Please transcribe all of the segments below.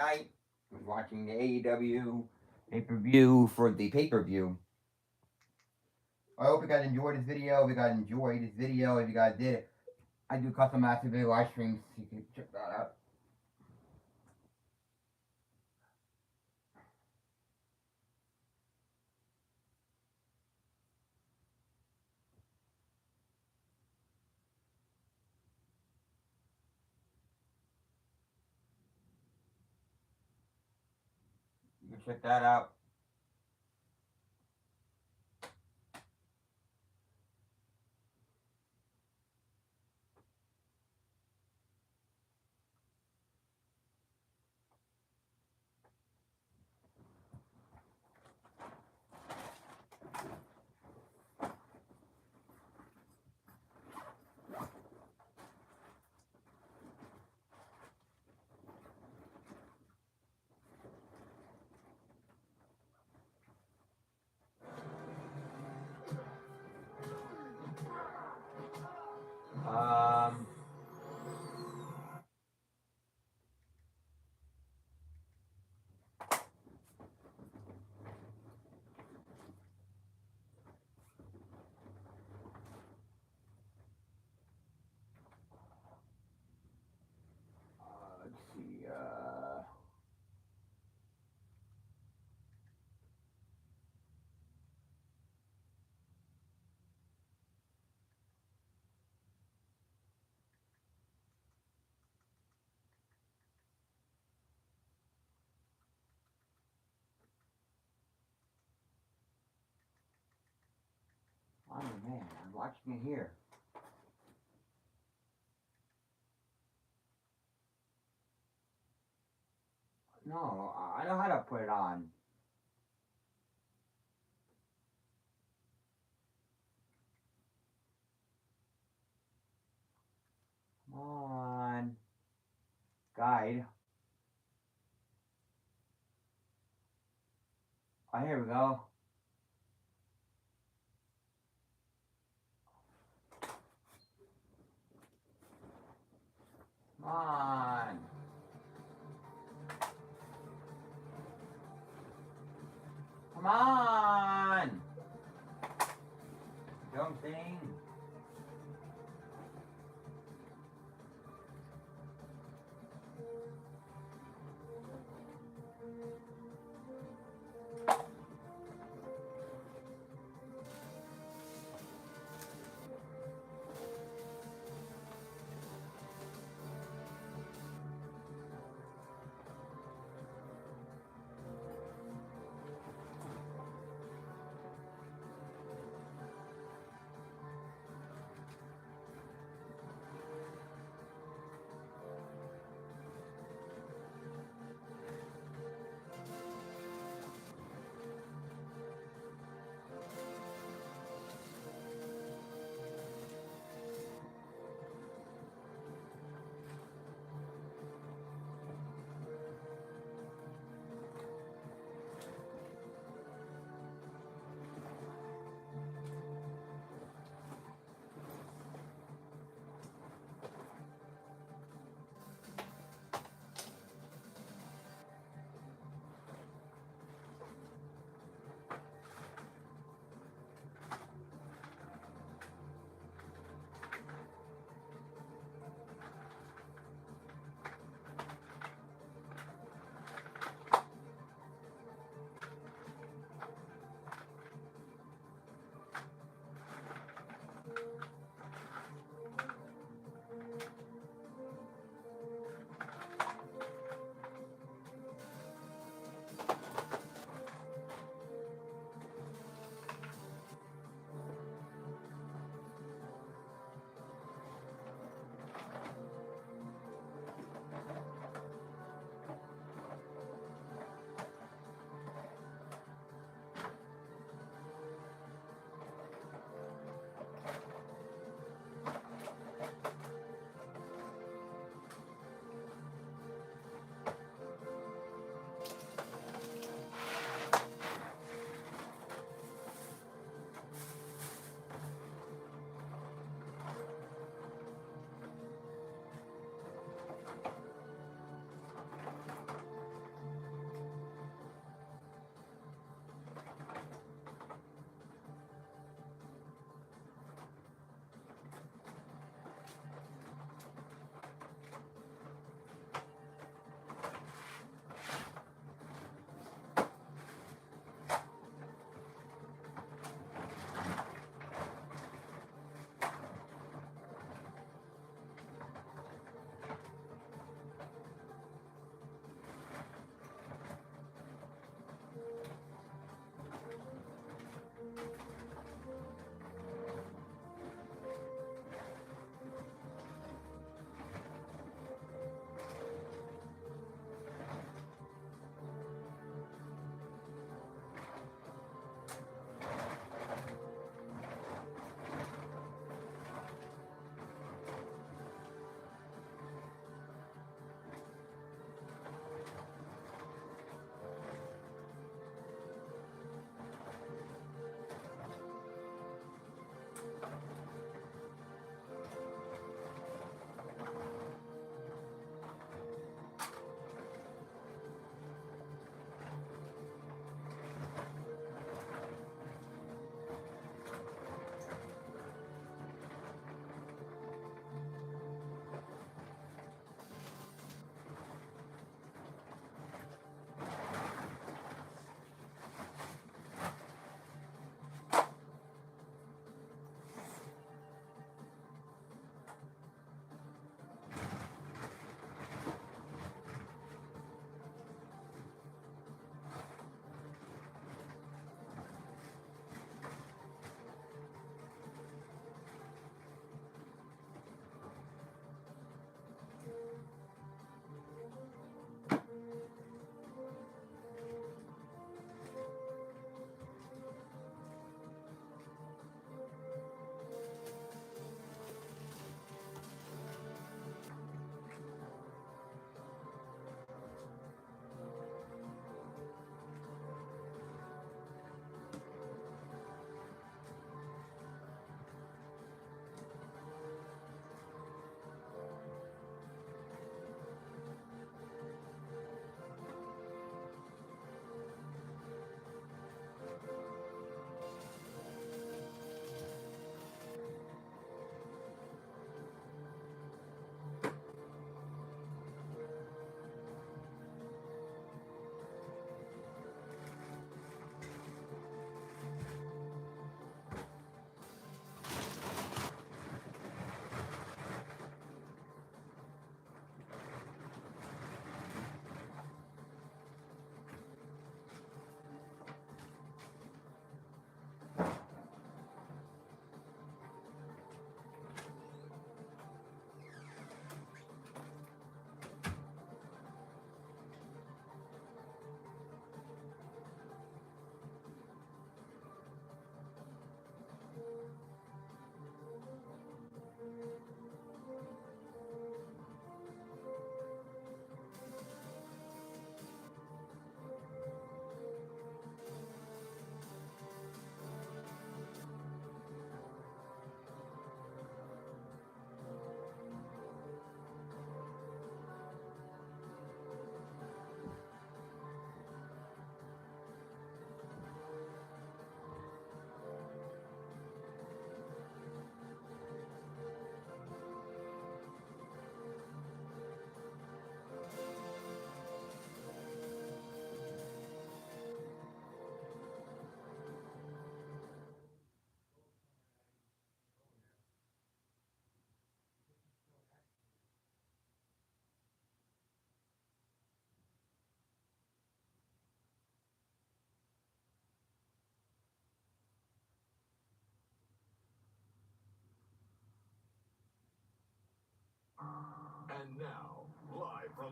night. I was watching the AEW pay-per-view for the pay-per-view. I hope you guys enjoyed this video. If you guys enjoyed this video, if you guys did, I do custom massive video live streams. You can check that out. You can check that out. Um, let's see. Oh man, I'm watching it here. No, I know how to put it on. Come on. Guide. Oh, here we go. Come on. Come on. Dumb thing.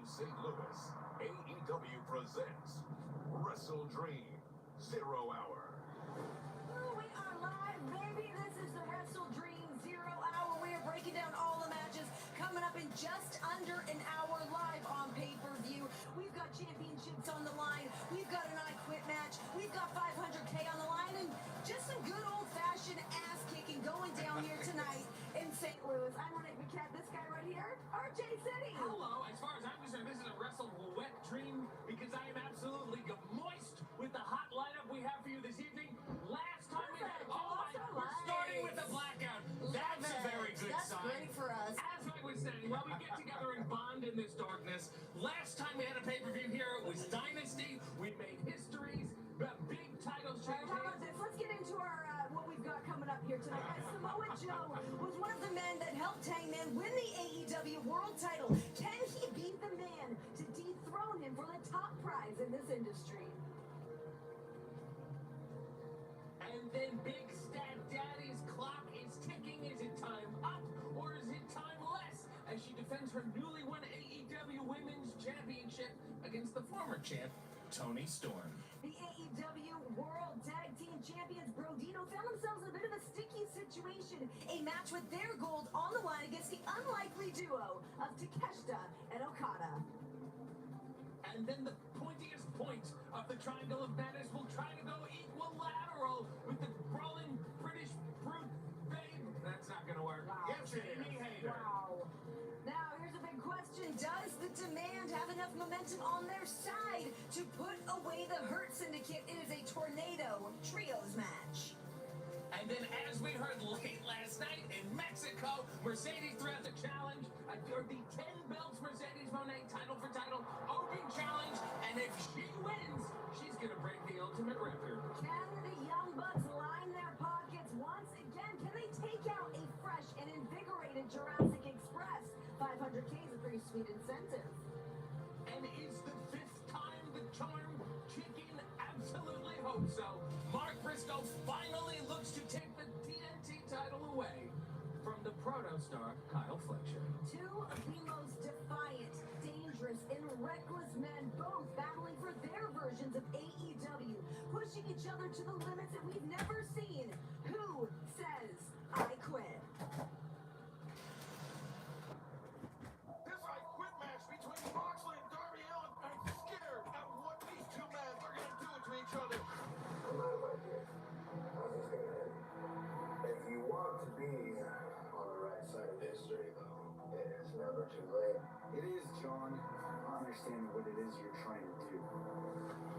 St. Louis, AEW presents Wrestle Dream 0 Hour. We are live, baby. This is the Wrestle Dream 0 Hour. We are breaking down all the matches coming up in just under an hour live on pay-per-view. We've got championships on the line. We've got an I Quit match. We've got 500K on the line. And just some good old-fashioned ass-kicking going down here tonight in St. Louis. I'm Renee McCann. This guy right here, RJ City. Hello. As far as I'm concerned, this is a Wrestle Wet Dream because I am absolutely moist with the hot lineup we have for you this evening. Last time we had, we're starting with the blackout. That's a very good sign. That's great for us. As I was saying, well, we get together and bond in this darkness. Last time we had a pay-per-view here, it was Dynasty. We made histories, big titles changes. How about this? Let's get into our what we've got coming up here tonight. Samoa Joe was one of the men that helped Hangman win the AEW World Title. Can he be the man to dethrone him for the top prize in this industry? And then Big Stat Daddy's clock is ticking. Is it time up or is it time less? As she defends her newly won AEW Women's Championship against the former champ, Toni Storm. The AEW World Tag Team Champions Brodino found themselves in a bit of a sticky situation. A match with their gold on the line against the unlikely duo of Takeshita and Okada. And then the pointiest point of the Triangle of Madness will try to go equilateral with the brawling British brute babe. That's not going to work. Wow. Yes, Jamie Hayter. Wow. Now, here's a big question. Does the Demand have enough momentum on their side to put away the Hurt Syndicate? It is a Tornado Trios match. And then, as we heard late last night in Mexico, Mercedes threw out the challenge, or the 10 belts Mercedes Moné title for title open challenge, and if she wins, she's going to break the ultimate record. Can the Young Bucks line their pockets once again? Can they take out a fresh and invigorated Jurassic Express? 500K is a pretty sweet incentive. And is the 5th time the charm? Chicken absolutely hope so. Mark Briscoe finally looks to take the TNT title away from the proto-star Kyle Fletcher. Two of the most defiant, dangerous, and reckless men, both battling for their versions of AEW, pushing each other to the limits that we've never seen. Who says I quit? This I Quit match between Moxley and Darby Allin. I'm scared at what these two men are going to do to each other. If you want to be on the right side of history, though, it is never too late. It is, John. I understand what it is you're trying to do.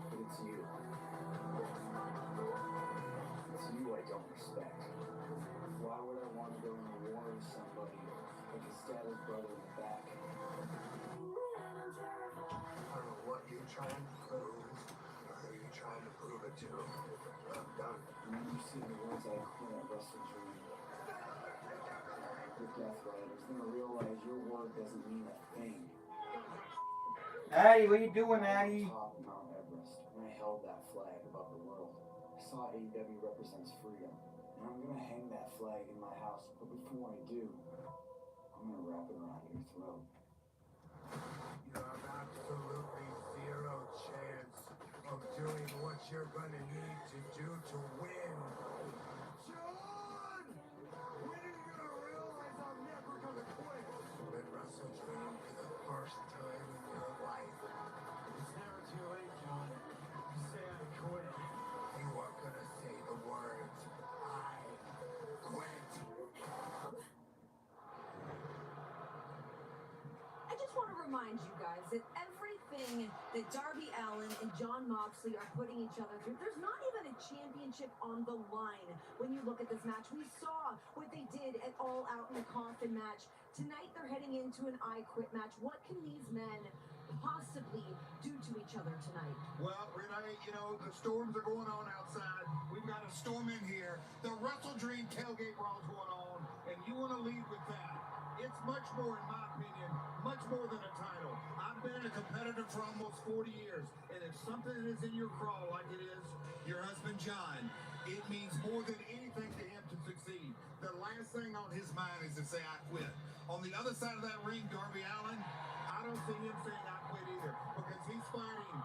But it's you. It's you I don't respect. Why would I want to go into war with somebody like a stabbed brother in the back? I don't know what you're trying to prove, or who you're trying to prove it to. I'm done. When you see the words I quit at Wrestle Dream, your Death Riders, then realize your word doesn't mean a thing. Addie, what are you doing, Addie? Top Mount Everest, and I held that flag above the world. I saw AEW represents freedom, and I'm gonna hang that flag in my house. But before I do, I'm gonna wrap it around your throat. You have absolutely zero chance of doing what you're gonna need to do to win. John! When are you gonna realize I'm never gonna quit? Let Wrestle Dream for the first time in your life. It's never too late, John. You say I quit. You are gonna say the words, I quit. I just want to remind you guys that everything that Darby Allin and Jon Moxley are putting each other through, there's not even a championship on the line when you look at this match. We saw what they did at All Out in the Coffin match. Tonight they're heading into an I Quit match. What can these men possibly do to each other tonight? Well, Renee, you know, the storms are going on outside. We've got a storm in here. The Wrestle Dream tailgate brawl's going on, and you want to lead with that. It's much more, in my opinion, much more than a title. I've been a competitor for almost 40 years, and if something is in your craw like it is your husband John, it means more than anything to him to succeed. The last thing on his mind is to say, I quit. On the other side of that ring, Darby Allin, I don't see him saying I quit either, because he's fighting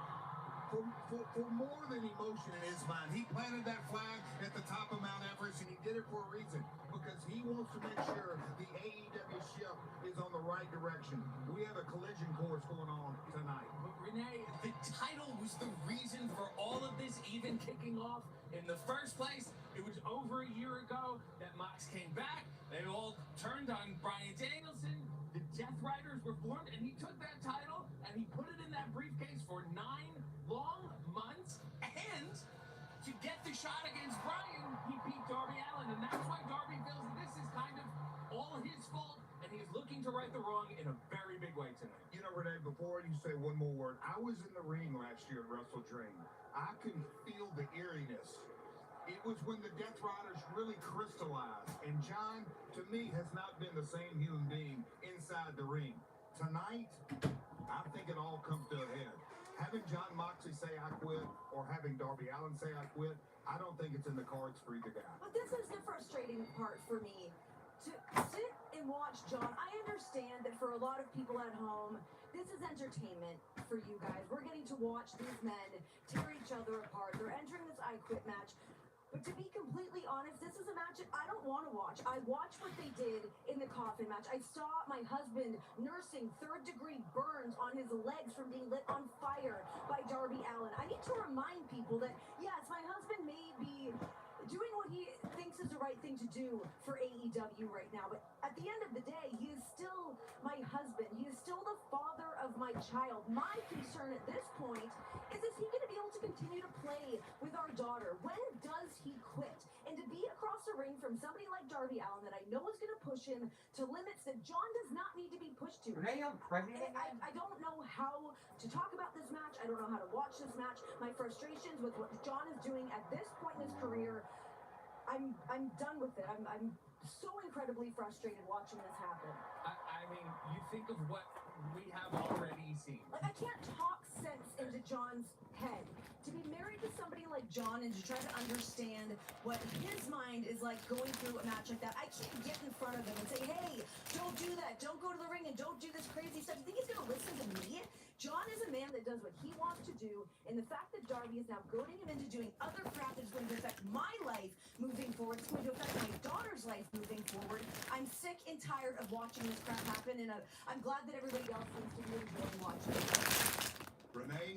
for more than emotion in his mind. He planted that flag at the top of Mount Everest, and he did it for a reason, because he wants to make sure the AEW ship is on the right direction. We have a collision course going on tonight. But Renee, the title was the reason for all of this even kicking off in the first place. It was over a year ago that Mox came back. They all turned on Bryan Danielson. The Death Riders were formed, and he took that title and he put it in that briefcase for 9 long months. And to get the shot against Bryan, he beat Darby Allin, and that's why Darby feels that this is kind of all his fault, and he's looking to right the wrong in a very big way tonight. You know, Renee, before you say one more word, I was in the ring last year at Wrestle Dream. I could feel the eeriness. It was when the Death Riders really crystallized, and John, to me, has not been the same human being inside the ring. Tonight, I think it all comes to a head. Having John Moxley say I quit, or having Darby Allin say I quit, I don't think it's in the cards for either guy. But this is the frustrating part for me. To sit and watch John, I understand that for a lot of people at home, this is entertainment for you guys. We're getting to watch these men tear each other apart. They're entering this I Quit match. But to be completely honest, this is a match that I don't want to watch. I watched what they did in the coffin match. I saw my husband nursing third-degree burns on his legs from being lit on fire by Darby Allin. I need to remind people that, yes, my husband may be doing what he thinks is the right thing to do for AEW right now, but at the end of the day, he is still my husband. He is still the father of my child. My concern at this point is he going to be able to continue to play with our daughter? When does he quit? And to be across the ring from somebody like Darby Allin that I know is going to push him to limits that John does not need to be pushed to. Renee, I'm pregnant. I don't know how to talk about this match. I don't know how to watch this match. My frustrations with what John is doing at this point in his career, I'm done with it. I'm so incredibly frustrated watching this happen. I mean, you think of what we have already seen. Like, I can't talk sense into John's head. To be married to somebody like John and to try to understand what his mind is like going through a match like that, I can't get in front of him and say, hey, don't do that. Don't go to the ring and don't do this crazy stuff. You think he's going to listen to me? John is a man that does what he wants to do, and the fact that Darby is now goading him into doing other crap that's going to affect my life moving forward, it's going to affect my daughter's life moving forward. I'm sick and tired of watching this crap happen, and I'm glad that everybody else seems to be enjoying watching it. Renee,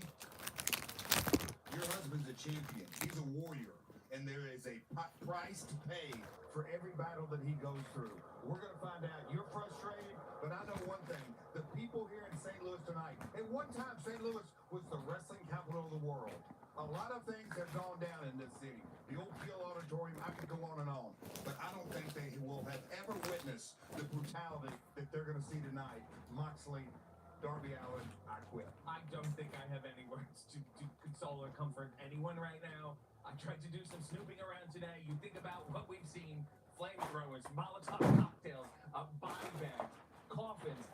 your husband's a champion. He's a warrior. And there is a price to pay for every battle that he goes through. We're going to find out. You're frustrated, but I know one thing. The people here in St. Louis tonight, at one time, St. Louis was the wrestling capital of the world. A lot of things have gone down in this city. The old Peel Auditorium, I could go on and on. But I don't think they will have ever witnessed the brutality that they're going to see tonight. Moxley, Darby Allin, I quit. I don't think I have any words to console or comfort anyone right now. I tried to do some snooping around today. You think about what we've seen: flamethrowers, Molotov cocktails, body bags, coffins,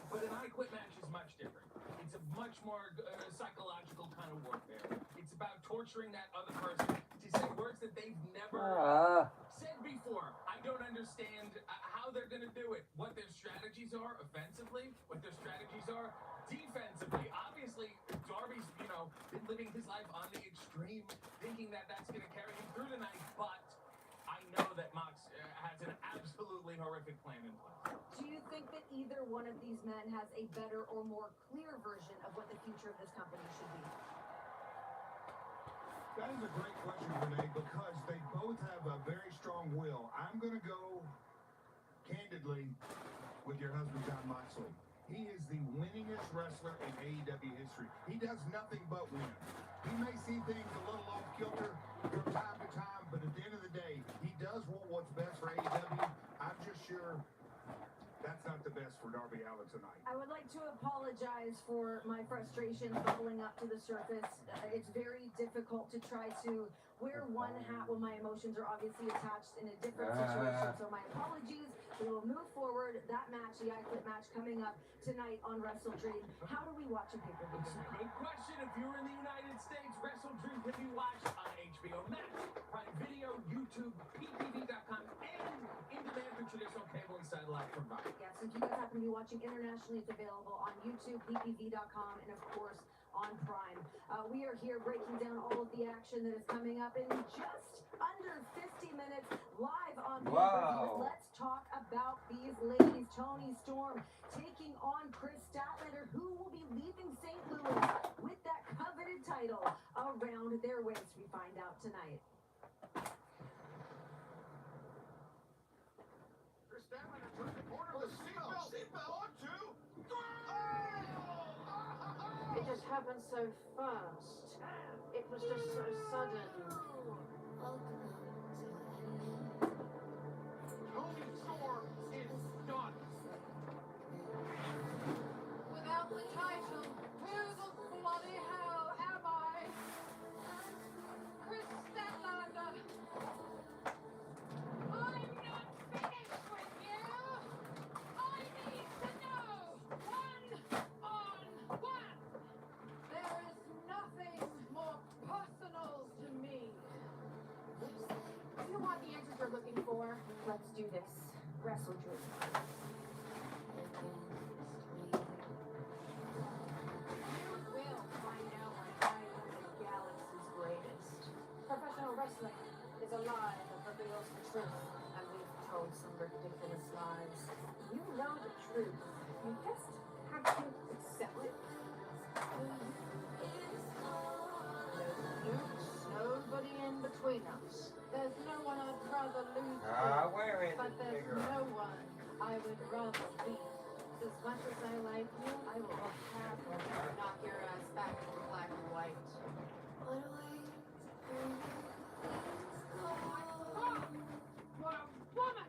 but an I Quit match is much different. It's a much more psychological kind of warfare. It's about torturing that other person to say words that they've never said before. I don't understand how they're going to do it, what their strategies are offensively, what their strategies are defensively. Obviously, Darby's, been living his life on the extreme, thinking that that's going to carry him through the night, but I know that Mox has an absolutely horrific plan in place. Do you think that either one of these men has a better or more clear version of what the future of this company should be? That is a great question, Renee, because they both have a very strong will. I'm going to go candidly with your husband, John Moxley. He is the winningest wrestler in AEW history. He does nothing but win. He may see things a little off kilter from time to time, but at the end of the day, he does want what's best for AEW. I'm just sure That's not the best for Darby Allin tonight. I would like to apologize for my frustrations bubbling up to the surface. It's very difficult to try to wear one hat when my emotions are obviously attached in a different situation. So my apologies. We will move forward. That match, the iQuit match, coming up tonight on Wrestle Dream. How do we watch a pay-per-view tonight? Good question. If you're in the United States, Wrestle Dream can be watched on HBO Max, Prime Video, YouTube, PPV.com, and in demand through traditional cable and satellite providers. Yes, if you guys happen to be watching internationally, it's available on YouTube, PPV.com, and of course on Prime. We are here breaking down all of the action that is coming up in just under 50 minutes live on pay-per-view. Wow. Let's talk about these ladies. Toni Storm taking on Chris Statlander, who will be leaving St. Louis with that coveted title around their waist. We find out tonight. Chris Statlander turned the corner with a seatbelt. On two. It just happened so fast. It was just so sudden. Toni Storm is done. Without the title, who the bloody hell am I? Chris Statlander. I'm not finished with you. I need to know one-on-one. There is nothing more personal to me. You want the answers we're looking for? Let's do this. Wrestle Dream. You will find out when I am the galaxy's greatest. Professional wrestling is a lie that reveals the truth, and we've told some ridiculous lies. You know the truth. You just have to accept it. Nobody in between us. There's no one I'd rather lose to, Where is but it, there's bigger? no one I would rather beat. As much as I like you, I will happily knock your ass back into black and white. What a woman!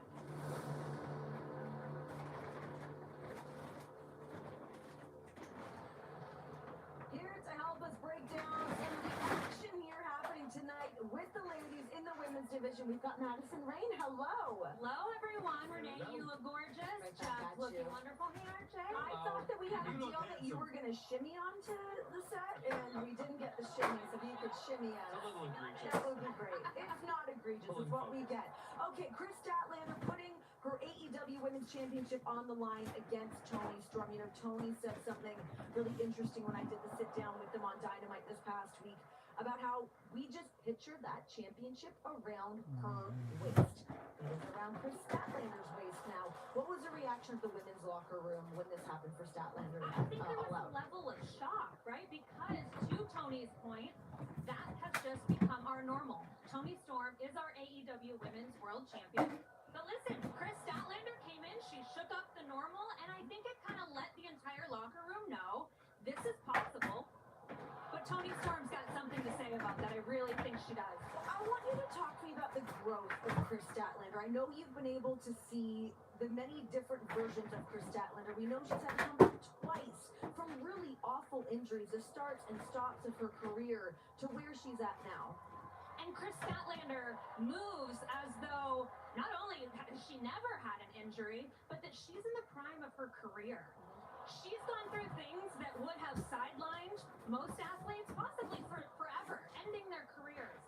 Here to help us break down some of the action here happening tonight with the ladies in the women's division. We've got Madison Rain. Hello. Hello, everyone. Renee, Hello. you look gorgeous. Right back Chuck, at looking you. wonderful. Hey, RJ. I thought that we had a You look deal that you handsome. were going to shimmy onto the set, and we didn't get the shimmy, so if you could shimmy us. A little egregious. That would be great. It's not egregious. It's what we get. Okay, Chris Statlander putting her AEW Women's Championship on the line against Toni Storm. You know, Toni said something really interesting when I did the sit down with them on Dynamite this past week about how we just picture that championship around her waist. It is around Chris Statlander's waist now. What was the reaction of the women's locker room when this happened for Statlander? I think there was All a out? level of shock, right? Because to Tony's point, that has just become our normal. Toni Storm is our AEW Women's World Champion. But listen, Chris Statlander came in, she shook up the normal, and I think it kind of let the entire locker room know this is possible. But Toni Storm's got something to say about that. I really think she does. I want you to talk to me about the growth of Chris Statlander. I know you've been able to see the many different versions of Chris Statlander. We know she's had to come back twice from really awful injuries, the starts and stops of her career to where she's at now. And Chris Statlander moves as though not only has she never had an injury, but that she's in the prime of her career. She's gone through things that would have sidelined most athletes, possibly for forever, ending their careers.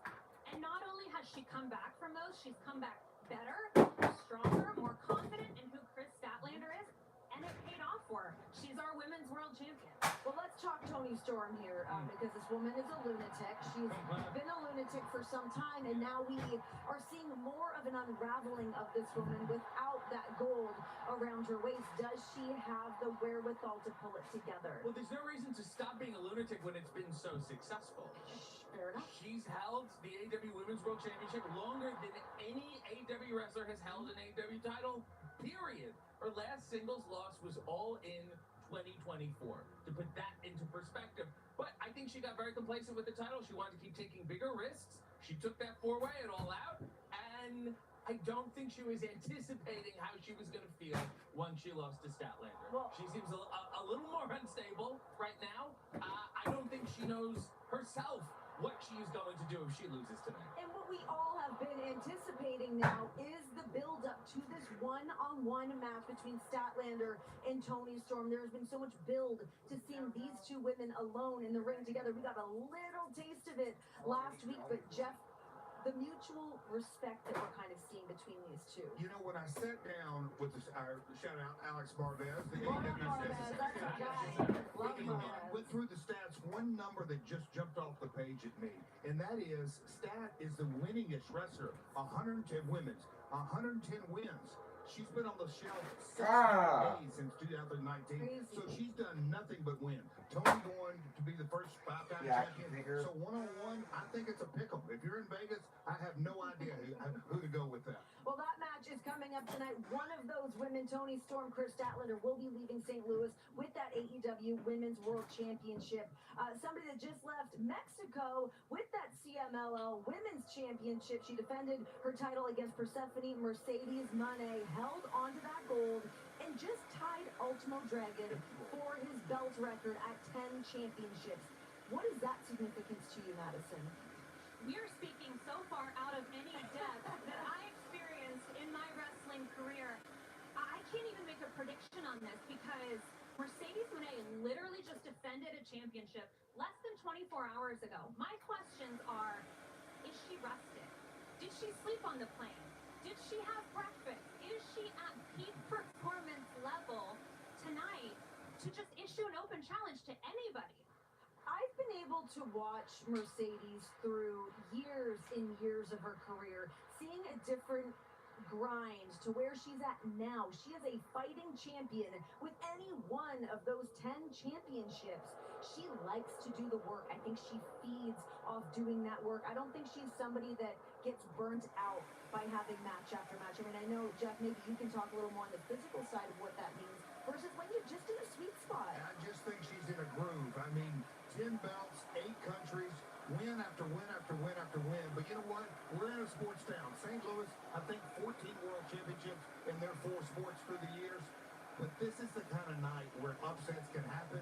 And not only has she come back from those, she's come back better, stronger, more confident in who Chris Statlander is, and it paid off for her. She's our women's world champion. Well, let's talk Toni Storm here because this woman is a lunatic. She's been a lunatic for some time, and now we are seeing more of an unraveling of this woman without that gold around her waist. Does she have the wherewithal to pull it together? Well, there's no reason to stop being a lunatic when it's been so successful. Fair enough. She's held the AEW Women's World Championship longer than any AEW wrestler has held an AEW title, period. Her last singles loss was all in 2024, to put that into perspective. But I think she got very complacent with the title. She wanted to keep taking bigger risks. She took that four-way and all out. And I don't think she was anticipating how she was going to feel once she lost to Statlander. Well- She seems a little more unstable right now. I don't think she knows herself what she's going to do if she loses tonight. And what we all have been anticipating now is the build-up to this one-on-one match between Statlander and Toni Storm. There's been so much build to seeing these two women alone in the ring together. We got a little taste of it last week, but Jeff, the mutual respect that we're kind of seeing between these two. You know, when I sat down with our shout out Alex Marvez, the Love AEW Marvez, stats, that's our guy. Love and Marvez. went through the stats. One number that just jumped off the page at me, and that is Stat is the winningest wrestler. 110 women's, 110 wins. She's been on the shelf 6 days since 2019, Crazy. so she's done nothing but win. Tony going to be the first 5-time Yeah, champion. figure. So one-on-one, I think it's a pick'em. If you're in Vegas, I have no idea who to go with that. Well, that match is coming up tonight. One of those women, Toni Storm, Chris Statlander, will be leaving St. Louis with that AEW Women's World Championship. Somebody that just left Mexico with that CMLL Women's Championship. She defended her title against Persephone Mercedes Moné, held onto that gold, and just tied Ultimo Dragon for his belt record at 10 championships. What is that significance to you, Madison? We're speaking so far out of any depth that I experienced in my wrestling career. I can't even make a prediction on this because Mercedes Moné literally just defended a championship less than 24 hours ago. My questions are, is she rested? Did she sleep on the plane? Did she have breakfast? Is she at peak performance level tonight to just issue an open challenge to anybody? I've been able to watch Mercedes through years and years of her career, seeing a different grind to where she's at now. She is a fighting champion with any one of those 10 championships. She likes to do the work. I think she feeds off doing that work. I don't think she's somebody that gets burnt out by having match after match. I mean, I know, Jeff, maybe you can talk a little more on the physical side of what that means versus when you're just in a sweet spot. I just think she's in a groove. I mean, 10 belts, 8 countries, win after win after win after win. But you know what? We're in a sports town. St. Louis, I think 14 world championships in their 4 sports through the years. But this is the kind of night where upsets can happen.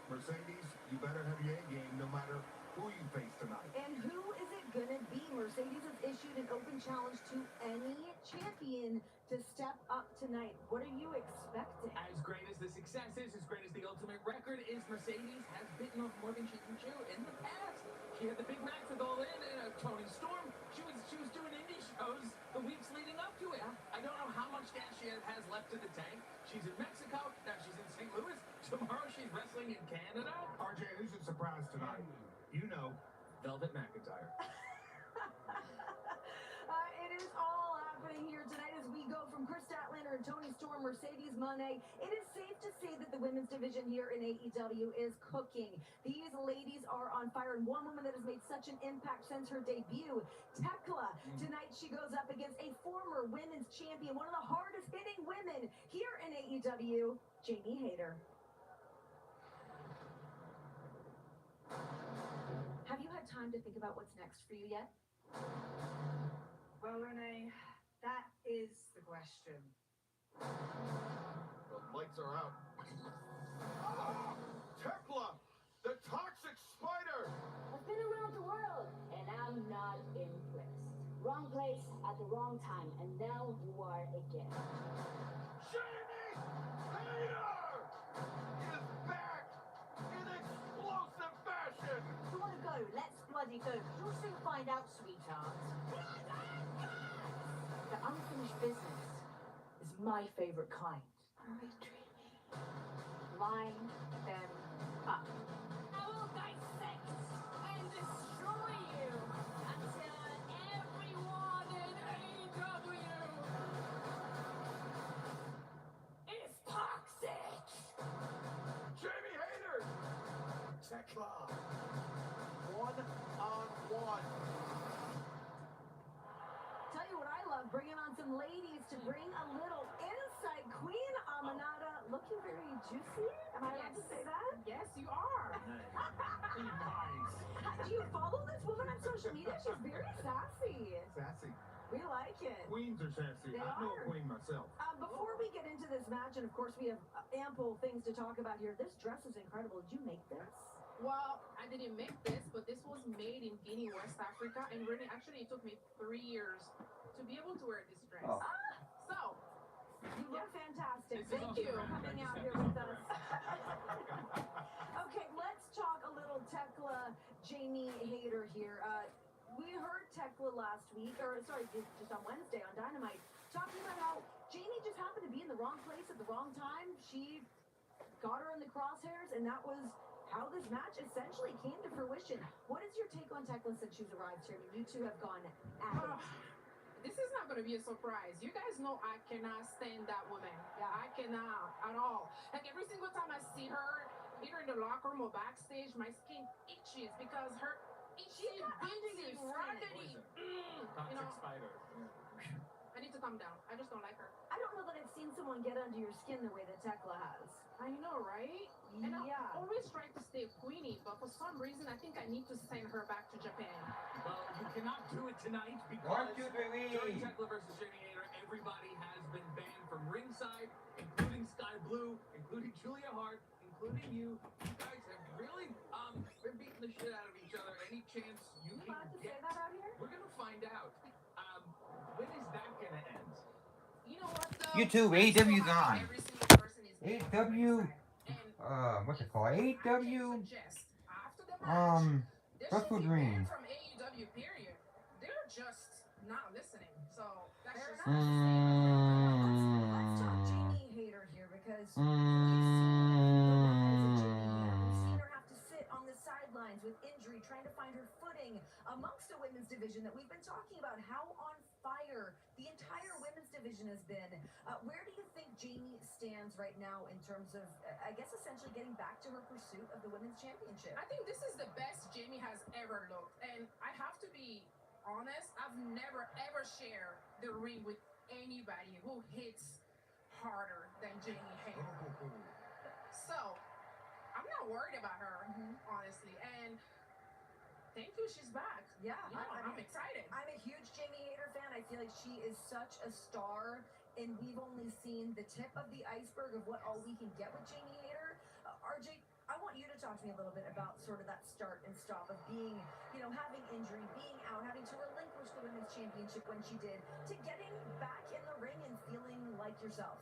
Mercedes, you better have your A game no matter who you face tonight. And who is it going to be? Mercedes has issued an open challenge to any champion to step up tonight. What are you expecting? As great as the success is, as great as the ultimate record is, Mercedes has bitten off more than she can chew in the past. She had the big match with All In and Toni Storm. She was doing indie shows the weeks leading up to it. I don't know how much gas she has left in the tank. She's in Mexico, now she's in St. Louis. Tomorrow she's wrestling in Canada. RJ, who's a surprise tonight? You know. Velvet McIntyre. It is all happening here tonight as we go from Chris Statlander and Toni Storm, Mercedes Moné. It is safe to say that the women's division here in AEW is cooking. These ladies are on fire, and one woman that has made such an impact since her debut, Tekla. Tonight she goes up against a former women's champion, one of the hardest hitting women here in AEW, Jamie Hayter. Have you had time to think about what's next for you yet? Well, Renee, that is the question. The lights are out. Ah! Tekla! The toxic spider! I've been around the world, and I'm not impressed. Wrong place at the wrong time, and now you are again. Jamie Hayter is back in explosive fashion! You want to go? Let's bloody go. You'll soon find out, sweetheart. The unfinished business is my favorite kind. Are we dreaming? Line them up. I will dissect and destroy you until everyone in AEW is toxic. Jamie Hayter! Tekla! 1-on-1. Tell you what I love, bringing on some ladies to bring a little insight. Queen Aminata looking very juicy. Am I allowed to say that? Yes, you are. Do you follow this woman on social media? She's very sassy. Sassy. We like it. Queens are sassy. They I know are. a queen myself. Before we get into this match, and of course we have ample things to talk about here, this dress is incredible. Did you make this? Well, I didn't make this, but this was made in Guinea, West Africa, and really, actually, it took me 3 years to be able to wear this dress. Oh. So, You look fantastic. This is Thank also you for correct. coming I out just here have with to us. correct. Okay, let's talk a little Tekla Jamie Hayter here. We heard Tekla last week, or sorry, just on Wednesday on Dynamite, talking about how Jamie just happened to be in the wrong place at the wrong time. She got her in the crosshairs, and that was how this match essentially came to fruition. What is your take on Tekla since she's arrived here? You two have gone at it. this is not going to be a surprise. You guys know I cannot stand that woman. Yeah, I cannot at all. Like, every single time I see her, either in the locker room or backstage, my skin itches because her itchy, bitchy, raggedy. Toxic spider. I need to calm down. I just don't like her. I don't know that I've seen someone get under your skin the way that Tekla has. I know, right? And Yeah. I'm always trying to stay queenie, but for some reason, I think I need to send her back to Japan. Well, you cannot do it tonight because 1, 2, 3, during Tekla versus Jamie Hayter, everybody has been banned from ringside, including Sky Blue, including Julia Hart, including you. You guys have really been beating the shit out of each other. Any chance you You can allowed to say get? that out here? We're gonna find out. When is that gonna end? You know what, though? YouTube, I'm so AEW's happy on. every single person is being on AEW, ringside. And what's it called? I AEW, can suggest, after the match, they Wrestle should be Dream. banned from AEW, period. They're just not listening. So, that's Fair just enough. Let's talk Mm. Jamie Hayter here because we've seen the rise of Jamie Hayter. We've seen her have to sit on the sidelines with injury, trying to find her footing amongst a women's division that we've been talking about how on fire the entire women's division has been. Where do you think Jamie stands right now in terms of, I guess, essentially getting back to her pursuit of the women's championship? I think this is the best Jamie has ever looked. And I have to be honest, I've never ever shared the ring with anybody who hits harder than Jamie Hayter. So, I'm not worried about her, honestly. And thank you, she's back. Yeah, You know, I'm excited. I'm a huge Jamie Hayter fan. I feel like she is such a star, and we've only seen the tip of the iceberg of what all we can get with Jamie Hayter. RJ, I want you to talk to me a little bit about sort of that start and stop of being, having injury, being out, having to relinquish the women's championship when she did, to getting back in the ring and feeling like yourself.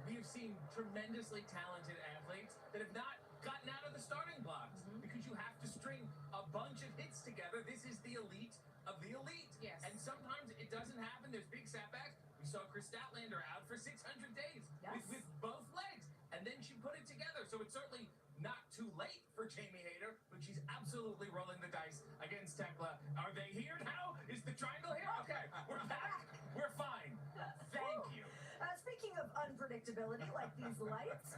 We have seen tremendously talented athletes that have not gotten out of the starting blocks because you have to string a bunch of hits together. This is the elite of the elite. Yes. And sometimes it doesn't happen. There's big setbacks. We saw Chris Statlander out for 600 days with both legs, and then she put it together. So it's certainly not too late for Jamie Hayter, but she's absolutely rolling the dice against Tekla. Are they here now? Is the triangle here? Okay, we're back. We're fine. Thank you. Speaking of unpredictability, like these lights,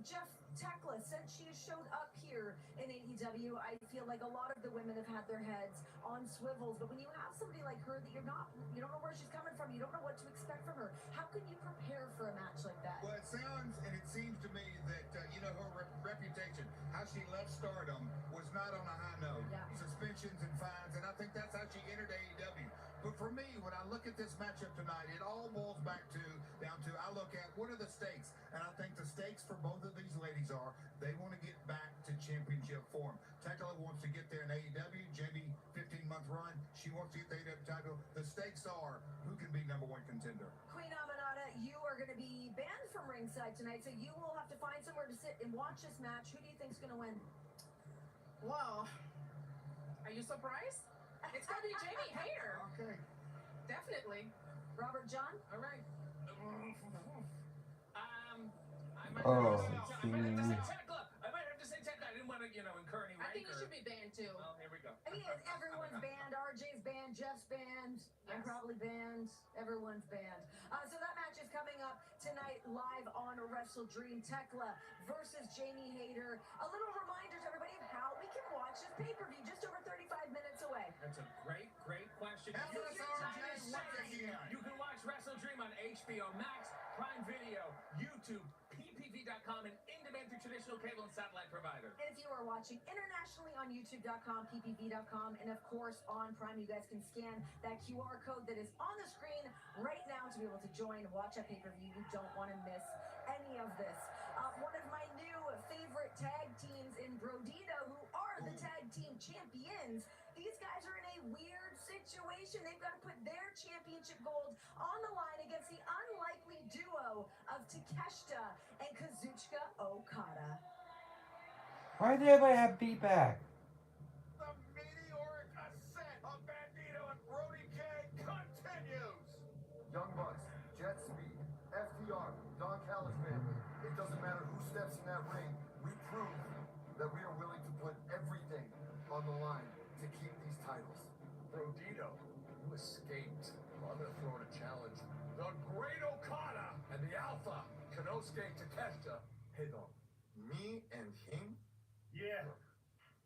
Jeff, Tekla, since she has showed up here in AEW, I feel like a lot of the women have had their heads on swivels. But when you have somebody like her that you don't know where she's coming from, you don't know what to expect from her, how can you prepare for a match like that? Well, it sounds and it seems to me that, her reputation, how she left Stardom, was not on a high note. Yeah. Suspensions and fines, and I think that's how she entered AEW. But for me, when I look at this matchup tonight, it all boils down to I look at what are the stakes, and I think the stakes for both of these ladies are they want to get back to championship form. Tekla wants to get there in AEW. Jamie, 15-month run, she wants to get the AEW title. The stakes are who can be #1 contender. Queen Aminata, you are going to be banned from ringside tonight, so you will have to find somewhere to sit and watch this match. Who do you think's going to win? Well, are you surprised? It's going to be Jamie Hayter. Okay. Definitely. Robert John? All right. I might have to say Tekla. I might have to say Tekla. I didn't want to, incur any I think he rancor. should be banned, too. Well, here we go. Everyone's banned. RJ's banned. Jeff's banned. I'm Yes. probably banned. Everyone's banned. So that match is coming up tonight live on Wrestle Dream. Tekla versus Jamie Hayter. A little reminder to everybody of how we can watch this pay-per-view just over 35 minutes away. That's a great question. Have You us, can RJ. watch Watch us again. You can watch Wrestle Dream on HBO Max, Prime Video, YouTube, ppv.com. PaperView.com, and in-demand through traditional cable and satellite providers. And if you are watching internationally on YouTube.com, PPV.com, and of course on Prime, you guys can scan that QR code that is on the screen right now to be able to join, watch a pay-per-view. You don't want to miss any of this. One of my new favorite tag teams in Brodito, who are the tag team champions. These guys are in a weird situation. They've got to put their championship gold on the line against the unlikely duo of Takeshita and Kazuchika Okada. Why does everybody have feedback? The meteoric ascent of Bandito and Brody K continues. Young Bucks, Jet Speed, FTR, Don Callis family. It doesn't matter who steps in that ring. We prove that we are willing to put everything on the line to keep these titles. Brodito, you escaped. Well, I'm going to throw in a challenge. The Great Okada and the Alpha, Konosuke Takeshita, head on. Me and him? Yeah,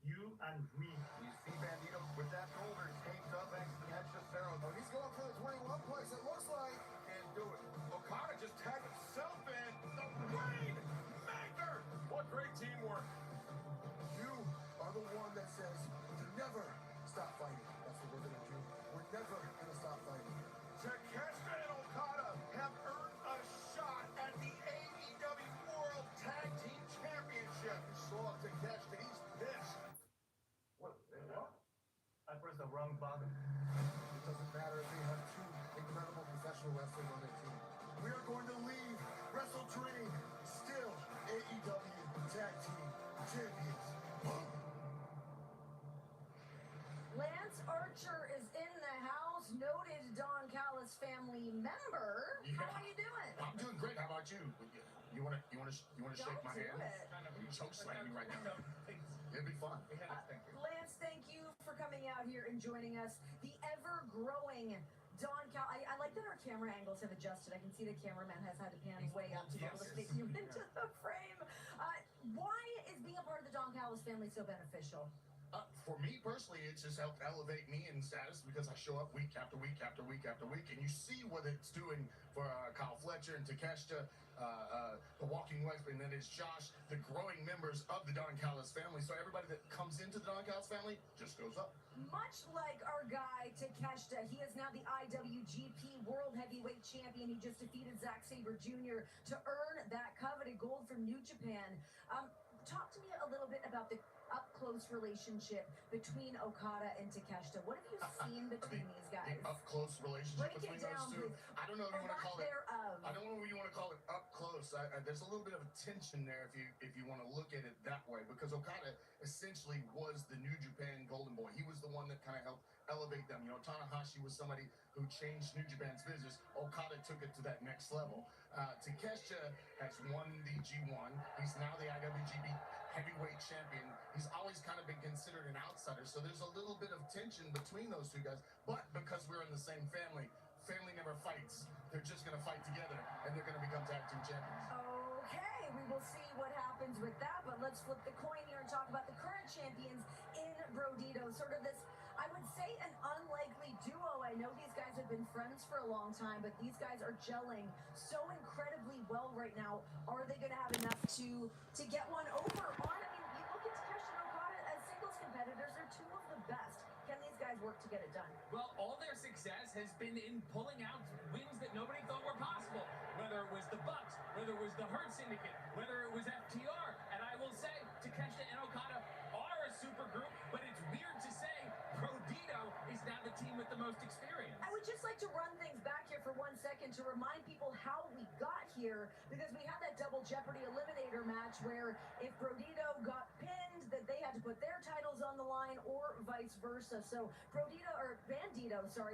you and me. You see Bandito with that shoulder taped up next to Extra Cerro. Oh, he's going for the 21 place, it looks like. Can't do it. Okada just tagged himself in. The Rainmaker. What great teamwork. You are the one that says to never stop fighting. That's what we're going to do. We're never going to stop fighting. Takeshita and Okada have earned a shot at the AEW World Tag Team Championship. Saw Takeshita, he's pissed. What? I pressed the wrong button. It doesn't matter if they have two incredible professional wrestlers on their team. We are going to leave Wrestle Dream still AEW Tag Team Champions. Lance Archer is in the house, noted Don Callis family member. Yeah. How are you doing? I'm doing great. How about you? You wanna shake Don't my do hand? it. You choke slam me right now. It'd be fun. Lance, thank you for coming out here and joining us. The ever-growing Don Cal. I like that our camera angles have adjusted. I can see the cameraman has had to pan way up to be able to fit you into the frame. Why is being a part of the Don Callis family so beneficial? For me personally, it's just helped elevate me in status because I show up week after week after week after week, and you see what it's doing for Kyle Fletcher and Takeshita, the Walking West, and then it's Josh, the growing members of the Don Callis family. So everybody that comes into the Don Callis family just goes up. Much like our guy Takeshita, he is now the IWGP World Heavyweight Champion. He just defeated Zack Sabre Jr. to earn that coveted gold from New Japan. Talk to me a little bit about the up-close relationship between Okada and Takeshita. What have you seen between these guys? The up-close relationship Break between it down, those two. please. I don't know if you want to call it. Thereof. I don't know what you want to call it up close. There's a little bit of a tension there if you want to look at it that way, because Okada essentially was the New Japan Golden Boy. He was the one that kind of helped elevate them. You know, Tanahashi was somebody who changed New Japan's business. Okada took it to that next level. Takeshita has won the G1. He's now the IWGP Heavyweight Champion. He's always kind of been considered an outsider, so there's a little bit of tension between those two guys. But because we're in the same family, family never fights. They're just going to fight together, and they're going to become tag team champions. Okay, we will see what happens with that, but let's flip the coin here and talk about the current champions in Brodito. Sort of this, I would say, an unlikely duo. I know these guys have been friends for a long time, but these guys are gelling so incredibly well right now. Are they going to have enough to get one over on? I mean, you look at Takeshita and Okada as singles competitors. They're two of the best. Can these guys work to get it done? Well, all their success has been in pulling out wins that nobody thought were possible. Whether it was the Bucks, whether it was the Hurt Syndicate, whether it was FTR. And I will say, Takeshita and Okada are a super group, but it's weird to say Brodito is now the team with the most experience. I would just like to run things back here for 1 second to remind people how we got here, because we had that double Jeopardy eliminator match where if Brodito got pinned, that they had to put their titles on the line, or vice versa. So Bandito,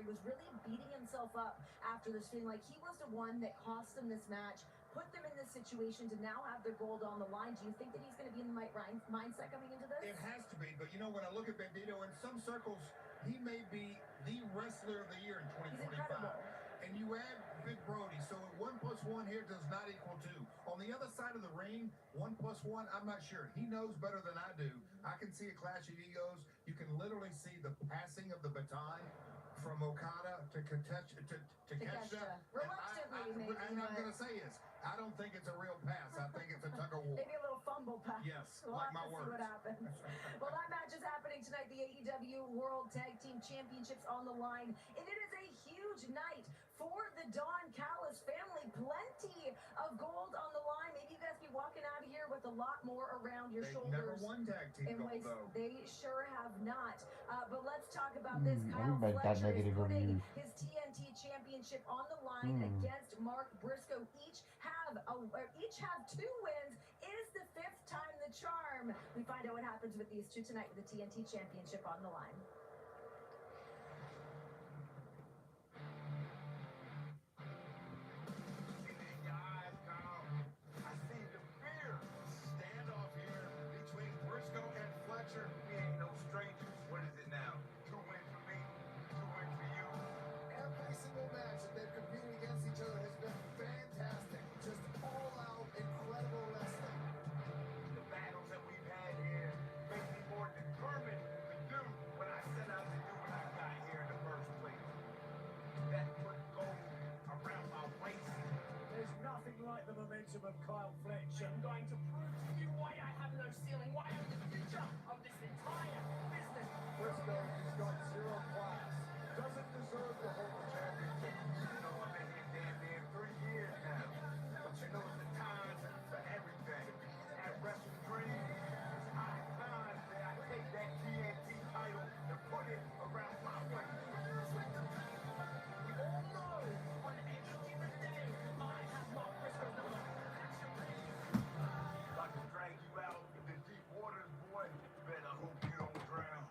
was really beating himself up after this, feeling like he was the one that cost them this match, put them in this situation to now have their gold on the line. Do you think that he's going to be in the right mindset coming into this? It has to be, but you know, when I look at Bandito, in some circles, he may be the wrestler of the year in 2025. And you add Big Brody, so 1 + 1 here does not equal 2. On the other side of the ring, 1 + 1, I'm not sure. He knows better than I do. I can see a clash of egos. You can literally finally see the passing of the baton from Okada to Takeshita. Reluctantly, maybe. And I'm going to say is, I don't think it's a real pass. I think it's a tug of war. Maybe a little fumble pass. Yes, We'll like have my to words. see what happens. Well, that match is happening tonight. The AEW World Tag Team Championships on the line. And it is a huge night for the Don Callis family. Plenty of gold on the line. Maybe you guys be walking out of here with a lot more around your They've shoulders. never won tag team In gold, ways though. they sure have not. But let's talk about this. Kyle everybody got Fletcher is negative putting reviews. his TNT championship on the line against Mark Briscoe. Each have 2 wins. Is the 5th time the charm? We find out what happens with these two tonight with the TNT championship on the line. I see the fear. Standoff here between Briscoe and Fletcher. We ain't no strangers. What is it now? 2 wins for me, 2 wins for you. Every single match that they've competed against each other has been fantastic. Just all out, incredible wrestling. The battles that we've had here make me more determined to do what I set out to do when I got here in the first place. That put gold around my waist. There's nothing like the momentum of Kyle Fletcher. I'm going to prove to you why I have no ceiling, why I'm the future of this entire business. Briscoe has got 0 class. Doesn't deserve to hold the championship. You know, I've been here damn near 3 years now. But you know, it's the time for everything. At Wrestle Dream, it's high time that I take that TNT title and put it around my waist. We all know on any given day, I have Mark Briscoe's number. About to drag you out in the deep waters, boy. You better hope you don't drown.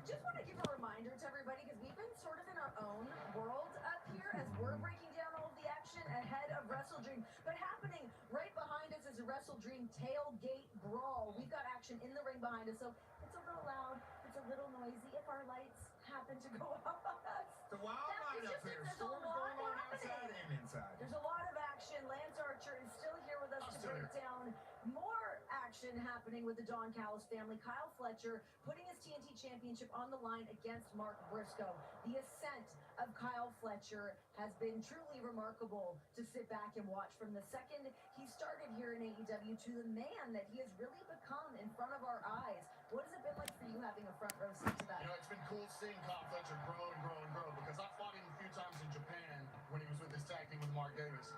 Just want to give a reminder to everybody because we've been sort of in our own world up here as we're breaking down all of the action ahead of Wrestle Dream. But happening right behind us is a Wrestle Dream tailgate brawl. We've got action in the ring behind us, so it's a little loud, it's a little noisy if our lights happen to go out on us. It's a wild night up here. There's a Storms lot going on outside happening. and inside. There's a lot of action. Lance Archer is still here with us to still break down more action happening with the Don Callis family. Kyle Fletcher putting his TNT championship on the line against Mark Briscoe. The ascent of Kyle Fletcher has been truly remarkable to sit back and watch from the second he started here in AEW to the man that he has really become in front of our eyes. What has it been like for you having a front row seat to that? You know, it's been cool seeing Kyle Fletcher grow and grow and grow because I fought him a few times in Japan when he was with his tag team with Mark Davis.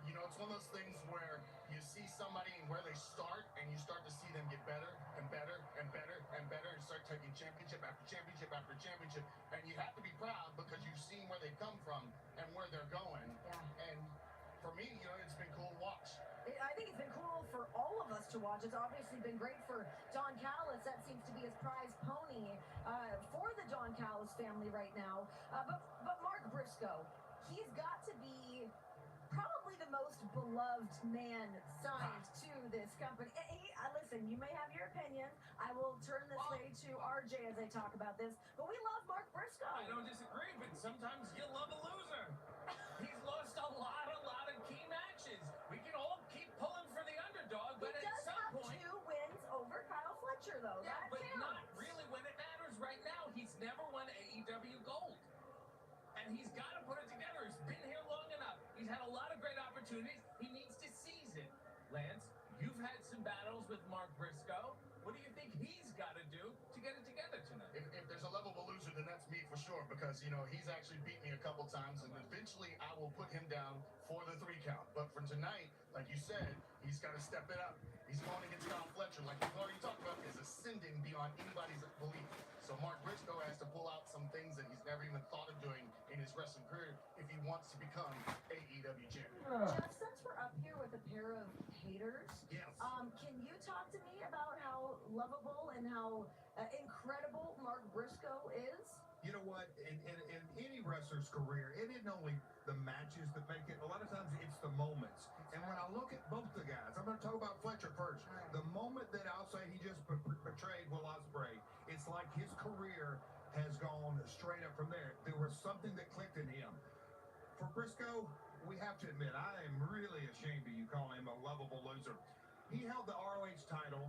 You know, it's one of those things where you see somebody and where they start and you start to see them get better and better and better and better and start taking championship after championship after championship. And you have to be proud because you've seen where they come from and where they're going. Yeah. And for me, you know, it's been cool to watch. I think it's been cool for all of us to watch. It's obviously been great for Don Callis. That seems to be his prize pony for the Don Callis family right now. But Mark Briscoe, he's got to be probably the most beloved man signed to this company. Listen, you may have your opinions. I will turn this way to RJ as I talk about this, but we love Mark Briscoe. I don't disagree, but sometimes you love a loser. He's lost a lot of key matches. We can all keep pulling for the underdog, but He at does some have point... 2 wins over Kyle Fletcher, though. Yeah, That but counts. not really when it matters right now. He's never won AEW Gold. And he's got to put it together. He's been here long enough. He's had a lot of great opportunities. He needs to seize it. Lance, you've had some battles with Mark Briscoe. What do you think he's got to do to get it together tonight? If there's a lovable loser, then that's me for sure because, you know, he's actually beat me a couple times and eventually I will put him down for the 3 count. But for tonight, like you said, he's got to step it up. He's going against Kyle Fletcher, like we've already talked about, is ascending beyond anybody's belief. So Mark Briscoe has to pull out some things that he's never even thought of doing in his wrestling career if he wants to become AEW champion. Jeff, since we're up here with a pair of haters, Yes. can you talk to me about how lovable and how incredible Mark Briscoe is? You know what? In any wrestler's career, it isn't only the matches that make it. A lot of times it's the moments. And when I look at both the guys, I'm going to talk about Fletcher first. The moment that I'll say he just betrayed Will Ospreay, it's like his career has gone straight up from there. There was something that clicked in him. For Briscoe, we have to admit, I am really ashamed of you calling him a lovable loser. He held the ROH title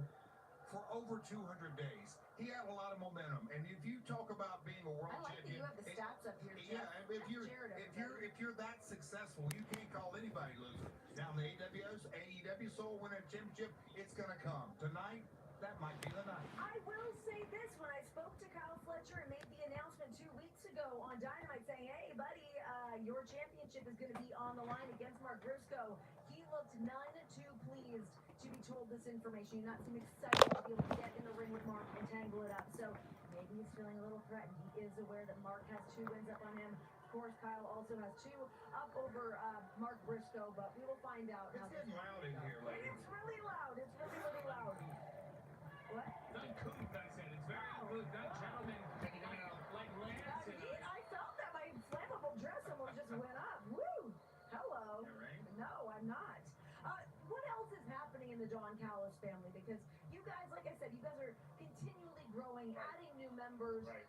for over 200 days. He had a lot of momentum, and if you talk about being a world I like that champion, you have the stats up here, yeah, Jeff. if you're that successful, you can't call anybody loser. Now the AEW Soul Winner Championship, it's gonna come tonight. That might be the night. I will say this: when I spoke to Kyle Fletcher and made the announcement 2 weeks ago on Dynamite, saying, "Hey, buddy, your championship is going to be on the line against Mark Briscoe," he looked none too pleased to be told this information. He not seem excited to be able to get in the ring with Mark and tangle it up. So maybe he's feeling a little threatened. He is aware that Mark has 2 wins up on him. Of course, Kyle also has 2 up over Mark Briscoe, but we will find out. It's getting loud in here, lady. It's really loud. It's really, really loud. What? Done coupe, I said. It's very good. Done gentleman. Like Lance. I felt that my flammable dress almost just went up. Woo! Hello. You're right. No, I'm not. What else is happening in the Don Callis family? Because you guys, like I said, you guys are continually growing, adding new members. Right.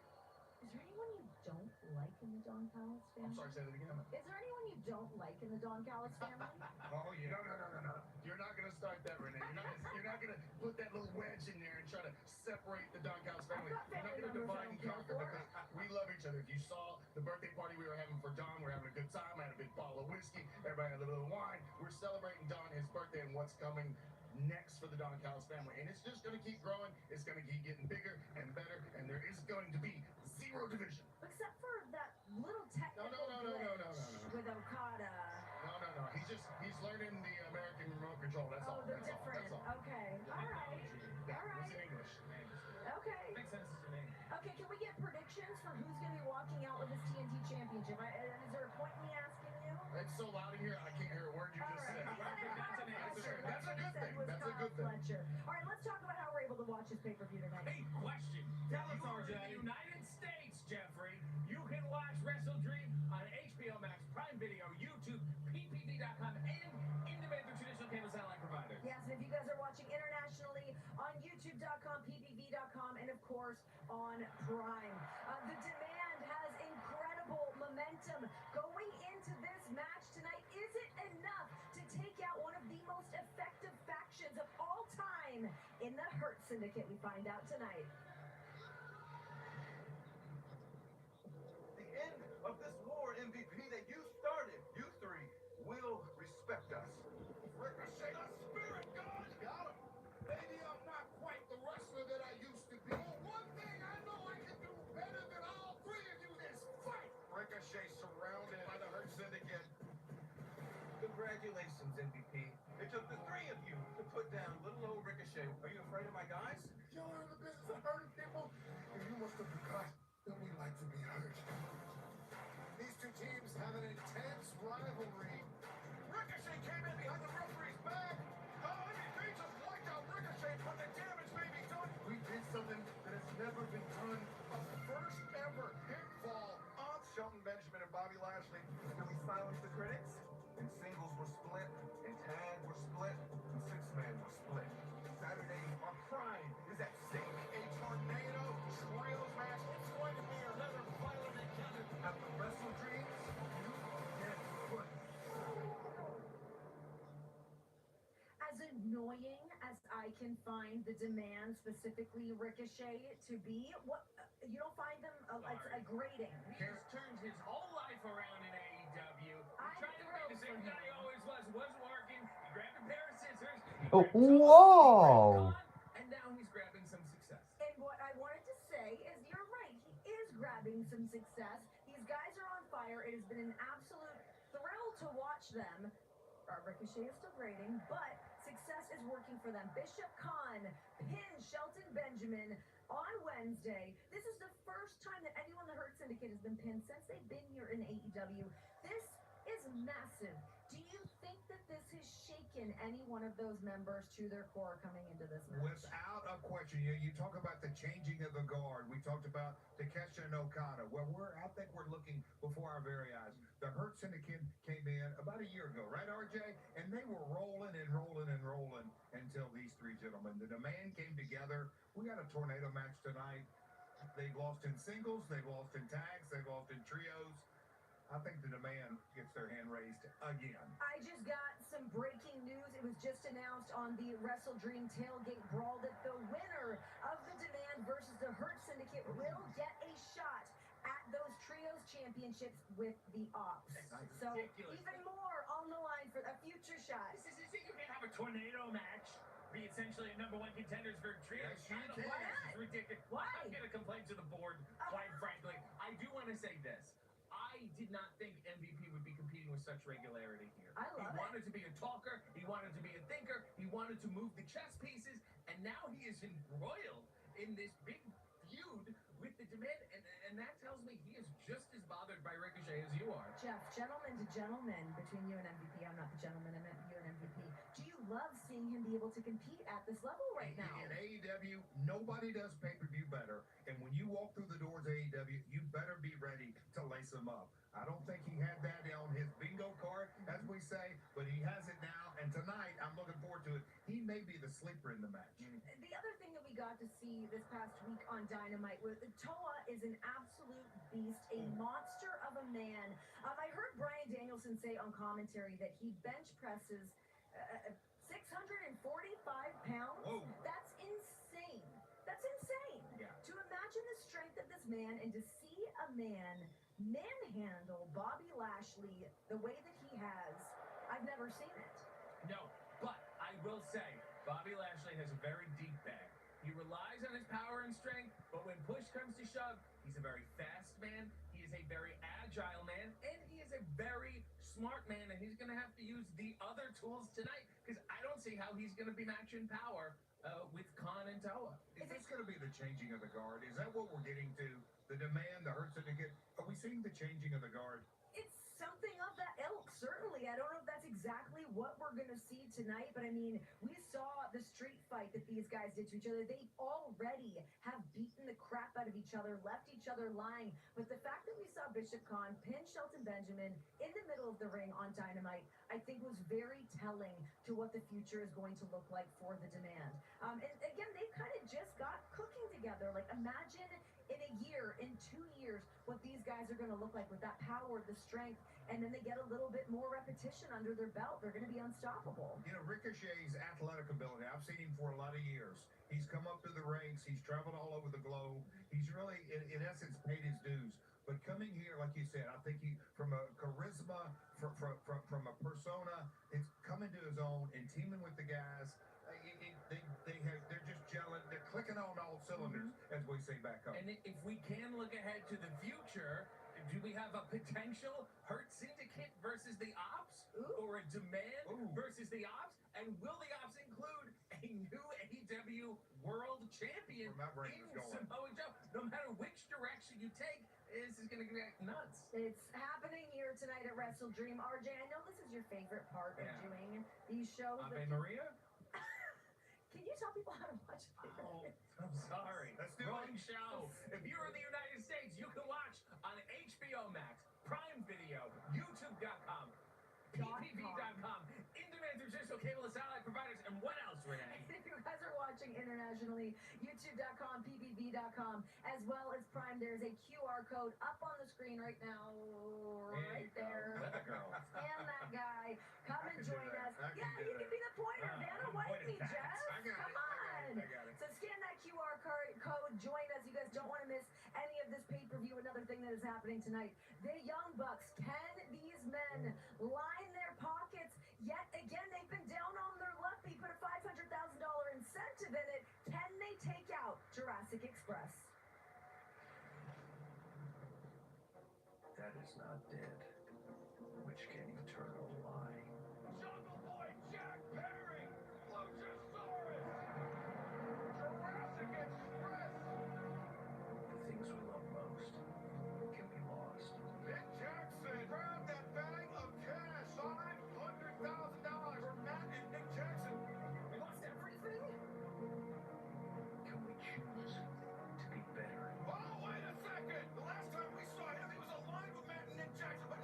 Is there anyone you don't like in the Don Callis family? I'm sorry, say that again. Is there anyone you don't like in the Don Callis family? Oh, yeah. No. You're not going to start that, Renee. You're not going to put that little wedge in there and try to separate the Don Callis family. I've got You're not going to family divide and members I conquer don't care because we love each other. If you saw the birthday party we were having for Don, we're having a good time. I had a big bottle of whiskey. Everybody had a little wine. We're celebrating Don, his birthday, and what's coming next for the Don Callis family. And it's just going to keep growing. It's going to keep getting bigger and better. And there is going to be 0 division. Except for that little technical No. glitch with Okada. No. He's learning the American remote control. That's all. They're That's different. all. Okay. All right. Yeah, All it's in right. English. Okay. Makes sense to me. Okay, can we get predictions for who's going to be walking out with this TNT championship? Is there a point in me asking you? It's so loud in here, I can't hear a word you All just right. said. That's a good thing. That's a good thing. Fletcher. All right, let's talk about how we're able to watch this pay-per-view tonight. Hey, question. Tell us, You are RJ. in the United States, Jeffrey. You can watch Wrestle Dream on HBO Max, Prime Video, YouTube, PPV.com, and independent through traditional cable satellite providers. Yes, and if you guys are watching internationally on YouTube.com, PPV.com, and of course on Prime. The demand has incredible momentum going into this match tonight. Is it enough to take out one of the most effective factions of all time in the Hurt Syndicate? We find out tonight. The end of this war, MVP, that you started, you 3 will respect us. Ricochet, the spirit god! Got him! Maybe I'm not quite the wrestler that I used to be. But one thing I know I can do better than all 3 of you is fight! Ricochet surrounded by the Hurt Syndicate. Congratulations, MVP. It took the 3 of you to put down little old Ricochet. Are you afraid of my guys? Y'all are in the business of hurting people, and you must have forgot that we like to be hurt. These 2 teams have an intense rivalry. Ricochet came in behind the referee's back. Oh, MVP just wiped out Ricochet, but the damage may be done. We did something that has never been done. A first ever pinfall on Shelton Benjamin and Bobby Lashley. And we silenced the critics, and singles were split, and tag were split, and 6-man were split. Saturday, our pride is at stake. A tornado trios match. It's going to be another violent encounter at the Wrestle Dreams. You get put. As annoying as I can find the demand, specifically Ricochet, to be, what you don't find them a grating. He's turned his whole life around in AEW. I'm He tried to be the same thrilled for guy he him. always was. Wasn't working. He grabbed a pair of scissors. He Oh, grabbed Jones, whoa. he grabbed Khan, and now he's grabbing some success. And what I wanted to say is, you're right, he is grabbing some success. These guys are on fire. It has been an absolute thrill to watch them. Ricochet is still grading, but success is working for them. Bishop Khan pinned Shelton Benjamin on Wednesday. This is the first time that anyone in the Hurt Syndicate has been pinned since they've been here in AEW. This is massive. Do you think that this has shaken any one of those members to their core coming into this match? Without a question, you talk about the changing of the guard. We talked about Takeshita and Okada. Well, I think we're looking before our very eyes. The Hurt Syndicate came in about a year ago, right, RJ? And they were rolling until these 3 gentlemen. The demand came together. We got a tornado match tonight. They've lost in singles, they've lost in tags, they've lost in trios. I think the demand gets their hand raised again. I just got some breaking news. It was just announced on the Wrestle Dream Tailgate Brawl that the winner of the Demand versus the Hurt Syndicate will get a shot at those trios championships with the Ops. That's So ridiculous. even more on the line for a future shot. This is you can have a tornado match. Be essentially a #1 contenders for trio. Yes, you title. can. This is ridiculous. Why? I'm going to complain to the board, quite frankly. I do want to say this. I did not think MVP would be competing with such regularity here. I love he it. wanted to be a talker. He wanted to be a thinker. He wanted to move the chess pieces. And now he is embroiled in this big feud with the Demand. And that tells me he is just as bothered by Ricochet as you are. Jeff, gentleman to gentleman between you and MVP. I'm not the gentleman, I meant you and MVP. Do you love seeing him be able to compete at this level right now? In AEW, nobody does pay-per-view better. And when you walk through the doors of AEW, you better be ready to lace them up. I don't think he had that on his bingo card, as we say, but he has it now. And tonight, I'm looking forward to it. He may be the sleeper in the match. The other thing that we got to see this past week on Dynamite was Toa is an absolute beast, a monster of a man. I heard Bryan Danielson say on commentary that he bench presses 645 pounds. Whoa. That's insane. That's insane. Yeah. To imagine the strength of this man and to see a man manhandle Bobby Lashley the way that he has, I've never seen it. No, but I will say, Bobby Lashley has a very deep bag. He relies on his power and strength, but when push comes to shove, he's a very fast man, he is a very agile man, and he is a very smart man, and he's going to have to use the other tools tonight, because I don't see how he's going to be matching power with Khan and Toa. Is this going to be the changing of the guard? Is that what we're getting to? The Demand, the Hurt Syndicate? Are we seeing the changing of the guard? It's something of that ilk, certainly. I don't know if that's exactly what we're going to see tonight, but I mean, we saw the street fight that these guys did to each other. They already have beaten the crap out of each other, left each other lying. But the fact that we saw Bishop Khan pin Shelton Benjamin in the middle of the ring on Dynamite, I think was very telling to what the future is going to look like for the Demand. And again, they kind of just got cooking together. Like, imagine in a year, in 2 years, what these guys are going to look like with that power, the strength, and then they get a little bit more repetition under their belt. They're going to be unstoppable. You know, Ricochet's athletic ability, I've seen him for a lot of years. He's come up through the ranks. He's traveled all over the globe. He's really, in essence, paid his dues. But coming here, like you said, I think he, from a charisma, from a persona, it's coming to his own and teaming with the guys. They're just gelling. They're clicking on all cylinders, as we say back home. And if we can look ahead to the future, do we have a potential Hurt Syndicate versus the Ops? Or a Demand versus the Ops? And will the Ops include a new AEW World Champion Where my brain in was going. Samoa Joe? No matter which direction you take, this is going to get nuts. It's happening here tonight at Wrestle Dream. RJ, I know this is your favorite part of doing these shows. Ave Maria? Can you tell people how to watch it? Oh, I'm sorry. Let's do Wrong it. show. If you're in the United States, you can watch on HBO Max, Prime Video, YouTube.com, PPV.com, in-demand through traditional cable and satellite providers, and what else, Renee? If you guys are watching internationally, youtube.com, ppv.com, as well as Prime, there's a QR code up on the screen right now, right there. That girl. Scan that guy. Come I and can do join that. us. I can Yeah, do you that. can be the pointer. Vanna, I'm wipe pointing me, that. Jeff. I got it. Come on. I got it. So scan that QR code. Join us. You guys don't want to miss any of this pay-per-view. Another thing that is happening tonight. The Young Bucks. Can these men line their pockets? Yet again, they've been down on their luck. They put a $500,000 incentive in it. Can they take out Jurassic Express? That is not dead, which can eternal lie. Jungle Boy Jack Perry! Luchasaurus! Jurassic Express! The things we love most can be lost. Nick Jackson, grab that bag of cash. $500,000 for Matt and Nick Jackson. We lost everything? Can we choose to be better? Oh, wait a second. The last time we saw him, he was aligned with Matt and Nick Jackson, but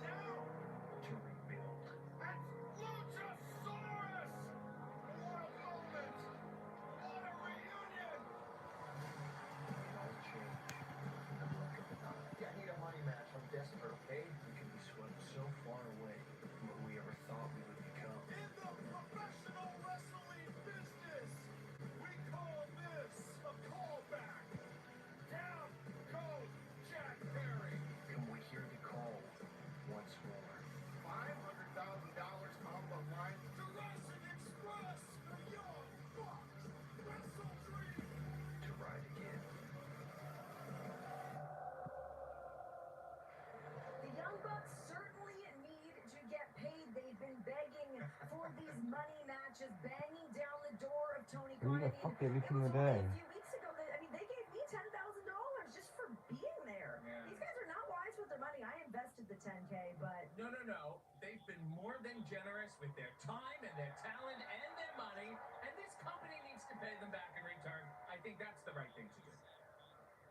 matches, banging down the door of Tony Who Khan. the fuck every It was single only day? a few weeks ago that, they gave me $10,000 just for being there. Yeah. These guys are not wise with their money. I invested the 10K, but No. They've been more than generous with their time and their talent and their money, and this company needs to pay them back in return. I think that's the right thing to do.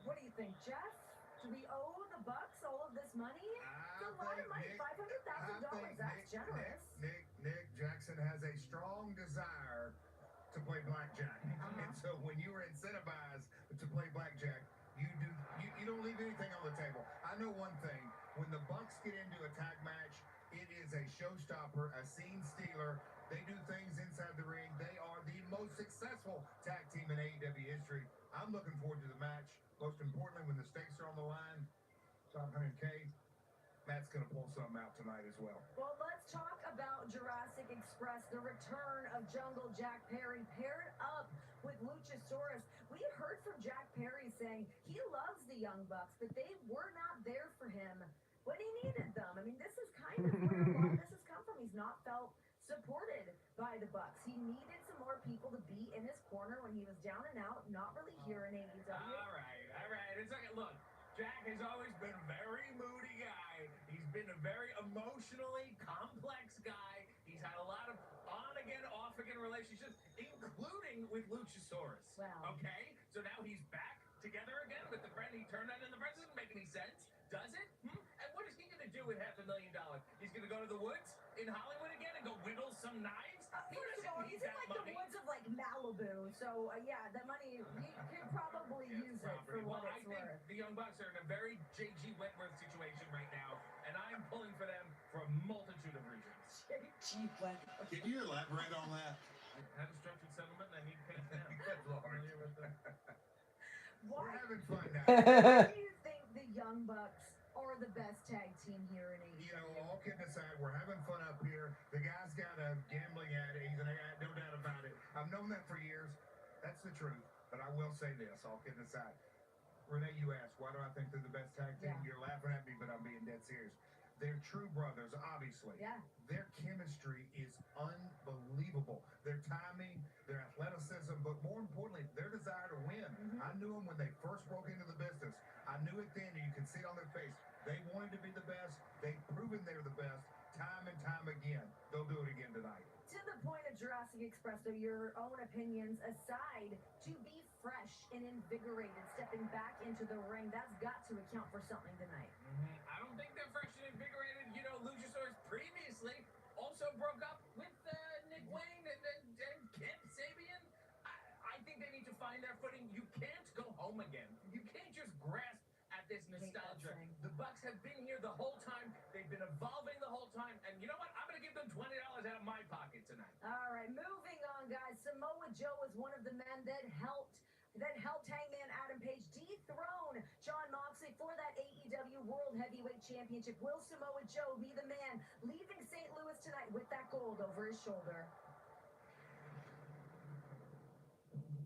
what do you think, Jeff? Do we owe the Bucks all of this money? It's a lot of money. $500,000. That's generous. Nick Jackson has a strong desire to play blackjack. And so when you are incentivized to play blackjack, you don't leave anything on the table. I know one thing. When the Bucks get into a tag match, it is a showstopper, a scene stealer. They do things inside the ring. They are the most successful tag team in AEW history. I'm looking forward to the match. Most importantly, when the stakes are on the line, 500K, Matt's going to pull something out tonight as well. Well, let's talk about Jurassic Express, the return of Jungle Jack Perry paired up with Luchasaurus. We heard from Jack Perry saying he loves the Young Bucks, but they were not there for him when he needed them. I mean, this is kind of where a lot of this has come from. He's not felt supported by the Bucks. He needed some more people to be in his corner when he was down and out, not really here in AEW. All right. It's like, look, Jack has always been a very moody guy. He's been a very emotionally complex guy. He's had a lot of on-again, off-again relationships, including with Luchasaurus. Wow. Okay? So now he's back together again with the friend he turned on in the present. Doesn't make any sense, does it? And what is he going to do with $500,000? He's going to go to the woods in Hollywood again and go whittle some knives? First of all, he's in like the woods of like Malibu, so yeah, the money, you could probably use it for what I it's think worth. the Young Bucks are in a very J.G. Wentworth situation right now, and I'm pulling for them for a multitude of reasons. J.G. Wentworth. Can you elaborate on that? I had a structured settlement, and I need cash now. Good Lord. Why We're having fun now. do you think the Young Bucks are the best tag team here in AEW? You know, all kidding aside, we're having fun up here. The guy's got a gambling addict. He's an addict, no doubt about it. I've known that for years. That's the truth. But I will say this, all kidding aside. Renee, you asked, why do I think they're the best tag team? Yeah. You're laughing at me, but I'm being dead serious. They're true brothers, obviously. Yeah. Their chemistry is unbelievable. Their timing, their athleticism, but more importantly, their desire to win. I knew them when they first broke into the business. I knew it then, and you can see it on their face. They wanted to be the best. They've proven they're the best time and time again. They'll do it again tonight. To the point of Jurassic Express, though, your own opinions aside, to be fresh and invigorated, stepping back into the ring, that's got to account for something tonight. I don't think they're fresh and invigorated. You know, Luchasaurus previously also broke up with Nick Wayne and Kip Sabian. I think they need to find their footing. You can't go home again. You can't just grasp at this nostalgia. The Bucks have been here the whole time. They've been evolving the whole time. And you know what? I'm going to give them $20 out of my pocket tonight. All right, moving on, guys. Samoa Joe is one of the men that helped Hangman Adam Page dethrone Jon Moxley for that AEW World Heavyweight Championship. Will Samoa Joe be the man leaving St. Louis tonight with that gold over his shoulder?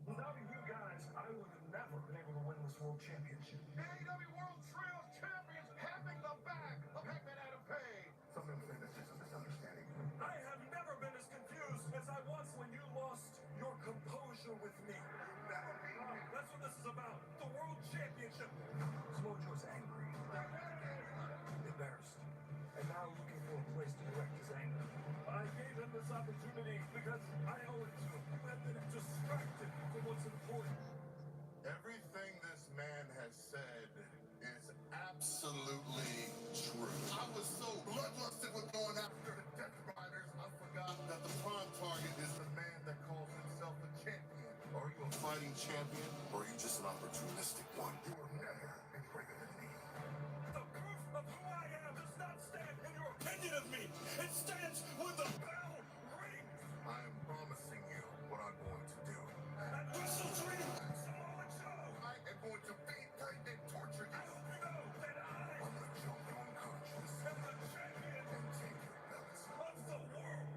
Without you guys, I would have never been able to win this world championship. AEW World Trios Champions having the back of Hangman Adam Page. Something to say that's just a misunderstanding. I have never been as confused as I was when you lost your composure with me. Never beat me. That's what this is about. The world championship. Samoa Joe's angry, embarrassed, and now looking for a place to direct his anger. I gave him this opportunity because I owe it to him. I've been distracted from what's important. Everything this man has said is absolutely true. I was so bloodlusted with going after the Death Riders, I forgot that the prime target is the man that calls himself a champion. Are you a fighting champion, or are you just an opportunistic one? You will never be greater than me. The proof of who I am does not stand in your opinion of me. It stands when the bell rings. I am promising you what I'm going to do. At Wrestle Dream, Samoa Joe. I am going to beat and torture you. I hope you know that I'm going to choke you unconscious am the champion and take your belts. of the world.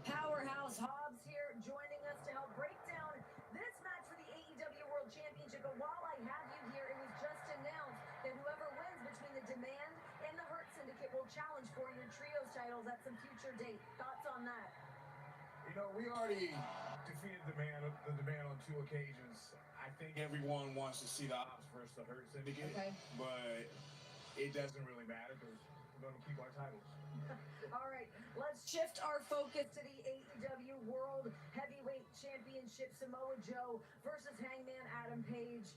Powerhouse Hobbs here joining us to help break down this match for the AEW World Championship. But while I have you here, it was just announced that whoever wins between the Demand and the Hurt Syndicate will challenge for your trios titles at some future date. Thoughts on that? You know, we already defeated the demand on 2 occasions. I think everyone wants to see the Ops versus the Hurt Syndicate, Okay. but it doesn't really matter because we're going to keep our titles. All right, let's shift our focus to the AEW World Heavyweight Championship. Samoa Joe versus Hangman Adam Page.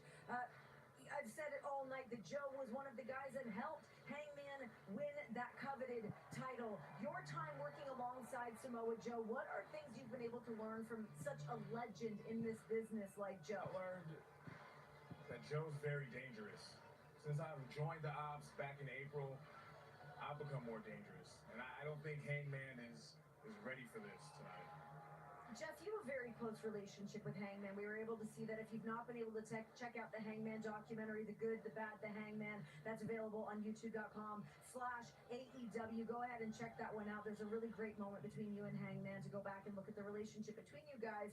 I've said it all night that Joe was one of the guys that helped Hangman win that coveted title. Your time working alongside Samoa Joe, what are things you've been able to learn from such a legend in this business like Joe? I learned that Joe's very dangerous. Since I've joined the Ops back in April, I've become more dangerous. And I don't think Hangman is ready for this tonight. Jeff, you have a very close relationship with Hangman. We were able to see that. If you've not been able to check out the Hangman documentary, The Good, The Bad, The Hangman, that's available on youtube.com/AEW. Go ahead and check that one out. There's a really great moment between you and Hangman to go back and look at the relationship between you guys.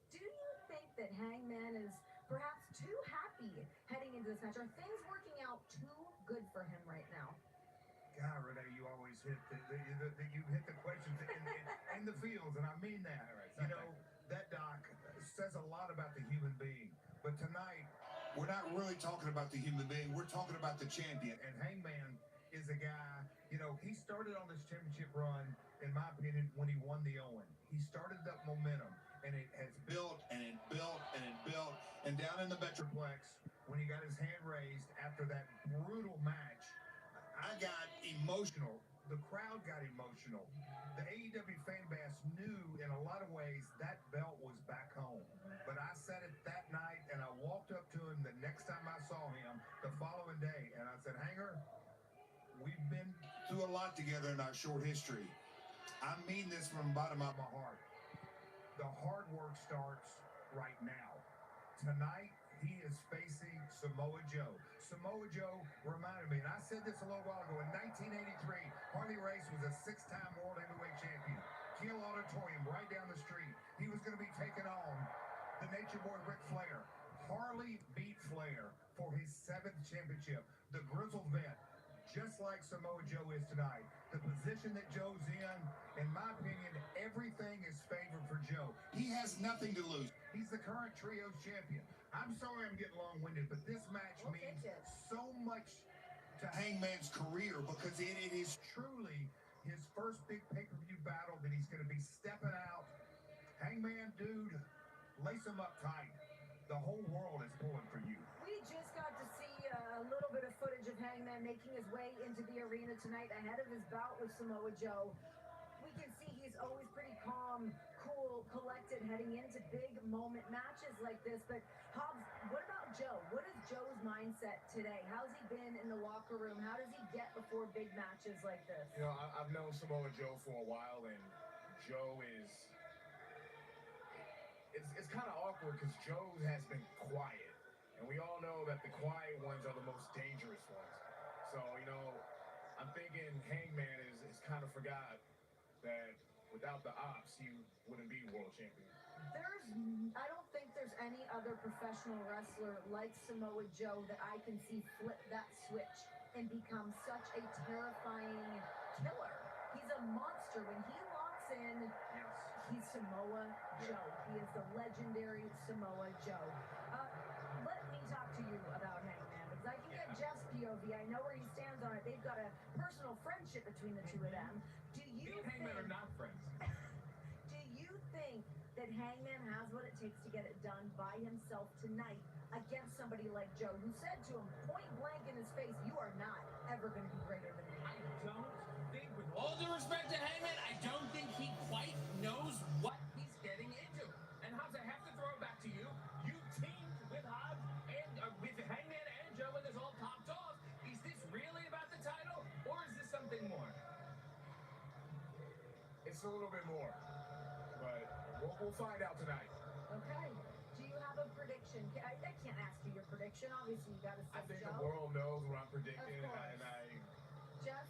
Do you think that Hangman is perhaps too happy heading into this match? Are things working out too good for him right now? God, Renee, you always hit you hit the questions in the fields, and I mean that. You know, that doc says a lot about the human being. But tonight, we're not really talking about the human being. We're talking about the champion. And Hangman is a guy, you know, he started on this championship run, in my opinion, when he won the Owen. He started that momentum, and it has built, and it built, and it built. And down in the Metroplex, when he got his hand raised after that brutal match, I got emotional. The crowd got emotional. The AEW fan base knew in a lot of ways that belt was back home. But I said it that night, and I walked up to him the next time I saw him the following day, and I said, Hanger, we've been through a lot together in our short history. I mean this from the bottom of my heart. The hard work starts right now. Tonight, he is facing Samoa Joe. Samoa Joe reminded me, and I said this a little while ago, in 1983, Harley Race was a 6-time World Heavyweight Champion. Kiel Auditorium right down the street. He was going to be taking on the Nature Boy Ric Flair. Harley beat Flair for his 7th championship. The grizzled vet, just like Samoa Joe is tonight. The position that Joe's in my opinion, everything is favored for Joe. He has nothing to lose. He's the current Trios champion. I'm sorry I'm getting long-winded, but this match means so much to Hangman's career because it is truly his first big pay-per-view battle that he's going to be stepping out. Hangman, dude, lace him up tight. The whole world is pulling for you. We just got to see a little bit of footage of Hangman making his way into the arena tonight ahead of his bout with Samoa Joe. We can see he's always pretty calm, cool, collected heading into big moment matches like this. But Hobbs, what about Joe? What is Joe's mindset today? How's he been in the locker room? How does he get before big matches like this? You know, I've known Samoa Joe for a while, and Joe is... It's kind of awkward because Joe has been quiet. And we all know that the quiet ones are the most dangerous ones. So, you know, I'm thinking Hangman is kind of forgot that without the Ops, he wouldn't be world champion. I don't think there's any other professional wrestler like Samoa Joe that I can see flip that switch and become such a terrifying killer. He's a monster. When he locks in, he's Samoa Joe. He is the legendary Samoa Joe. Let me talk to you about Hangman, because I can get Jeff's POV. I know where he stands on it. They've got a personal friendship between the two of them. Do you Me and Hangman are not friends. Do you think that Hangman has what it takes to get it done by himself tonight against somebody like Joe, who said to him point blank in his face, you are not ever going to be greater than me? I don't think, with all due respect to Hangman, I don't think he quite knows what he's getting into. And Hobbs, I have to throw it back to you. You teamed with Hobbs and with Hangman and Joe, and this all popped off. Is this really about the title, or is this something more? It's a little bit more, but we'll find out tonight. Okay. Do you have a prediction? I can't ask you your prediction. Obviously, you got to say I think Joe. the world knows what I'm predicting, Of course. and I Jeff?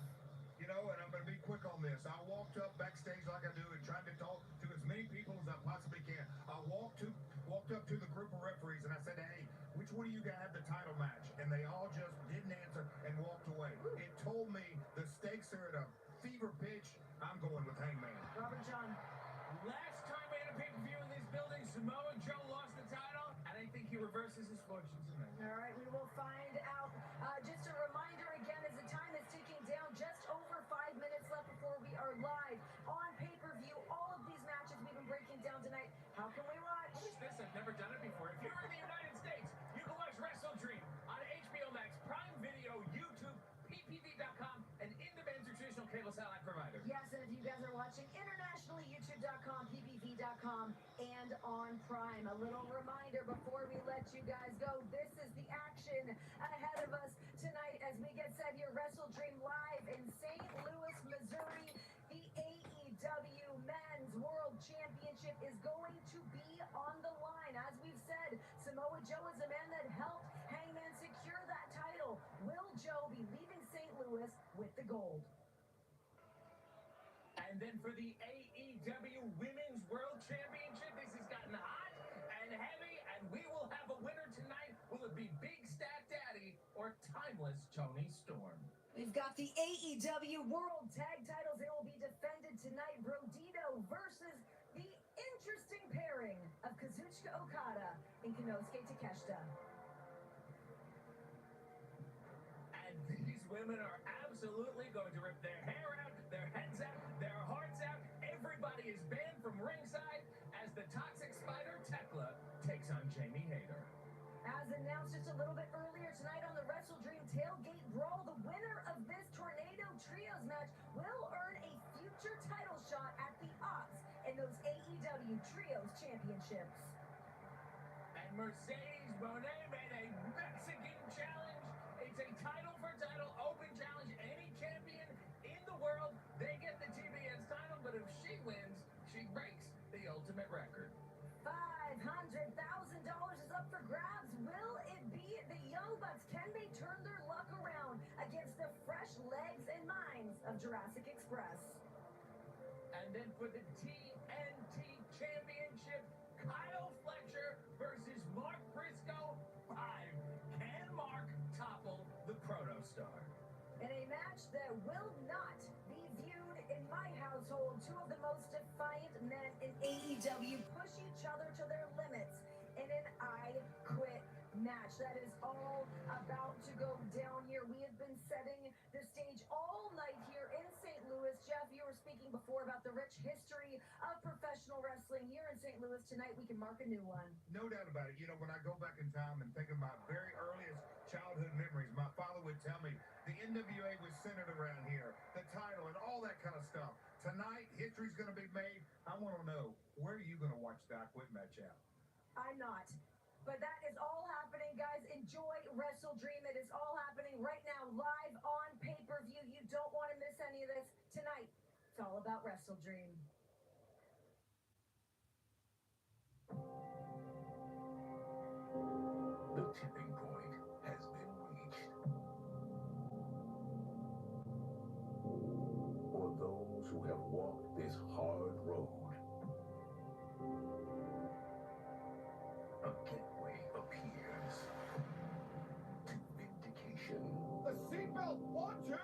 You know, and I'm going to be quick on this. I walked up backstage like I do and tried to talk to as many people as I possibly can. I walked up to the group of referees and I said, hey, which one of you guys had the title match, and they all just didn't answer and walked away. It told me the stakes are at a fever pitch. I'm going with Hangman. Robert John. Last time we had a pay-per-view in these buildings, Samoa Joe lost the title, and I think he reverses his fortunes tonight. All right, we will find out. Just a reminder again, as the time is ticking down, just over 5 minutes left before we are live on pay-per-view. All of these matches we've been breaking down tonight. How can we watch? What is this? I've never done it before. If you're in the United States, you can watch Wrestle Dream on HBO Max, Prime Video, YouTube, ppv.com, and in-demand traditional cable satellite provider. Yes, and if you guys are watching internationally, youtube.com, ppv.com, and on Prime. A little reminder before we let you guys go, this is the action ahead of us tonight as we get set here. Wrestle Dream live in St. Louis, Missouri. The AEW Men's World Championship is going to be on the line. As we've said, Samoa Joe is a man that helped Hangman secure that title. Will Joe be leaving St. Louis with the gold? And then for the AEW Women's World Championship, this has gotten hot and heavy, and we will have a winner tonight. Will it be Big Stat Daddy or Timeless Tony Storm? We've got the AEW World Tag Titles. They will be defended tonight. Brodito versus the interesting pairing of Kazuchika Okada and Konosuke Takeshita. And these women are absolutely going to rip their hair out, their heads out, their hearts out. Everybody is banned from ringside as the Toxic Spider Tekla takes on Jamie Hayter. As announced just a little bit earlier tonight on the Wrestle Dream Tailgate Brawl, the winner of this Tornado Trios match will earn a future title shot at the Ox in those AEW Trios Championships. And Mercedes Moné made a Mexican challenge. It's a title-for-title open challenge. Any champion in the world, they get the TBS title, but if she wins, she breaks the ultimate record. $500,000 is up for grabs. Will it be the Young Bucks? Can they turn their luck around against the fresh legs and minds of Jurassic Express? And then for the TNT Championship, Kyle Fletcher versus Mark Briscoe. 5. Can Mark topple the Protostar? In a match that will not be viewed in my household, two of the most defiant men in AEW push each other to their limits in an I Quit match. That is all about to go down here. We have been setting the stage all night here in St. Louis. Jeff, you were speaking before about the rich history of professional wrestling here in St. Louis. Tonight we can mark a new one. No doubt about it. You know, when I go back in time and think of my very earliest childhood memories, my father would tell me the NWA was centered around here, the title and all that kind of stuff. Tonight, history's going to be made. I want to know, where are you going to watch the I Quit match at? I'm not. But that is all happening, guys. Enjoy Wrestle Dream. It is all happening right now, live on pay-per-view. You don't want to miss any of this tonight. It's all about Wrestle Dream. The tipping point has been reached. For those who have walked this hard road, a gateway appears to vindication. The seatbelt! 1, 2, 3!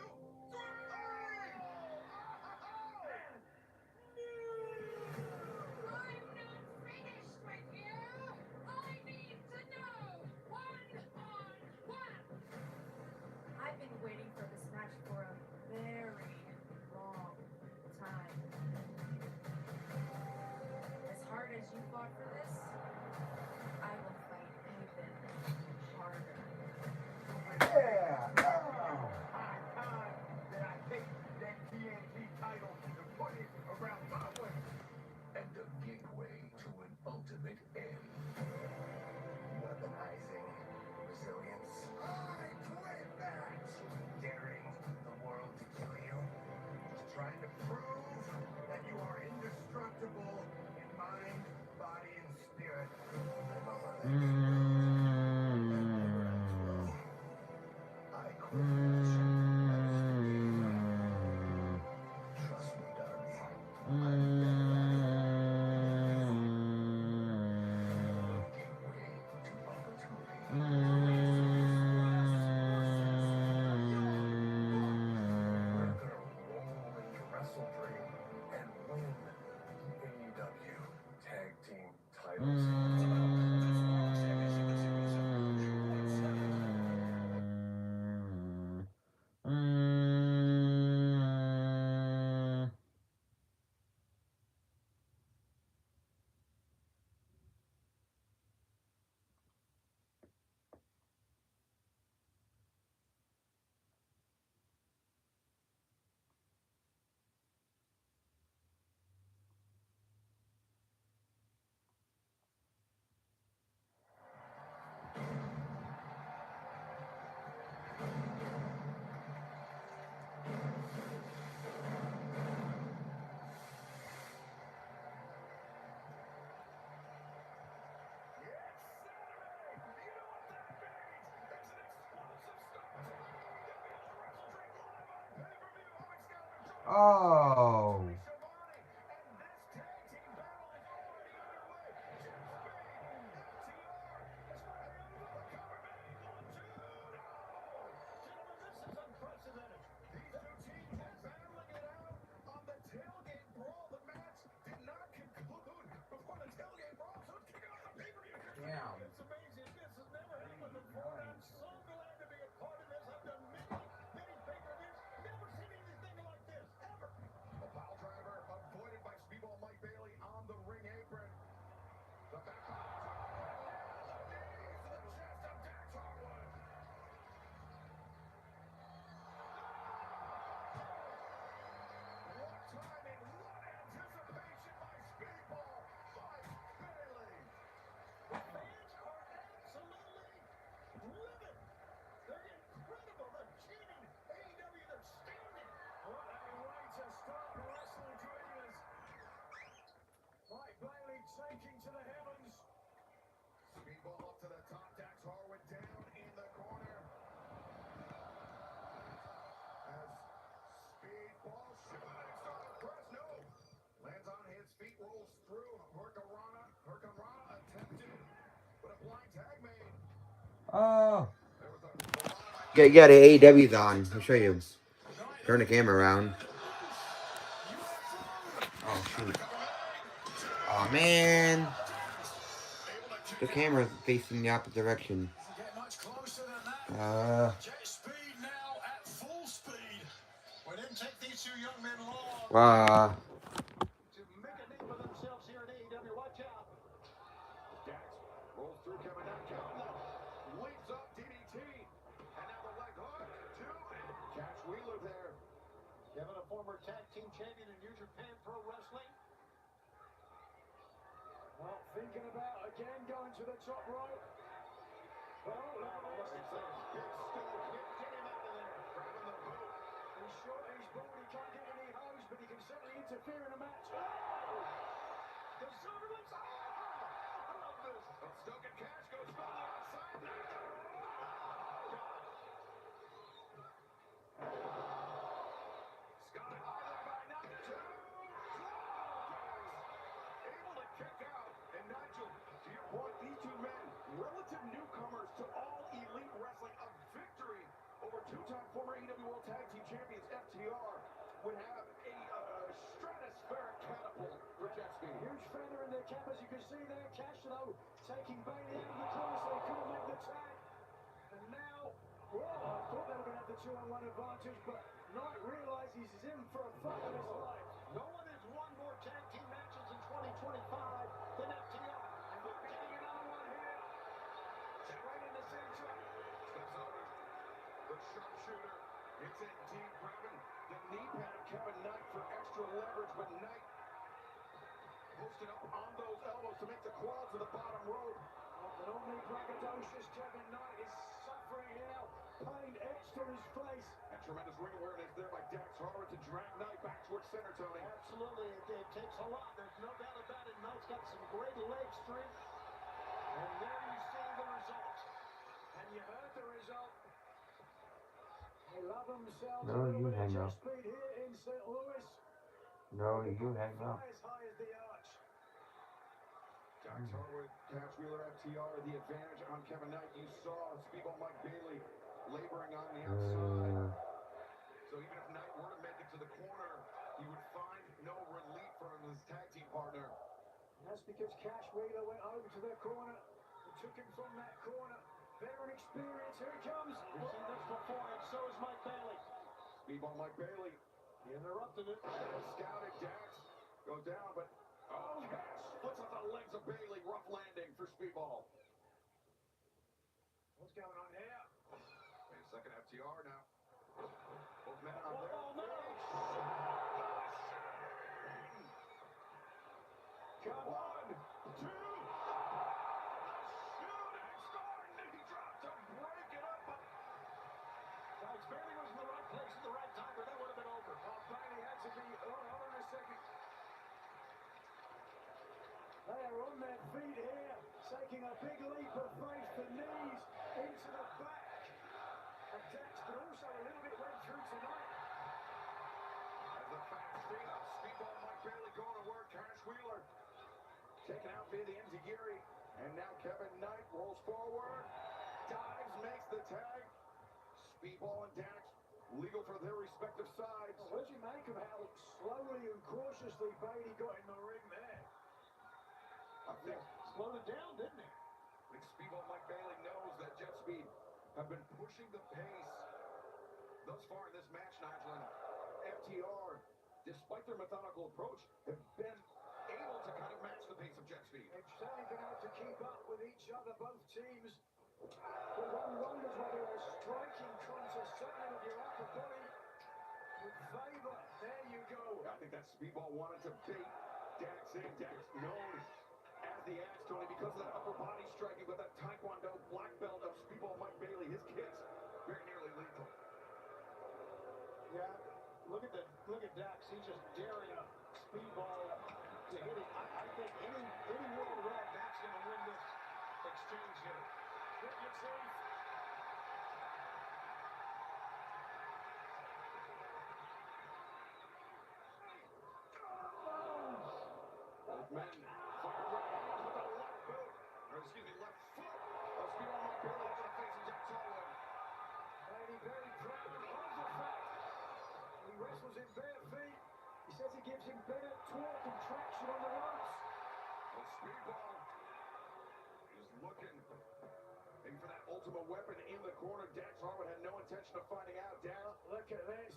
I'm not finished with you. I need to know one-on-one. I've been waiting for this match for a very long time. As hard as you fought for this, I will fight even harder. Yeah! High time that I take that TNT title and put it around my waist. And a gateway to an ultimate end. Weaponizing resilience. I quit match! Daring the world to kill you. Trying to prove that you are indestructible in mind, body, and spirit. titles. It's about the best world championship that you can ever Oh. Damn. It's amazing. This has never happened before. I'm so glad to be a part of this. I've done many pay-per-views. Never seen anything like this, ever. A pile driver avoided by Speedball Mike Bailey on the ring apron. The back pile driver. The knee to the chest of Dax Harwood. What timing, what anticipation by Speedball Mike Bailey. The fans are absolutely livid. They're incredible. They're cheating. AEW, they're standing. What a way to start Wrestle Dreamers. Mike Bailey taking to the heavens. Speedball up to the top. Dax Harwood down in the corner. As Speedball shooting star press. No. Lands on his feet, rolls through. Hurricanrana attempted, but a blind tag made. Oh. There was a Yeah, the AEW's on. I'll show you. Turn the camera around. Oh, shoot. Oh, man. The camera's facing the opposite direction. Doesn't get much closer than that. Jet speed now at full speed. Well, it didn't take these two young men long To make a name for themselves here at AEW. Watch out. Dax rolls through Kevin Nash. Leaps up DDT. And now the leg hook. Two. Catch Wheeler there. Kevin, a former tag team champion in New Japan Pro Wrestling. Well, thinking about again going to the top rope. Well, Big Stoke hit. Get him out of there. Grabbing the boot. he's short, he's bald, he can't get any hose, but he can certainly interfere in a match. The Silverlips. I love this. But Stoke and Cash goes from the outside. Scott Harley by Nigel. Able to kick out. And Nigel, to your point, these two men, relative newcomers to all elite wrestling, a victory over two-time former AEW World Tag Team Champions FTR would have a stratospheric catapult for jet speed. Huge feather in their cap, as you can see there. Cash, though, taking Bailey out of the corner so he couldn't make the tag. And now, well, I thought they were going to have the 2-on-1 advantage, but Knight realizes he's in for a fight of his life. No one has won more tag team matches in 2025 than FTR. And we're getting another one here. Right in the center. Steps over. The sharpshooter. It's in deep, grabbing the knee pad of Kevin Knight for extra leverage, but Knight posted up on those elbows to make the crawl to the bottom rope. The normally braggadocious Kevin Knight is suffering now. Pain etched on his face. And tremendous ring awareness there by Dax Harwood to drag Knight back towards center, Tony. Absolutely. It takes a lot. There's no doubt about it. Knight's got some great leg strength. And there you see the result. And you heard the result. They love themselves No, a little you bit hang of up. jet speed here in St. Louis. No, you hang up. Fly as high as the arch. Dax Harwood, Cash Wheeler, FTR, the advantage on Kevin Knight. You saw Speedball Mike Bailey laboring on the outside. So even if Knight were to make it to the corner, he would find no relief from his tag team partner. That's because Cash Wheeler went over to the corner and took him from that corner. Veteran experience, here he comes. We've seen this before, and so is Mike Bailey. Speedball Mike Bailey. He interrupted it. Scouted Dax. Goes down, but oh, Cash splits off the legs of Bailey. Rough landing for Speedball. What's going on here? Wait a second, FTR now. Both men on there. Oh, no. Come on, two. Shooting star, and he dropped to break it up. Thanks. Bailey was in the right place at the right time, but that would have been over. Oh, Bailey had to be. Hold on a second. They are on their feet here, taking a big leap of faith. The knees into the back. And Dax, but also a little bit went through tonight. As the fans feed up, Speedball Mike Bailey going to work. Cash Wheeler taken out via the Enziguri. And now Kevin Knight rolls forward. Dives, makes the tag. Speedball and Dax legal for their respective sides. Well, what did you make of how slowly and cautiously Bailey got in the ring there? I think Slowed it down, didn't he? Speedball Mike Bailey knows that Jet Speed have been pushing the pace thus far in this match, Nigel. FTR, despite their methodical approach, have been able to kind of match the pace of Jet Speed. They've certainly been able to keep up with each other, both teams. But one wonders whether a striking contest, certainly with your upper body, would favour. There you go. I think that Speedball wanted to bait Dax in. Dax known as the Axe, Tony, because of that upper body striking with that Taekwondo black belt of Speedball Mike Bailey. His kicks very nearly lethal. Yeah, look at Dax. He's just daring Speedball to hit it. I think any world rock, Dax going to win this exchange here. Get your teeth. Both men fire right hands with the left boot, or excuse me, left foot of Speedball Mike Bailey after facing Jack Solway. Bailey very proud of the fact he wrestles in bare feet. He says it gives him better torque and traction on the ropes. Well, Speedball is looking, maybe for that ultimate weapon in the corner. Dax Harwood had no intention of finding out. Down. Look at this.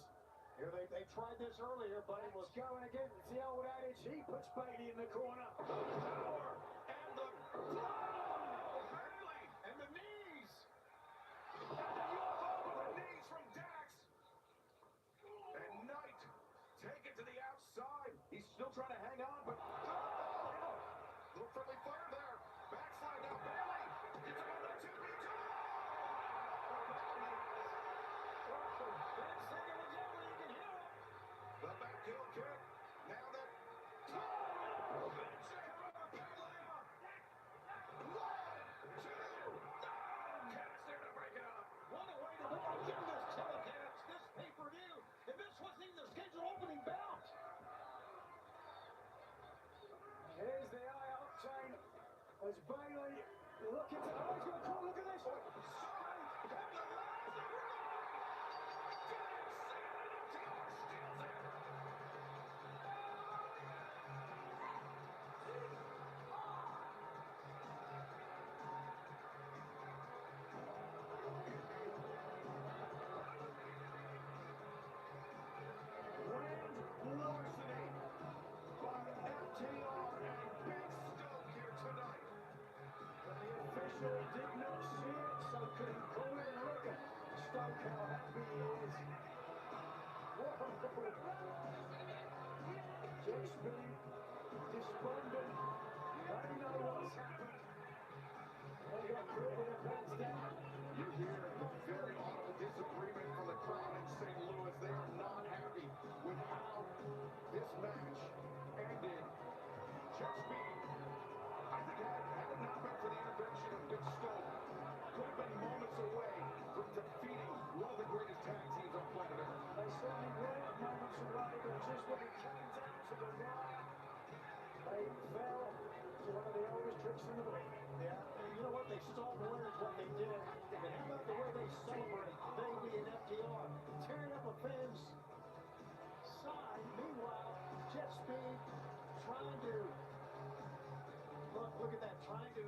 Here they tried this earlier, but it was going again. It's the old adage. He puts Bailey in the corner. The power and the blow. Bailey and the knees. And the UFO with the knees from Dax. And Knight take it to the outside. He's still trying to hang on, but little friendly fire there. Backslide now. Bailey gets him over the 2v2. The back heel kick. Now that Cash there to break it up. What a way to begin this telecast, this pay-per-view. And this wasn't even the scheduled opening bout. Here's the eye octane as Bailey looking to. Oh, he's got a call. Look at this. Larceny by FTR and Big Stoke here tonight. But the official did not see it, so couldn't call it. And look at Stoke, how happy he is. Whoa. Jet Speed, despondent. They know what's happened. They got caught with their pants down. You hear the very audible disagreement from the crowd in St. Louis. They are not happy with how this match ended. Jet Speed, I think had it not been for the intervention of Big Stoke, could have been moments away from defeating one of the greatest tag teams on planet Earth. They certainly were moments away, but just when it came down to the wire, they fell to one of the oldest tricks in the book. Yeah, and you know what? They stalled and learned what they did. And how about the way they celebrate Bailey and FTR, tearing up a fan's side. Meanwhile, Jet Speed trying to Look at that, trying to...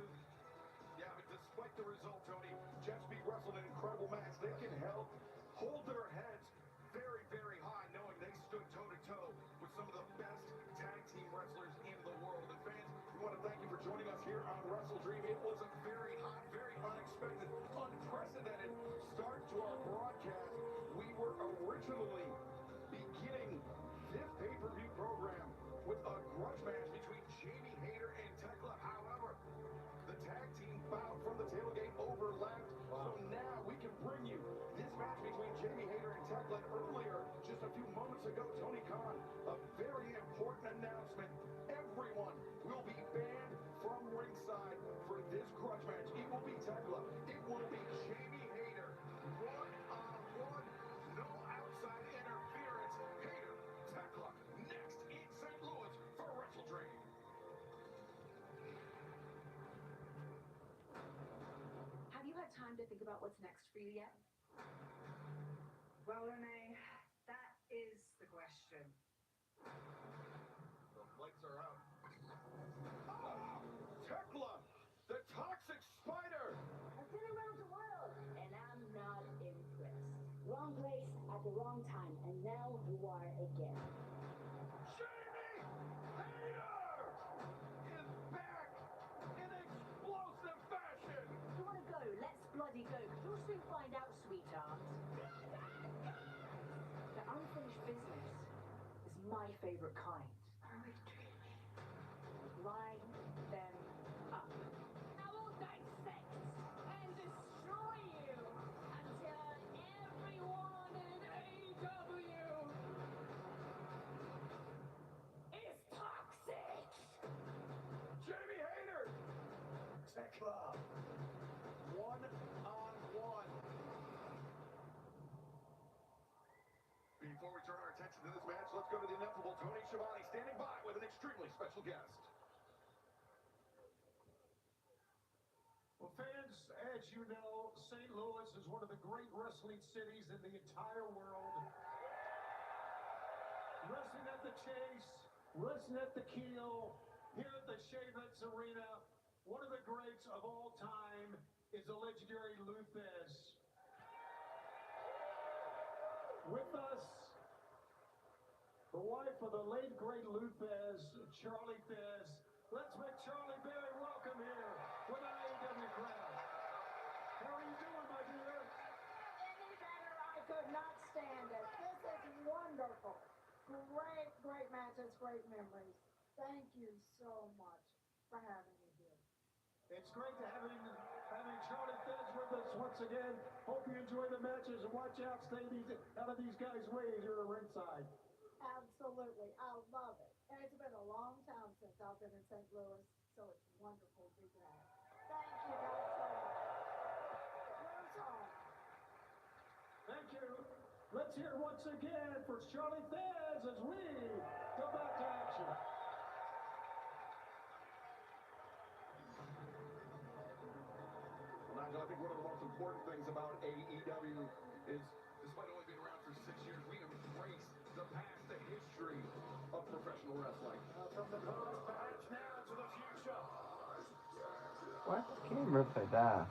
Yeah, but despite the result, Tony, Chesapeake wrestled an incredible match. They can hold their heads very, very high, knowing they stood toe-to-toe with some of the best tag team wrestlers in the world. And fans, we want to thank you for joining us here on Wrestle Dream. It was a very hot, very unexpected, unprecedented start to our broadcast. We were originally beginning this pay-per-view program with a grudge match between Jamie Hayter and Tekla. However, the tag team bowed from the tailgate, overlapped. So now we can bring you this match between Jamie Hayter and Tekla. Earlier, just a few moments ago, Tony Khan, a very important announcement. Everyone will be banned from ringside for this grudge match. It will be Tekla. It will be Jamie Hayter. One-on-one. No outside interference. Hayter, Tekla, next in St. Louis for Wrestle Dream. Have you had time to think about what's next for you yet? Well, Renee, that is the question. The lights are out. Ah! Tekla, the toxic spider. I've been around the world, and I'm not impressed. Wrong place at the wrong time, and now you are again. Jamie Hayter is back in explosive fashion. You want to go? Let's bloody go. You'll soon find out, sweetheart. The unfinished business is my favorite kind. Line them up. I will dissect and destroy you until everyone in AEW is toxic. Jamie Hayter. Tekla. One-on-one. Before we turn our attention to this match, let's go to the ineffable Tony Schiavone standing by with an extremely special guest. Well, fans, as you know, St. Louis is one of the great wrestling cities in the entire world. Wrestling at the Chase, wrestling at the Keel, here at the Chavetz Arena, one of the greats of all time is the legendary Lou Thesz. With us, the wife of the late great Lou Thesz, Charlie Thesz. Let's make Charlie very welcome here with our AEW crowd. How are you doing, my dear? Any better, I could not stand it. This is wonderful. Great matches, great memories. Thank you so much for having me here. It's great to having Charlie Thesz with us once again. Hope you enjoy the matches and watch out, stay out of these guys' way as you're ringside. Absolutely. I love it. And it's been a long time since I've been in St. Louis, so it's wonderful to be back. Thank you guys so much. Where's home? Thank you. Let's hear it once again for Charlie Thesz as we go back to action. Well, Nigel, I think one of the most important things about AEW is, despite only being around for 6 years, we embrace the past, the history of professional wrestling. From the past, perhaps now to the future. Why is the camera upside down?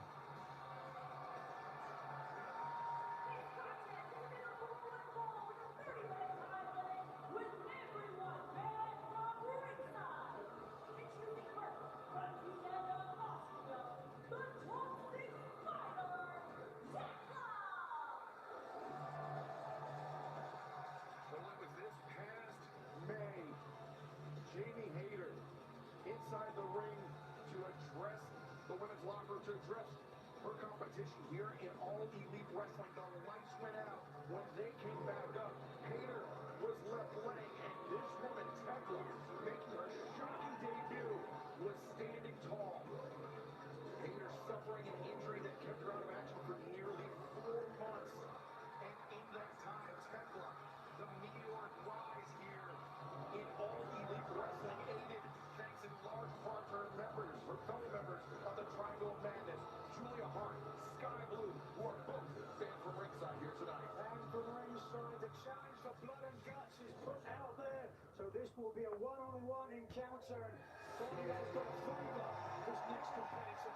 Well, it was this past May, Jamie Hayter inside the ring to address the women's locker, to address her competition here in All Elite Wrestling. The lights went out. When they came back up, Hayter was left laying, and this woman, Tekla, making her shocking debut, was standing tall. Hayter suffering an injury that kept her out of action for nearly 4 months. And in that time, Tekla, the meteoric rise here in All Elite Wrestling, aided thanks in large part to her members, her fellow members of the Triangle of Madness, Julia Hart, Sky Blue, who are both banned from ringside here tonight. And from ringside, the challenge for blood and guts is put out there. So this will be a one-on-one encounter, and Bonnie has got to favour this next competitor.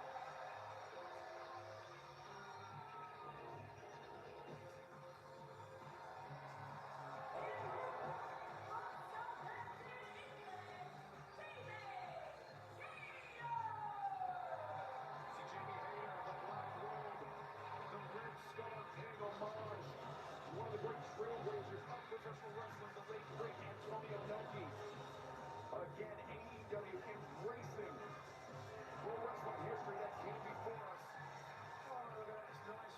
One of the great trailblazers of professional wrestling, the late great Antonio Noki. Again, AEW embracing pro wrestling history that came before us. Oh, look at that, it's nice.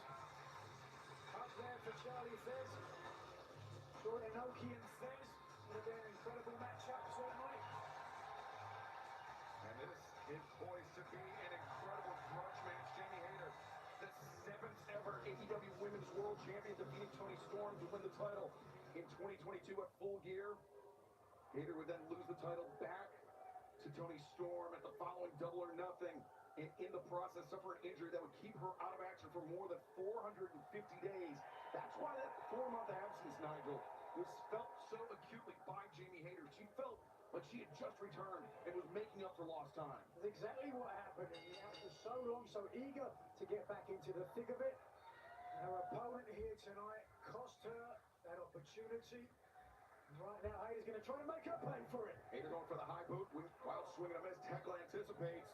Up there for Charlie Fez. Sure, Inoki and Fez would have been an incredible matchup, certainly. And this is poised to be an incredible grudge match. Jamie Hayter, the 7th ever AEW Women's World Champion, defeating Toni Storm to win the title in 2022 at Full Gear. Hayter would then lose the title back to Toni Storm at the following Double or Nothing, and in the process suffer an injury that would keep her out of action for more than 450 days. That's why that 4-month absence, Nigel, was felt so acutely by Jamie Hayter. She felt like she had just returned and was making up for lost time. That's exactly what happened, and the out for so long, so eager to get back into the thick of it. Her opponent here tonight cost her that opportunity. Right now, Hayter's going to try to make her pay for it. Hayter going for the high boot while swinging a miss. Tekla anticipates.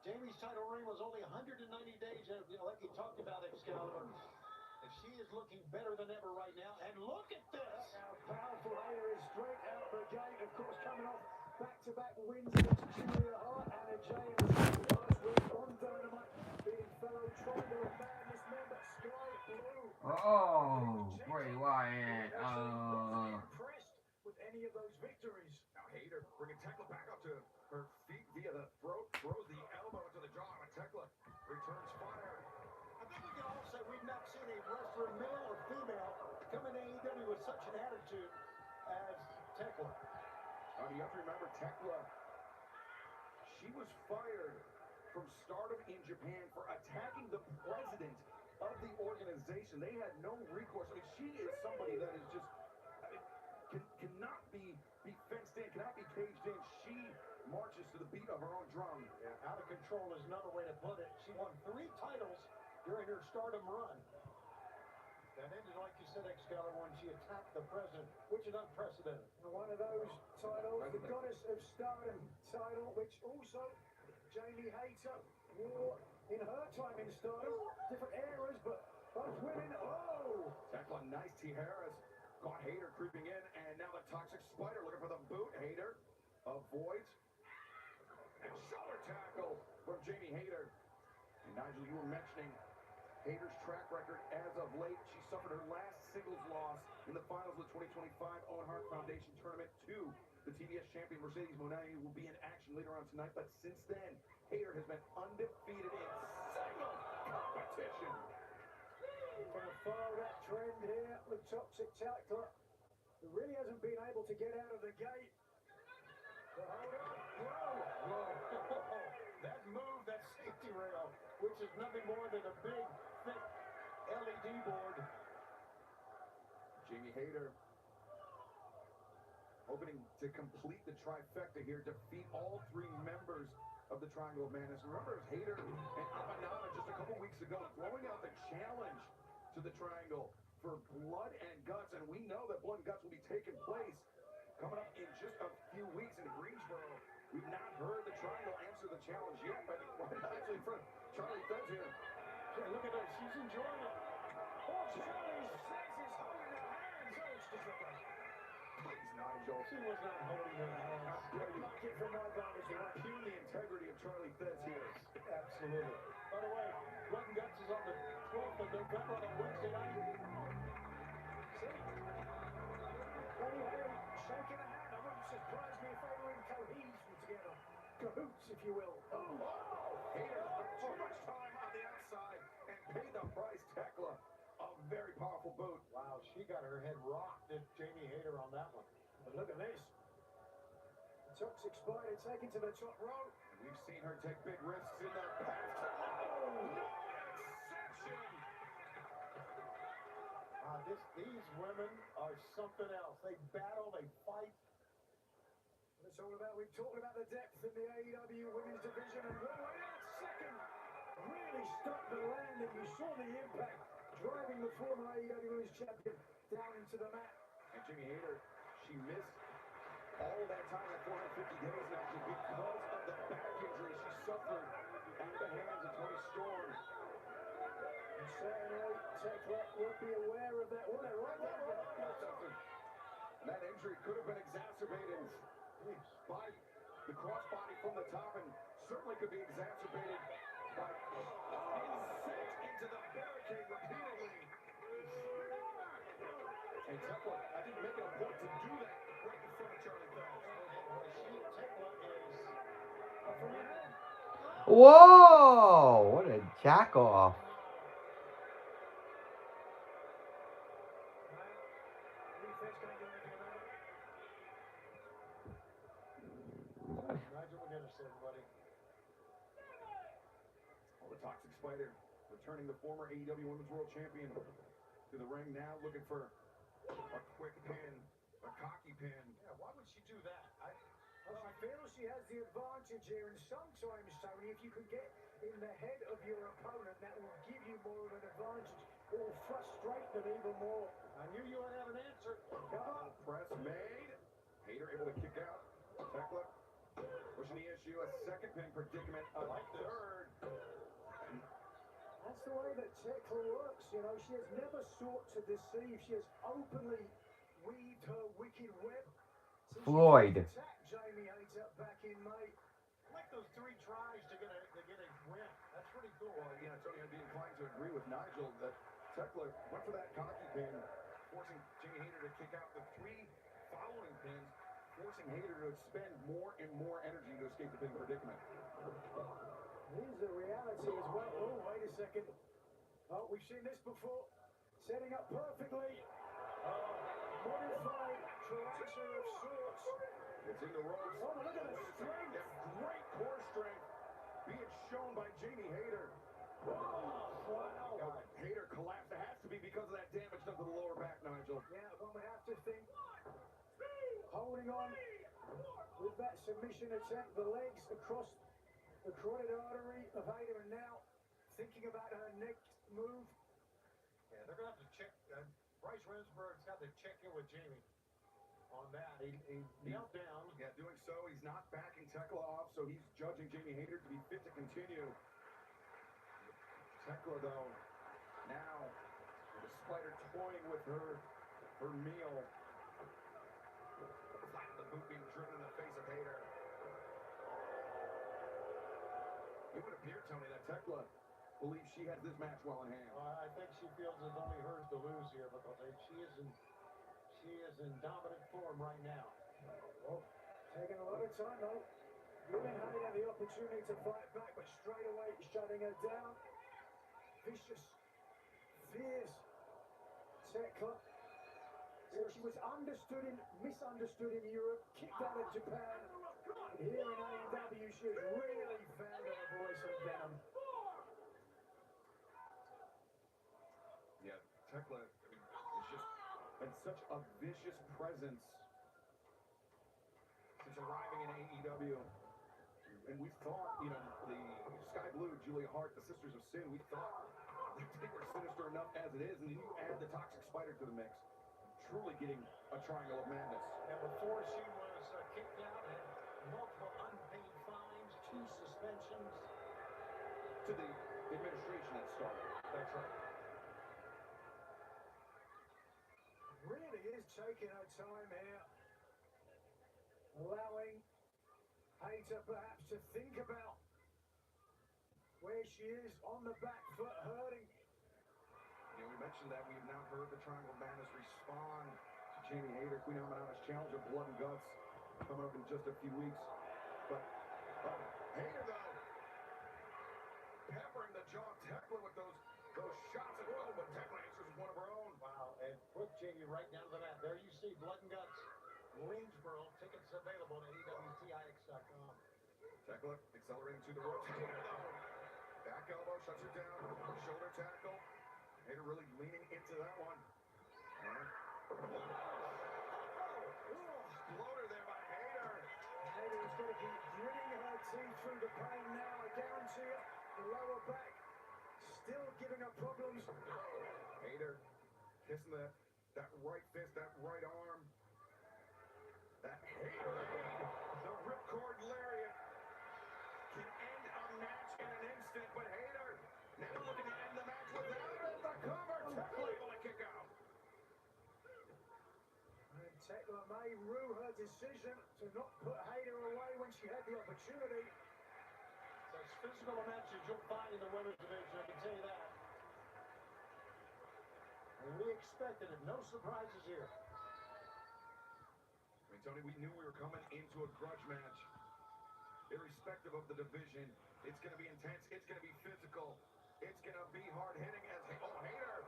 Jamie's title reign was only 190 days, like you talked about, Excalibur. And she is looking better than ever right now. And look at this! How powerful Hayter is straight out the gate. Of course, coming off back-to-back wins against Julia Hart, Anna Jay, and last week on Dynamite, beating fellow Triangle of Madness member Sky Blue. Oh, Bray Wyatt. Impressed with any of those victories. Now Hayter bringing Tekla back up to her feet via the throat, throws the elbow into the jaw, and Tekla returns fire. I think we can all say we've not seen a wrestler, male or female, come in AEW with such an attitude as Tekla. You have to remember, Tekla, she was fired from Stardom in Japan for attacking the president of the organization. They had no recourse. I mean, she is somebody that is just, cannot be fenced in, cannot be caged in. She marches to the beat of her own drum. Yeah, out of control is another way to put it. She won 3 titles during her Stardom run. That ended, like you said, Excalibur, when she attacked the president, which is unprecedented. And one of those titles, the Goddess of Stardom title, which also Jamie Hayter wore in her time in Stardom. Different eras, but both women. Oh! Tekla, nice Tijeras. Caught Hayter creeping in, and now the Toxic Spider looking for the boot. Hayter avoids. And shoulder tackle from Jamie Hayter. And Nigel, you were mentioning Hayter's track record as of late. She suffered her last singles loss in the finals of the 2025 Owen Hart Foundation tournament to the TBS champion Mercedes Moné, who will be in action later on tonight. But since then, Hayter has been undefeated in singles competition. Gonna follow that trend here with Toxic Tekla, who really hasn't been able to get out of the gate. But hold on. Whoa. That move, that safety rail, which is nothing more than a big, thick LED board. Jamie Hayter hoping to complete the trifecta here, defeat all 3 members of the Triangle of Madness. Remember, Hayter and Amanada just a couple weeks ago throwing out the challenge to the Triangle for blood and guts, and we know that blood and guts will be taking place coming up in just a few weeks in Greensboro. We've not heard the Triangle answer the challenge yet, but right actually in front of Charlie Fez here. Yeah, look at her, she's enjoying it. Oh, Charlie Fez is holding her hands. Oh, it's just like that. Please, Nigel. She was not holding her hands. How dare you? Not get from my vantage point. Impugn the integrity of Charlie Fez here. Absolutely. By the way, Blood and Guts is on the 12th of November on Wednesday night. See? Benny Hayter shaking a hand. I wouldn't surprise me if they were in cohesion together. Cahoots, if you will. Oh, Hayter spent too much time on the outside and paid the price. Tekla, a very powerful boot. Wow, she got her head rocked at Jamie Hayter on that one. But look at this. The Toxic Spider taken to the top rope. And we've seen her take big risks in the past. Oh, no exception. These women are something else. They battle, they fight. it's all about. We've talked about the depth in the AEW women's division, and that second really stuck the landing. You saw the impact, driving the former AEW women's champion down into the mat. And Jamie Hayter, she missed all that time at 450 days now because of the back injury she suffered at the hands of Toni Storm. And certainly, Tekla would be aware of that. What a right there. And that injury could have been exacerbated by the crossbody from the top, and certainly could be exacerbated by being sent into the barricade repeatedly. And Tekla, I think, making a point to do that right in front of Charlie Phelps. Tekla is Whoa! What a jack off. Nigel McGuinness, everybody. Well, the Toxic Spider returning the former AEW Women's World Champion to the ring now, looking for a quick pin, a cocky pin. Yeah, why would she do that? I feel she has the advantage here, and sometimes, Tony, if you can get in the head of your opponent, that will give you more of an advantage. It will frustrate them even more. I knew you would have an answer. Come on. Press made. Hayter able to kick out. Tekla pushing the issue. A second pin predicament. A third. That's the way that Tekla works, you know. She has never sought to deceive. She has openly weaved her wicked web. Floyd. Jamie Hayter back in May. I like those 3 tries to get a win. That's pretty cool. Well, yeah, Tony, I'd be inclined to agree with Nigel that Tekla went for that cocky pin, forcing Jamie Hayter to kick out the 3 following pins, forcing Hayter to expend more and more energy to escape the pin predicament. Here's the reality as well. Oh, wait a second. Oh, we've seen this before. Setting up perfectly. Modified Tracer of sorts. It's in the ropes. Oh, look at the strength. Great core strength being shown by Jamie Hayter. Wow. Hayter collapsed. It has to be because of that damage done to the lower back, Nigel. Yeah, one would have to think. Holding on with that submission attempt, the legs across the carotid artery of Hayter, and now thinking about her next move. Yeah, they're going to have to check. Bryce Remsburg's got to check in with Jamie on that. He knelt down. Yeah, doing so. He's not backing Tekla off, so he's judging Jamie Hayter to be fit to continue. Tekla, though, now the Spider toying with her meal. Flat the boot being driven in the face of Hayter. It would appear, Tony, that Tekla believes she has this match well in hand. I think she feels it's only hers to lose here because she is in dominant form right now. Well, taking a lot of time though. Giving Hayter the opportunity to fight back, but straight away shutting her down. Vicious, fierce Tekla. So she was misunderstood in Europe, kicked out of Japan. Here in AEW, she has really found her voice of venom. Yeah, Tekla, I mean, has just been such a vicious presence since arriving in AEW. And we thought, you know, the Sky Blue, Julia Hart, the Sisters of Sin, we thought they were sinister enough as it is, and then you add the Toxic Spider to the mix, truly getting a triangle of madness. And before she was kicked out, had multiple unpaid fines, 2 suspensions. To the administration that started. That's right. Really is taking her time here, allowing Hayter perhaps to think about where she is on the back foot, hurting. You know, we mentioned that we have now heard the Triangle of Madness respond to Jamie Hayter, Queen Amanada's challenger, Blood and Guts, coming up in just a few weeks. But Hayter, though, peppering the jaw of Tekla with those shots at will, but Tekla answers with one of her own. Wow, and put Jamie right down to the mat. There you see Blood and Guts, Greensboro. Tickets available at EWTIX.com. Tekla accelerating to the ropes. Hayter, though, back elbow, shuts her down, shoulder tackle. Hayter really leaning into that one. Floater there by Hayter. got to keep gritting her teeth through the pain now. I guarantee you, the lower back still giving her problems. Hayter kissing that right fist, that right arm. That Hayter lead, the ripcord lariat, can end a match in an instant. But Hayter now looking to end the match without it. The cover, Tekla able to kick out. And Tekla may rue her decision to not put Hayter away when she had the opportunity. As physical a match as you'll find in the women's division, I can tell you that. And we expected it. No surprises here. I mean, Tony, we knew we were coming into a grudge match. Irrespective of the division, it's going to be intense. It's going to be physical. It's going to be hard-hitting as Hayter.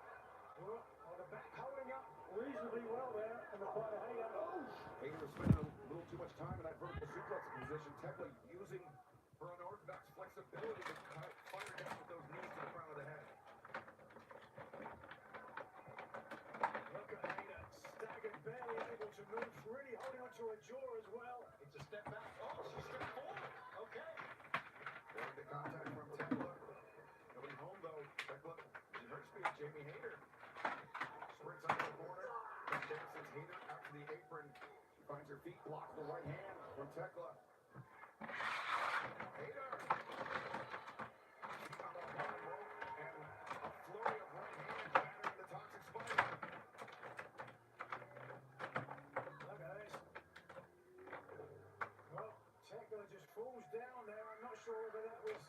Well, the back holding up reasonably well there, and the part of Hayter. Oh! Hayter was spending a little too much time in that vertical suplex position. Tekla using her unorthodox flexibility to fire down with those knees to the front of the head. Look at Hayter, staggered, barely able to move, really holding onto her jaw as well. It's a step back. Oh, she stepped forward. Okay. There's the contact from Tekla. Coming home, though. Tekla in her speed. Jamie Hayter sprints out of the corner. Then dances Hayter out to the apron. She finds her feet, blocks the right hand from Tekla. Hayter. Feet on the bottom rope. And a flurry of right hands battering the Toxic Spider. Look at this. Well, Tekla just falls down there. I'm not sure whether that was a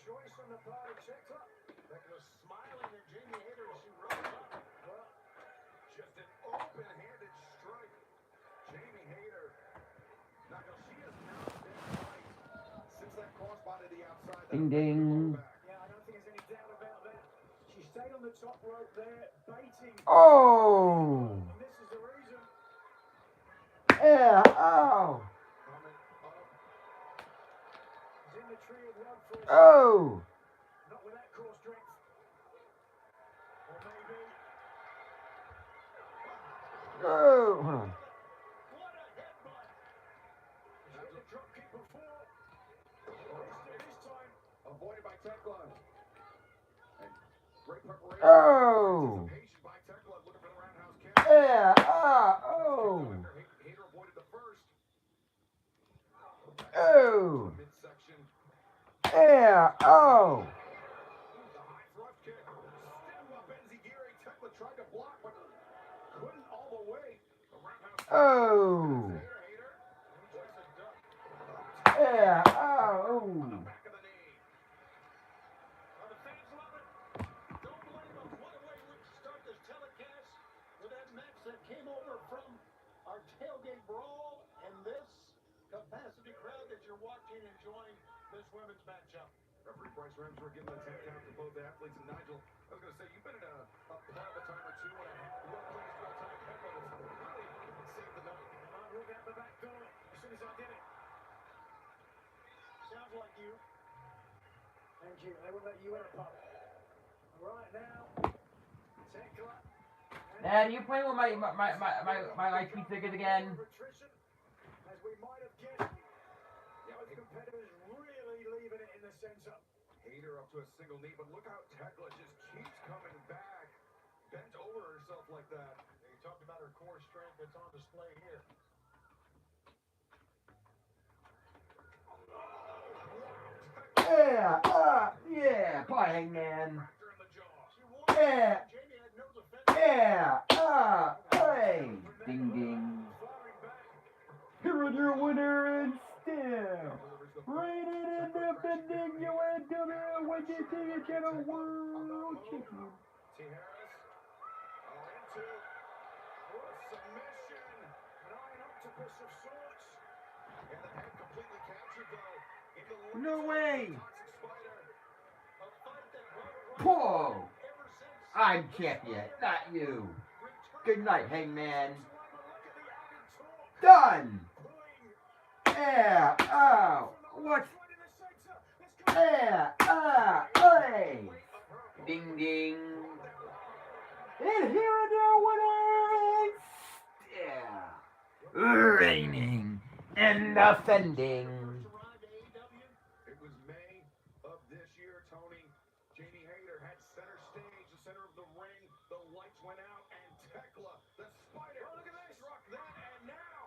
choice on the part of Tekla. Tekla smiling at Jamie Hayter as she rose up. Well, Just an open-handed strike. Jamie Hayter. Now, she has not been right since that crossbody to the outside. Ding, ding. yeah, I don't think there's any doubt about that. She stayed on the top rope there, baiting. Oh! And this is the reason. Yeah, oh! Coming up. He's in the tree of love for a Oh! not with that core strength. Or maybe. Oh! Hold on. What a headbutt. She's hit the drop kick before. This time. Avoided by Tekla. And great preparation. Oh! Anticipation by Tekla looking for the roundhouse kick. Yeah, oh! Hayter avoided the first. Oh! Midsection. Yeah, oh! The high thrust kick. Still up Enziguri. Tekla tried to block, but couldn't all the way. The roundhouse kick. Oh! Hayter. Enjoys a duck. Yeah, oh! Back of the knee. Well, the fans love it. Don't blame them. What a way we start this telecast with that match that came over from our tailgate brawl and this capacity crowd that you're watching and enjoying this women's matchup. Referee Bryce Remsburg giving the 10 count to both the athletes. And Nigel, I was going to say, you've been in a part of a time or two and a well-placed all-time Tekla that's really saved the night. I walked out the back door as soon as I did it. Sounds like you. Thank you. They won't let you in a pub. Right now, Tekla. Dad, are you playing with my HP stickers again? Attrition, as we might have guessed. Both competitors really leaving it in the center. Hayter up to a single knee, but look how Tekla just keeps coming back. Bent over herself like that. You talked about her core strength that's on display here. Yeah, yeah, bye, Hangman. Fracture in the jaw. Yeah, Jamie had no defense. yeah, hey, ding, ding. Here is your winner and still rated and defending UNW WENDY Channel World Champion. T. Harris. Oh, into a submission. An iron octopus of sorts. And the head completely captured, though. In the No legs way. of the Toxic Spider. A fight that brought Whoa, ever since I'm champion, not you. Good night, Hangman. Done. Yeah, oh, what? Yeah, hey. Ding, ding. And here are the winners. Yeah. Reigning And offending. It was May of this year, Tony. Jamie Hayter had center stage, the center of the ring. The lights went out, and Tekla, the spider, oh, look at this, struck that, and now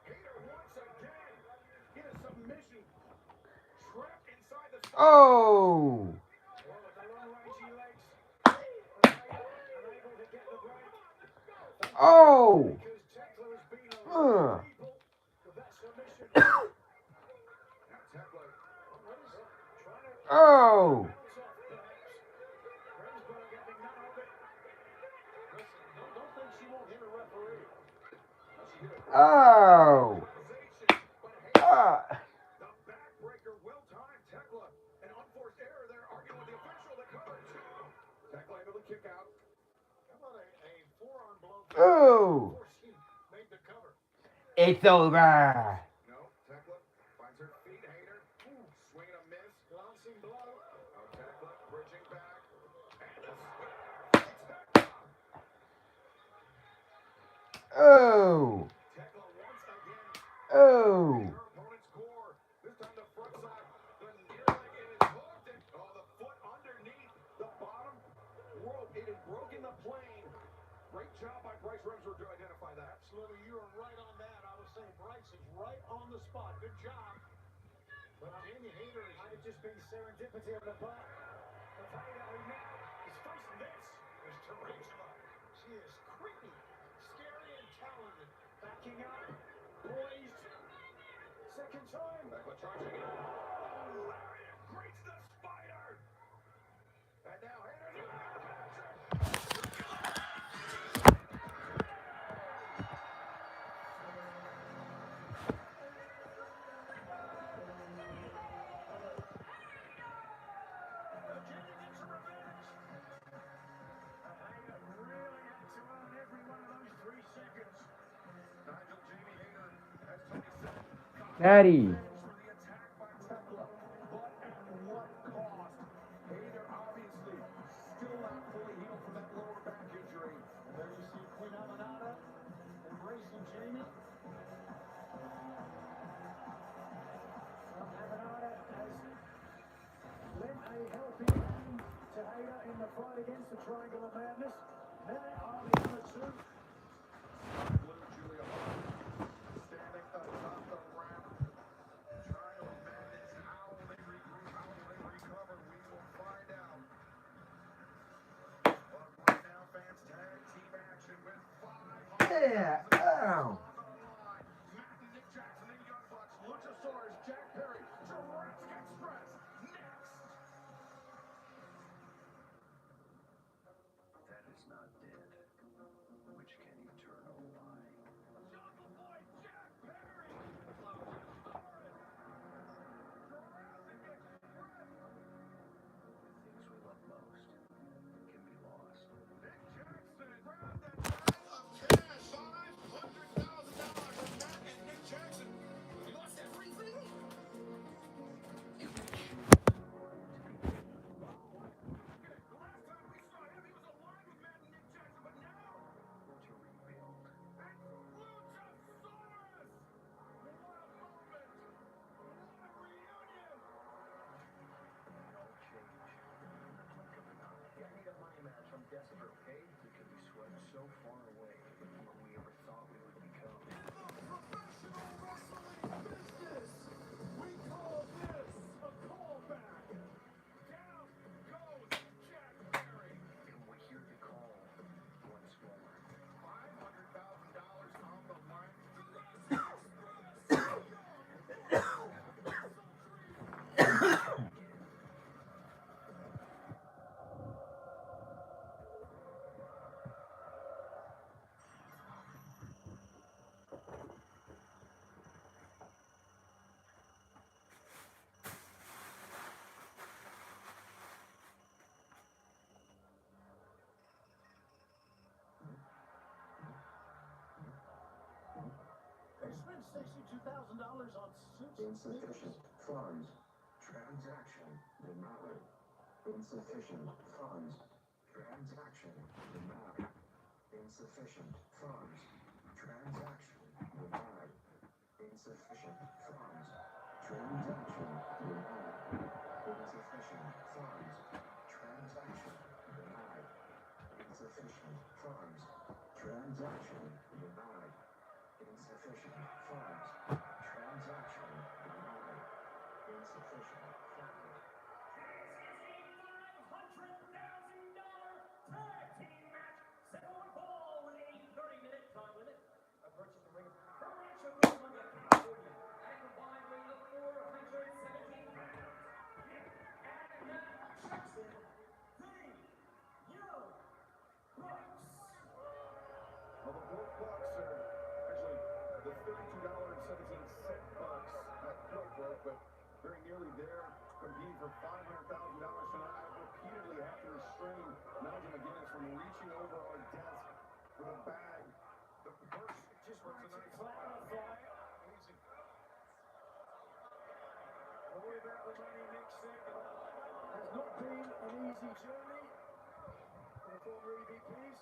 Hayter once again in a submission, trapped inside the spider. Oh. Well, with the long rangy legs, unable to get the break. Oh. Because Tekla has been a lot of people with that submission. Now Tekla, Oh. Rosberg having none of it. Listen, don't think she won't hit a referee. Oh. the backbreaker, well timed. Tekla, an unforced error there, arguing with the official. The cover two. Tekla able to kick out. How about a forearm blow Oh. before she made the cover? It's over. No, Tekla finds her feet. Hayter, swing and a miss. Glancing blow. Oh, Tekla bridging back. And the spear from Tekla. Oh. Tekla once again. Oh. Her opponent's core. This time the front side. The near leg is hooked. And, oh, the foot underneath the bottom rope. It has broken the plane. Great job by Bryce Remsburg to identify that. Absolutely, you are right on that. I was saying Bryce is right on the spot. Good job. But Jamie Hayter might have just been serendipity on the part of Hayter, who now is facing this. There's Tarantula. She is creepy, scary, and talented. Backing up, poised. Second time. Tekla charging in. Oh, Lariat greets the spider. And now Hayter's Daddy. for the attack by Tekla, but at what cost? Hayter obviously still not fully healed from that lower back injury. And there you see Queen Amanada embracing Jamie. Amanada has lent a helping hand to Hayter in the fight against the Triangle of Madness. There are the other two. Blue Julia Hart standing atop the ramp. Triangle of Madness. How will they regroup? How will they recover? We will find out. But right now, fans, tag team action with 500 Yeah. Oh. on the line. Matt and Nick Jackson and Young Bucks. Luchasaurus, Jack Perry, Jurassic Express. Next. That is not dead. Which can eternal lie? Jungle Boy, Jack Perry. Things we love most can be lost. Nick Jackson grabbed that bag of cash. $500,000 from Matt and Nick Jackson. You lost everything? You wish. The last time we saw him, he was alive with Matt and Nick Jackson, but now To rebuild. it's Luchasaurus. What a moment. What a reunion. It all changed in the blink of an eye. Yeah, I need a money match. I'm desperate, okay? We could be swept so far away from what we ever thought we would become. Professional wrestling business. We call this a callback. Down goes Jack Perry. And we hear the call once more. $500,000 on the line. They spent $62,000 on suits. Insufficient funds. Transaction denied. Insufficient funds. Transaction denied. Insufficient funds. Transaction denied. Insufficient funds. Transaction denied. Insufficient funds. Transaction denied. Insufficient funds. Transaction denied. Insufficient funds. Transaction denied. Insufficient funds. $500,000 tag team match. Settle ball with a 30-minute time limit. Approaching the ring from Rancho Cucamonga, California, and combined weight of 417 pounds. And Jackson, the Young Bucks. Well, the fourth bucks are actually the $32.17 bucks. Not quite broke, but very nearly there, competing for $500,000 tonight. I repeatedly have to restrain Nigel McGuinness from reaching over our desk for the bag. The purse just for tonight's easy. Don't worry about the money, Nick said. Has not been an easy journey for the former EVPs.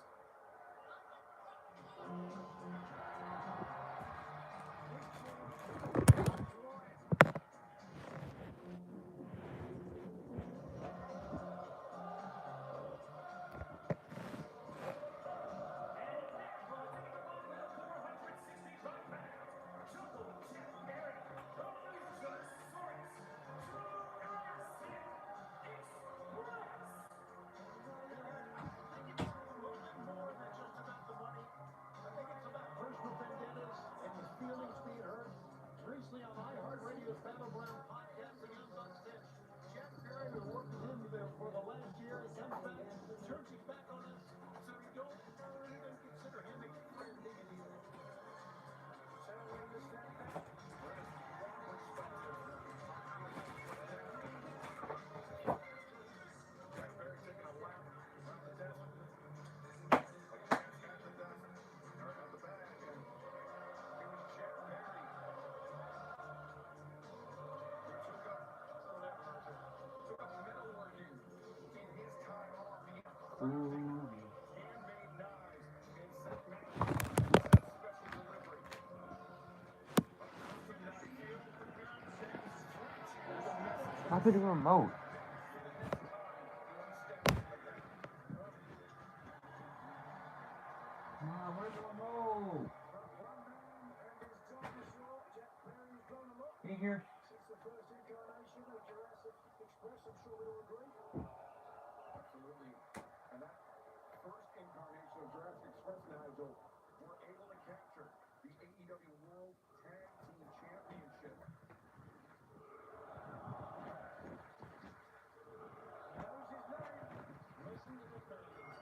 Recently on iHeartRadio's Battleground podcast, the Young Bucks said Jack Perry will work with him for the last year. He comes back, turns his back on us, so we don't even consider him a friend either. So we understand that. Jack Perry taking a lap around the desk. Out the bag, and it was Jack Perry. Took a metalworking in his time off. He handmade knives and set special delivery. Stop it, the remote. Where's the remote? In here. Since the first incarnation of Jurassic Express, I'm sure we all agree. Absolutely. And that first incarnation of Jurassic Express, Nigel, were able to capture the AEW World Tag Team Championship. Knows his name. Listen to the fans.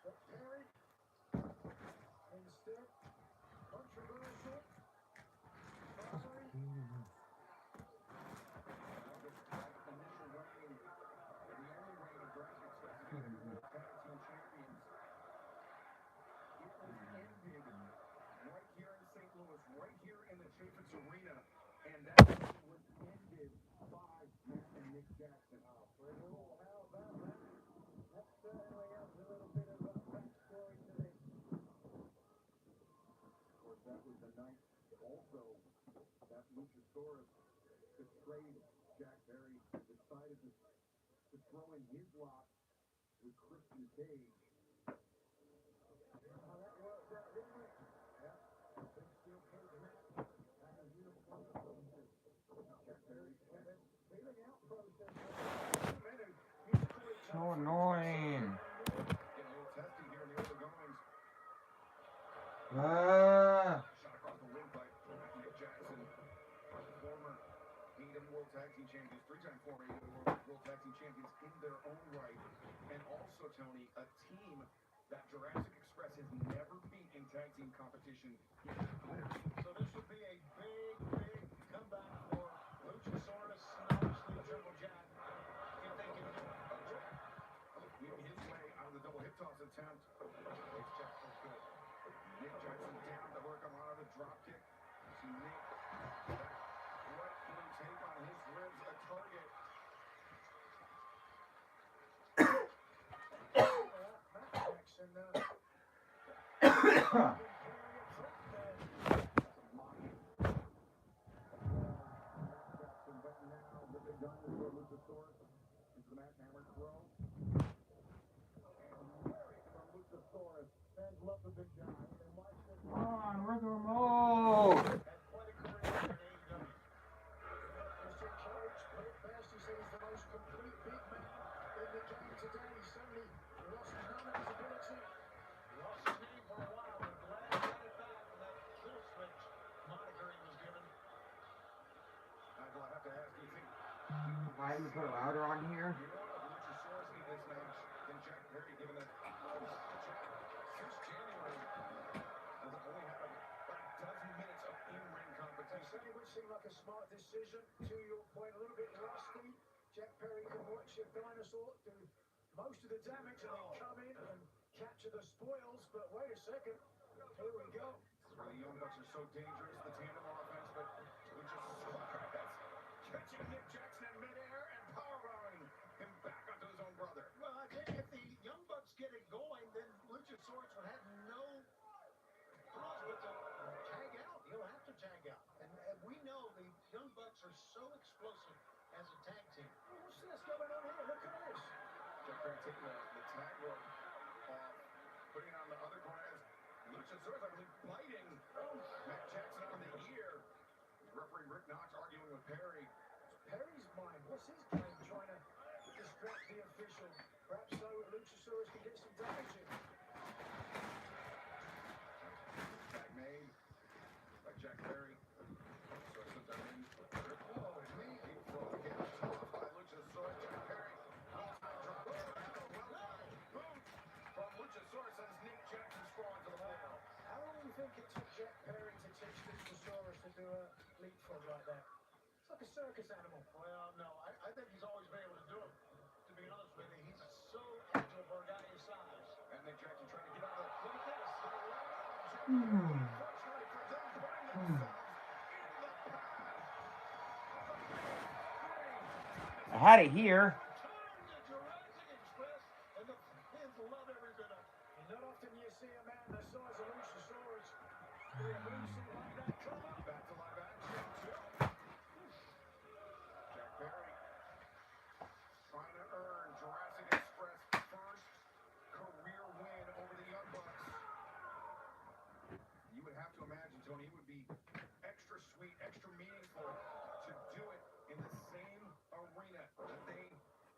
But Perry, instead, controversial. Following Initial reign, the only reign of Jurassic Express as World Tag Team Champions. It was ended right here in St. Louis, right here in the Chaffetz Arena, and that was ended by Matt and Nick Jackson. how about that? That certainly adds a little bit of backstory to this. Of course, that was the night also that Luchasaurus betrayed Jack Perry, decided to throw in his lot with Christian Cage. How that worked out, didn't it? Yeah, big steel cage match, and a uniform. Jack Perry had a Feeling out process. So annoying. getting a little testy here in the early goings. Shot across the windpipe. Nick Jackson, former AEW World Tag Team Champions, three-time former AEW World Tag Team Champions in their own right. And also, Tony, a team that Jurassic Express has never beat in tag team competition in their careers. So this would be a big comeback for Luchasaurus and obviously Jungle Jack. If they can do it. Weaving his way out of the double hip toss attempt. Nick Jackson good. Nick Jackson down to work him out of the drop kick. See Nick, that wet blue tape on his ribs, a target. and fans love the big guy. They watch this. Come on, where's the remote? Had quite a career in AEW. Mr. Cage put it best. He said he's the most complete big man in the game today. He certainly lost none of his ability. Lost his name for a while, but glad to get it back from that kill switch moniker he was given. Nigel, I have to ask, do you think Why did you put it louder on here? you know what Luchasaurus in this match than Jack Perry, given that since January has only had about a dozen minutes of in-ring competition? Certainly would seem like a smart decision. To your point, a little bit rusty. Jack Perry can watch your dinosaur do most of the damage and then come in and capture the spoils. But wait a second, here we go. The Young Bucks are so dangerous, the tandem offense, but Luchasaurus catching Nick Jackson in midair and powerbombing him back onto his own brother. Well, I think if the Young Bucks get it going, then Luchasaurus would have no choice but to tag out. He'll have to tag out. And we know the Young Bucks are so explosive as a tag team. Well, what's this going on here? Look at this. Jack Perry taking the tag rope off, putting it on the other corner as Luchasaurus, I believe, biting Matt Jackson on the ear. Referee Rick Knox arguing with Perry. Perry's mind, what's his game? Trying to distract the official. Perhaps so Luchasaurus can get some damage in. Tag made by Jack Perry. So I slipped that in. Oh, man. Frog gets tossed by Luchasaurus. Jack Perry. Boom from Luchasaurus sends Nick Jackson sprawling to the floor. How long do you think it took Jack Perry to teach Luchasaurus to do a leapfrog like that? It's like a circus animal. Well, no, I think he's always been able to do it. To be honest with you, he's so agile for a guy his size. And Nick Jackson trying to get out of the... Look at this. Unfortunately for them, putting themselves in the path. I had it here. Not often you see a man the size of Luchasaurus do a moonsault like that. Come on. Back to live action, too. Jack Perry trying to earn Jurassic Express' first career win over the Young Bucks. You would have to imagine, Tony, it would be extra sweet, extra meaningful to do it in the same arena that they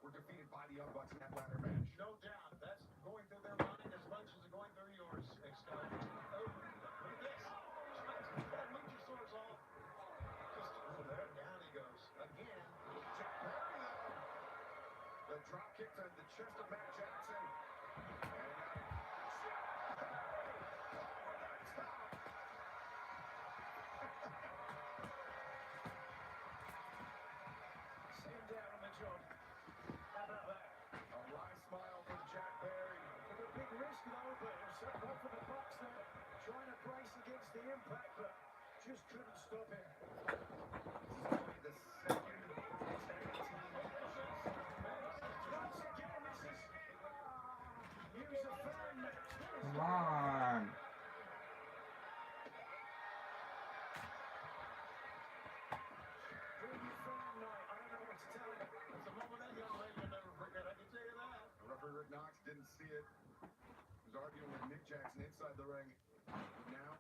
were defeated by the Young Bucks in that ladder match. No doubt. That's going through their mind as much as it's going through yours, Excalibur. Oh, look at this. Luchasaurus off. Just there, down he goes. Again. Jack Perry, though. The drop kick to the chest of Matt Jackson. And Jack Perry over the top. Sit down on the job. How about that? A wry smile from Jack Perry. Took a big risk though, but it was set up for the Bucks there. Trying to brace against the impact, but just couldn't stop him. This is only the second tag team. Once again, this is news of fan match. Come on. Dreamy fan night. I don't know what to tell you. It's a moment that young lady will never forget. I can tell you that. Referee Rick Knox didn't see it. He was arguing with Nick Jackson inside the ring. Now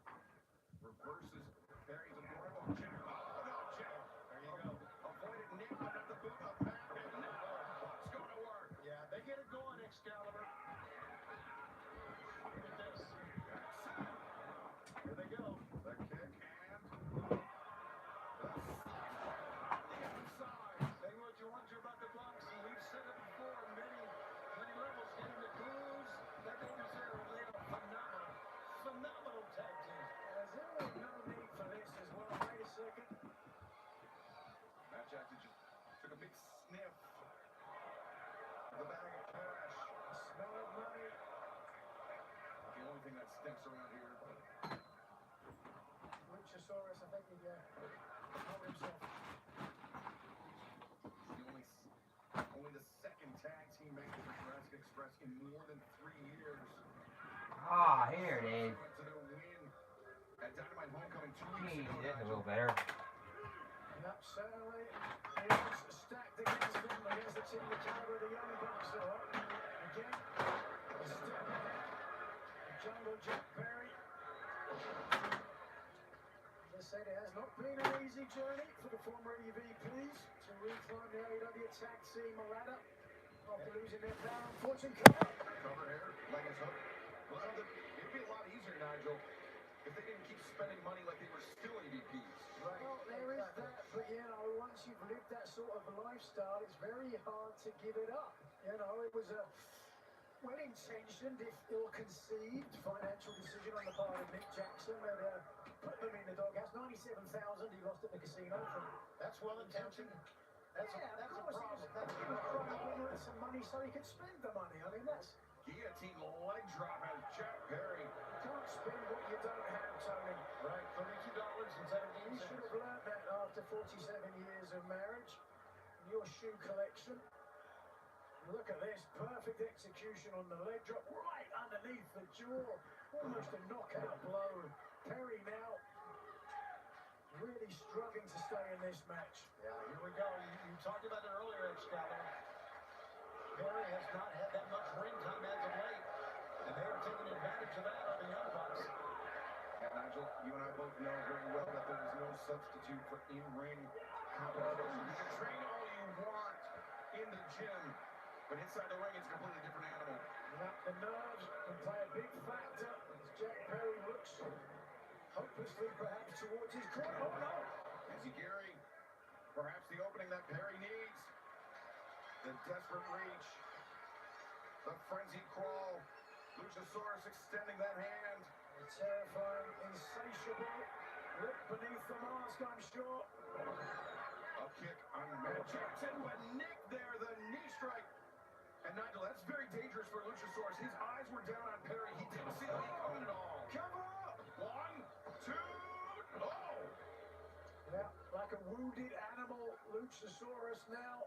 reverses Perry to the rim. Oh, Jack. Oh, no, Jack. There you go. Avoided Nick under the boot of Matt. And now Buck's going to work. Yeah, they get it going, Excalibur. Look at this. Jackson. Here they go. The kick and the outside. Say what you want to about the Bucks, and we've said it before on many levels. Getting the clues that they deserve. They are phenomenal, phenomenal tag team. There's really no need for this as well. Wait a second. Matt Jackson just took a big sniff of the bag of cash. Smell of money. The only thing that stinks around here. Luchasaurus, I think he hold himself. Only the second tag team match for Jurassic Express in more than 3 years. Ah, here it is. To their win at Dynamite Homecoming 2 weeks Gee, ago. that's a little better. Yep, certainly is stacked against them, against the team, the caliber of the Young Bucks. So, again, a step ahead. Jungle Jack Perry. As I said, it has not been an easy journey for the former EVPs to reclimb the AEW tag team ladder after losing their power and fortune cover. Cover here, like it's hook. Well, it'd be a lot easier, Nigel, if they didn't keep spending money like they were still EVPs. Right. Well, there is that, but you know, once you've lived that sort of lifestyle, it's very hard to give it up. You know, it was a well-intentioned, if ill-conceived, financial decision on the part of Nick Jackson that put them in the doghouse. 97,000 he lost at the casino. That's well-intentioned. That's a problem. He was trying to generate some money so he could spend the money. I mean, that's... Guillotine leg drop as Jack Perry. You can't spend what you don't have, Tony. Right, $32.17. You should have learned that after 47 years of marriage. Your shoe collection. Look at this, perfect execution on the leg drop, right underneath the jaw. Almost a knockout blow. Perry now really struggling to stay in this match. Yeah, here we go. You talked about it earlier, Excalibur. Perry has not had that much ring time as of late, and they are taking advantage of that on the Young Bucks. Yeah, Nigel, you and I both know very well that there is no substitute for in-ring competition. You can train all you want in the gym, but inside the ring, it's a completely different animal. The nerves can play a big factor as Jack Perry looks hopelessly perhaps towards his corner. Oh no! Gary, perhaps the opening that Perry needs. The desperate reach. The frenzied crawl. Luchasaurus extending that hand. A terrifying, insatiable look beneath the mask, I'm sure. A kick on Matt Jackson, but Nick there, the knee strike. And Nigel, that's very dangerous for Luchasaurus. His eyes were down on Perry. He didn't see the knee coming at all. Cover up! 1, 2, oh! Yeah, like a wounded animal, Luchasaurus now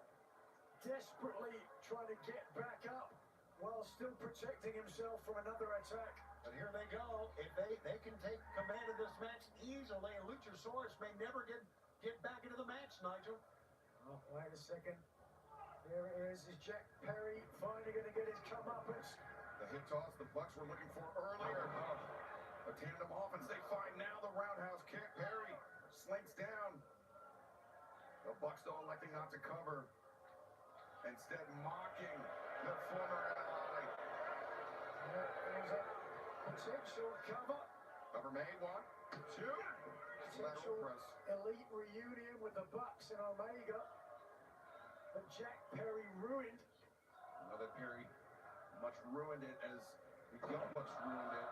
desperately trying to get back up while still protecting himself from another attack. But here they go. If they can take command of this match easily, and Luchasaurus may never get back into the match, Nigel. Oh, wait a second. There it is Jack Perry finally going to get his comeuppance. The hip toss the Bucks were looking for earlier. A tandem offense they find now. The roundhouse kick. Perry slinks down. The Bucks though electing not to cover. Instead mocking their former ally. There's a potential cover. Cover made. 1, 2. Potential elite reunion with the Bucks and Omega. But Jack Perry ruined. I know that Perry much ruined it as the Young Bucks ruined it.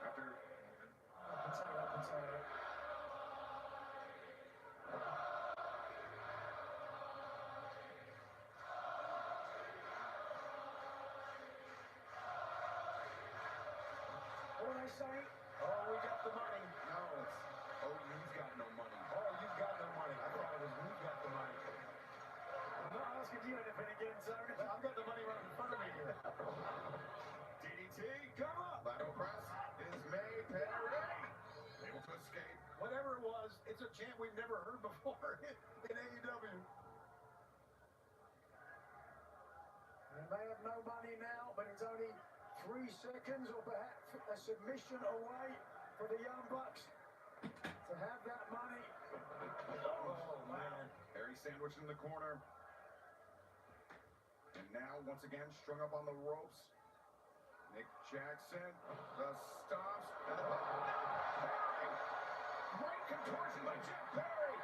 After Potato. What are they saying? Oh, we got the money. no, it's you've got no money. Oh, you've got no money. I thought it was we've got the money. I'm not asking you anything again, Tony. I've got the money right in front of me here. DDT, come up. Lateral press is made. Perry able to escape. Whatever it was, it's a chant we've never heard before in AEW. They may have no money now, but it's only 3 seconds or perhaps a submission away for the Young Bucks to have that money. Oh, man. Perry sandwiched in the corner. And now, once again, strung up on the ropes. Nick Jackson, the stops, and the Perry! Great contortion by Jack Perry!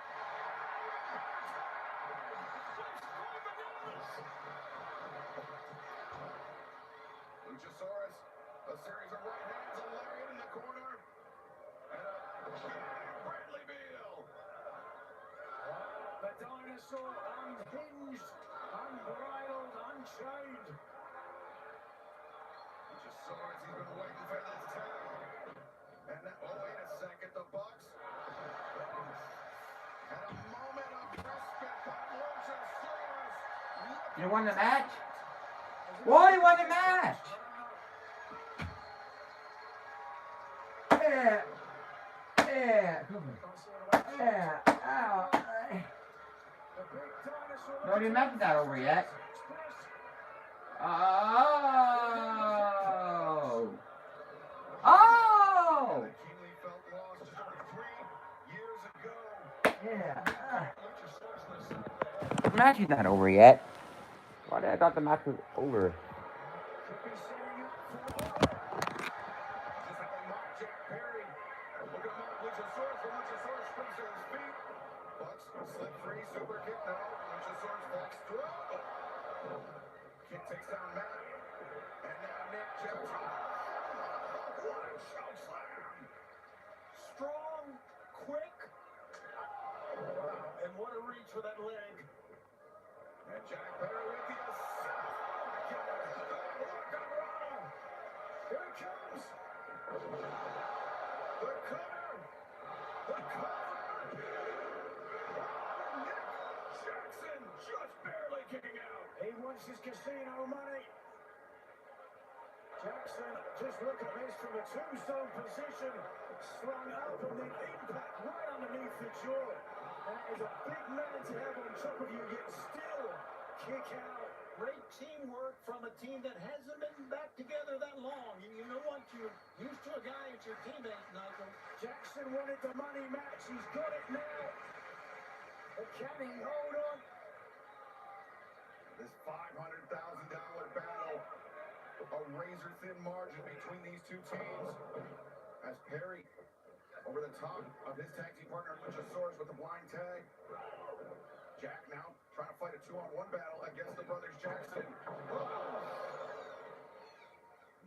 Luchasaurus, a series of right hands, a lariat in the corner, and a Bradley Beal! The dinosaur unhinged, unbridled, unchained. Luchasaurus, he's been waiting for this time. And now, oh, wait a second, the Bucks had a moment of respite, but Luchasaurus. You won the match? Why you won the match? Yeah. Yeah. Come on. Yeah. Ow. No, the match is not over yet. Oh. Oh. Yeah. The match is not over yet. Why did I thought the match was over? Slip free, super kick, no. Luchasaurus falls through. Kick takes down Matt. And now Nick Jeff. What a choke slam! Strong, quick. Wow, and what a reach for that leg. And Jack Perry with the assist. Here it comes. The cutter. The cover. Jackson just barely kicking out. He wants his casino money. Jackson, just look at this from a tombstone position, slung up and the impact right underneath the jaw. That is a big man to have on top of you, yet still kick out. Great teamwork from a team that hasn't been back together that long. You know what? You're used to a guy at your teammate, Michael. Jackson wanted the money match. He's got it now. But can he hold on? This $500,000 battle, a razor-thin margin between these two teams. As Perry, over the top of his tag team partner, Luchasaurus, with the blind tag. Jack now trying to fight a 2-on-1 battle against the brothers Jackson.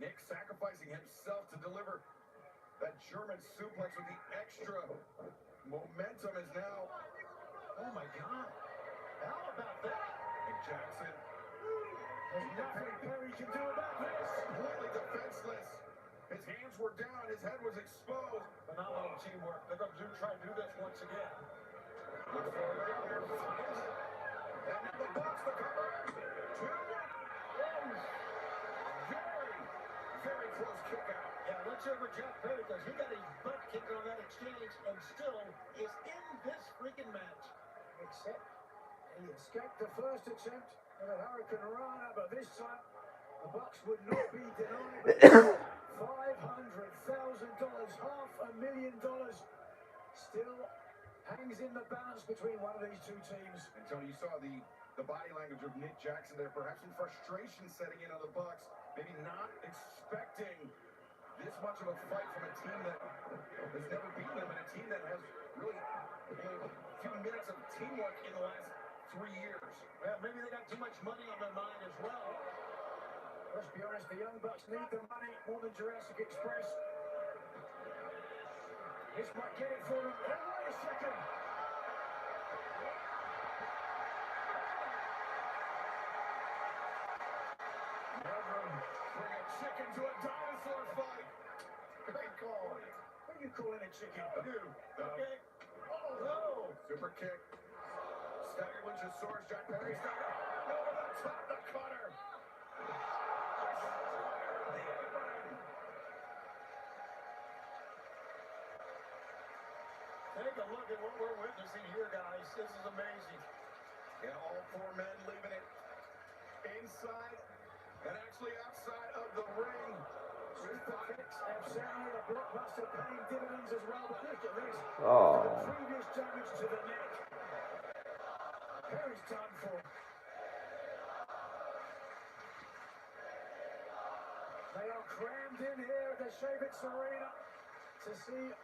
Nick sacrificing himself to deliver that German suplex with the extra momentum is now. Oh my God. How about that? Nick Jackson. There's nothing Perry can do about this. Completely defenseless. His hands were down, his head was exposed. Phenomenal teamwork. They're going to try to do this once again. Look for it right here. And now the box, the cover. Two. Very close kick out. Yeah, let's over Jack Perry because he got his butt kicked on that exchange and still is in this freaking match. Except he escaped the first attempt at a Hurricane Rana, but this time the Bucks would not be denied. $500,000, $500,000 still hangs in the balance between one of these two teams. And Tony, you saw the body language of Nick Jackson there, perhaps some frustration setting in on the Bucks, maybe not expecting this much of a fight from a team that has never beaten them and a team that has really a few minutes of teamwork in the last 3 years. Well, maybe they got too much money on their mind as well. Let's be honest, the Young Bucks need the money more than Jurassic Express. This might get it for them. Oh, wait a second. Bring a chicken to a dinosaur fight. Great call. What are you calling a chicken? Okay. Oh, no. Super kick. Stagger Luchasaurus, Jack Perry stagger. Over the top, the cutter. Take a look at what we're witnessing here, guys. This is amazing. Yeah, all 4 men leaving it inside and actually outside of the ring. Super kicks have certainly the blockbuster paying dividends as well, but look at this. Oh. The previous damage to the neck. Perry's done for. They are crammed in here at the Shavitz Arena to see,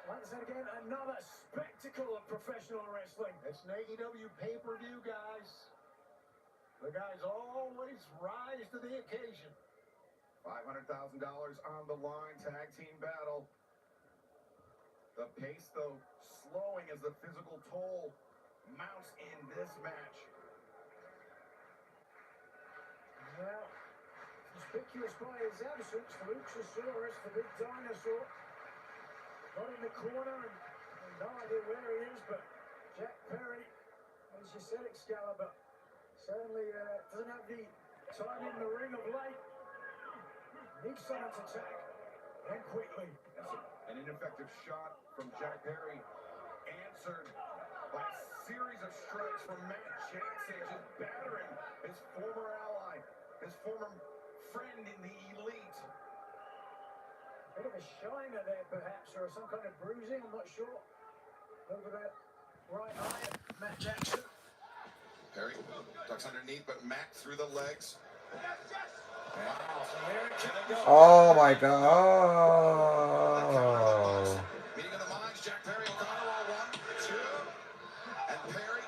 once again, another spectacle of professional wrestling. It's an AEW pay-per-view, guys. The guys always rise to the occasion. $500,000 on the line, tag team battle. The pace, though, slowing as the physical toll mounts in this match. Well, conspicuous by his absence, Luchasaurus, the big dinosaur, not in the corner, and no idea where he is, but Jack Perry, as you said, Excalibur, certainly doesn't have the time in the ring of late. Needs someone to tag. Then quickly. An ineffective shot from Jack Perry, answered by a series of strikes from Matt Jackson, just battering his former ally, his former friend in the elite. Bit of a shiner there, perhaps, or some kind of bruising, I'm not sure. Over the right eye, Matt Jackson. Perry ducks underneath, but Matt through the legs. Oh my God. Oh. Meeting of the minds, Jack Perry, O'Connor, 1, 2. And Perry,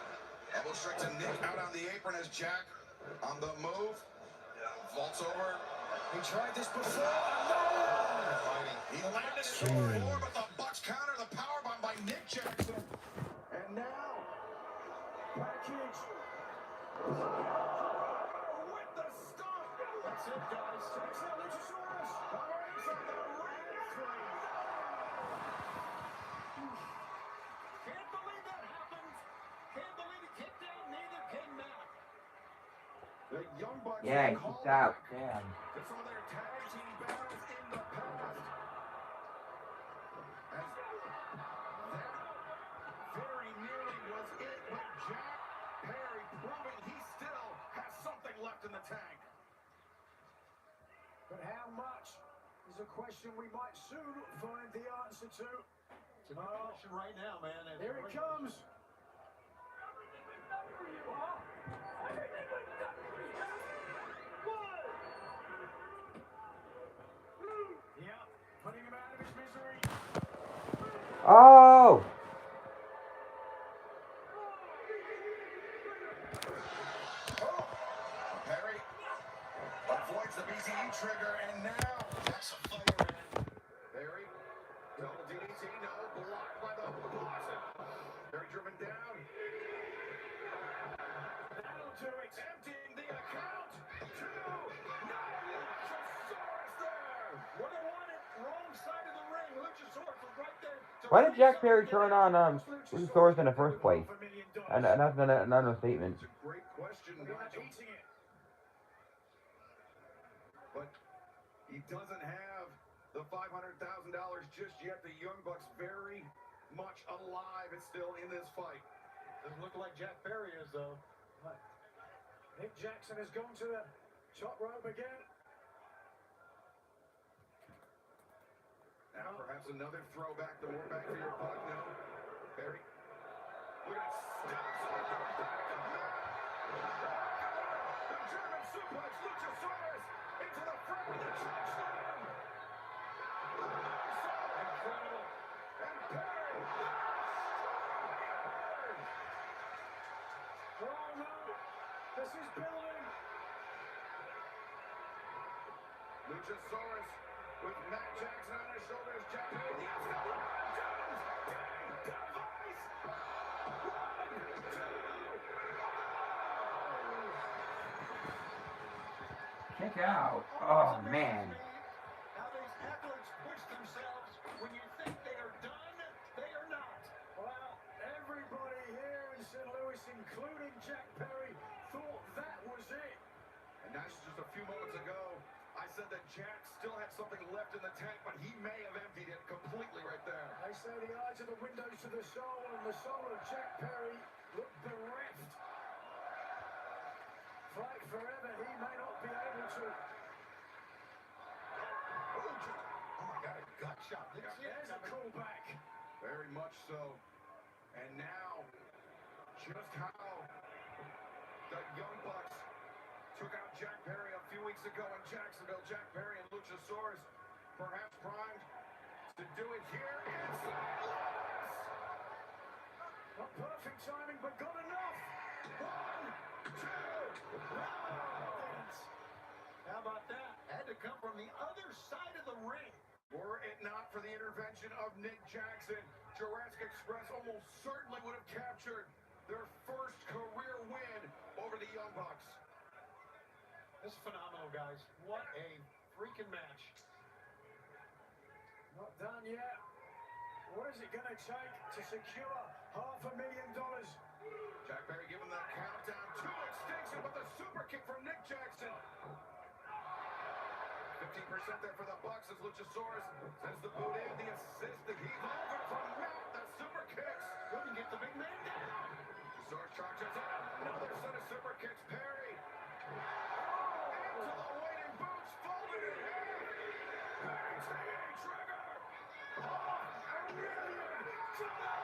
elbow strike to Nick out on the apron as Jack on the move. Vaults over. He tried this before. He landed it on the floor, but the Bucks counter the powerbomb by Nick Jackson. And now, package. With the stomp. That's it, guys. It's now Luchasaurus. Power inside the ring. 3. Can't believe that happened. Can't believe he kicked out. Neither can Matt. The Young Bucks Yeah, he called kicked out. back Damn. to some of their tag team battles in the past. As that very nearly was it, but Jack Perry proving he still has something left in the tank. But how much is a question we might soon find the answer to. It's a good question right now, man. And Here it comes. Yeah, putting him out of his misery. Oh. Perry avoids the BCE trigger, and now that's a fire in. Perry, double DDT, no, blocked by the Boston. Perry driven down. That'll do it, emptying the account. 2, no, Luchasaurus there. would have won it. Wrong side of the ring. Luchasaurus was right there. Why did Jack Perry turn on Luchasaurus in the first place? And that's an understatement. It's a great question, Nigel. But he doesn't have the $500,000 just yet. The Young Bucks very much alive and still in this fight. Doesn't look like Jack Perry is, though. Nick Jackson has gone to the top rope again. Now perhaps another throwback, the more bang for your buck. No, Perry. Look at that. The German suplex, Luchasaurus into the front with a choke slam. Incredible. And Perry. Oh no, this is building. Luchasaurus with Matt Jackson on his shoulders. Jack Perry, the outside. Device. 1, 2. Kick out. Oh man. How these athletes push themselves when you think they are done, they are not. Well, everybody here in St. Louis, including Jack Perry, thought that was it. And that's just a few moments ago. I said that Jack still had something left in the tank, but he may have emptied it completely right there. They say the eyes are the windows to the soul, and the soul of Jack Perry looked bereft. Fight forever, he may not be able to. Oh my God, a gut shot. There's a callback. Very much so. And now, just how the Young Bucks took out Jack Perry a few weeks ago in Jacksonville. Jack Perry and Luchasaurus perhaps primed to do it here in St. Louis. Not perfect timing, but good enough. 1, 2, How about that? Had to come from the other side of the ring. Were it not for the intervention of Nick Jackson, Jurassic Express almost certainly would have captured their first career win over the Young Bucks. This is phenomenal, guys. What a freaking match. Not done yet. What is it going to take to secure $500,000? Jack Perry giving the countdown to extinction, but the super kick from Nick Jackson. 15% there for the Bucks as Luchasaurus sends the boot in. The assist, the heave over from Matt. The super kicks. Couldn't get the big man down. Luchasaurus charges up. Another set of super kicks. Perry. Into the waiting boots. Folded in half. Perry taking trigger. Oh, Aurelian to the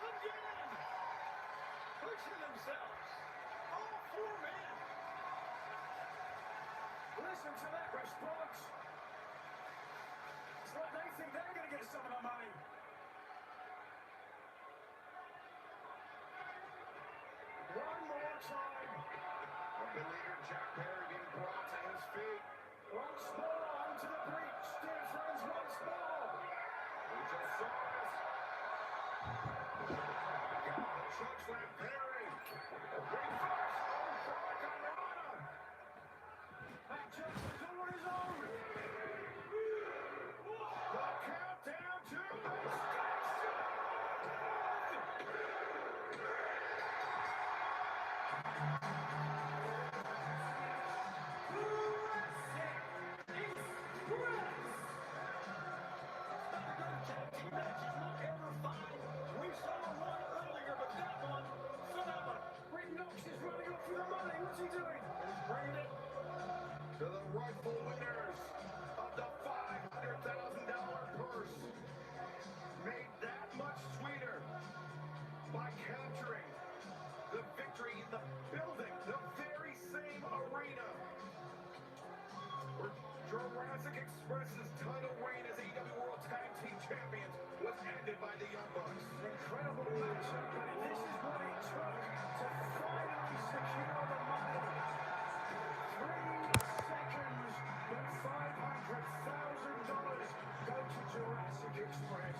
Again! Pushing themselves. All four men. Listen to that response. It's like they think they're going to get some of the money. One more time. The beleaguered Jack Perry being brought to his feet. Once more onto the breach. Dear friends, once more. Luchasaurus. Chokeslam Perry. Reverse. Oh, Hurricanrana. That just the door is on. The countdown to destruction. We saw one earlier, but that one, phenomenal. Rick Knox is running off for the money. What's he doing? He's bringing it to the rightful winners of the $500,000 purse. Made that much sweeter by capturing the victory in the building, the very same arena where Jurassic Express's title reign as AEW World Tag Team Champions was ended by the Young Bucks. Incredible matchup, but this is what it took to finally secure the money. 3 seconds, but $500,000 go to Jurassic Express.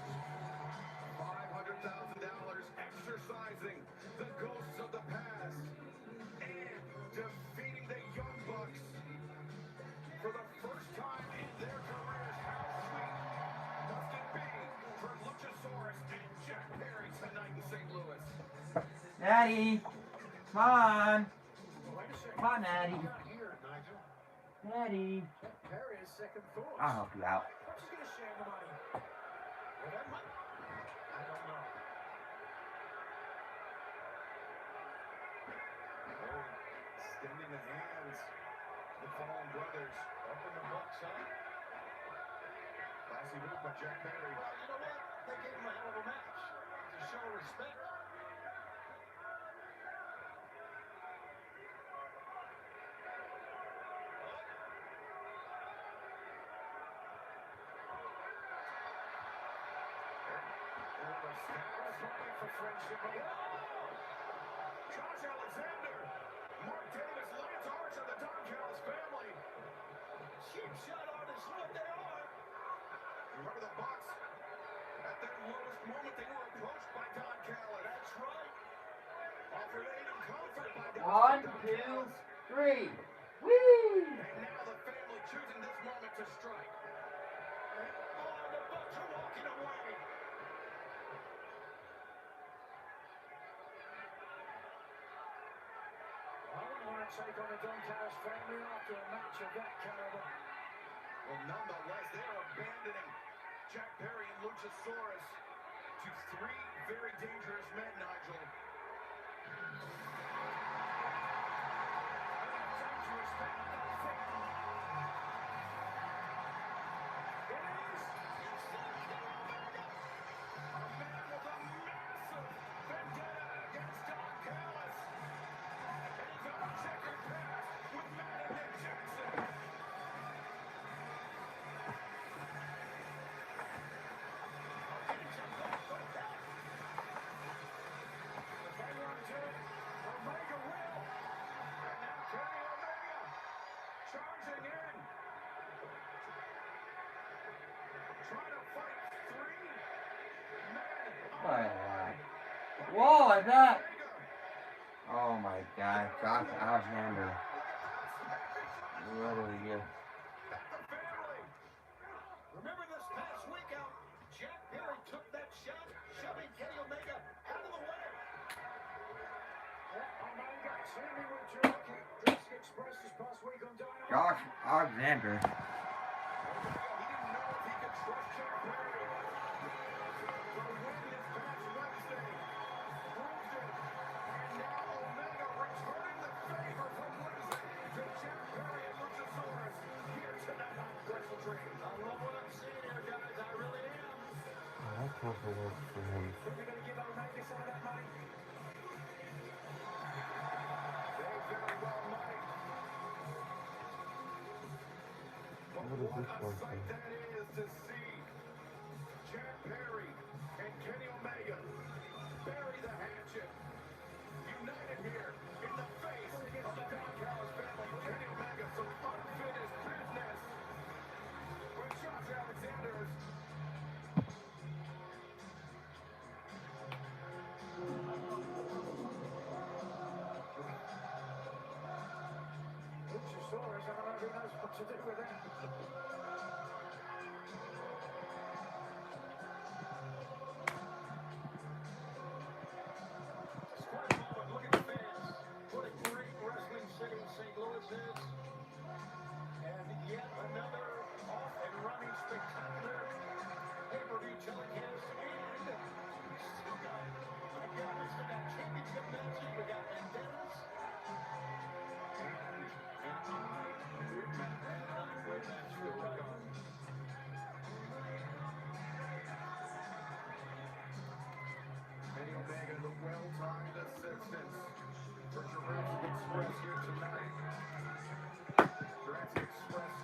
$500,000 exercising the ghosts of the past and defeating the Young Bucks for the first time in their careers. How sweet must it be for Luchasaurus and Jack Perry tonight in St. Louis? Daddy, come on. Come on, Daddy. Daddy. Jack Perry is second thoughts. I'll help you out. What's he going to share the money? Well, that money? I don't know. Perry extending the hands. The fallen brothers. Open the box up. Classy move by Jack Perry. Well, you know what? They gave him a hell of a match to show respect. For friendship. Josh Alexander. Mark Davis, Lance Archer, the Don Callis family. Cheap shot artists, what they are. Remember the Bucks? At their lowest moment, they were approached by Don Callis. That's right. Offered aid and comfort by Don 1, 2, 3. Whee! And now the family choosing this moment to strike. Oh, the Bucks are walking away. I wouldn't want to take on the Don Callis family after a match of that caliber. Well, nonetheless, they are abandoning Jack Perry and Luchasaurus to 3 very dangerous men, Nigel. Dangerous men, I think. It is. It's Kenny Omega. A man with a massive vendetta against Don Callis. And he's on a checkered path with Matt and Nick Jackson. If they want to, Omega will. And now Kenny Omega charging in. Trying to fight 3 men. What is that? Whoa, is that? Oh my God, Josh Alexander. Literally just. Remember this past week out, Jack Perry took that shot, shoving Kenny Omega out of the way. That Sammy went to Jurassic Express this past week on Dynamite. Josh Alexander. He didn't know if he could trust Jack Perry. The win this past Wednesday proved it. And now Omega returning the favor from Wednesday to Jack Perry and Luchasaurus here tonight on Wrestle Dream. I love what I'm seeing here, guys. I really am. I can't believe for him. Think they're going to give Omega some of that money? They very well might. But What is this what a one sight thing? that is to see Jack Perry and Kenny Omega bury the hatchet. United here in the face of the Don Callis family. Kenny Omega, some unfinished business. With Josh Alexander's Luchasaurus, I don't know who knows what to do with that. It's quite a moment. Look at the fans. What a great wrestling city St. Louis is. And yet another off and running spectacular pay-per-view telecast. And we still got, my God, we still got championship matches. We got vendettas. Kenny Omega, the well-timed assistance for Jurassic Express here tonight. Jurassic Express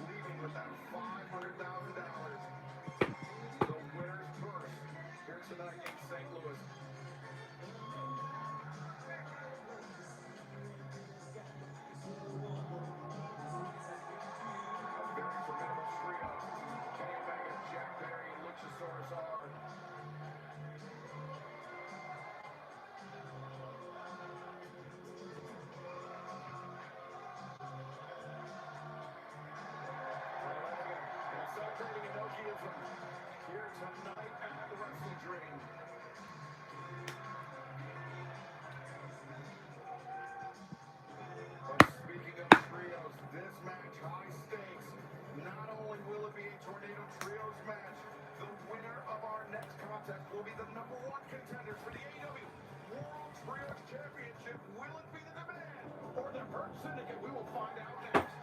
leaving without $500,000. The winner's purse here tonight in St. Louis. A very formidable trio. Kenny Omega, Jack Perry, and Luchasaurus are. And celebrating Enochiism here tonight at the Wrestle Dream. But speaking of trios, this match, high stakes. Not only will it be a Tornado Trios match, the winner of our next contest will be the #1 contenders for the AEW World Trios Championship. Will it be the Demand or the Hurt Syndicate? We will find out next.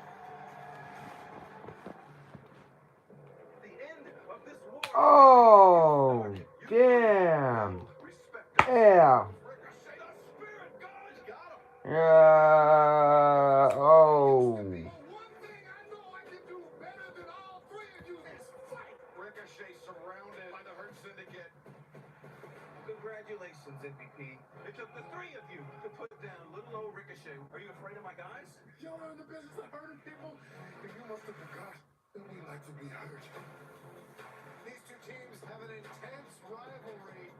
The end of this war. Oh, damn. Yeah. Ricochet, the Spirit God, got him. Yeah. Oh. One thing I know I can do better than all three of you is fight. Ricochet surrounded by the Hurt Syndicate. Congratulations, MVP. It took the three of you to put down little old Ricochet. Are you afraid of my guys? Y'all are in the business of hurting people, and you must have forgot that we like to be hurt. These two teams have an intense rivalry.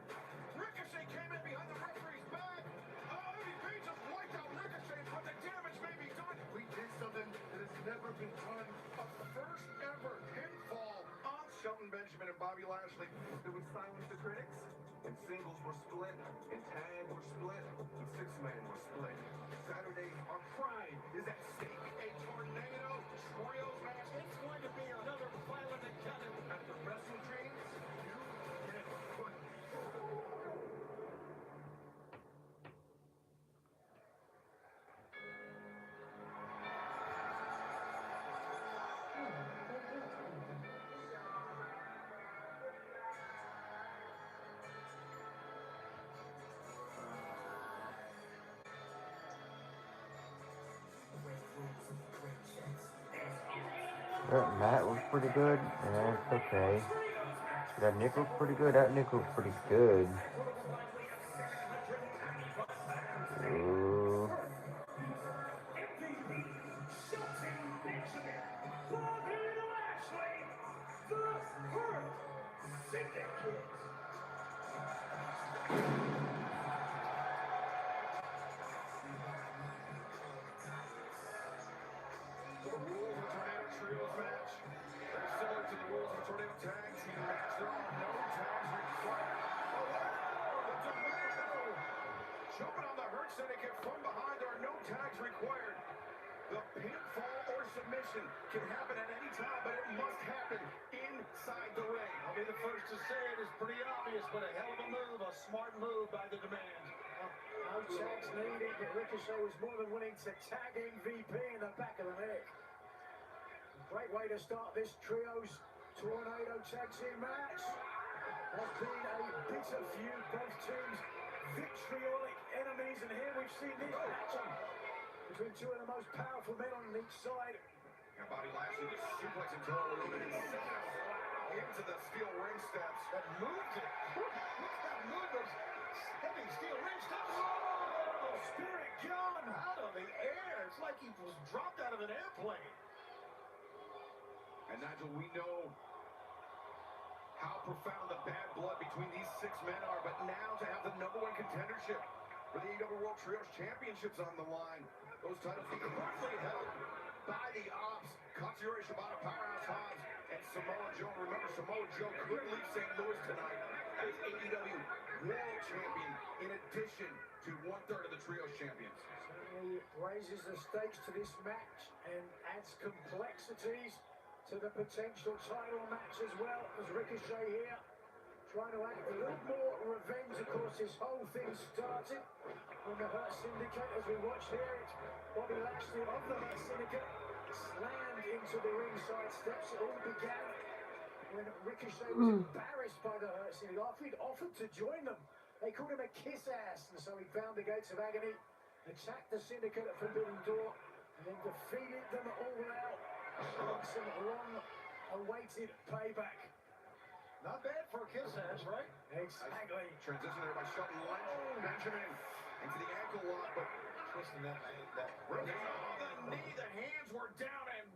Ricochet came in behind the referee's back. MVP just wiped out Ricochet, but the damage may be done. We did something that has never been done. A first ever pinfall on Shelton Benjamin and Bobby Lashley. Did we silence the critics? And singles were split, and tag were split, and six-man were split. Saturday, our pride is at stake. A Tornado Trios match. It's going to be another violent encounter at the Wrestle Dreams. You get put. That Matt was pretty good. Yeah, it's okay. That Nick was pretty good. That Nick was pretty good. Ooh. The rules of Tornado Trios match, very similar to the rules of a Tornado Tag Team match. There are no tags required. Oh, the Tornado! jumping on the Hurt Syndicate from behind. There are no tags required. The pinfall or submission can happen at any time, but it must happen inside the ring. I'll be the first to say it is pretty obvious, but a hell of a move, a smart move by the Demand. No tags needed, but Ricochet was more than willing to tag MVP in the back of the neck. Great way to start this trio's Tornado Tag Team match. Has been a bitter feud, both teams vitriolic enemies, and here we've seen this action between two of the most powerful men on each side. And Bobby Lashley just suplexing Total and into the steel ring steps. That moved it. Look how move those heavy steel ring steps. Oh, Spirit John out of the air. It's like he was dropped out of an airplane. And Nigel, we know how profound the bad blood between these 6 men are, but now to have the #1 contendership for the AEW World Trios Championships on the line, those titles being currently held by the Ops, Katsuyori Shibata, Powerhouse Hobbs, and Samoa Joe. Remember, Samoa Joe could leave St. Louis tonight as AEW World Champion, in addition to 1/3 of the Trios Champions. Certainly raises the stakes to this match and adds complexities to the potential title match as well, as Ricochet here trying to act a little more revenge. Of course, this whole thing started from the Hurt Syndicate. As we watch here, it's Bobby Lashley of the Hurt Syndicate slammed into the ringside steps. It all began when Ricochet was embarrassed by the Hurt Syndicate. After he'd offered to join them, they called him a kiss ass, and so he found the gates of agony, attacked the Syndicate at Forbidden Door, and then defeated them all out. Some long-awaited payback. Not bad for a kiss ass, right? Exactly. Transition there by Shelton Lynch. Benjamin into the ankle lock, but Twisting that. the knee, the hands were down, and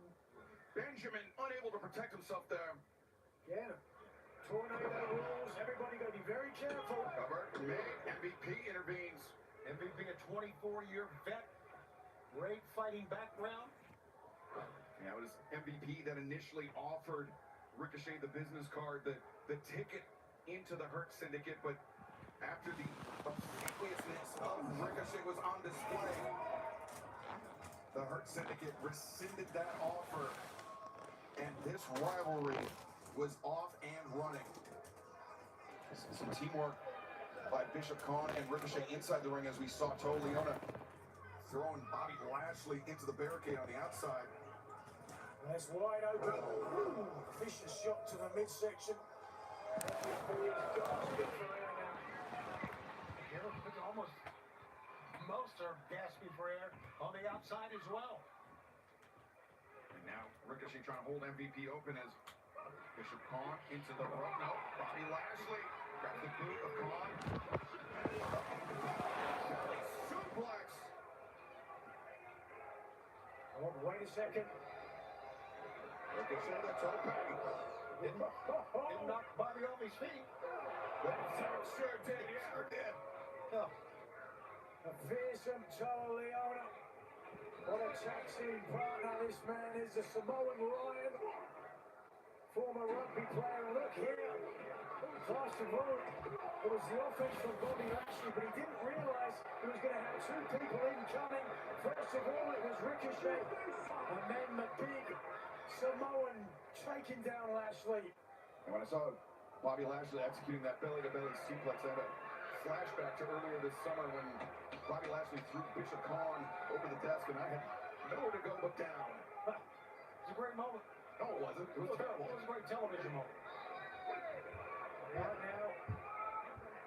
Benjamin unable to protect himself there. Yeah. Tornado rules. Everybody got to be very careful. Covered. May MVP intervenes. MVP, a 24-year vet. Great fighting background. Yeah, it was MVP that initially offered Ricochet the business card, the ticket into the Hurt Syndicate, but after the obsequiousness of Ricochet was on display, the Hurt Syndicate rescinded that offer, and this rivalry was off and running. Some teamwork by Bishop Khan and Ricochet inside the ring, as we saw Toa Liona throwing Bobby Lashley into the barricade on the outside. That's wide open. Vicious shot to the midsection. Almost most are gasping for air on the outside as well. And now Ricochet trying to hold MVP open as Bishop Khan into the rope. No, Bobby Lashley grabs the boot of Khan. Suplex. Oh, wait a second. Ricochet the tope. Didn't knock Bobby off his feet. Sure did. Sure did. Oh. A fearsome Toa Liona. What a tag team partner this man is. The Samoan Lion. Former rugby player. Look here. First of all, it was the offense from Bobby Lashley, but he didn't realize he was going to have 2 people incoming. First of all, it was Ricochet, and then the big Samoan taking down Lashley. And when I saw Bobby Lashley executing that belly-to-belly suplex, I had a flashback to earlier this summer when Bobby Lashley threw Bishop Khan over the desk, and I had nowhere to go but down. It's a great moment. No, it wasn't. It was terrible. It was a great television moment. Right now,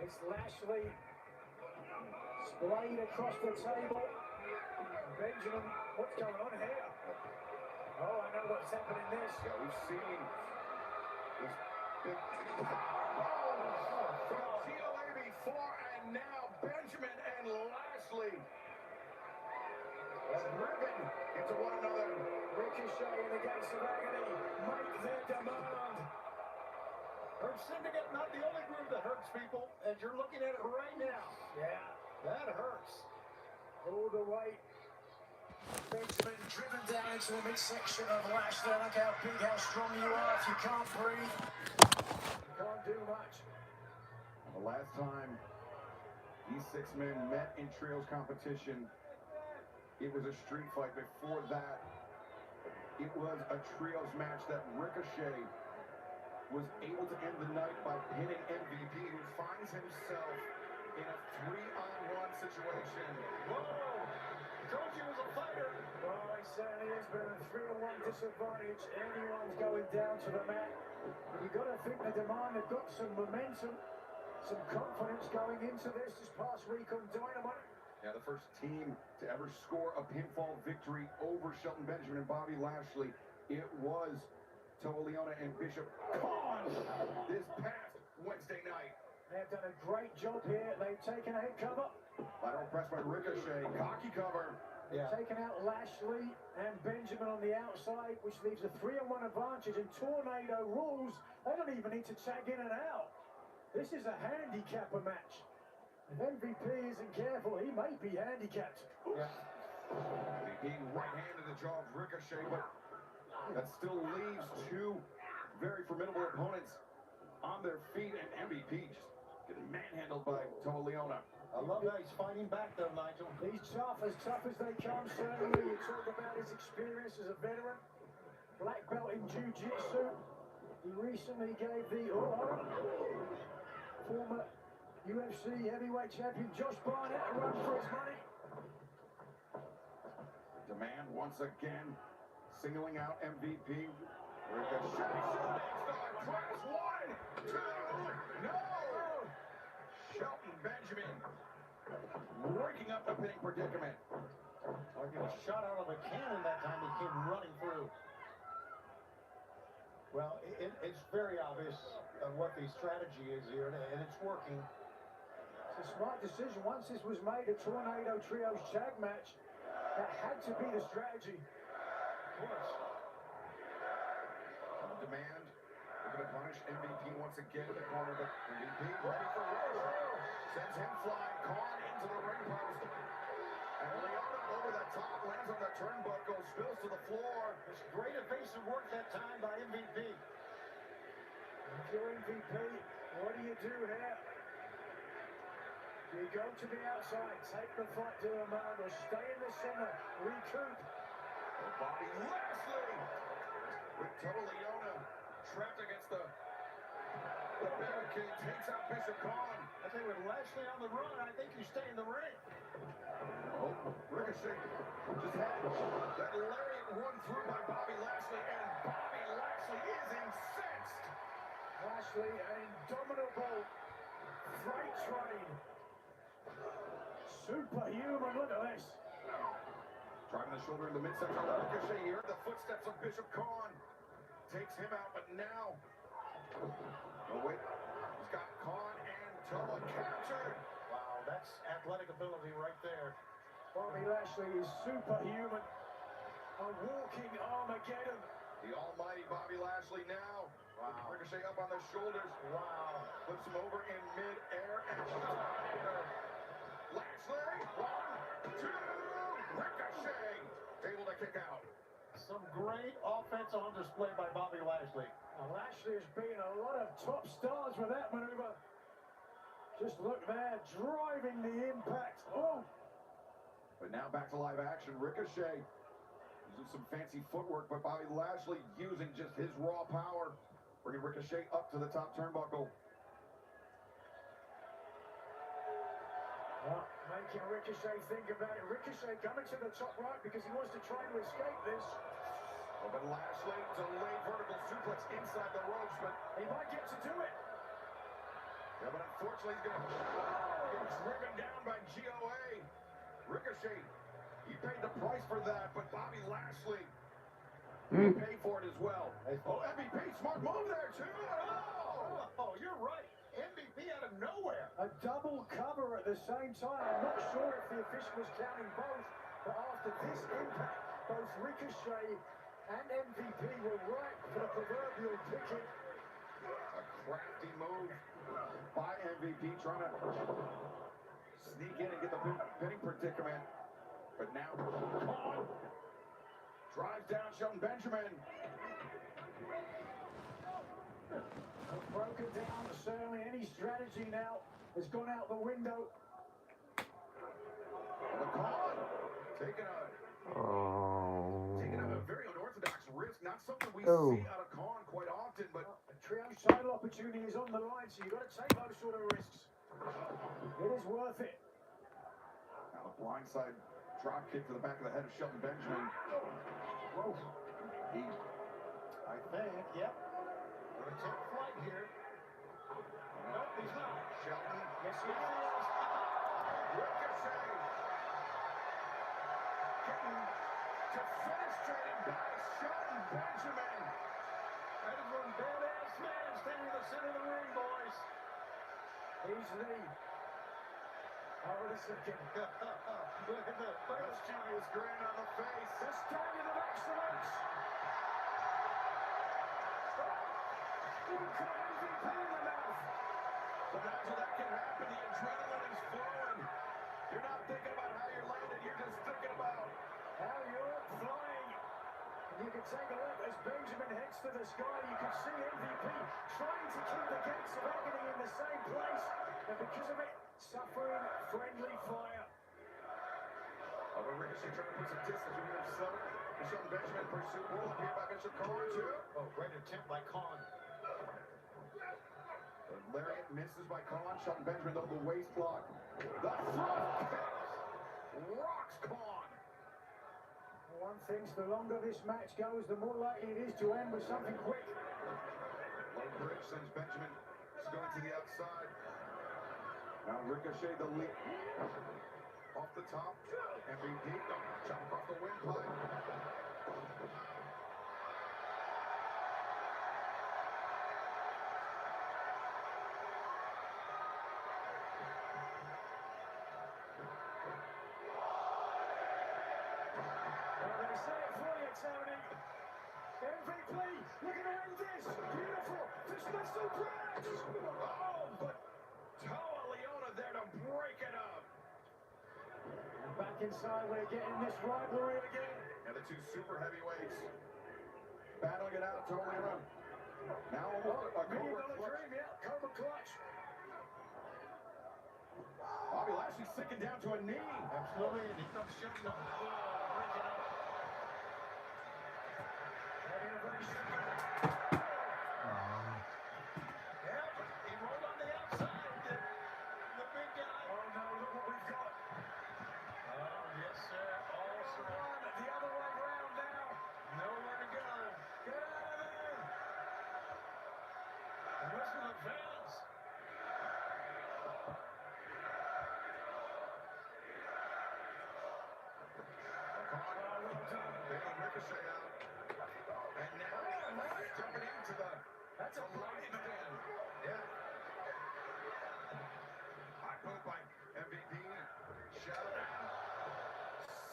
it's Lashley splayed across the table. Benjamin, what's going on here? Oh, I know what's happening this. Yeah, we've seen this big... TLA before, and now Benjamin and Lashley are driven into one another. Ricochet in the gates of agony make their demand. Hurt Syndicate, not the only group that hurts people, as you're looking at it right now. Yeah, that hurts. All the way. Benjamin driven down into the midsection of Lashley. Look how big, how strong you are. If you can't breathe, you can't do much. The last time These 6 men met in trios competition. It was a street fight. Before that, it was a trios match that Ricochet was able to end the night by pinning MVP, who finds himself in a 3-on-1 situation. Whoa! Told you he was a fighter. Well, he certainly has been a 3-on-1 disadvantage. Anyone's going down to the mat. But you've got to think the Demand have got some momentum, some confidence going into this past week on Dynamite. Yeah, the first team to ever score a pinfall victory over Shelton Benjamin and Bobby Lashley. It was Toa Liona and Bishop Khan this past Wednesday night. They've done a great job here. They've taken a head cover. Lateral press by Ricochet. Cocky cover. They've taken out Lashley and Benjamin on the outside, which leaves a 3-on-1 advantage. And Tornado rules, they don't even need to tag in and out. This is a handicapper match. If MVP isn't careful, he may be handicapped. Yeah. MVP right-handed the jaw of Ricochet, but that still leaves 2 very formidable opponents on their feet, and MVP just getting manhandled by Toa Liona. I love that he's fighting back though, Nigel. He's tough as they come, certainly. You talk about his experience as a veteran. Black belt in jiu-jitsu. He recently gave the former UFC heavyweight champion Josh Barnett a run for his money. Demand once again, singling out MVP. Ricochet shooting star, press 1, 2, no! Shelton Benjamin breaking up the pinning predicament. Like it was shot out of a cannon that time. He came running through. Well, it's very obvious what the strategy is here, and it's working. It's a smart decision. Once this was made a Tornado Trios tag match, that had to be the strategy. Of course. On demand, they're going to punish MVP once again in the corner, but MVP ready for Ricochet. Sends him flying, Khan into the ring post. And Leona over the top, lands on the turnbuckle, spills to the floor. It's great evasive work that time by MVP. If you're MVP, what do you do here? Do you go to the outside, take the fight to the man, or stay in the center, recoup? Bobby Lashley with Toa Liona trapped against the barricade, takes out Bishop Khan. I think with Lashley on the run, I think you stay in the ring. Oh, Ricochet just had that lariat run through by Bobby Lashley, and Bobby Lashley is incensed. Lashley, an indomitable freight train. Superhuman, look at this. Driving the shoulder in the midsection. Ricochet, you heard the footsteps of Bishop Khan. Takes him out, but now... Oh, wait. He's got Khan and Toa captured. Wow, that's athletic ability right there. Bobby Lashley is superhuman. A walking Armageddon. The almighty Bobby Lashley now. Wow. Ricochet up on the shoulders. Wow. Flips him over in mid-air and Lashley, 1, 2, Ricochet, able to kick out. Some great offense on display by Bobby Lashley. Now, Lashley has been a lot of top stars with that maneuver. Just look there, driving the impact. Oh! But now back to live action. Ricochet using some fancy footwork, but Bobby Lashley using just his raw power, bringing Ricochet up to the top turnbuckle. Well, making Ricochet think about it. Ricochet coming to the top right because he wants to try to escape this. Oh, but Lashley delayed vertical suplex inside the ropes, but he might get to do it. Yeah, but unfortunately he's going to get driven down by GOA. Ricochet, he paid the price for that, but Bobby Lashley paid for it as well. Oh, MVP, smart move there too. Oh, you're right. MVP out of nowhere. A double cover at the same time. I'm not sure if the official was counting both, but after this impact, both Ricochet and MVP were right for the proverbial picking. A crafty move by MVP, trying to sneak in and get the pinning predicament. But now, Khan drives down Shelton Benjamin. Broken down, certainly any strategy now has gone out the window. Khan taking a very unorthodox risk, not something we see out of Khan quite often, but A trios title opportunity is on the line, so you've got to take those sort of risks. It is worth it. now the blindside drop kick to the back of the head of Shelton Benjamin. Whoa. He, I think, yep. Gonna take flight here. Nope, he's not. Shelton. Yes, he is. Ricochet. Getting defenestrated by Shelton Benjamin. That is one badass man standing in the center of the ring, boys. He's the... Oh, the second. Look at the Mischievous grin on the face. The standard of excellence. Even got MVP in the mouth. Imagine that can happen. The adrenaline is flowing. You're not thinking about how you're landing. You're just thinking about how you're flying. And you can take a look as Benjamin heads to the sky. You can see MVP trying to keep the gates of agony in the same place. And because of it, suffering friendly fire. Although Ricochet trying to put some distance between himself and Shelton Benjamin. Pursuit roll up here by Bishop Khan too. Oh, great attempt by Khan. The lariat misses by Khan. Shelton Benjamin though the waist lock. The front kick rocks Khan. One thing's the longer this match goes, the more likely it is to end with something quick. Low bridge sends Benjamin going to the outside. Now Ricochet the lead. Off the top. MVP jump off the windpipe. MVP, looking to end this. Beautiful. Dismissal bridge. Oh, but Toa Leona there to break it up. And back inside, we're getting this rivalry again. And the two super heavyweights battling it out. Toa Leona. Now almost a $1 million Cobra clutch. dream, yeah. Cobra clutch. Bobby Lashley sinking down to a knee. Absolutely, and he comes shutting the break it up. That innovation. Yep, he rolled on the outside. The big guy. Oh no, look what we've got. Oh, yes, sir. Awesome. The other way round now. Nowhere to go. Get out of there. And listen to the fans. Ricochet out. And now jumping into the... That's a blind man. Yeah. High move by MVP. Shelton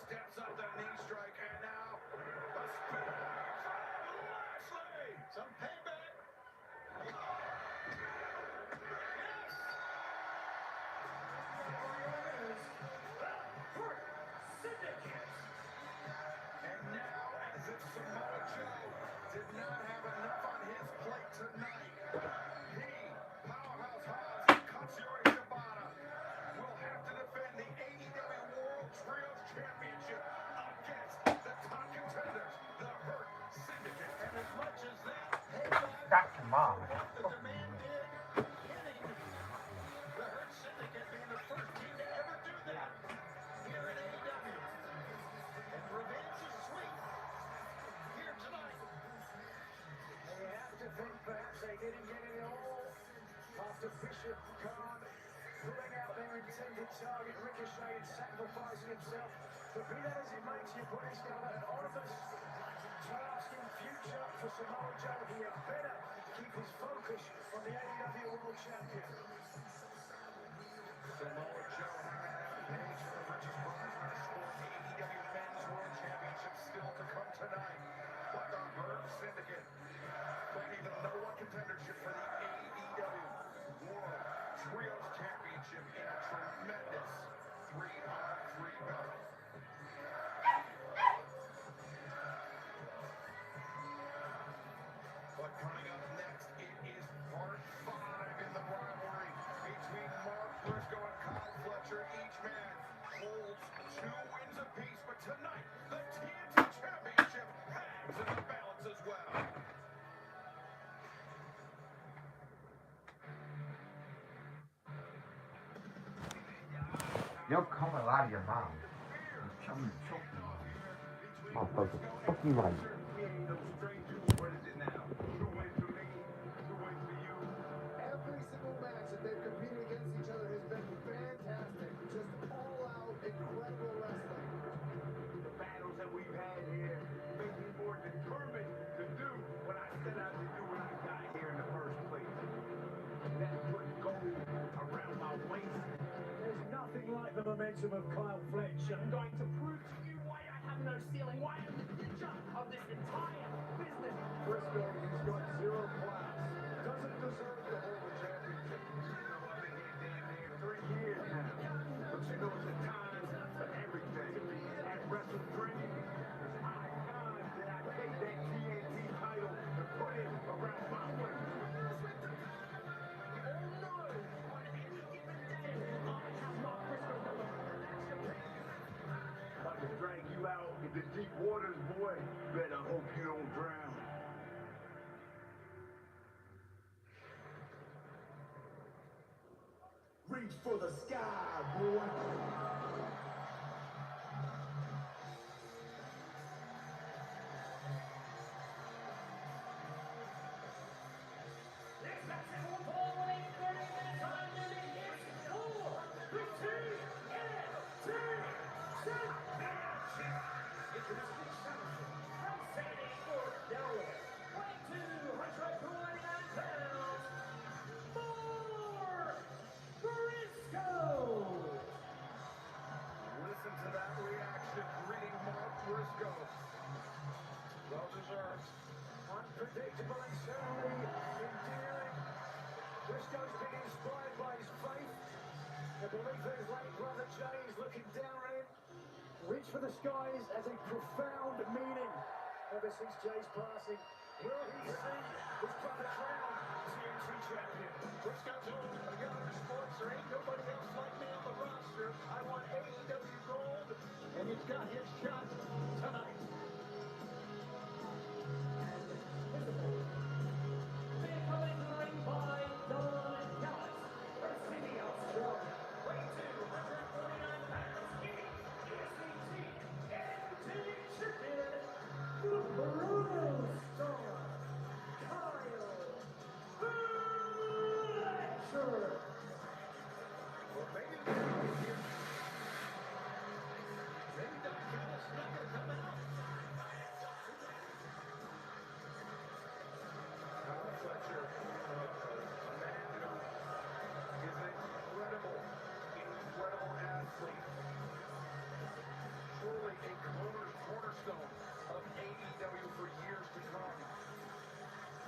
steps up the knee strike, and now a spear. Lashley! Some payback. Yes! Syndicate. And now, as if Samoa Joe did not have enough on his plate tonight, he, Powerhouse Hobbs, and Katsuyori Shibata will have to defend the AEW World Trios Championship against the top contenders, the Hurt Syndicate. And as much as that payback, Dr. Mom. the demand did, hitting the Hurt Syndicate being the first team to ever do that here in AEW. And revenge is sweet here tonight. And you have to think perhaps they didn't get it all after Bishop Khan pulling out their intended target, Ricochet, and sacrificing himself. But be that as it makes, you put his gun at Olympus. Task in future for Samoa Joe. He had better keep his focus on the AEW World Champion. Samoa Joe page for the richest prize in the sport, AEW Men's World Championship still to come tonight. But the Hurt Syndicate claiming the number one contendership for the AEW World Trios Championship in a tremendous 3-on-3 battle. But coming up next, it is part 5 in the rivalry between Mark Briscoe and Kyle Fletcher. Each man holds You don't come with a lot of your mom. You come and choke your mom. Motherfucker, fuck you right. We ain't no strangers. What is it now? 2 wins for me, 2 wins for you. Every single match that they've competed against each other has been fantastic. Just all-out, incredible wrestling. The battles that we've had here make me more determined to do what I set out to do when I got here in the first place. That put gold around my waist. There's nothing like the momentum of Kyle Fletcher. I'm going to prove to you why I have no ceiling, why I'm the future of this entire business. Briscoe, he's got 0 class. Doesn't deserve to hold a championship. You know, I've been here damn near 3 years now. But you know, it's a time for everything. At Wrestle Dream, it's high time that I take that TNT title and put it around my waist. I can drag you out into deep waters, boy. Better hope you don't drown. Reach for the sky, boy. Listen to that reaction, greeting Mark Briscoe. Well deserved. Unpredictable and certainly endearing. Briscoe's been inspired by his faith. The belief that his late brother Jay is looking down on him. Reach for the skies has a profound meaning ever since Jay's passing. Will he see his brother crown TNT champion? Briscoe told him, I got a sports, there ain't nobody else like me on the roster. I want AEW gold, and he's got his shot tonight. Well, maybe the is here. Maybe Don Callis is not going to come out. Kyle Fletcher, a man who is an incredible athlete. Truly a cornerstone of AEW for years to come.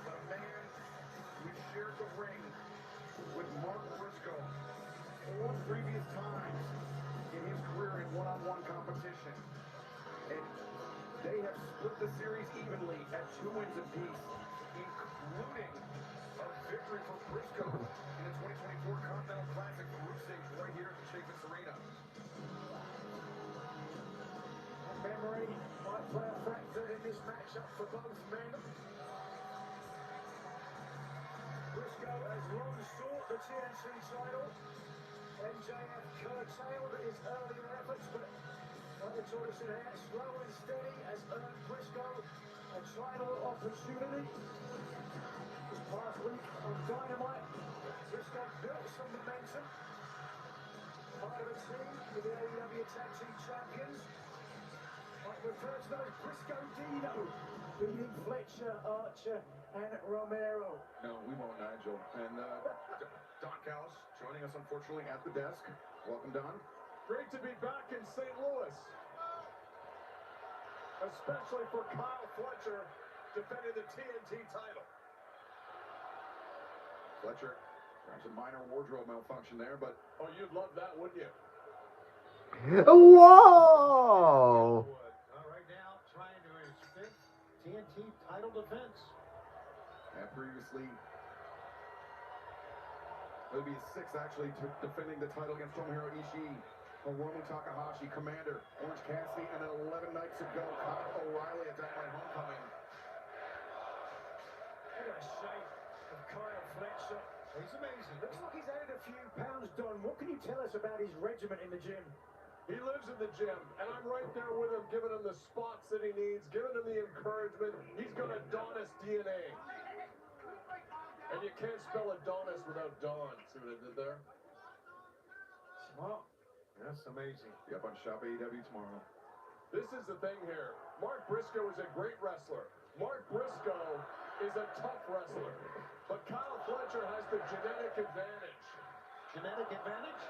But a man who shared the ring with Mark Briscoe 4 previous times in his career in one-on-one competition. And they have split the series evenly at 2 wins apiece, including a victory for Briscoe in the 2024 Continental Classic group stage right here at the Chafetz Arena. Memory might play a factor in this matchup for both men. Briscoe has long sought the TNT title. MJF curtailed his earlier efforts, but like the tortoise in hand, slow and steady has earned Briscoe a title opportunity. This past week on Dynamite, Briscoe built some momentum. Part of a team with the AEW Tag Team Champions. Like referred to them as Briscoe Dino, beating Fletcher, Archer, and Romero. No, we won't, Nigel. And Don Callis joining us, unfortunately, at the desk. Welcome, Don. Great to be back in St. Louis. Especially for Kyle Fletcher defending the TNT title. Fletcher, perhaps a minor wardrobe malfunction there, but Oh, you'd love that, wouldn't you? Whoa! Right now, trying to his 5th TNT title defense. and previously, it would be his 6th actually to defending the title against Tomohiro Ishii, Hiromu Takahashi, Commander, Orange Cassidy, and 11 nights ago, Kyle O'Reilly at Dynamite Homecoming. What a shape of Kyle Fletcher. He's amazing. Looks like he's added a few pounds, Don. What can you tell us about his regiment in the gym? He lives in the gym, and I'm right there with him, giving him the spots that he needs, giving him the encouragement. He's got Adonis DNA. And you can't spell Adonis without Don. See what I did there? Smart. That's amazing. Be up on Shop AEW tomorrow. This is the thing here. Mark Briscoe is a great wrestler. Mark Briscoe is a tough wrestler. But Kyle Fletcher has the genetic advantage. Genetic advantage?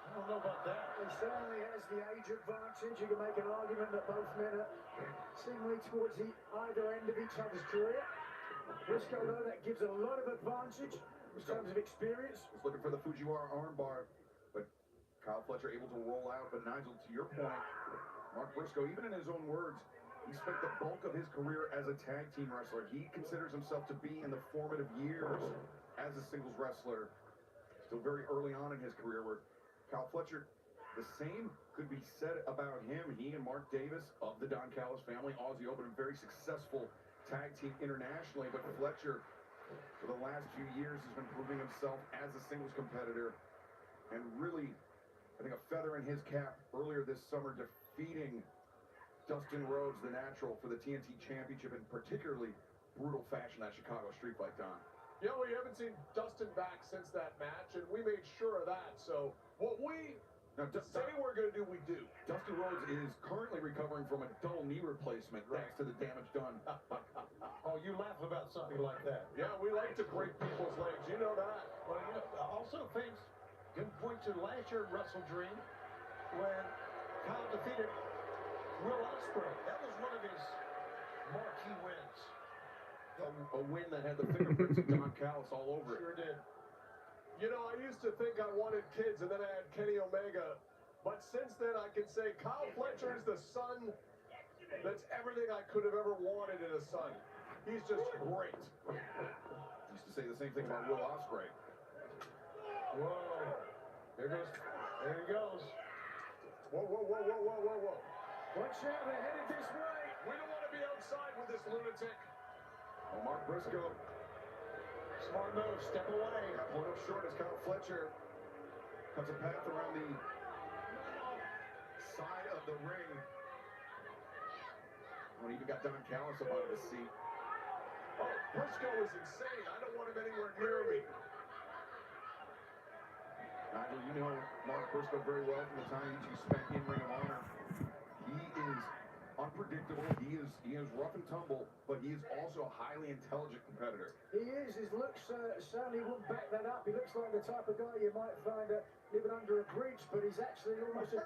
I don't know about that. He certainly has the age advantage. You can make an argument that both men are seemingly towards the either end of each other's career. Briscoe, though, that gives a lot of advantage in terms of experience. Was looking for the Fujiwara armbar, but Kyle Fletcher able to roll out. But Nigel, to your point, Mark Briscoe, even in his own words, he spent the bulk of his career as a tag team wrestler. He considers himself to be in the formative years as a singles wrestler. Still very early on in his career, where Kyle Fletcher, the same could be said about him. He and Mark Davis of the Don Callis family, Aussie Open, very successful tag team internationally. But Fletcher, for the last few years, has been proving himself as a singles competitor. And really, I think a feather in his cap earlier this summer, defeating Dustin Rhodes, the Natural, for the TNT Championship in particularly brutal fashion, that Chicago street fight, Don. Yeah, we haven't seen Dustin back since that match, and we made sure of that. So what we say we're going to do, we do. Dustin Rhodes is currently recovering from a double knee replacement thanks to the damage done. Oh, you laugh about something like that. Yeah, we like to break people's legs. You know that. Well, you know, also, Figs, can point to last year at Wrestle Dream when Kyle defeated Will Ospreay. That was one of his marquee wins. A win that had the fingerprints of Don Callis all over it. Sure did. You know, I used to think I wanted kids, and then I had Kenny Omega. But since then, I can say Kyle Fletcher is the son that's everything I could have ever wanted in a son. He's just great. Used to say the same thing about Will Ospreay. Whoa. There he goes. Whoa, whoa, whoa, whoa, whoa, whoa, whoa. Watch out, they're headed this way. We don't want to be outside with this lunatic. Oh, Mark Briscoe. Smart move, step away. Got pulled up short as Kyle Fletcher cuts a path around the side of the ring. When even got Don Callis up out of his seat. Oh, Briscoe is insane. I don't want him anywhere near me. Nigel, you know Mark Briscoe very well from the time he spent in Ring of Honor. He is unpredictable. He is rough and tumble, but he is also a highly intelligent competitor. He is. His looks certainly wouldn't back that up. He looks like the type of guy you might find living under a bridge, but he's actually almost a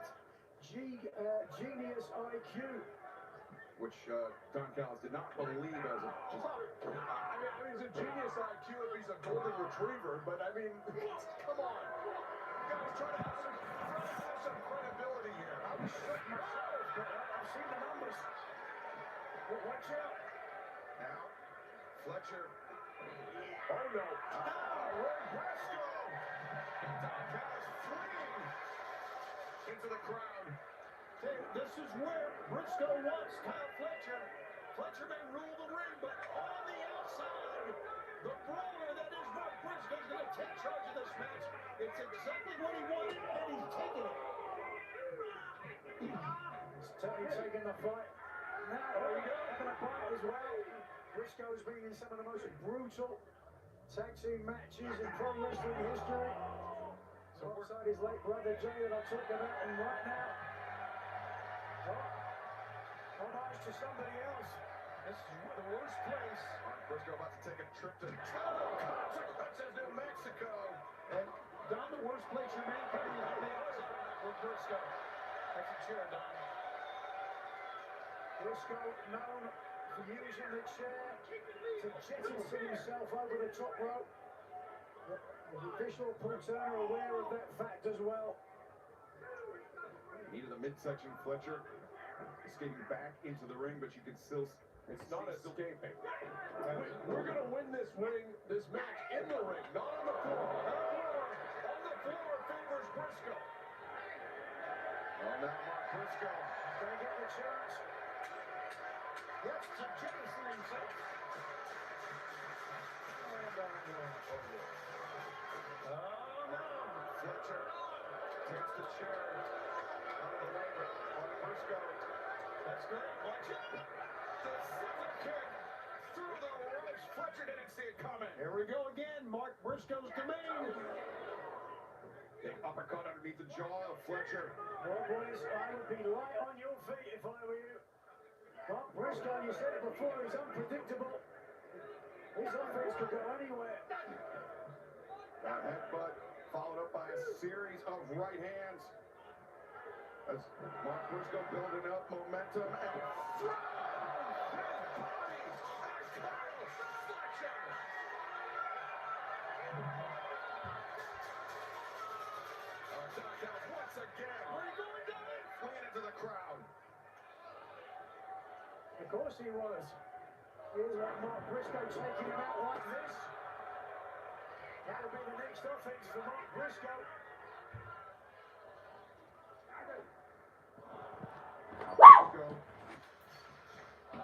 genius IQ. Which Don Callis did not believe as a... I mean, he's a genius IQ if he's a golden retriever, but I mean, come on. You guys try to have some credibility here. I was shook myself, but I've seen the numbers. Well, watch out. Now, Fletcher. Oh, no. Roy Briscoe. Don Callis fleeing into the crowd. This is where Briscoe wants Kyle Fletcher. Fletcher may rule the ring, but on the outside, the brawler that is Mark Briscoe is going to take charge of this match. It's exactly what he wanted, and he's taking it. He's taking the fight. Now, there we go. Going to fight as well. Briscoe's been in some of the most brutal tag team matches in pro wrestling history. Alongside his late brother Jay that I talked about him right now. Homage to somebody else. This is the worst place. Mark Briscoe about to take a trip to consequences, New Mexico. And Don, the worst place your man can be on the outside with Briscoe. That's a chair, Don. Briscoe known for using the chair to jettison himself over the top rope. The official Paul Turner aware of that fact as well. Needed the midsection, Fletcher escaping back into the ring, but you can still... It's not escaping. We're going to win this match in the ring, not on the floor. On the floor favors Briscoe. Well, now Mark Briscoe. Going to get the chance. Yes, to jettison himself. And Oh, no. Fletcher takes the chair out of the way, but Mark Briscoe. That's great. Watch it. The super kick through the ropes. Fletcher didn't see it coming. Here we go again. Mark Briscoe's domain. Big uppercut underneath the jaw of Fletcher. Well, boys, I would be light on your feet if I were you. Mark Briscoe, you said it before, he's unpredictable. His offense could go anywhere. That headbutt followed up by a series of right hands. As Mark Briscoe building up momentum and throws his body at Kyle Fletcher. Knockouts once again. Where are you going, David? Fleeing into the crowd. Of course he was. Here's like Mark Briscoe taking him out like this. That'll be the next offense for Mark Briscoe.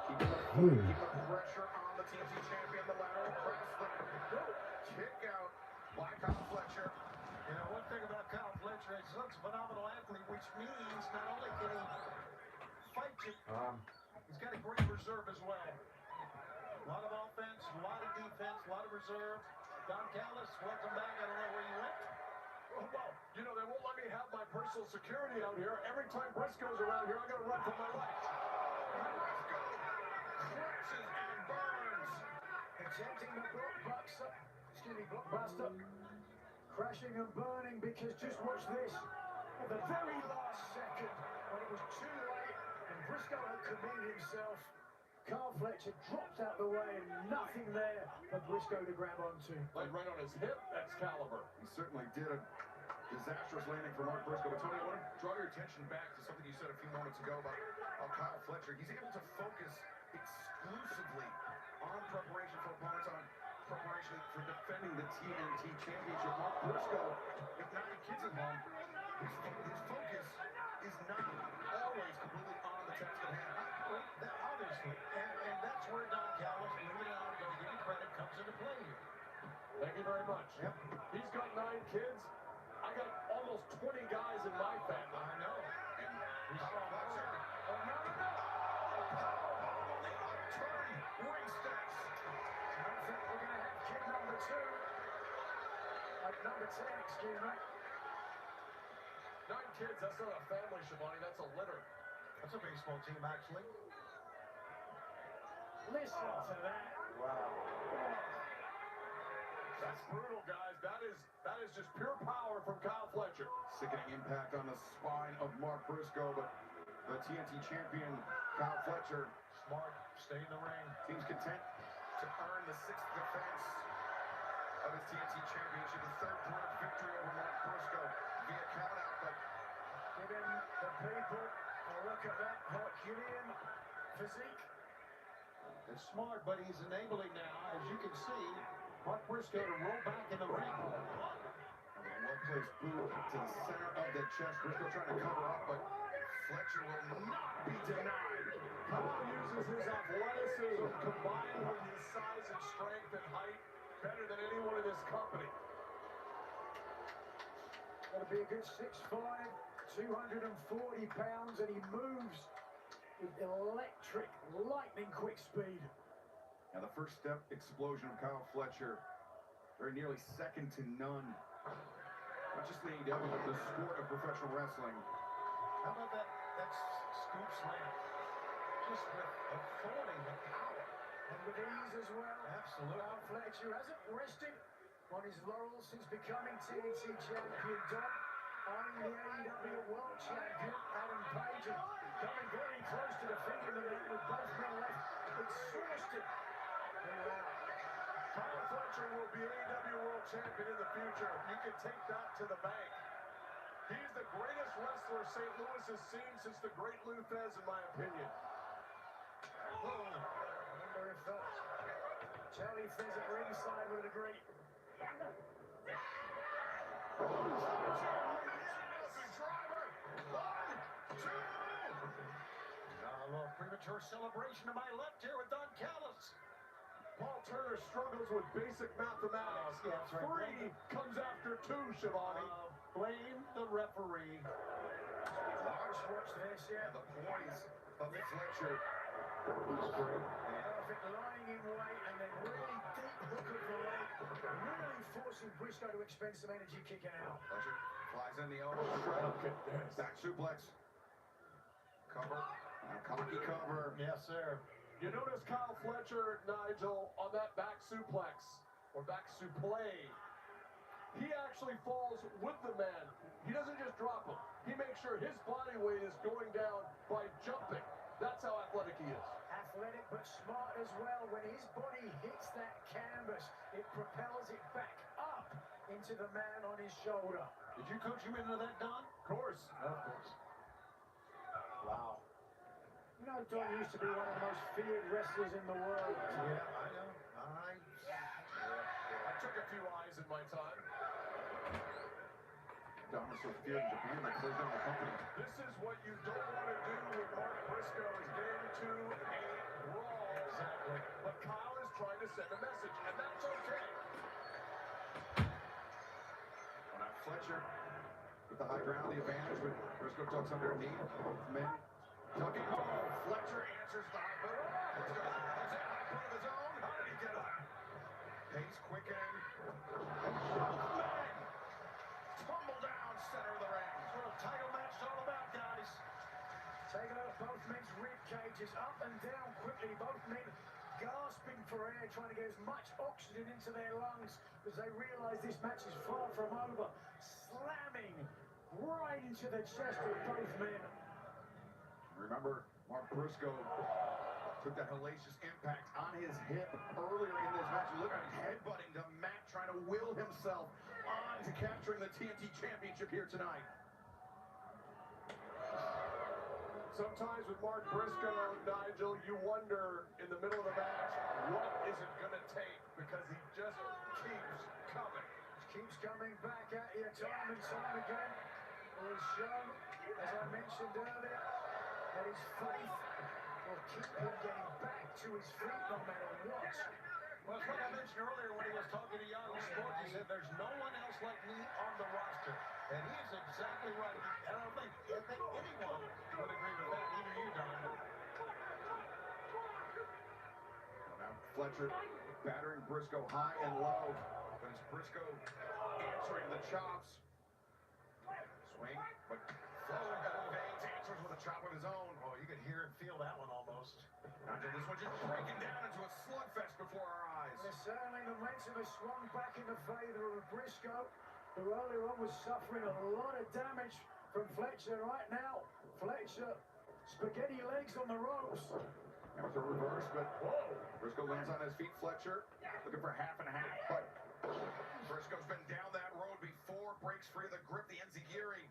Keeping the pressure on the TNT champion, the lateral press, the kick out by Kyle Fletcher. You know, one thing about Kyle Fletcher is he's a phenomenal athlete, which means not only can he fight you, he's got a great reserve as well. A lot of offense, a lot of defense, a lot of reserve. Don Callis, welcome back. I don't know where you went. Well, you know, they won't let me have my personal security out here. Every time Briscoe's around here, I'm going to run for my life. Briscoe crashes and burns. Attempting the blockbuster. Crashing and burning because just watch this. At the very last second, when it was too late and Briscoe had committed himself, Kyle Fletcher dropped out the way and nothing there for Briscoe to grab onto. Laid right on his hip, Excalibur. He certainly did a disastrous landing for Mark Briscoe. But Tony, I want to draw your attention back to something you said a few moments ago about how Kyle Fletcher, he's able to focus exclusively on preparation for opponents, on preparation for defending the TNT Championship. Mark Briscoe, with 9 kids at home, his focus is not always completely on the task at hand. Obviously, and that's where Don Callis, believe it or not, gotta give you credit, comes into play here. Thank you very much. Yep. He's got 9 kids. I got almost 20 guys in my family. I know. And We saw Fletcher. that. Oh, no. Powerbomb on the upturn. Ring steps. I don't think we're going to have kid number 2. Number 10, excuse me. 9 kids, that's not a family, Shivani, that's a litter. That's a baseball team, actually. Listen to that. Wow. That's brutal, guys. That is just pure power from Kyle Fletcher. Sickening impact on the spine of Mark Briscoe, but the TNT champion, Kyle Fletcher, Smart, stay in the ring. seems content to earn the 6th defense of his TNT championship, the 3rd career victory over Mark Briscoe via countout. But Giving the people a look at that Herculean physique. It's smart, but he's enabling now, as you can see, Mark Briscoe to roll back in the ring. well-placed boot to the center of the chest. Briscoe trying to cover up, but Fletcher will not be denied. Kyle uses his athleticism combined with his size and strength and height better than anyone in this company. That'll be a good 6'5", 240 pounds, and he moves with electric, lightning quick speed. Now the first step explosion of Kyle Fletcher, very nearly second to none. Not just in AEW, but the sport of professional wrestling. How about that scoop slam? Just with authority, with power. And with ease as well. Absolutely. Kyle Fletcher hasn't rested on his laurels since becoming TNT champion. Don, eyeing the AEW World Champion, Adam Page, and coming very close to defeating the man with both men left. Exhausted. Kyle Fletcher will be AEW World Champion in the future. You can take that to the bank. He's the greatest wrestler St. Louis has seen since the Great Lou Thesz, in my opinion. I wonder if Charlie Fizz at ringside would agree. A little premature celebration to my left here with Don Callis. Paul Turner struggles with basic mathematics. Yeah, that's right. 3 comes after 2, Shivani. Blame the referee. Watch this, yeah. The poise of Fletcher. Perfect lying in wait and then really deep hook of the leg. Really forcing Briscoe to expend some energy kicking out. Fletcher flies in the elbow straight. Back suplex. Cover. Cocky cover. Yes, sir. You notice Kyle Fletcher, Nigel, on that back suplex, or back supplay, he actually falls with the man. He doesn't just drop him. He makes sure his body weight is going down by jumping. That's how athletic he is. Athletic but smart as well. When his body hits that canvas, it propels it back up into the man on his shoulder. Did you coach him into that, Don? Of course. Of course. Wow. You know, Don used to be one of the most feared wrestlers in the world. Yeah, I know. I took a few eyes in my time. Don was so feared in Japan, they closed down the company. This is what you don't want to do when Mark Briscoe is getting into a brawl. Exactly. But Kyle is trying to send a message, and that's okay. Well, now Fletcher with the high ground, the advantage, but Briscoe tucks underneath. Men tucking. Oh, Fletcher answers the high boot. Briscoe puts in a high boot of his own. How did he get up? Pace quickening. Tumble down center of the ring. That's what a title match is all about, guys. Taking out both men's rib cages up and down quickly. Both men gasping for air, trying to get as much oxygen into their lungs as they realise this match is far from over. Slamming right into the chest of both men. Remember, Mark Briscoe took that hellacious impact on his hip earlier in this match. Look at him headbutting the mat, trying to will himself on to capturing the TNT Championship here tonight. Sometimes with Mark Briscoe, Nigel, you wonder in the middle of the match, what is it going to take? Because he just keeps coming. Keeps coming back at you time and time again. It is shown, as I mentioned earlier, that his faith will keep him getting back to his feet no matter what. Well, it's like I mentioned earlier when he was talking to Young Sports, he said, there's no one else like me on the roster. And he is exactly right. And I think anyone would agree with that, even you, Don. Now Fletcher battering Briscoe high and low. But it's Briscoe answering the chops. Swing, but flowing out of the veins, answers with a chop of his own. Oh, you could hear and feel that one almost. Nigel, this one just breaking down into a slugfest before our eyes. And certainly the momentum has swung back in the favour of Briscoe, who earlier on was suffering a lot of damage from Fletcher. Right now, Fletcher, spaghetti legs on the ropes. That was a reverse, but whoa! Briscoe lands on his feet. Fletcher looking for half and half, but Briscoe's been down that road before. Breaks free of the grip, the enziguri.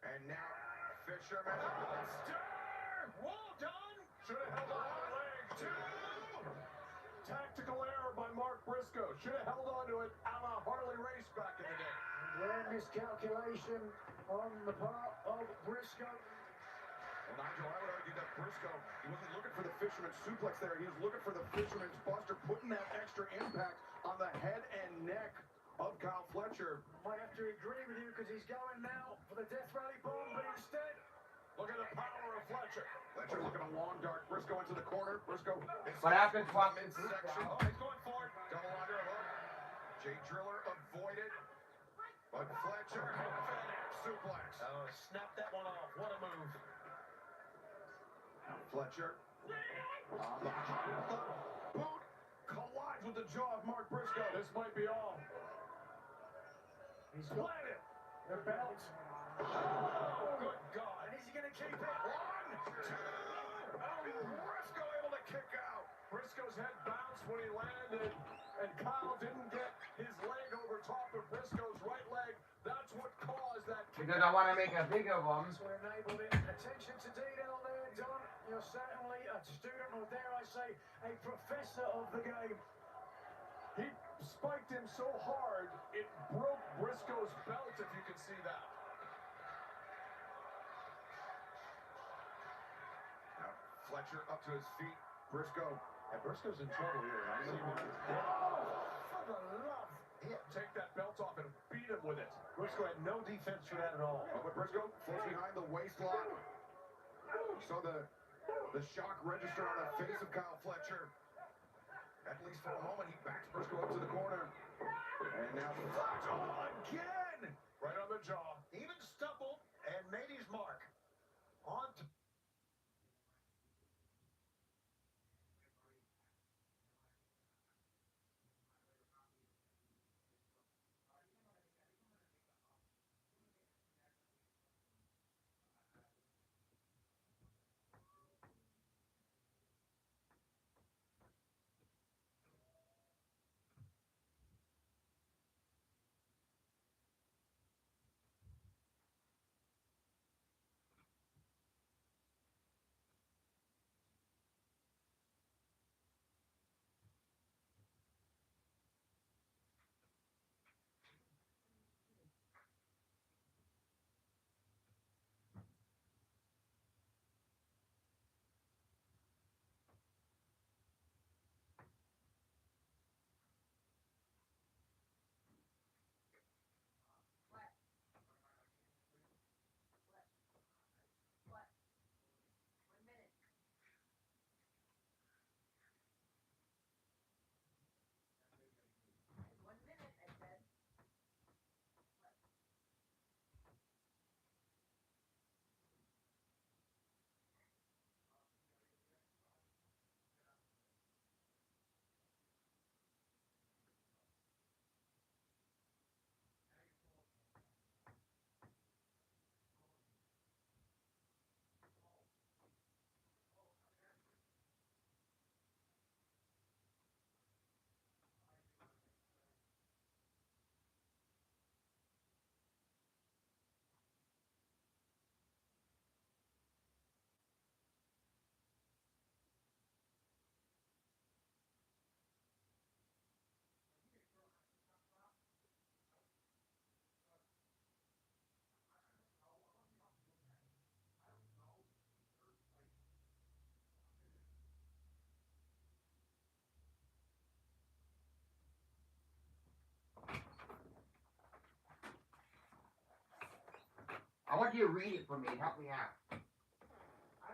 And now Fisherman monster! Well done! Should have held on to the leg. 2! Tactical error by Mark Briscoe. Should have held on to it a la Harley Race back in the day. Rare miscalculation on the part of Briscoe. Well, Nigel, I would argue that Briscoe, he wasn't looking for the fisherman's suplex there. He was looking for the fisherman's buster, putting that extra impact on the head and neck of Kyle Fletcher. Might have to agree with you because he's going now for the Death Rally bomb, but instead, look at the power of Fletcher. Fletcher looking a long dart. Briscoe into the corner. Briscoe. What happened, Swap? Midsection. Oh, he's going for it. Double under hook. Jay Driller avoided. But Fletcher, half and half suplex. Oh, snap that one off. What a move. Now Fletcher on the boot collides with the jaw of Mark Briscoe. This might be all. he's got Planted. the belt. Oh, good God. And is he going to keep it? 1, 2. Oh, Briscoe able to kick out. Briscoe's head bounced when he landed, and Kyle didn't get his leg over top of Briscoe's right leg. That's what caused that kick. Because I want to make a big of them. That's what enabled it. Attention to detail there, Don. You're certainly a student, or dare I say, a professor of the game. He spiked him so hard, it broke Briscoe's belt, if you can see that. Now Fletcher up to his feet. Briscoe And Briscoe's in trouble here. I see him. For the love. Take that belt off and beat him with it. Briscoe had no defense for that at all. Oh, but Briscoe falls behind the waist lock. So the shock register on the face of Kyle Fletcher. At least for a moment, he backs Briscoe up to the corner. And now Fletcher again! Right on the jaw. Even stumbled and made his mark. On to I want you to read it for me and help me out. I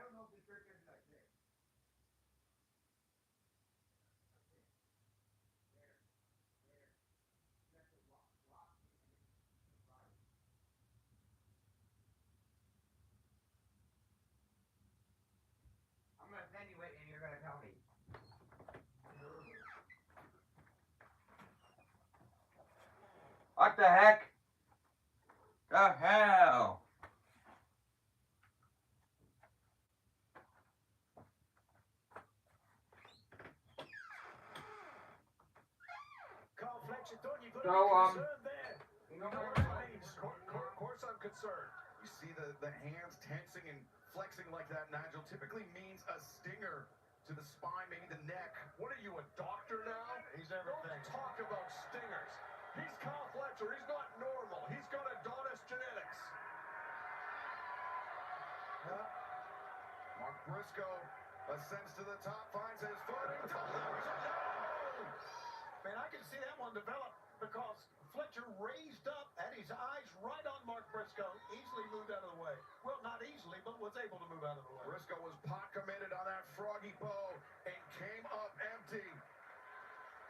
don't know if the trick is like this. I'm gonna send you it and you're gonna tell me. What the heck? The hell? Carl Fletcher, Don, you've got to So, be concerned there. You know what what that means? Of course I'm concerned. You see the hands tensing and flexing like that, Nigel, typically means a stinger to the spine, maybe the neck. What are you, a doctor now? He's everything. Don't talk about stingers. He's Kyle Fletcher. He's not normal. He's got Adonis genetics. Mark Briscoe ascends to the top, finds his footing. Man, I can see that one develop because Fletcher raised up, had his eyes right on Mark Briscoe, easily moved out of the way. Well, not easily, but was able to move out of the way. Briscoe was pot committed on that froggy bow and came up empty.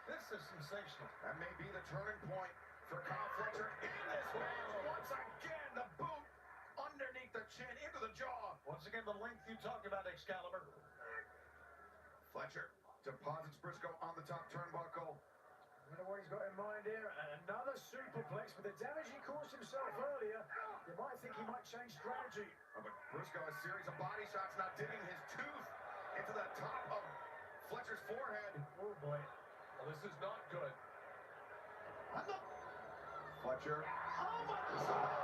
This is sensational. That may be the turning point for Kyle Fletcher in this match. Once again, the boot underneath the chin, into the jaw. Once again, the length you talked about, Excalibur. Fletcher deposits Briscoe on the top turnbuckle. I don't know what he's got in mind here. Another superplex. With the damage he caused himself earlier, you might think he might change strategy. Oh, but Briscoe, a series of body shots, now digging his tooth into the top of Fletcher's forehead. Oh, boy. Well, this is not good. Fletcher. Oh, my God!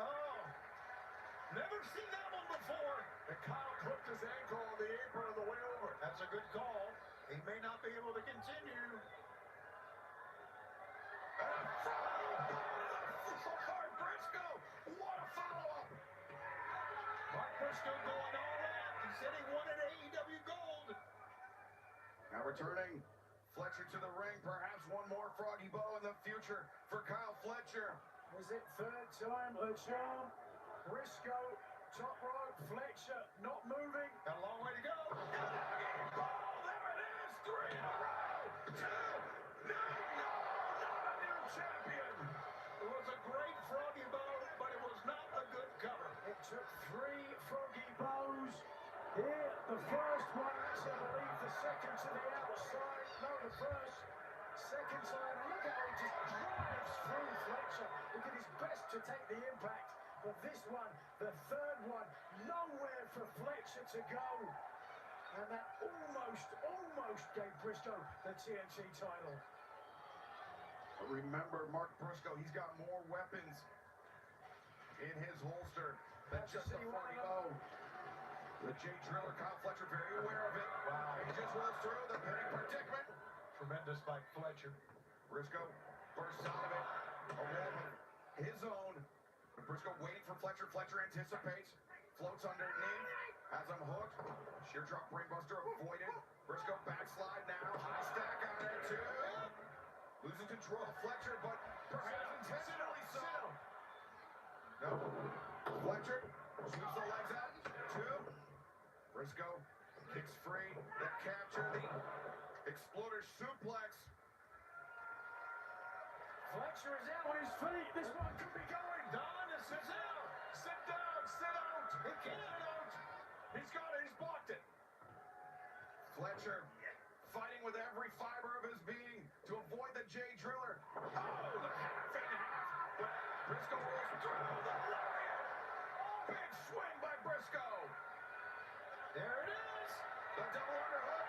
Oh! Never seen that one before. And Kyle clipped his ankle on the apron on the way over. That's a good call. He may not be able to continue. Briscoe! What a follow-up! Mark Briscoe going all out. said he wanted AEW gold. Now returning, Fletcher to the ring. Perhaps one more froggy bow in the future for Kyle Fletcher. Is it third time the charm? Briscoe, top rope, Fletcher not moving. Got a long way to go. Oh, there it is. 3 in a row. 2. No, not a new champion. It was a great froggy bow, but it was not a good cover. It took 3 froggy bows. Here, the first one, I believe the second to the outside. No, the first. Second time, and look at how he just drives through Fletcher. He did his best to take the impact. But this one, the third one, nowhere for Fletcher to go. And that almost gave Briscoe the TNT title. But remember, Mark Briscoe, he's got more weapons in his holster than just a 40 bow. The Jay Driller, Kyle Fletcher, very aware of it. Wow, he just rolls through the pinning predicament. Tremendous by Fletcher. Briscoe bursts out of it. A wall of his own. But Briscoe waiting for Fletcher. Fletcher anticipates. Floats underneath. Has him hooked. Sheer drop brainbuster avoided. Briscoe backslide now. High stack on it too. Losing control of Fletcher, but perhaps intentionally so. No. Fletcher sweeps the legs out. 2. Briscoe kicks free. That capture, the exploder suplex. Fletcher is out on his feet. This one could be going. Don, this is out. Sit down, sit out. He can't get out. He's got it, he's blocked it. Fletcher fighting with every fiber of his being to avoid the Jay Driller. Oh, the half and half. But Briscoe rolls through the lariat. Big swing by Briscoe. There it is. The double underhook.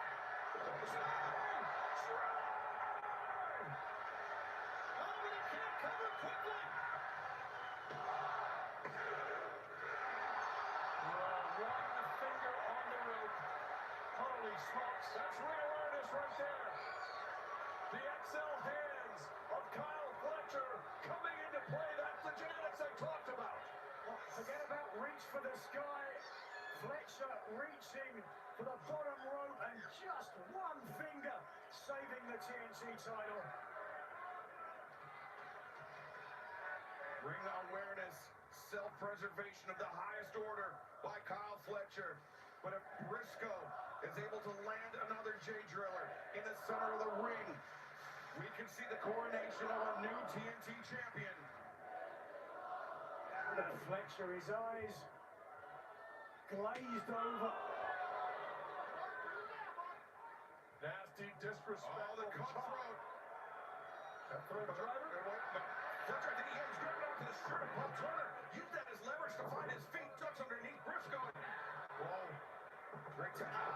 Swing. Oh, but he can't cover quickly. One finger on the rope. Holy smokes, that's real awareness right there. The XL hands of Kyle Fletcher coming into play. That's the genetics I talked about. Well, forget about reach for the sky. Fletcher reaching for the bottom rope and just one finger saving the TNT title. Ring awareness, self-preservation of the highest order by Kyle Fletcher. But if Briscoe is able to land another Jay Driller in the center of the ring, we can see the coronation of a new TNT champion. Look at Fletcher, his eyes glazed over. Nasty disrespect. Oh, the cutthroat. Cutthroat driver. Fletcher, I think he has grabbed onto the shirt of Paul Turner. Used that as leverage to find his feet. Ducks underneath Briscoe. Whoa. Great time.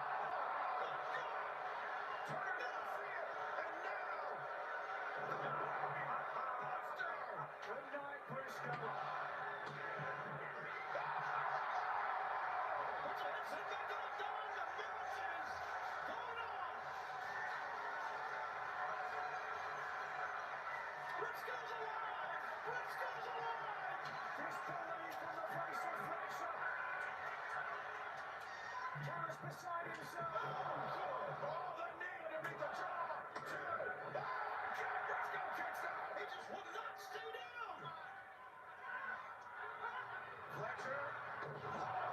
Turner didn't see it. And now. Monster. Good night, Briscoe. Beside himself. Oh, the knee underneath the jaw. 2. Briscoe kicks out. He just will not stay down. Fletcher.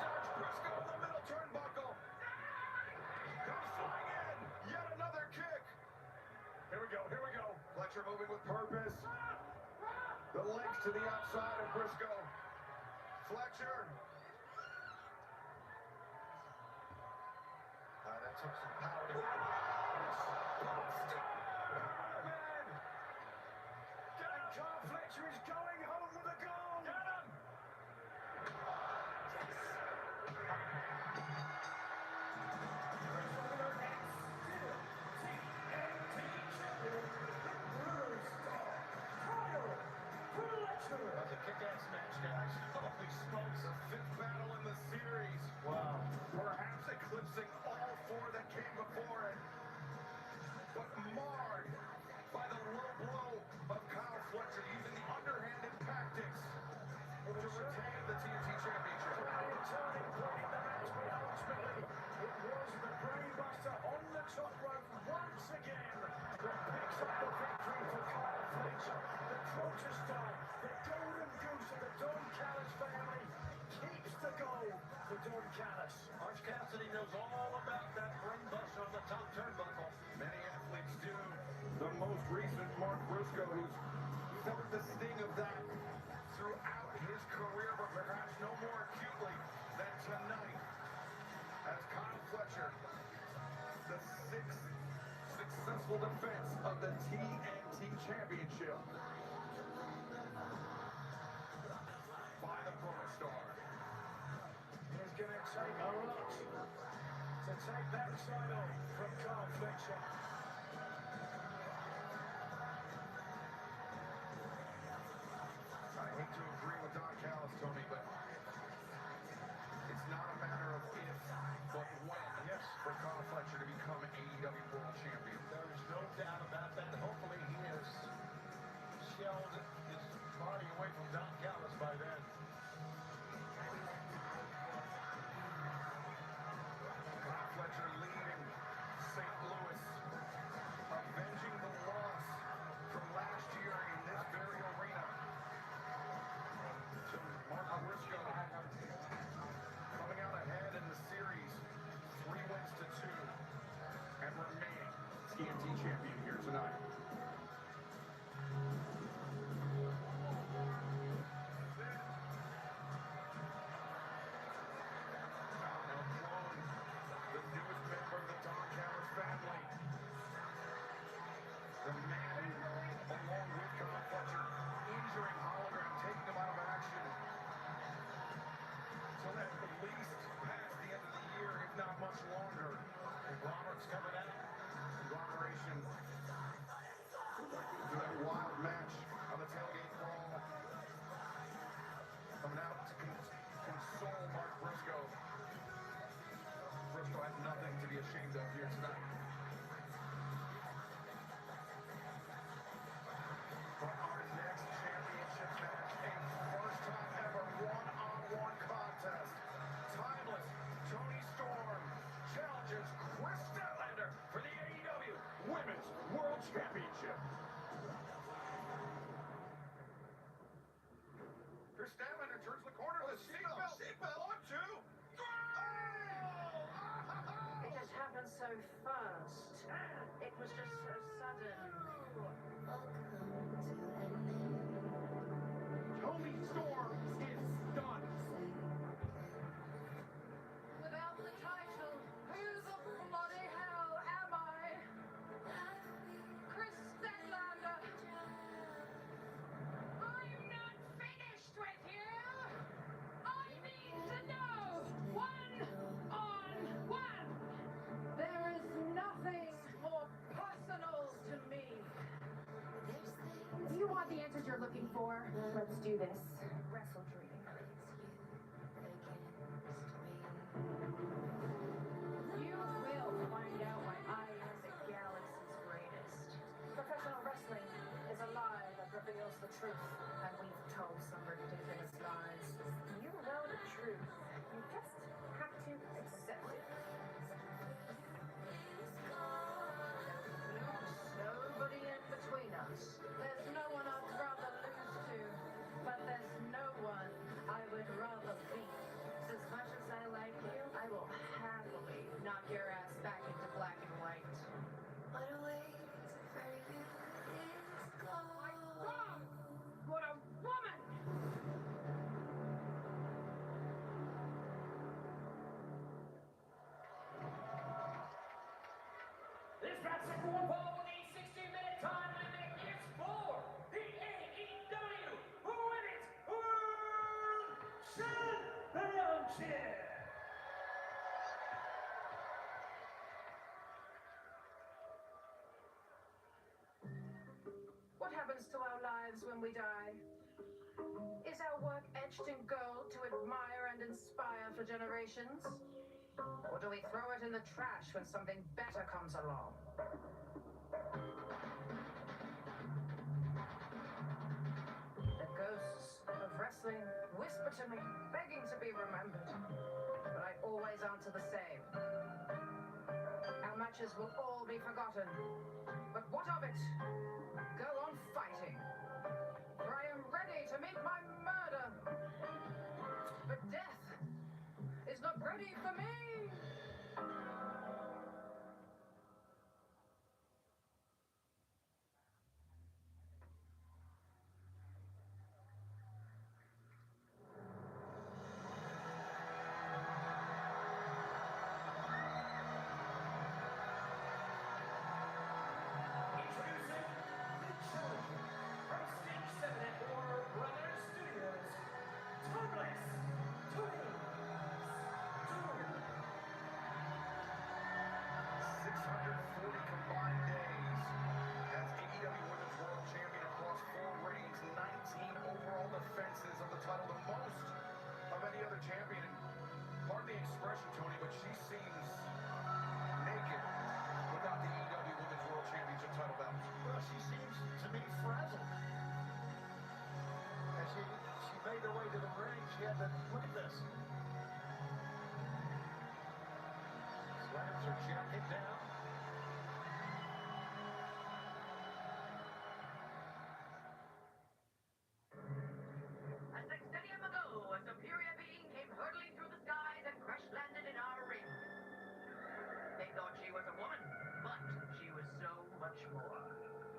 Dodge Briscoe in the middle turnbuckle. Comes flying in. Yet another kick. Here we go, here we go. Fletcher moving with purpose. The legs to the outside of Briscoe. Fletcher. That took some power to And Kyle Fletcher is going home with a goal. Get him! That's a kick-ass match, guys. Holy smokes. The 5th battle in the series. Wow. Perhaps eclipsing all 4 that came before it. But marred by the low blow of Kyle Fletcher using the underhanded tactics to retain the TNT Championship. Turning point in the match, but ultimately to go for Don Callis. Orange Cassidy knows all about that brain bust on the top turnbuckle. Many athletes do. The most recent, Mark Briscoe, who's felt the sting of that throughout his career, but perhaps no more acutely than tonight. As Kyle Fletcher, the sixth successful defense of the TNT Championship by the Protostar. It's going to take a lot to take that title from Kyle Fletcher. I hate to agree with Don Callis, Tony, but it's not a matter of if, but when. Yes. For Kyle Fletcher to become AEW World Champion. There is no doubt about that. Hopefully he has shelled his body away from Don Callis by then. Kyle Fletcher leading St. Louis, avenging the loss from last year in this very arena to Mark Briscoe, coming out ahead in the series, 3 wins to 2, and remaining TNT champion here tonight. The newest member of the Don Callis family. The man, along with Kyle Fletcher, injuring Hologram, taking him out of action. Till at least past the end of the year, if not much longer. Conglomerate's coming out. Conglomeration. To that wild match on the tailgate brawl. Coming out to console Mark Briscoe. Briscoe has nothing to be ashamed of here tonight. But our next championship match, a first time ever one-on-one contest. Timeless Tony Storm challenges Chris Statlander for the AEW Women's World Championship. Chris Statlander turns the corner with a seatbelt. Seatbelt. 1, 2. It just happened so fast. It was just so sudden. Tony Storm is done. Without the title, who the bloody hell am I? Chris Statlander. I'm not finished with you. I need to know one-on-one. There is nothing more personal to me. Do you want the answers you're looking for? Let's do this. Wrestle Dream. You will find out why I am the galaxy's greatest. Professional wrestling is a lie that reveals the truth, and we've told some ridiculous lies. You know the truth. You just have to accept it. There's nobody in between us. There's no one I'd rather lose to, but there's no one I would rather beat. As much as I like you, I will happily knock your ass back into black and white. What a way for you is gone. God, what a woman! This match is going forward with a 16-minute time limit. It's for the AEW Women's World Championship. What happens to our lives when we die? Is our work etched in gold to admire and inspire for generations? Or do we throw it in the trash when something better comes along? The ghosts of wrestling whisper to me, begging to be remembered. But I always answer the same. Our matches will all be forgotten. But what of it? Go on fighting. For I am ready to meet my murder. But death ready for me. Introducing the challenger from Stage 7 at Warner Brothers Studios, Thomas Twins. 640 combined days as AEW Women's World Champion across 4 reigns, 19 overall defenses of the title, the most of any other champion. And pardon the expression, Tony, but she seems naked without the AEW Women's World Championship title belt. Well, she seems to me frazzled. As she made her way to the ring, she had to look at this. Slams her jacket down. A sextillion ago, a superior being came hurtling through the skies and crash-landed in our ring. They thought she was a woman, but she was so much more.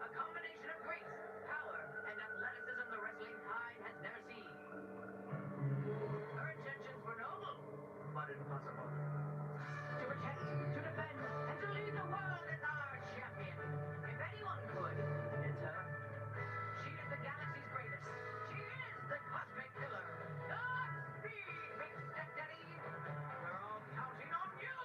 A combination of grace, power, and athleticism the wrestling tide has never seen. Her intentions were noble, but impossible. To protect, to defend, and to lead the world as our champion. If anyone could, it's her. She is the galaxy's greatest. She is the cosmic killer. Godspeed, big stepdaddy. We're all counting on you.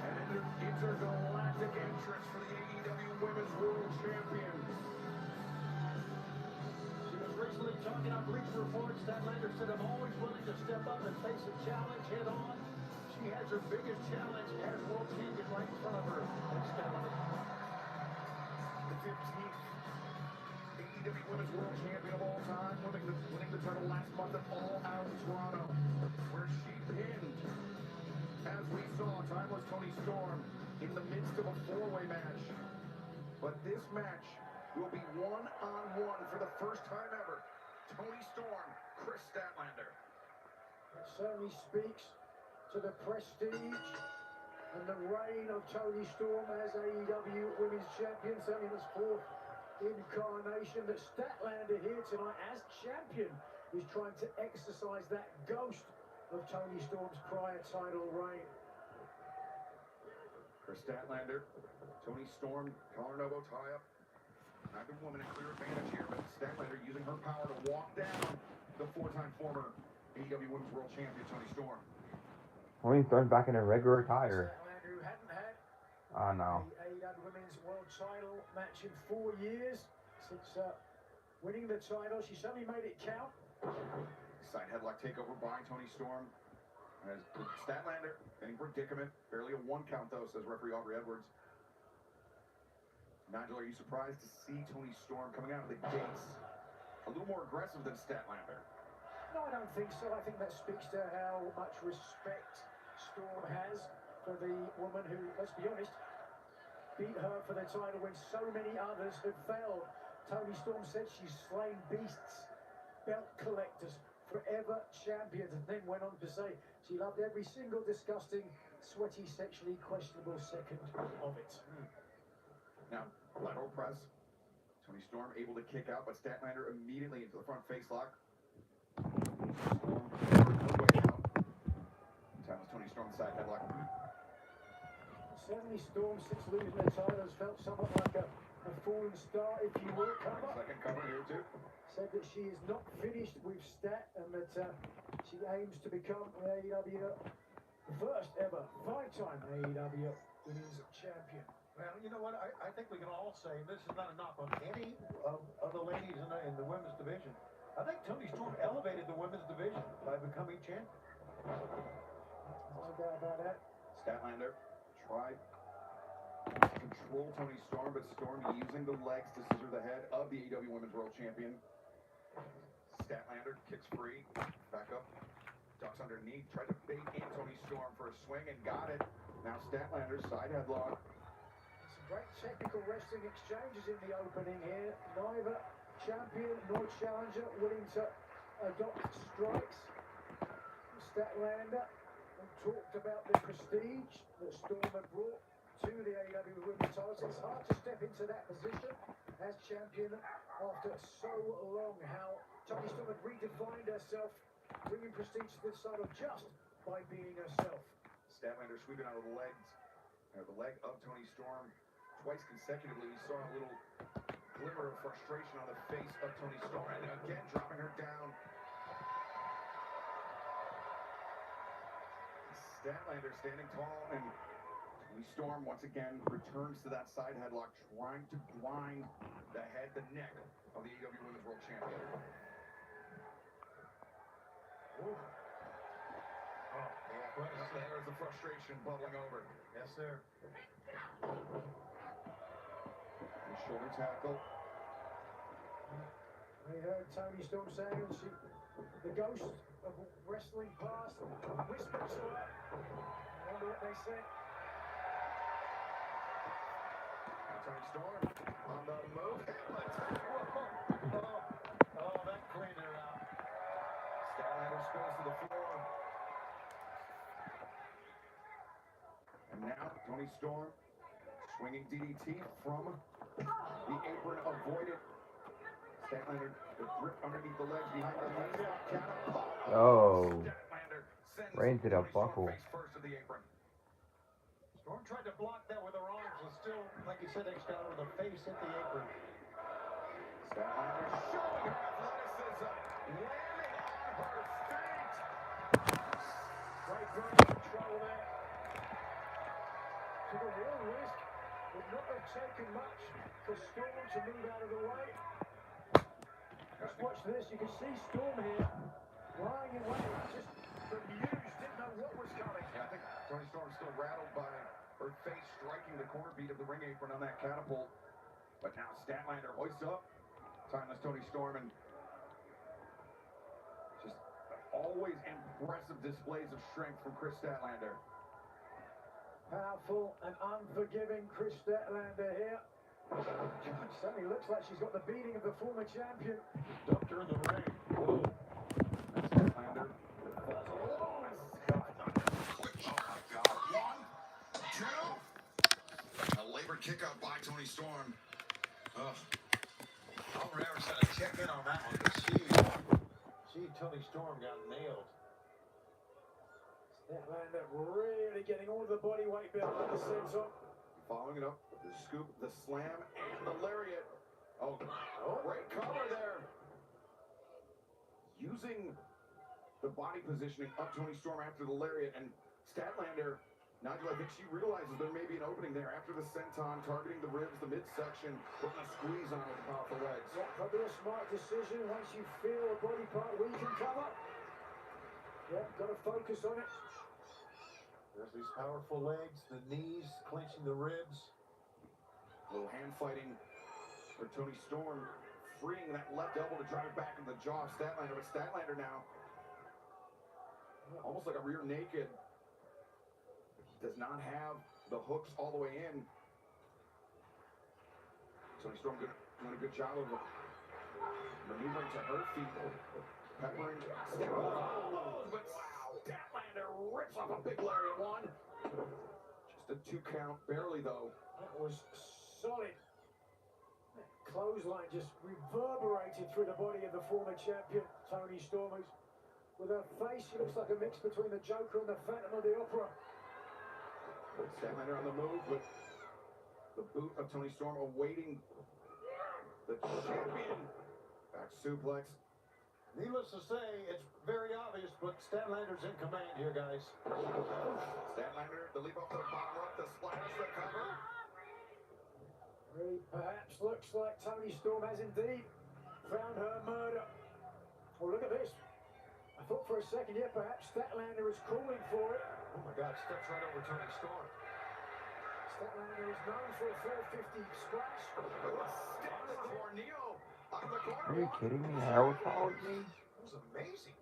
And intergalactic entrance for the AEW Women's World Champions. She was recently talking on Bleacher Report. Statlander said, I'm always willing to step up and face a challenge head on. She has her biggest challenge as world champion right in front of her. The 15th AEW Women's World Champion of all time, winning the title last month at All Out Toronto, where she pinned, as we saw, timeless Toni Storm in the midst of a 4-way match. But this match will be one-on-one for the first time ever. Toni Storm, Chris Statlander. It certainly speaks to the prestige and the reign of Toni Storm as AEW Women's Champion, certainly this 4th incarnation. That Statlander here tonight as champion is trying to exercise that ghost of Toni Storm's prior title reign. Chris Statlander, Toni Storm, collar and elbow tie-up. Neither woman a clear advantage here, but Statlander using her power to walk down the 4-time former AEW Women's World Champion, Toni Storm. Toni Storm's back in her regular attire. Statlander, who hadn't had Oh no. the AEW Women's World title match in 4 years since winning the title. She certainly made it count. Side headlock takeover by Toni Storm. As Statlander in predicament, barely a 1 count though, says referee Aubrey Edwards. Nigel, are you surprised to see Toni Storm coming out of the gates a little more aggressive than Statlander? No, I don't think so. I think that speaks to how much respect Storm has for the woman who, let's be honest, beat her for the title when so many others had failed. Toni Storm said she's slain beasts, belt collectors, forever champions, and then went on to say she loved every single disgusting, sweaty, sexually questionable second of it. Now, lateral press. Toni Storm able to kick out, but Statlander immediately into the front face lock. Storm her way out. Timeless Toni Storm side headlock. Certainly Storm, since losing the title, has felt somewhat like a a fallen star, if you will, cover. Second cover here, too. Said that she is not finished with Stat and that she aims to become the AEW first ever 5-time AEW Women's Champion. Well, you know what? I think we can all say this is not a knock on any of the ladies in the women's division. I think Toni Storm elevated the women's division by becoming champion. No doubt about that. Statlander tried to control Toni Storm, but Storm using the legs to scissor the head of the AEW Women's World Champion. Statlander kicks free, back up, ducks underneath, tried to bait in Toni Storm for a swing and got it. Now Statlander side headlock. Some great technical wrestling exchanges in the opening here. Neither champion nor challenger willing to adopt strikes. Statlander talked about the prestige that Storm had brought to the AEW Women's title. It's hard to step into that position as champion after so long. How Toni Storm had redefined herself, bringing prestige to this title just by being herself. Statlander sweeping out of the legs, the leg of Toni Storm twice consecutively. We saw a little glimmer of frustration on the face of Toni Storm, and again dropping her down. Statlander standing tall, and Toni Storm once again returns to that side headlock, trying to grind the head, the neck of the AEW Women's World Champion. Ooh. Oh, yeah. There's the frustration bubbling over. Yes, sir. And shoulder tackle. We heard Toni Storm saying the ghost of wrestling past whispered to her. I wonder what they said. Toni Storm on the move. Oh, that cleaned her out. Statlander spills to the floor. And now Toni Storm swinging DDT from the apron, avoided. Statlander, the grip underneath the legs behind the knees. Oh. Statlander sends Right into the Toni Storm buckle. face first of the apron. Storm tried to block that with her arms, but still, like you said, Excalibur, the face hit the apron. Statlander showing her athleticism, landing on her feet. Great control there. Took a real risk. Would not have taken much for Storm to move out of the way. Just watch this. You can see Storm here lying in wait, just bemused, didn't know what was coming. Yeah, I think Toni Storm's still rattled by her face striking the corner bead of the ring apron on that catapult. But now Statlander hoists up timeless Toni Storm, and just always impressive displays of strength from Chris Statlander. Powerful and unforgiving Chris Statlander here. Certainly looks like she's got the beating of the former champion. Dumped her in the ring. Whoa. Statlander. Quick, oh my God. 1, 2. A labored kick out by Toni Storm. Ugh. Albert Evers had to check in on that one, but Toni Storm got nailed. Statlander really getting all the body weight behind the senton. Following it up with the scoop, the slam, and the lariat. Oh, great cover there. Using the body positioning of Toni Storm after the lariat, and Statlander, Nigel, I think she realizes there may be an opening there after the senton, targeting the ribs, the midsection, putting a squeeze on with the powerful legs. Yeah, probably a smart decision once you feel a body part where you can cover. Yeah, got to focus on it. There's these powerful legs, the knees, clenching the ribs. A little hand fighting for Toni Storm, freeing that left elbow to drive it back in the jaw of Statlander, but Statlander now, almost like a rear naked, does not have the hooks all the way in. Toni Storm doing a good job of maneuvering to her feet, peppering Statlander, but Statlander rips off a big lariat one. Just a 2 count, barely though. That was solid. That clothesline just reverberated through the body of the former champion, Toni Storm. With her face, she looks like a mix between the Joker and the Phantom of the Opera. Statlander on the move, but The boot of Toni Storm awaiting the champion. Back suplex. Needless to say, it's very obvious, but Statlander's in command here, guys. Statlander, the leap off the bottom rope, the splash, the cover. Perhaps looks like Toni Storm has indeed found her murder. Well, look at this. I thought for a second, yeah, perhaps Statlander is calling for it. Oh my God, steps right over Toni Storm. Statlander is known for a 450 splash. Step the tornado out of the corner. Are you kidding me? Howard followed me? That was amazing.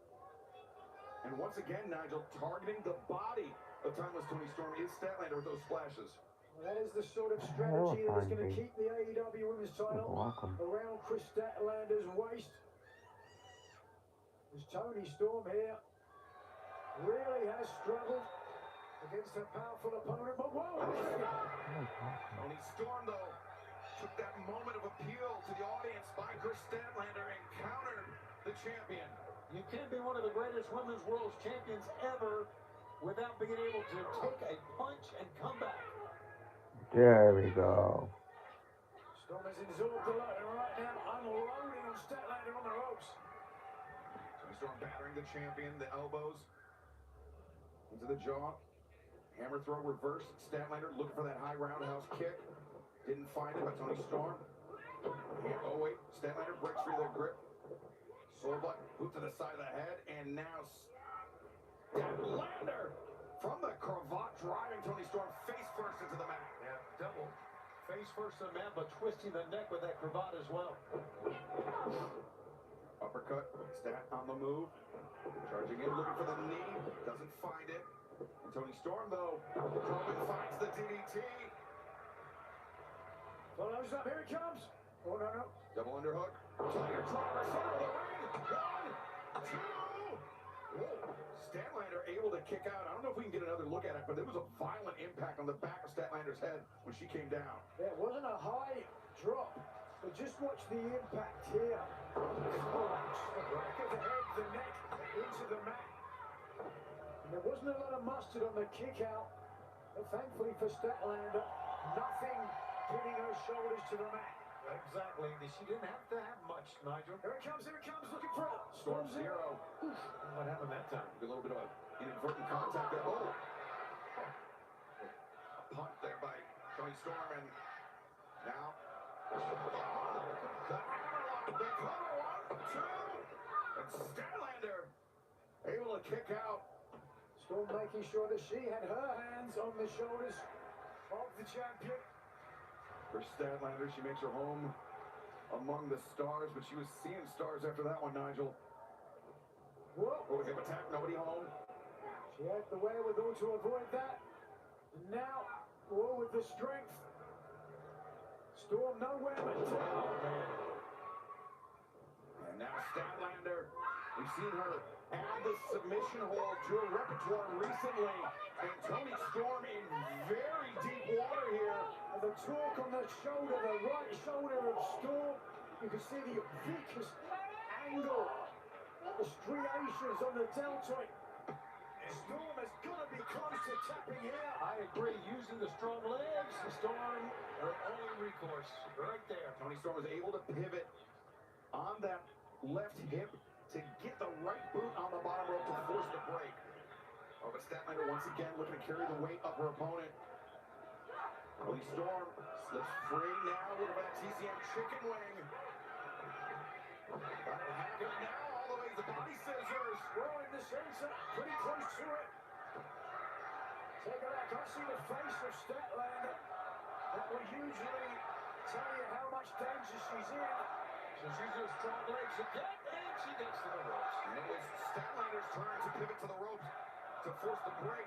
And once again, Nigel, targeting the body of timeless Toni Storm is Statlander with those splashes. Well, that is the sort of strategy that is going to keep the AEW Women's title around Chris Statlander's waist. As Toni Storm here really has struggled against a powerful opponent, but whoa! Toni Storm, though, took that moment of appeal to the audience by Chris Statlander and countered the champion. You can't be one of the greatest women's world champions ever without being able to take a punch and come back. There we go. Storm has absorbed a lot and right now unloading on Statlander on the ropes. Toni Storm battering the champion, the elbows into the jaw. Hammer throw reverse. Statlander looking for that high roundhouse kick. Didn't find it by Toni Storm. Oh wait, Statlander breaks free of their grip. Sword block, boot to the side of the head, and now Statlander from the cravat driving Toni Storm face first into the mat. Yeah, double face first to the mat, but twisting the neck with that cravat as well. Uppercut, Stat on the move. Charging in, looking for the knee. Doesn't find it. And Toni Storm, though, Corbin finds the DDT. Follows up, here it comes. Oh, no. Double underhook. Tiger driver, center of the ring. 1, 2. Whoa. Statlander able to kick out. I don't know if we can get another look at it, but there was a violent impact on the back of Statlander's head when she came down. There wasn't a high drop, but just watch the impact here. Collapse, the back of the head, the neck, into the mat. And there wasn't a lot of mustard on the kick out, but thankfully for Statlander, nothing pinning her shoulders to the mat. Exactly. She didn't have to have much, Nigel. Here it comes, looking for it. Storm zero. What happened that time? A little bit of inadvertent contact there. Oh! A punt there by Toni Storm, and now the hammerlock, the cover, 1, 2, and Statlander able to kick out. Storm making sure that she had her hands on the shoulders of the champion. For Statlander, she makes her home among the stars, but she was seeing stars after that one, Nigel. Whoa. Oh, hip attack, nobody home. She had the wherewithal to avoid that. And now, with the strength. Storm nowhere but down. And now Statlander, we've seen her add the submission hold to her repertoire recently. And Toni Storm in very deep water here. And the torque on the shoulder, the right shoulder of Storm. You can see the vicious angle, the striations on the deltoid. Storm has got to be close to tapping here. I agree. Using the strong legs, Storm, her only recourse. Right there. Toni Storm was able to pivot on that left hip to get the right boot on the bottom rope to force the break. Oh, but Statlander once again looking to carry the weight of her opponent. Toni Storm slips free now with that TCM chicken wing. Hacking now all the way to body scissors. Well, in the center, pretty close to it. Take a look. I see the face of Statlander. That will usually tell you how much danger she's in. So she's just strong legs again, and she gets to the ropes. And it was Statlander's turn to pivot to the ropes to force the break.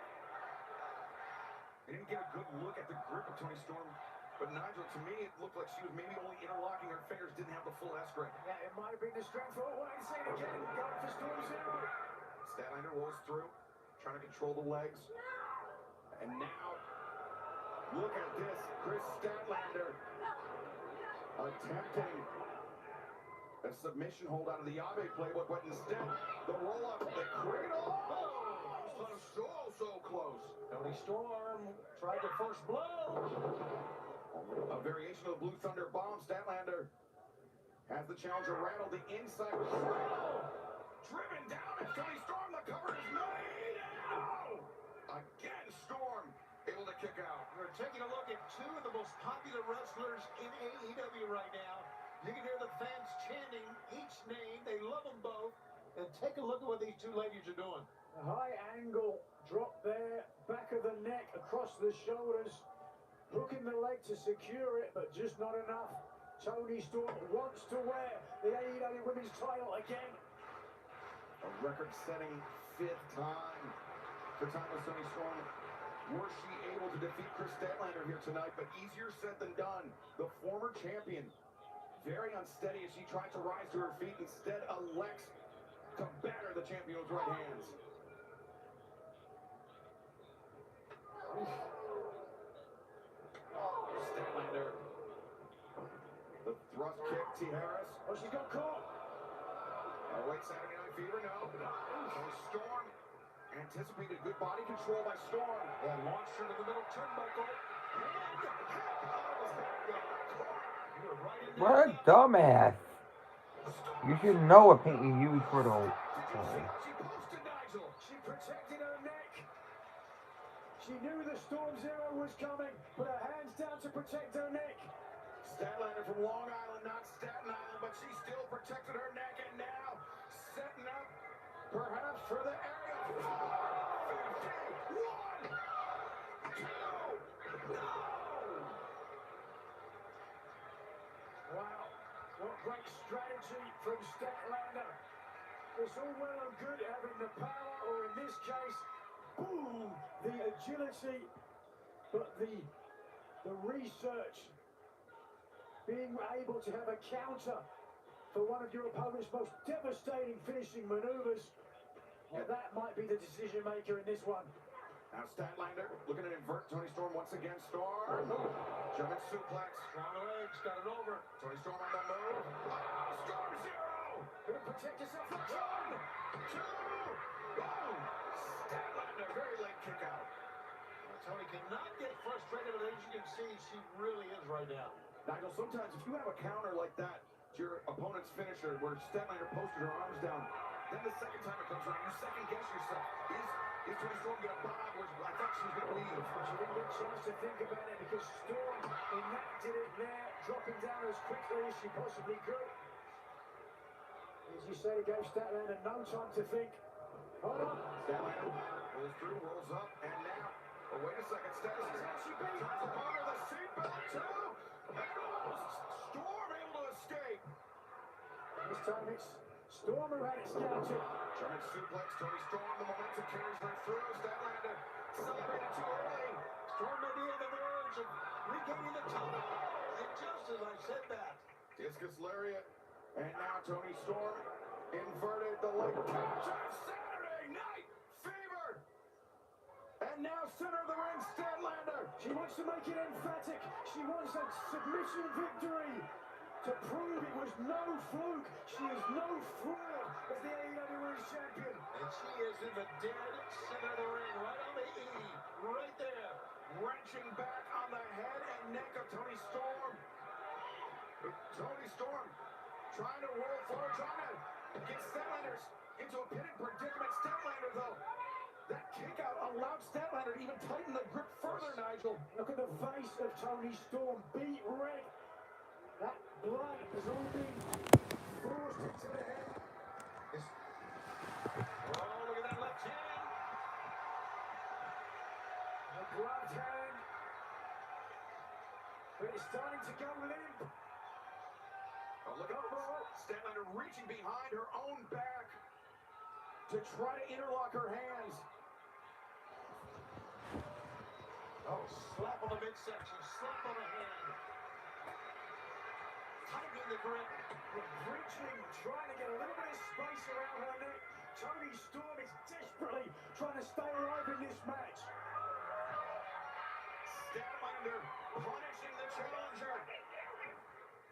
They didn't get a good look at the grip of Toni Storm. But Nigel, to me, it looked like she was maybe only interlocking her fingers, didn't have the full S grip. Yeah, it might have been the strength. Oh, I see it again. Going for Storm zero. Statlander rolls through, trying to control the legs. And now, look at this. Chris Statlander attempting a submission hold out of the Abe playbook, but instead, the roll-up, the cradle. Oh, so close. Toni Storm tried the first blow. A variation of the Blue Thunder bomb. Statlander has the challenger rattled the inside. Driven down as Tony Storm. The cover is made. Ow! Again, Storm able to kick out. We're taking a look at two of the most popular wrestlers in AEW right now. You can hear the fans chanting each name. They love them both. And take a look at what these two ladies are doing. A high angle drop there, back of the neck, across the shoulders, hooking the leg to secure it, but just not enough. Tony Storm wants to wear the AEW Women's title again. A record-setting 5th time for timeless Tony Storm. Was she able to defeat Chris Statlander here tonight, but easier said than done. The former champion, very unsteady as she tried to rise to her feet, instead elects to batter the champion with right hands. Statlander. The thrust kick, T. Harris. Oh, she's got caught. Oh, wait, Saturday Night Fever, no. Storm anticipated good body control by Storm. And launched her to the middle turnbuckle. What a dumbass. You should know what paint you use for the... She posted Nigel. She protected her neck. She knew the Storm Zero was coming, put her hands down to protect her neck. Statlander from Long Island, not Staten Island, but she still protected her neck, and now setting up perhaps for the area. 4, 50, 1, 2, no! Wow, what great strategy from Statlander. It's all well and good having the power, or in this case, boom, the agility, but the research, being able to have a counter for one of your opponent's most devastating finishing maneuvers. Well, that might be the decision maker in this one. Now Statlander looking to invert Tony Storm once again. Storm. German suplex. Strong legs, got it over. Tony Storm on the move. Storm Zero. Gonna protect herself. 1, 2, boom. Statlander, very late kick out. Tony cannot get frustrated, but as you can see, she really is right now. Nigel, sometimes if you have a counter like that to your opponent's finisher, where Statlander posted her arms down, then the second time it comes around, you second guess yourself. Is Tony Storm going to bob? I thought she was going to leave. But she didn't get a chance to think about it because Storm enacted it there, dropping down as quickly as she possibly could. As you say, it gave Statlander no time to think. Hold on. Statlander pulls through, rolls up, and now, oh, wait a second, Statlander. She turns upon her, the seatbelt too. Storm able to escape. This time it's Storm who had it scouted. German suplex, Tony Storm, the momentum carries her through. Statlander celebrated too early. Storm may be on the verge of regaining the title. And just as I said that. Discus lariat. And now Tony Storm inverted the leg. Capture Saturday Night Fever. And now center of the ring, Statlander. She wants to make it emphatic. She wants a submission victory to prove it was no fluke. She is no fraud as the AEW Women's Champion. And she is in the dead center of the ring, right on the E, right there. Wrenching back on the head and neck of Tony Storm. Tony Storm trying to roll forward, trying to get Statlander into a pitted predicament. Statlander, though, that kick out allowed Statlander to even tighten the grip further, Nigel. Look at the face of Tony Storm, beat red. That blood has all been forced into the head. Oh, look at that left hand. A gloved hand. But it's starting to go limp. Oh, look at Statlander reaching behind her own back to try to interlock her hands. Oh, slap on the midsection, slap on the hand. Tightening the grip. Reaching, trying to get a little bit of space around her neck. Tony Storm is desperately trying to stay alive in this match. Statlander punishing the challenger.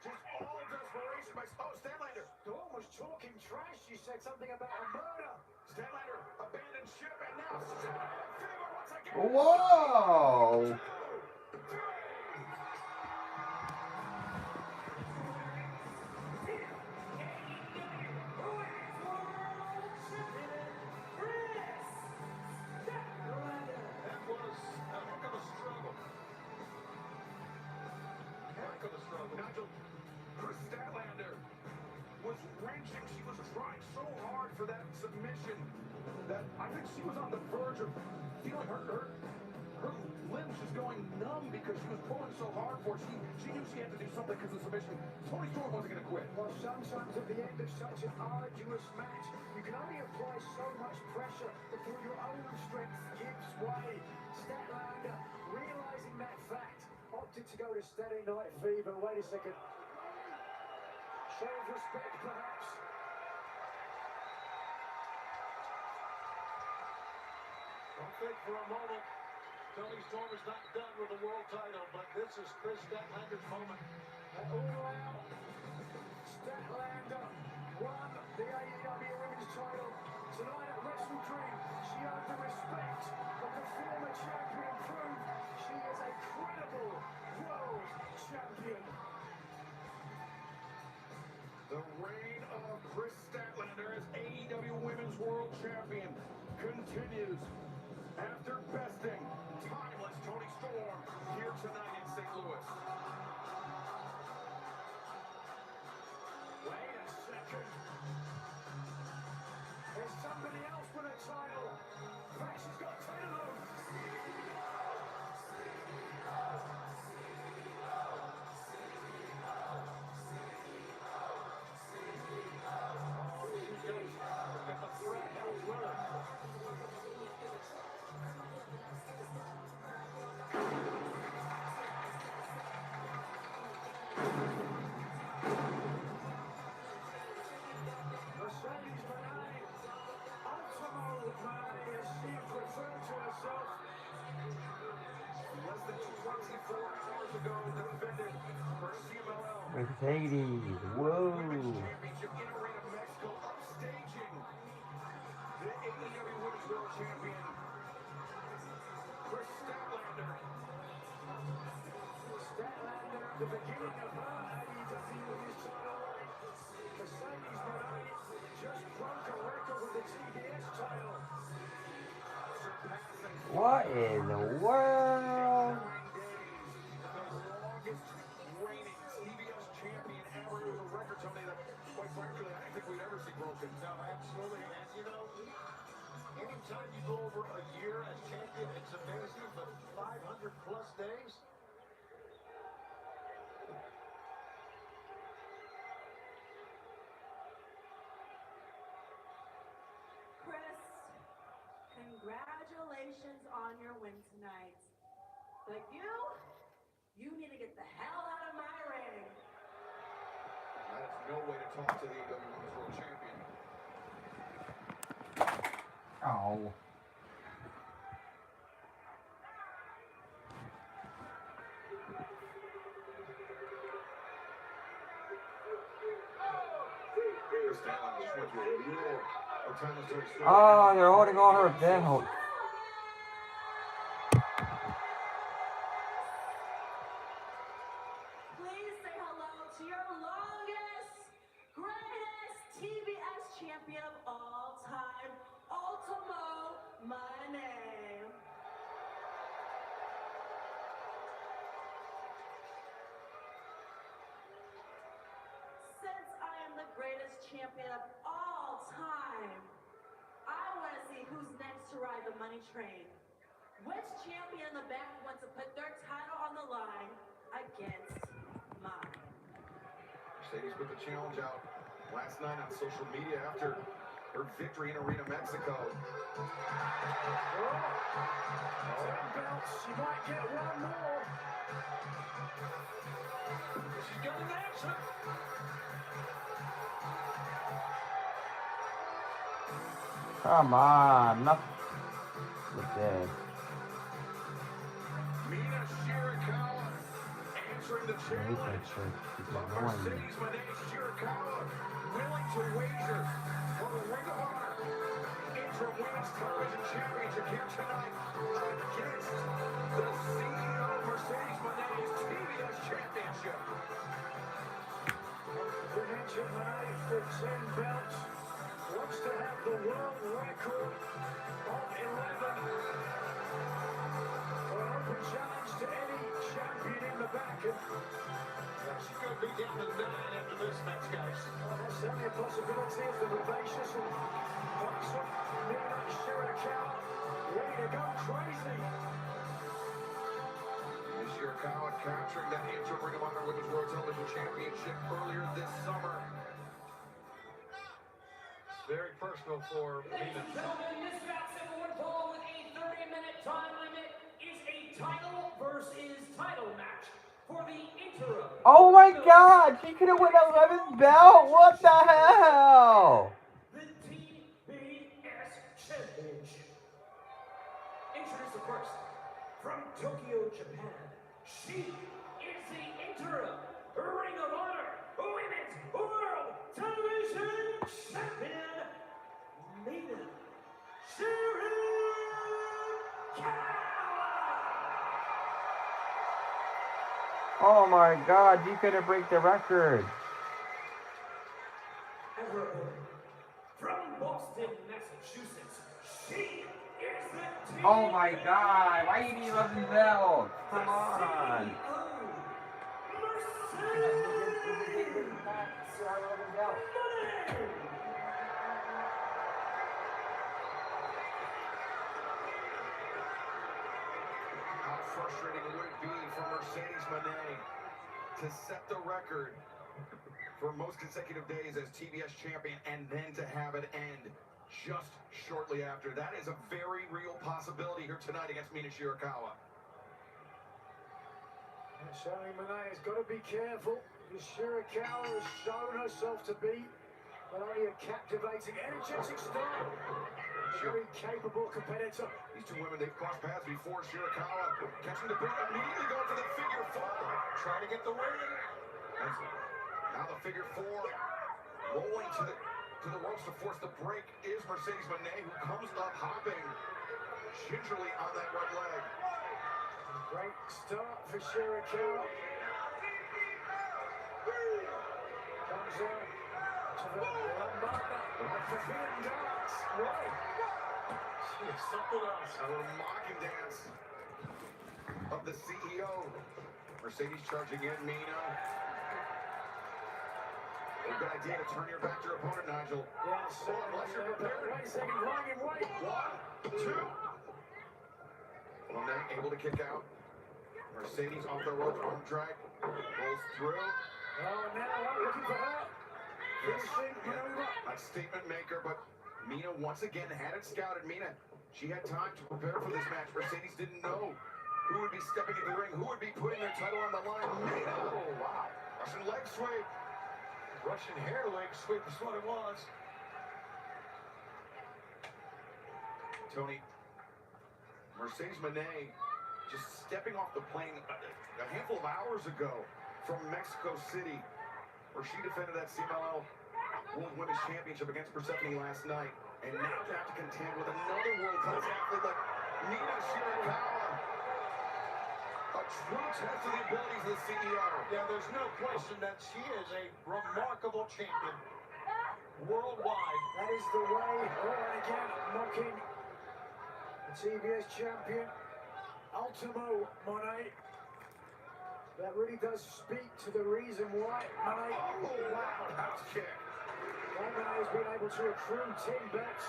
Just all desperation by Statlander. Storm was talking trash. She said something about a murder. Statlander abandoned ship, and now Saturday Fever once again. Whoa! 1, 2, 3. Nigel, Chris Statlander was wrenching. She was trying so hard for that submission that I think she was on the verge of feeling her limbs just going numb because she was pulling so hard for it. She knew she had to do something because of the submission. Toni Storm wasn't going to quit. Well, sometimes at the end of such an arduous match, you can only apply so much pressure before your own strength gives way. Statlander, realizing that fact, opted to go to Saturday Night Fever. Wait a second. Show of respect, perhaps. Don't think for a moment Toni Storm is not done with the world title, but this is Chris Statlander's moment. All out. Statlander won the AEW Women's title. Tonight at Wrestle Dream, she earned the respect of the former champion proved she is a credible world champion. The reign of Chris Statlander as AEW Women's World Champion continues after besting timeless Toni Storm here tonight in St. Louis. Wait a second. There's somebody else with a title. In fact, she's got 10 of them. Mercedes, whoa. Championship in Arena, Mexico, upstaging the AEW Women's World Champion, Chris Statlander. Statlander at the beginning of her AEW Women's title reign. Mercedes Moné just broke a record with the TBS title. What in the world? No, absolutely. And you know, anytime you go over a year as champion, it's amazing, but 500 plus days. Chris, congratulations on your win tonight. But you need to get the hell out of my ring. That is no way to talk to the AEW Women's World Champion. Oh. Oh, they're holding on her belt. Please say hello to your longest, greatest TBS champion of all time, Ultimo Money. Since I am the greatest champion of all time, I want to see who's next to ride the money train. Which champion in the back wants to put their title on the line against mine? Mercedes put the challenge out last night on social media after her victory in Arena, Mexico. 10 belts, she might get one more. She's got an answer. Come on, not with this. Mina Shirakawa answering the challenge. Mercedes Moné Shirakawa willing to wager for the Ring of Honor Interim Women's Television Championship here tonight against the CEO of Mercedes Moné's TBS Championship. Dimension Moné for 10 belts. Wants to have the world record of 11. An open challenge to any champion in the back. And She's going to be down to 9 after this match, guys. Well, there's certainly a possibility of the vivacious and buxom Mina Shirakawa ready to go crazy. Shirakawa capturing that interim Ring of Honor Women's World Television Championship earlier this summer. Very personal for Ladies and gentlemen, this bout set for one fall with a 30-minute time limit is a title versus title match for the interim. Oh my God! She could have won 11th belt. What the hell? The TBS Championship. Introduce the first from Tokyo, Japan. She is the interim Ring of Honor Women's World Television Champion, Mina Shirakawa. Oh my God! She could have break the record. From Boston, Massachusetts, she is the Oh my God! Why you need 11 belts? Come on. How frustrating would it be for Mercedes Moné to set the record for most consecutive days as TBS champion and then to have it end just shortly after? That is a very real possibility here tonight against Mina Shirakawa. Certainly Moné has got to be careful. Shirakawa has shown herself to be not only a captivating, energetic star, a very capable competitor. These two women, they've crossed paths before. Shirakawa catching the boot, immediately going for the figure four. trying to get the win. Now the figure four, rolling to the ropes to force the break is Mercedes Moné, who comes up hopping gingerly on that right leg. Great start for Shirakawa. Comes out to the Lambada, the forbidden dance. Right. It's something else. A little mocking dance of the CEO. Mercedes charging in, Mina. A good idea to turn your back to your opponent, Nigel. Yes, Unless you're prepared. wait a second, lying in wait. 1, 2. Moné able to kick out. Mercedes off the ropes, arm drag, rolls through. Oh, now looking for her. Finishing maneuver. A statement maker, but Mina once again had it scouted. Mina, she had time to prepare for this match. Mercedes didn't know who would be stepping into the ring, who would be putting their title on the line. Mina, oh wow, Russian leg sweep. Russian hair leg sweep is what it was. Tony, Mercedes Moné just stepping off the plane a handful of hours ago from Mexico City, where she defended that CMLL World Women's Championship against Persephone last night, and now to have to contend with another world-class athlete like Mina Shirakawa. A true test of the abilities of the CEO. Yeah, there's no question that she is a remarkable champion worldwide. That is the way. Oh, and again, knocking the TBS champion, Ultimo Moné. That really does speak to the reason why Moné. Oh, wow, house kick. Why Moné has been able to accrue 10 belts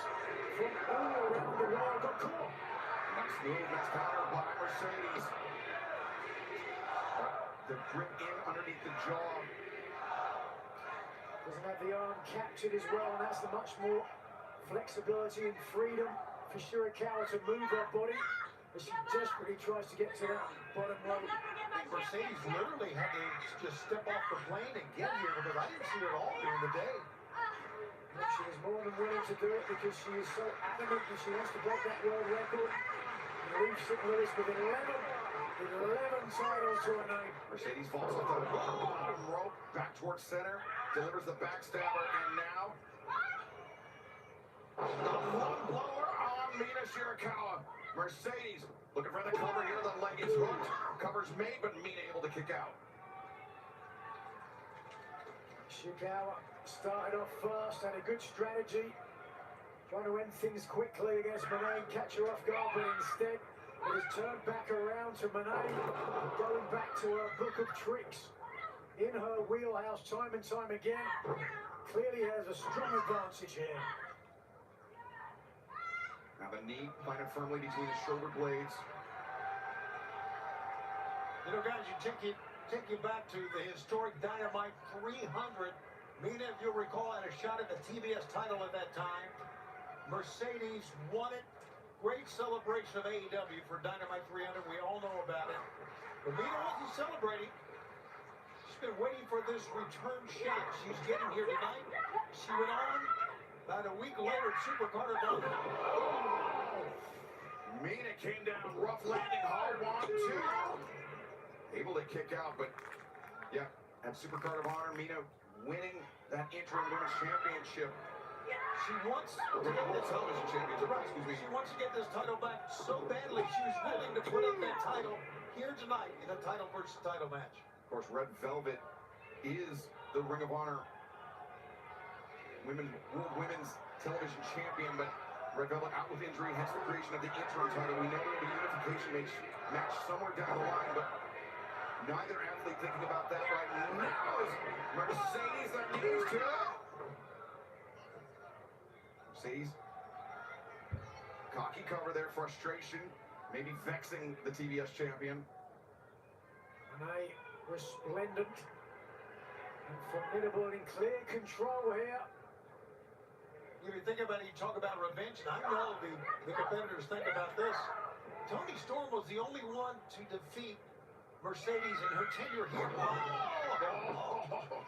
from all around the world. Got caught. Nice move, nice counter by Mercedes. The grip in underneath the jaw. Doesn't have the arm captured as well, and that's the much more flexibility and freedom for Shirakawa to move her body as she desperately tries to get to that bottom rope. Mercedes literally had to just step off the plane and get here because I didn't see her at all during the day. But she is more than willing to do it because she is so adamant that she wants to break that world record and leave St. Louis with 11 titles to her name. Mercedes falls off the bottom rope, back towards center, delivers the backstabber, and now the lung blower on Mina Shirakawa. Mercedes looking for the cover here. The leg is hooked. Cover's made, but Mina able to kick out. Shirakawa started off fast, had a good strategy, trying to end things quickly against Moné, catch her off guard, but instead it has turned back around to Moné, going back to her book of tricks in her wheelhouse time and time again. Clearly has a strong advantage here. Now the knee planted firmly between the shoulder blades. You know, guys, take you back to the historic Dynamite 300. Mina, if you'll recall, had a shot at the TBS title at that time. Mercedes won it. Great celebration of AEW for Dynamite 300. We all know about it. But Mina wasn't celebrating. She's been waiting for this return shot. She's getting here tonight. She went on about a week later at Supercard of Honor. Mina came down, rough landing, hard 1-2. Able to kick out, but yeah, at Supercard of Honor, Mina winning that interim women's championship. She wants to get this television championship. Excuse me. She wants to get this title back so badly. She was willing to put up that title here tonight in a title versus title match. Of course, Red Velvet is the Ring of Honor World Women's Television Champion, but Red Velvet out with injury, hence the creation of the interim title. We know there will be unification match somewhere down the line, but neither athlete thinking about that right now is Mercedes. Their knees to Mercedes. Cocky cover there, frustration, maybe vexing the TBS champion. Renee resplendent and formidable and in clear control here. If you think about it, you talk about revenge, and I know the competitors think about this. Toni Storm was the only one to defeat Mercedes in her tenure here.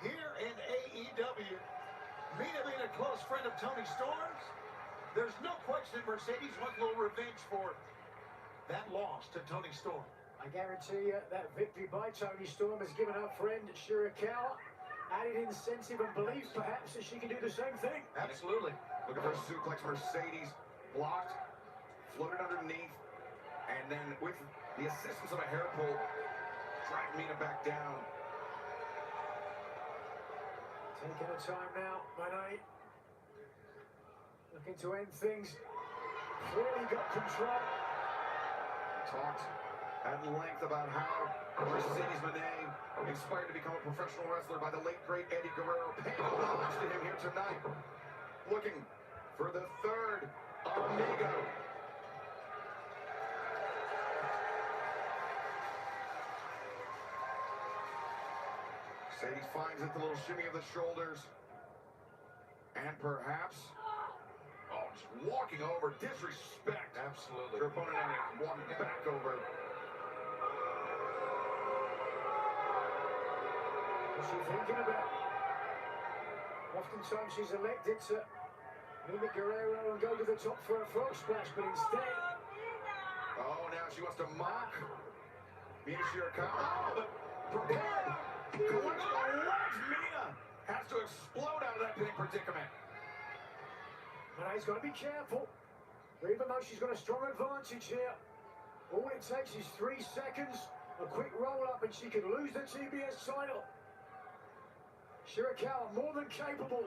Here in AEW. Mina being a close friend of Toni Storm's, there's no question Mercedes wants a little revenge for that loss to Toni Storm. I guarantee you that victory by Toni Storm has given her friend Shirakawa added incentive and belief perhaps that she can do the same thing. Absolutely. Look at her suplex. Mercedes blocked, floated underneath, and then with the assistance of a hair pull, dragged Mina back down. Taking her time now, Renee. Looking to end things. Clearly got control. Talked at length about how Mercedes Moné inspired to become a professional wrestler by the late great Eddie Guerrero. Paying homage to him here tonight. Looking for the third Amigo. Mercedes finds it, the little shimmy of the shoulders. And perhaps, just walking over, disrespect. Absolutely. Her opponent and walking back over. What's she thinking about? Oftentimes she's elected to mimic Guerrero and go to the top for a frog splash, but instead... Oh, now she wants to mock Mina Shirakawa. Oh, but prepared. Collects the legs. Mina has to explode out of that pinning predicament. Moné's got to be careful. Even though she's got a strong advantage here, all it takes is 3 seconds, a quick roll-up, and she could lose the TBS title. Shirakawa more than capable.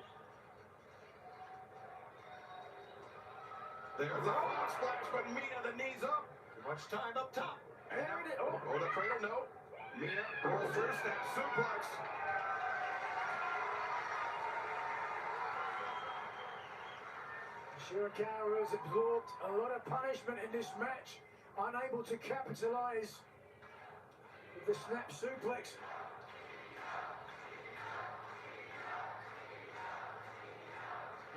There's the frog splash, but Mina, the knees up. Too much time up top. And now, oh, the cradle, no. Mina rolls her snap suplex. Shirakawa has absorbed a lot of punishment in this match, unable to capitalize with the snap suplex.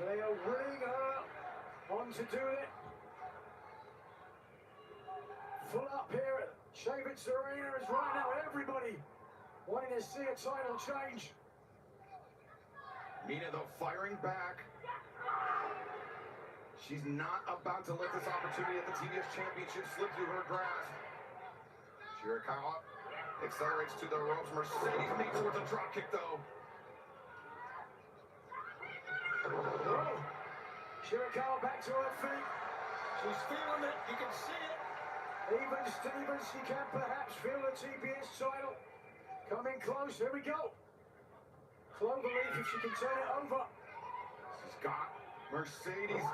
They are willing her on to do it. Full up here at Chavitz Arena is right now everybody wanting to see a title change. Mina, though, firing back. She's not about to let this opportunity at the TBS Championship slip through her grasp. Shirakawa accelerates to the ropes. Mercedes meets her with a drop kick, though. Oh. Shirakawa back to her feet. She's feeling it. You can see it. Even Stevens, she can perhaps feel the TBS title coming close. Here we go. Cloverleaf, if she can turn it over. She's got Mercedes,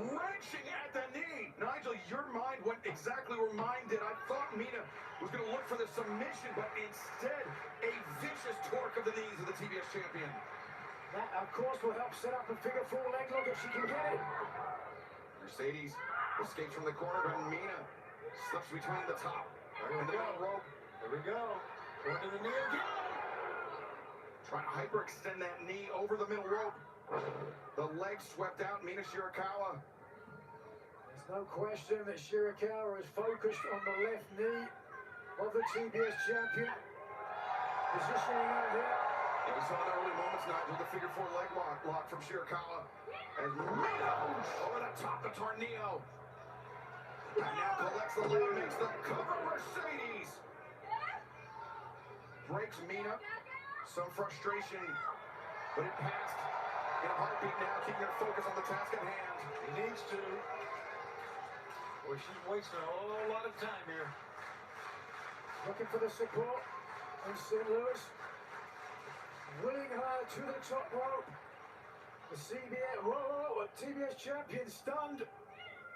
wrenching at the knee. Nigel, your mind went exactly where mine did. I thought Mina was going to look for the submission, but instead, a vicious torque of the knees of the TBS champion. That, of course, will help set up a figure four leg lock if she can get it. Mercedes escapes from the corner, but Mina slips between the top and the middle rope. There we go. Going to the knee again. Trying to hyperextend that knee over the middle rope. The leg swept out Mina Shirakawa. There's no question that Shirakawa is focused on the left knee of the TBS champion. Positioning out here. And we saw in the early moments, Nigel, the figure four leg lock from Shirakawa. As Mina over the top, the tornillo. And now collects the leg, makes the cover. Mercedes breaks Mina. Some frustration, but it passed in a heartbeat now, keeping her focus on the task at hand. He needs to. Well, she's wasting a whole lot of time here. Looking for the support in St. Louis. Willing her to the top rope. The TBS champion stunned.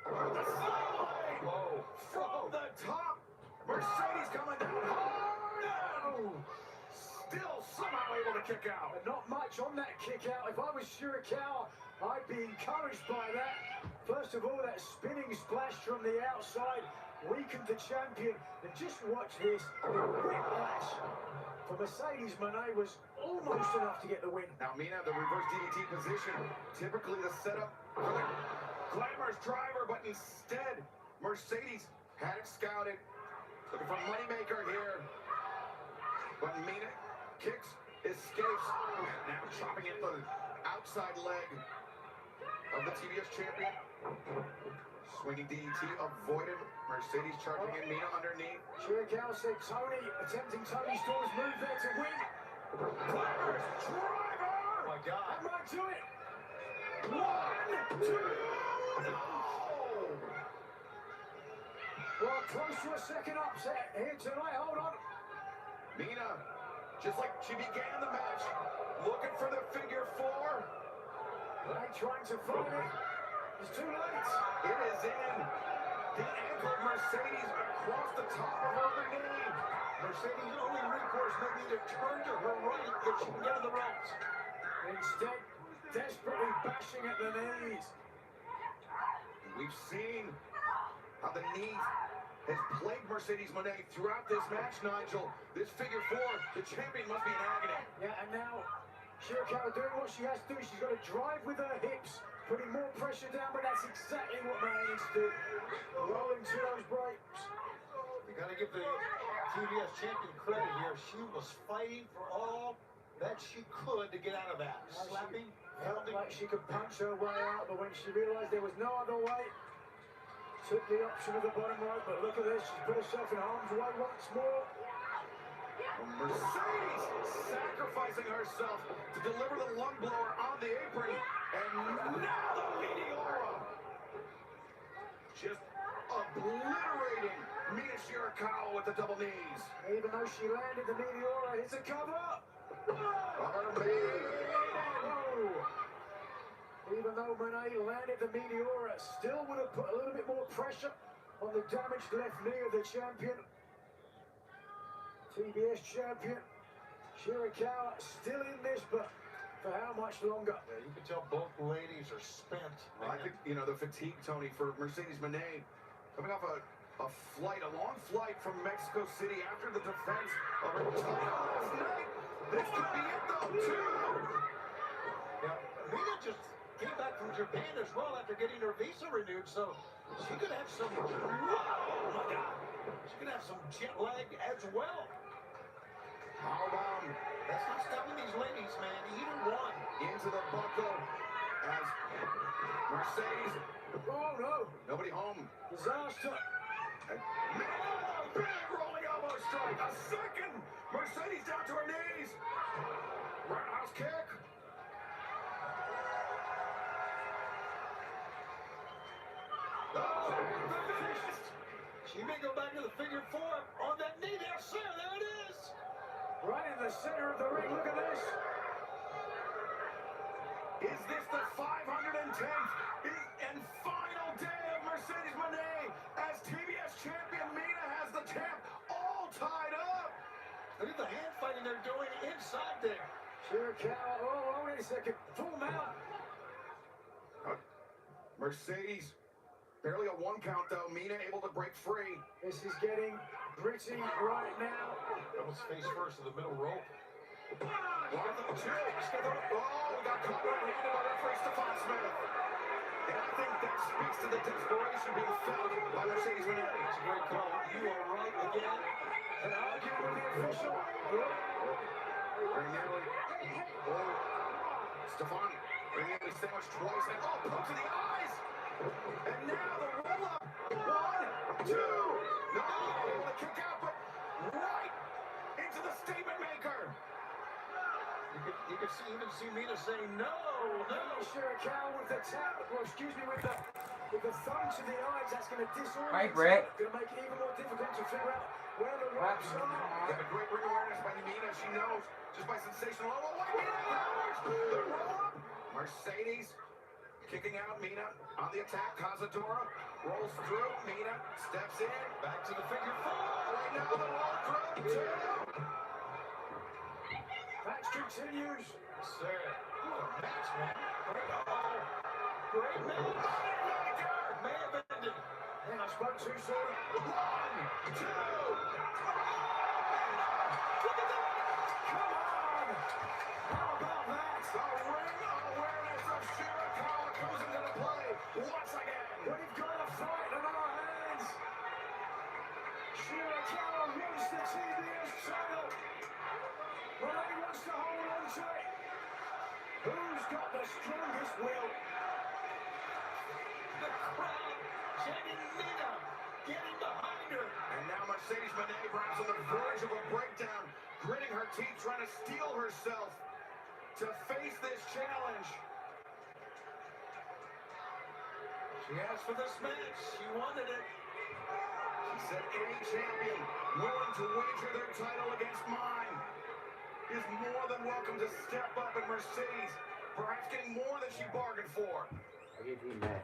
Whoa. From the top. Mercedes coming down hard. No. Still somehow able to kick out. And not much on that kick out. If I was Shirakawa, I'd be encouraged by that. First of all, that spinning splash from the outside weakened the champion. And just watch this. The whiplash for Mercedes Moné was almost enough to get the win. Now Mina, the reverse DDT position. Typically the setup for the glamorous driver, but instead, Mercedes had it scouted. Looking for moneymaker here. But Mina kicks, escapes, now chopping at the outside leg of the TBS champion. Swinging DDT avoided. Mercedes charging in, Mina underneath. Shirakawa said Tony, attempting Tony Storm's move there to win. Glamorous driver! Oh my God. That might do it. 1, 2, no! Well, close to a second upset here tonight. Hold on. Mina, just like she began the match, looking for the figure four. They trying to find it. It's too late. It is in. The ankle of Mercedes across the top of her knee. Mercedes' only recourse may be to turn to her right if she can get to the ropes. Instead, desperately bashing at the knees. We've seen how the knee has plagued Mercedes Moné throughout this match, Nigel. This figure four, the champion must be in agony. Yeah, and now Shirakawa doing what she has to do. She's got to drive with her hips, putting more pressure down, but that's exactly what Moné needs to do. Rolling to those breaks. You got to give the TBS champion credit here. She was fighting for all that she could to get out of that. Slapping, Felt pounding. like she could punch her way out, but when she realized there was no other way, took the option of the bottom rope. But look at this, she's put herself in harm's way once more. Mercedes sacrificing herself to deliver the lung blower on the apron, and now the Meteora just obliterating Mina Shirakawa with the double knees. Even though she landed the Meteora, it's a cover. Even though Moné landed the Meteora, still would have put a little bit more pressure on the damaged left knee of the champion. TBS champion Shirakawa still in this, but for how much longer? Yeah, you can tell both ladies are spent. I think, you know, the fatigue, Tony, for Mercedes Moné, coming off a long flight from Mexico City after the defense of her title last night. This could be it, though, too. Yeah, Mina just came back from Japan as well after getting her visa renewed, so she could have some, oh my God, she could have some jet lag as well. Powerbomb. That's not stopping these ladies, man. Either one. Into the buckle as Mercedes. Oh no! Nobody home. Disaster. Big rolling elbow strike. A second. Mercedes down to her knees. Roundhouse kick. She may go back to the figure four on that knee there, sir. There it is. Right in the center of the ring. Look at this. Is this the 510th and final day of Mercedes Moné as TBS champion? Mina has the champ all tied up. Look at the hand fighting they're doing inside there. Shirakawa, oh, wait a second. Full mount. Mercedes, barely a 1 count though. Mina able to break free. This is getting gritty right now. That was face first in the middle rope. One of them, two. Oh, got caught right-handed by referee Stefan Smith. And I think that speaks to the desperation being felt by Mercedes Moné. It's a great call. You are right again. And arguing with the official. Very nearly. Oh, Stefan very nearly sandwiched twice. And oh, poke to the eyes. And now the roll-up. 1, 2. No, able to kick out, but right into the statement maker. You could see Mina saying no. Shirakawa with the tap, or excuse me, with the thumb to the eyes. That's going to disorient. Hi, Brett. Going to make it even more difficult to figure out where the ropes are. Got a great ring awareness by Mina. She knows just by sensational. Oh, wait, Mina powers. The roll-up. Mercedes kicking out. Mina on the attack. Cazadora rolls through. Mina steps in. Back to the figure 4. Right now the roll through. 2. Match continues. Sir, what a match, man. Great match. May have ended. And I spoke too soon. 1, 2. Come on. How about that? The ring awareness of Shirakawa comes into the play once again. We've got a fight on our hands. Shirakawa wins the TBS title. Moné wants to hold on to it. Who's got the strongest will? The crowd chanting Mina, getting behind her. And now Mercedes Moné perhaps on the verge of a breakdown, gritting her teeth, trying to steel herself to face this challenge. She asked for this match. She wanted it. She said any champion willing to wager their title against mine is more than welcome to step up, and Mercedes perhaps getting more than she bargained for. I give you that.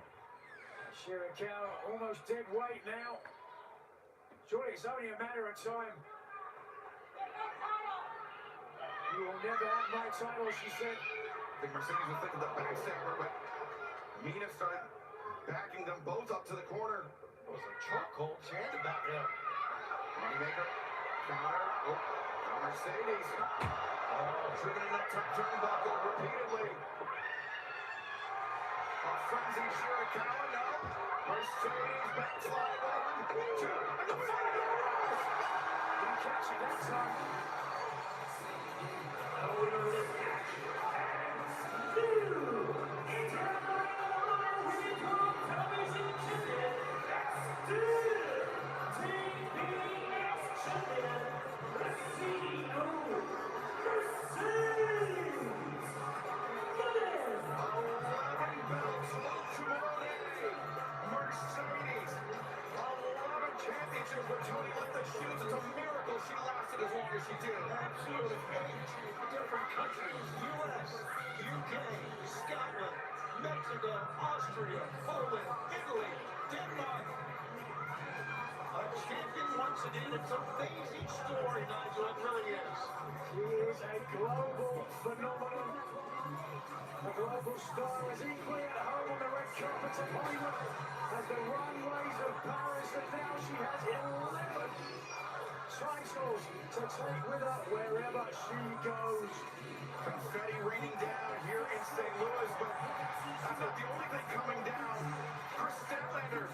Shirakawa almost dead weight now. Surely it's only a matter of time. You will never have my title, she said. I think Mercedes was thinking the backstabber, but Mina started backing them both up to the corner. It was a chokehold. She had to back it up. Moneymaker, counter. Oh, now Mercedes. Oh, driven in that top turnbuckle repeatedly. A frenzied Shirakawa, no. Mercedes backslide 1, 2, and the final rush. Didn't catch it that time. She lasted as long as she did. Absolutely. 8 different countries. U.S., U.K., Scotland, Mexico, Austria, Poland, Italy, Denmark. A champion once again. It's an amazing story, Nigel. It really is. She is a global phenomenon. A global star is equally at home on the red carpet of Hollywood as the runways of Paris, and now she has 11 titles to take with her wherever she goes. Confetti raining down here in St. Louis, but that's not the only thing coming down. Chris Statlander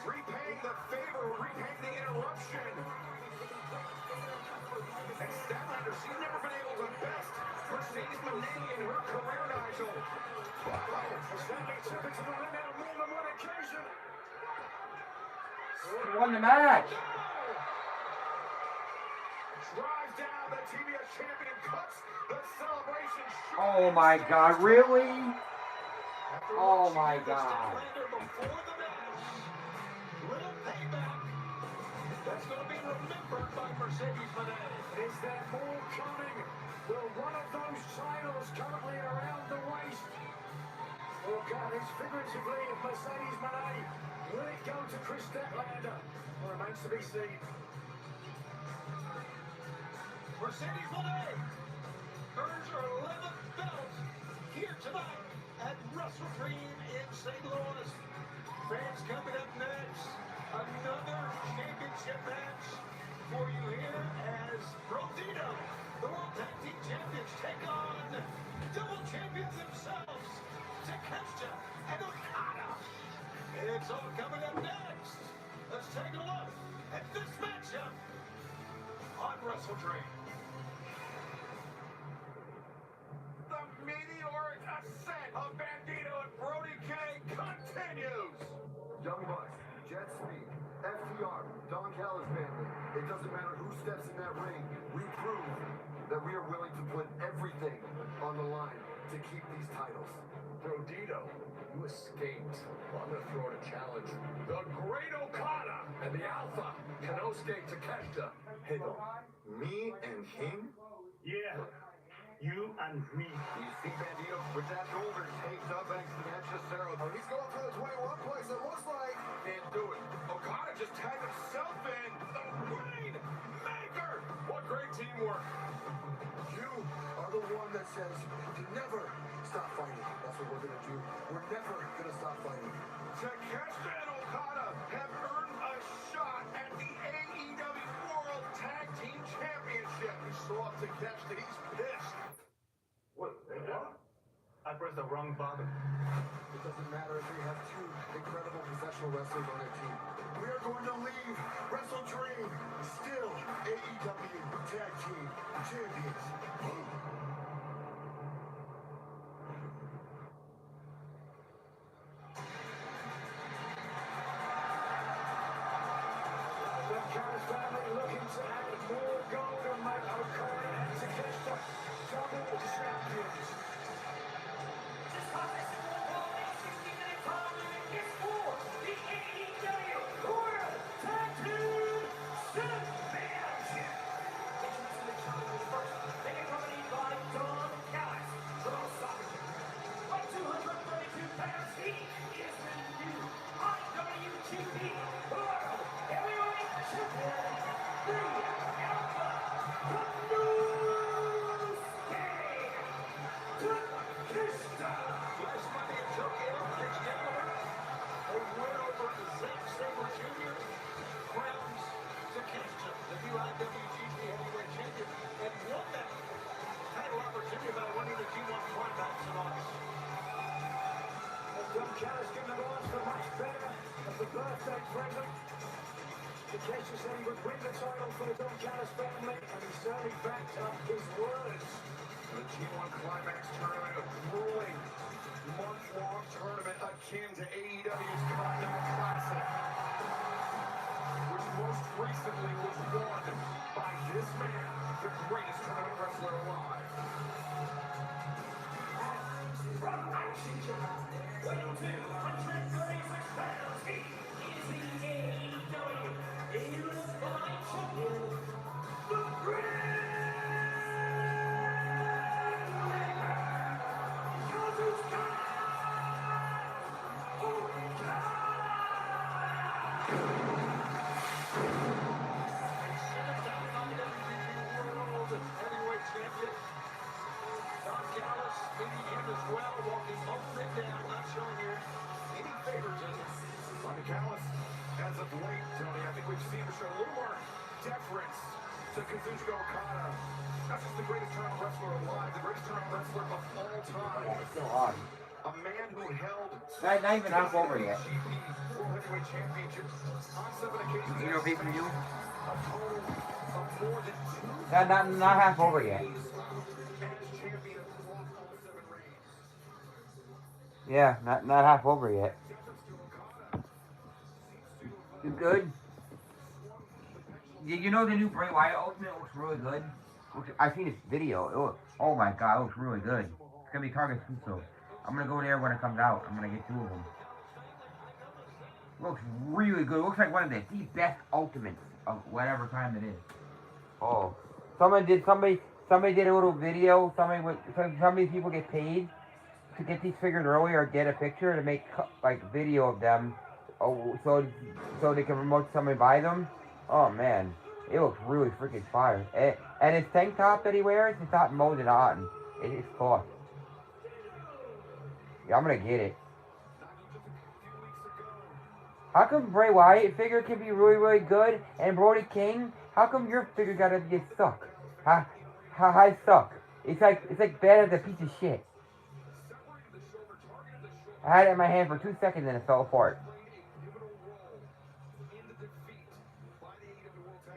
repaying the favor, repaying the interruption. And Statlander, she's never been able to best Mercedes Moné in her career, Nigel. Stanley took it to the ring on more than one occasion. She won the match. Drives down the TBS champion, cuts the celebration short. Oh my God, really? Oh my God. Before the match. Little payback. That's going to be remembered by Mercedes Moné. Is there more coming? Will one of those titles currently around the waist, or God, it's figuratively Mercedes Moné, will it go to Chris Statlander? Remains to be seen. Mercedes Moné earns her 11th belt here tonight at Wrestle Dream in St. Louis. Fans, coming up next, another championship match for you here as Rodito, the World Tag Team Champions, take on double champions themselves, Takeshita and Okada. It's all coming up next. Let's take a look at this matchup on Wrestle Dream. The meteoric ascent of Bandito and Brody King continues. Young Bucks, Jet Speed, FTR, Don Callis family. It doesn't matter who steps in that ring. We prove that we are willing to put everything on the line to keep these titles. Rodito, you escaped. Well, I'm going to throw in a challenge. The Great Okada and the Alpha Kanosuke Takeshita. Hey, though, me and him? Yeah, you and me. You see Bandito with that shoulder taped up next to Manchester. Oh, he's going for the 21 place, it looks like. Can't do it. Okada just tagged himself in. The Rainmaker. What great teamwork. You are the one that says to never stop fighting. That's what we're going to do. We're never going to stop fighting. Takeshita and Okada have earned a shot at the AEW World Tag Team Championship. He saw Takeshita. He's pissed. What? I pressed the wrong button. It doesn't matter if we have two incredible professional wrestlers on our team. We are going to leave Wrestle Dream still AEW Tag Team Champions. The Callis family looking to add more gold and make Okada and Takeshita double champions. This contest will go a 60-minute time limit is for the AEW World Tag Team Championship. Introducing the challengers first, they are accompanied by Don Callis, at 232 pounds, he is the new IWGP World Heavyweight Champion, the Alpha Takeshita. Last Monday in Tokyo, ladies and gentlemen, a win over Zack Sabre Jr. crowns Takeshita, the new IWGP Heavyweight Champion, and won that title opportunity by winning the G1 Climax in August. Don Callis giving the odds for much better as the birthday present. Takeshita said he would win the title for the Don Callis family, and he certainly backed up his words. The G1 Climax tournament, a grueling month-long tournament akin to AEW's Continental Classic, which most recently was won by this man, the greatest tournament wrestler alive. From 236 pounds, he is the AEW Unified Champion, the Great Heavyweight champion. Don Callis leading him as well, walking up and down, not showing here any favoritism. Don Callis, as of late, Tony, I think we've seen him show a little more deference to Kazuchika Okada. Not just the greatest tournament wrestler alive, the greatest tournament wrestler of all time. It's so hard. A man who held Not even half over yet. GP World Heavyweight Championships on 7 occasions. You know, pay-per-view? A total of more than 2 Not half over yet. as champion across all 7 reigns. Yeah, not half over yet. You good? You know the new Bray Wyatt Ultimate looks really good. I've seen this video. Oh my god, it looks really good. It's gonna be Target exclusive. I'm gonna go there when it comes out. I'm gonna get 2 of them. Looks really good. Looks like one of the best ultimates of whatever time it is. Oh, somebody did a little video. Some of these people get paid to get these figures early or get a picture to make like video of them. Oh, so they can promote somebody buy them. Oh man, it looks really freaking fire. And his tank top that he wears, it's not molded on. It's cloth. Yeah, I'm gonna get it. How come Bray Wyatt figure can be really, really good and Brody King? How come your figure gotta just suck? How I suck? It's like bad as a piece of shit. I had it in my hand for 2 seconds and it fell apart.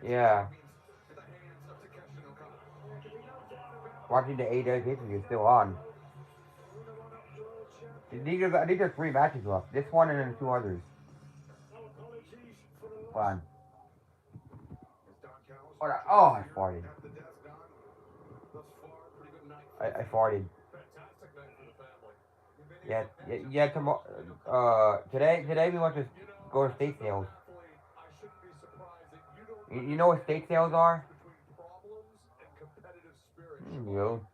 Yeah. Watching the AEW pay-per-view is still on. I think there's 3 matches left. This one and then 2 others. Hold on. Oh, I farted. I farted. Yeah. Tomorrow. Today we want to go to state sales. You know what state sales are? You.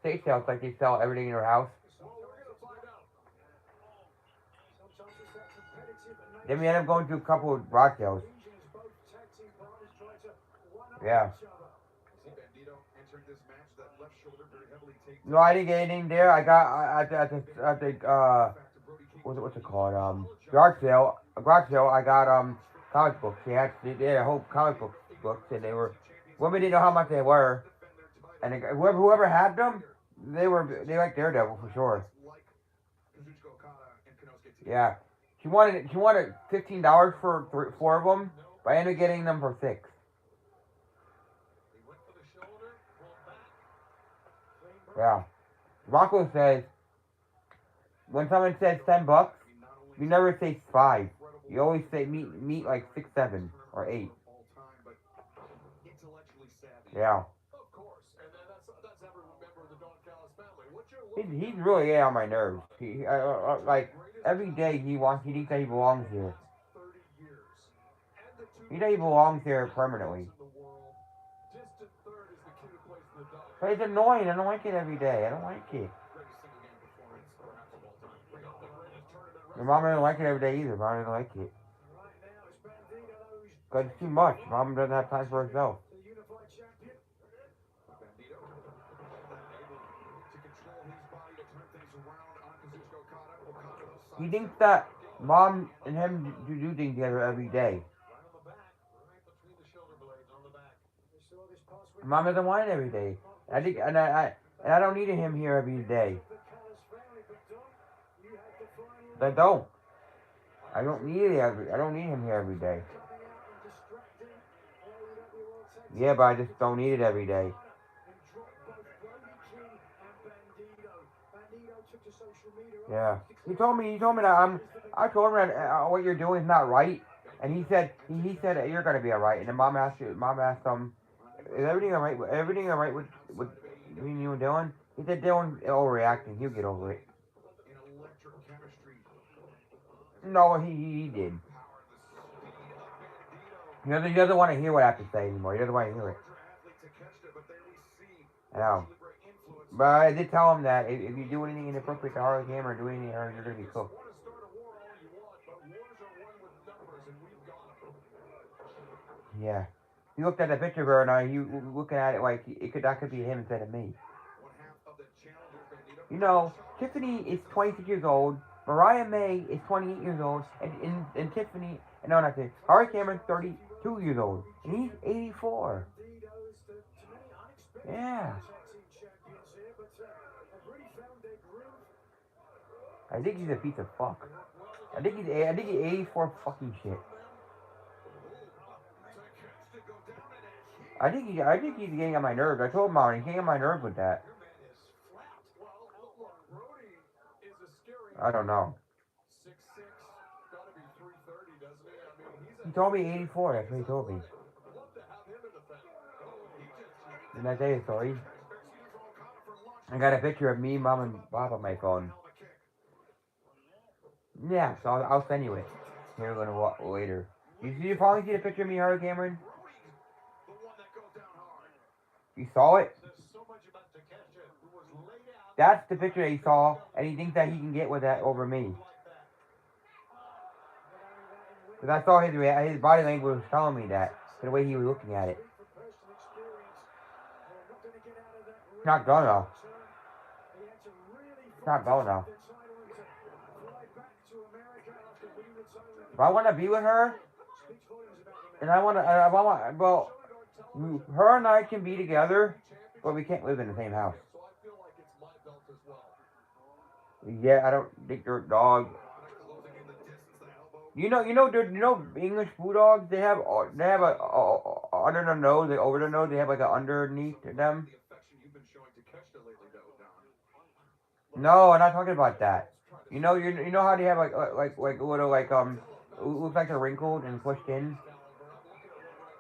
State sales like they sell everything in your house. Then we end up going to a couple of rock sales. Yeah. No, I didn't get anything there. I got at the what's it called? Garage sale. I got comic books. They had a whole comic books and they were women didn't know how much they were. And whoever had them, they like Daredevil for sure. Yeah. She wanted $15 for 4 of them, but I ended up getting them for 6. Yeah. Rocco says when someone says $10, you never say 5. You always say meet like 6, 7, or 8. Yeah. He's really getting on my nerves. Like every day he thinks that he belongs here. He thinks he belongs here permanently. But it's annoying. I don't like it every day. I don't like it. My mom doesn't like it every day either. Mom doesn't like it. Because it's too much. Mom doesn't have time for herself. He thinks that Mom and him do things together every day. Mom doesn't want it every day. And I don't need him here every day. I don't. I don't need him here every day. Yeah, but I just don't need it every day. Yeah. He told me that I told him that what you're doing is not right, and he said that you're gonna be alright. And then Mom asked him, is everything alright? Everything alright with you and Dylan? He said Dylan overreacting. He'll get over it. No, he did. He doesn't want to hear what I have to say anymore. He doesn't want to hear it. I know. But I did tell him that if you do anything inappropriate to Harley Game or do anything, you're going to be cooked. Yeah. He looked at the picture of her and he looking at it like that could be him instead of me. You know, Tiffany is 26 years old. Mariah May is 28 years old. And Tiffany, no, not Tiffany. Harley Cameron's 32 years old. And he's 84. Yeah. I think he's a piece of fuck. I think he's 84 fucking shit. I think he's getting on my nerves. I told Mom he's getting on my nerves with that. I don't know. He told me 84. That's what he told me. Didn't I tell you a story? I got a picture of me, Mom, and Bob on my phone. Yeah, so I'll send you it. Here we're gonna walk later. You finally see the picture of me, Harley Cameron? You saw it? That's the picture that he saw, and he thinks that he can get with that over me. Because I saw his body language was telling me that, the way he was looking at it. It's not gonna. It's not gonna. If I want to be with her, and I want, well, her and I can be together, but we can't live in the same house. Yeah, I don't think they're dogs. You know, English bulldogs. They have a under the nose, over the nose. They have like a underneath them. No, I'm not talking about that. You know how they have like a little looks like they're wrinkled and pushed in.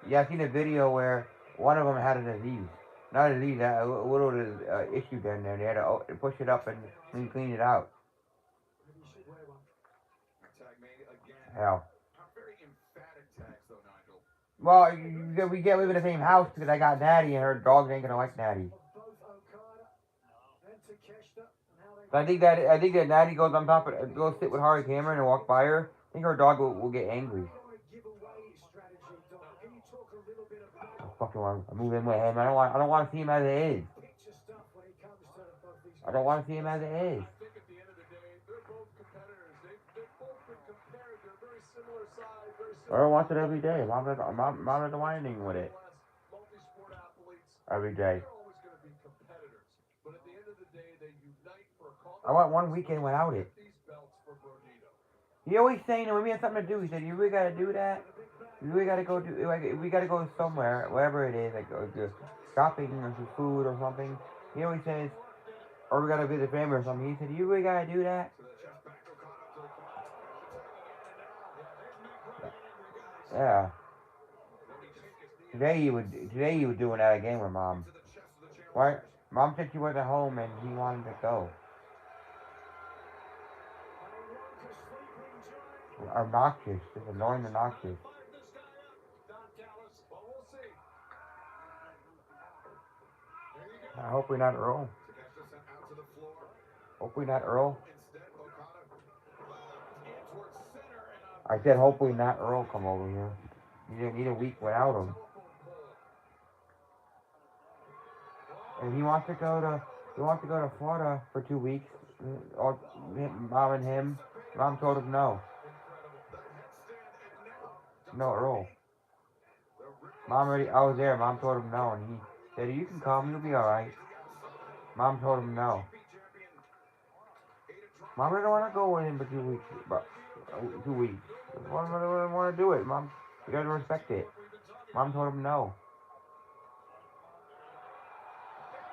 Yeah, I seen a video where one of them had a disease. Not a disease, a little issue down there. They had to push it up and clean it out. Hell. Well, we can't live in the same house because I got Natty and her dogs ain't gonna like Natty. So I think that Natty goes on top of goes sit with Harley Cameron and walk by her. I think her dog will get angry. I fucking want to move in with him. I don't want to see him as it is. I don't want to see him as it is. I don't want it every day. Mom doesn't want anything with it. Every day. I want one weekend without it. He always saying when we have something to do, he said, "You really gotta do that. You really gotta go do we gotta go somewhere, wherever it is, like shopping or some food or something." He always says, or we gotta visit family or something. He said, "You really gotta do that." Yeah. Today he was doing that again with Mom. Why? Mom said she wasn't home and he wanted to go. Obnoxious. Just annoying, obnoxious. I hope we're not Earl. Hope we're not Earl. I said hopefully not Earl come over here. You need a week without him. And he wants to go to Florida for 2 weeks. Or Mom and him. Mom told him no. No, Earl. I was there. Mom told him no, and he said, "You can come. You'll be all right." Mom told him no. Mom didn't want to go with him for 2 weeks. But 2 weeks. Mom didn't want to do it. Mom, you gotta respect it. Mom told him no.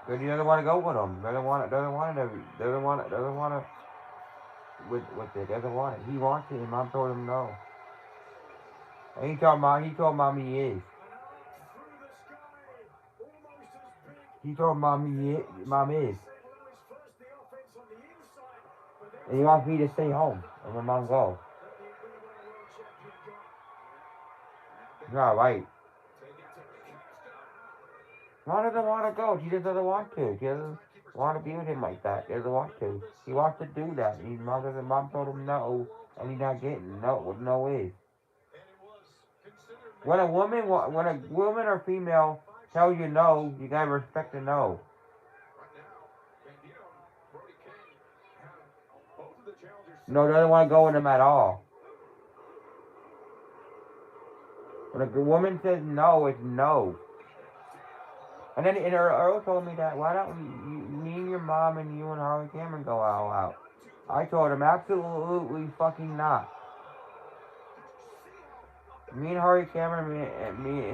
Because he doesn't want to go with him. Doesn't want it. With it. Doesn't want it. He wants it, and Mom told him no. And he told Mom he is. He told Mom is. And he wants me to stay home and when Mom goes. It's not right. Mom doesn't want to go. She just doesn't want to. She doesn't want to be with him like that. She doesn't want to. He wants to do that. Mom told him no, and he's not getting no is. When a woman or female tells you no, you gotta respect the no. No, doesn't want to go with him at all. When a woman says no, it's no. And then Earl told me that, why don't me and your mom and you and Harley Cameron go all out? I told him, absolutely fucking not. Me and Harley Cameron,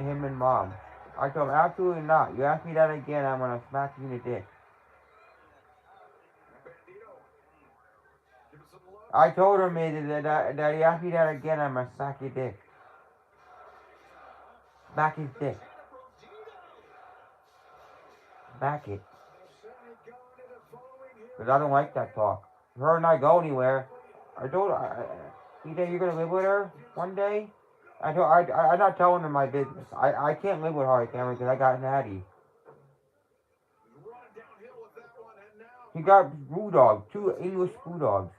him and Mom. I told him, absolutely not. You ask me that again, I'm gonna smack you in the dick. I told him that he asked me that again, I'm gonna smack your dick. Smack his dick. Smack it. Because I don't like that talk. If her and I go anywhere, I told her, he said you're gonna live with her one day. I'm not telling her my business. I can't live with Harley Cameron because I got Natty. He got bulldogs, 2 English bulldogs.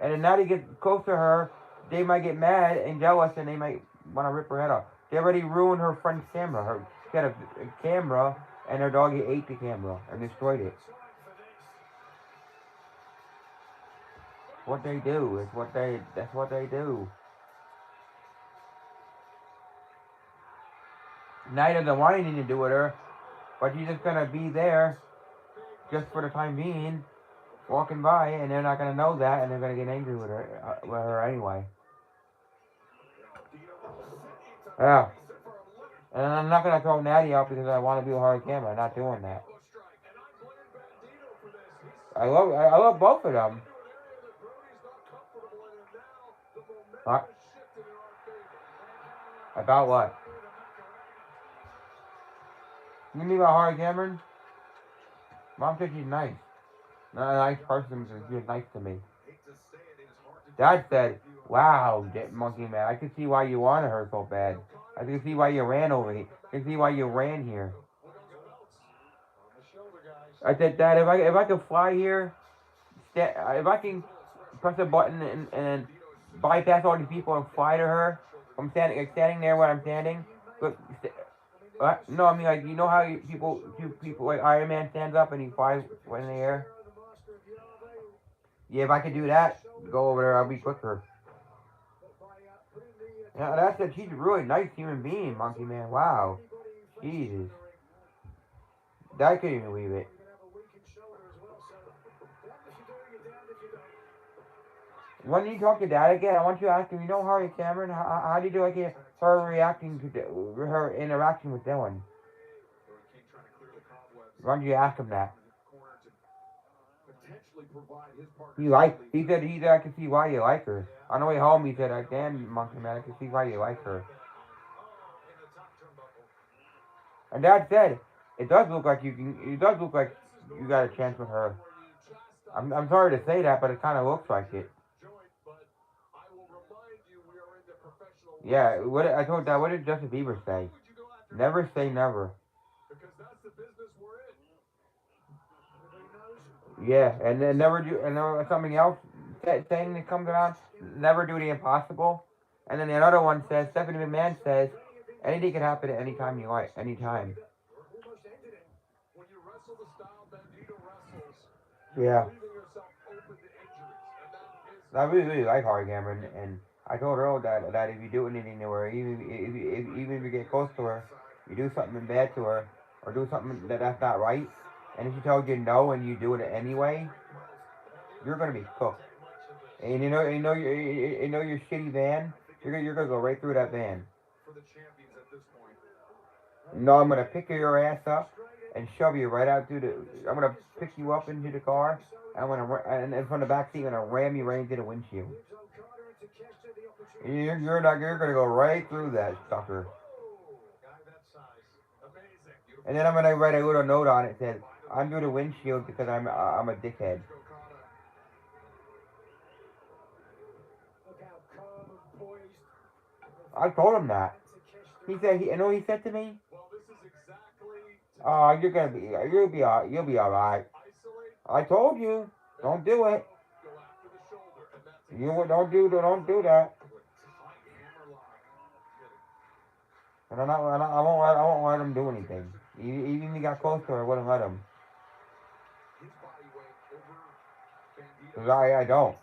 And then Natty gets close to her, they might get mad and jealous and they might want to rip her head off. They already ruined her friend's camera. She had a camera and her dog ate the camera and destroyed it. What they do, that's what they do. Natty doesn't want anything to do with her, but she's just gonna be there just for the time being, walking by, and they're not gonna know that, and they're gonna get angry with her anyway. Yeah. And I'm not gonna throw Natty out because I want to be a hard camera. I'm not doing that. I love both of them. What? About what? You mean about Harley Cameron? Mom said she's nice. Not a nice person because she was nice to me. Dad said, wow, Monkey Man, I can see why you wanted her so bad. I can see why you ran over here. I can see why you ran here. I said, Dad, if I could fly here, if I can press a button and bypass all these people and fly to her, I'm standing there where I'm standing. But no, I mean like you know how people like Iron Man stands up and he flies in the air. Yeah, if I could do that, go over there, I'll be quicker. Yeah, that's it. She's a really nice human being, Monkey Man. Wow, Jesus, I couldn't even believe it. When you talk to Dad again, I want you to ask him, you know Harley Cameron, how do you like her reacting to her interaction with Dylan? Why don't you ask him that? He said I can see why you like her. On the way home he said, again, Monkey Man, I can see why you like her. And Dad said, it does look like you got a chance with her. I'm sorry to say that, but it kinda looks like it. Yeah, I told Dad, what did Justin Bieber say? Never say never. Yeah, and then never do, and then something else saying that comes around, never do the impossible. And then another one says, Stephanie McMahon says, anything can happen at any time you like, anytime. Yeah. I really like Harley Cameron, and I told her that if you do anything to her, even if you get close to her, you do something bad to her, or do something that's not right, and if she tells you no and you do it anyway, you're gonna be cooked. And you know your shitty van, you're gonna go right through that van. No, I'm gonna pick your ass up and shove you right out through I'm gonna pick you up into the car. And from the back seat, I'm gonna ram you right into the windshield. You're gonna go right through that sucker. And then I'm gonna write a little note on it that says, I'm through the windshield because I'm a dickhead. I told him that. He said, you know what he said to me? Oh, you'll be alright. I told you, don't do it. You don't do that. And I won't let him do anything. Even if he got close to her, I wouldn't let him. Cause I don't.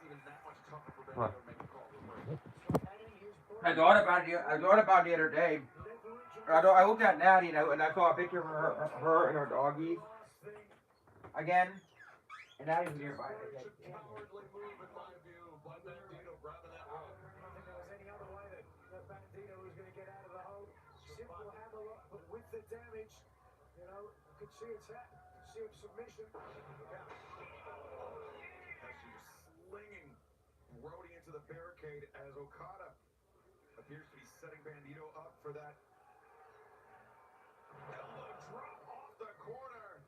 Huh. I thought about it the other day. I looked at Natty and I saw a picture of her and her doggies again. And Natty's nearby. With the damage, you know, you could see it's that. You could see him submission. Look out. As she was slinging Brody into the barricade as Okada appears to be setting Bandito up for that elbow drop off the corner.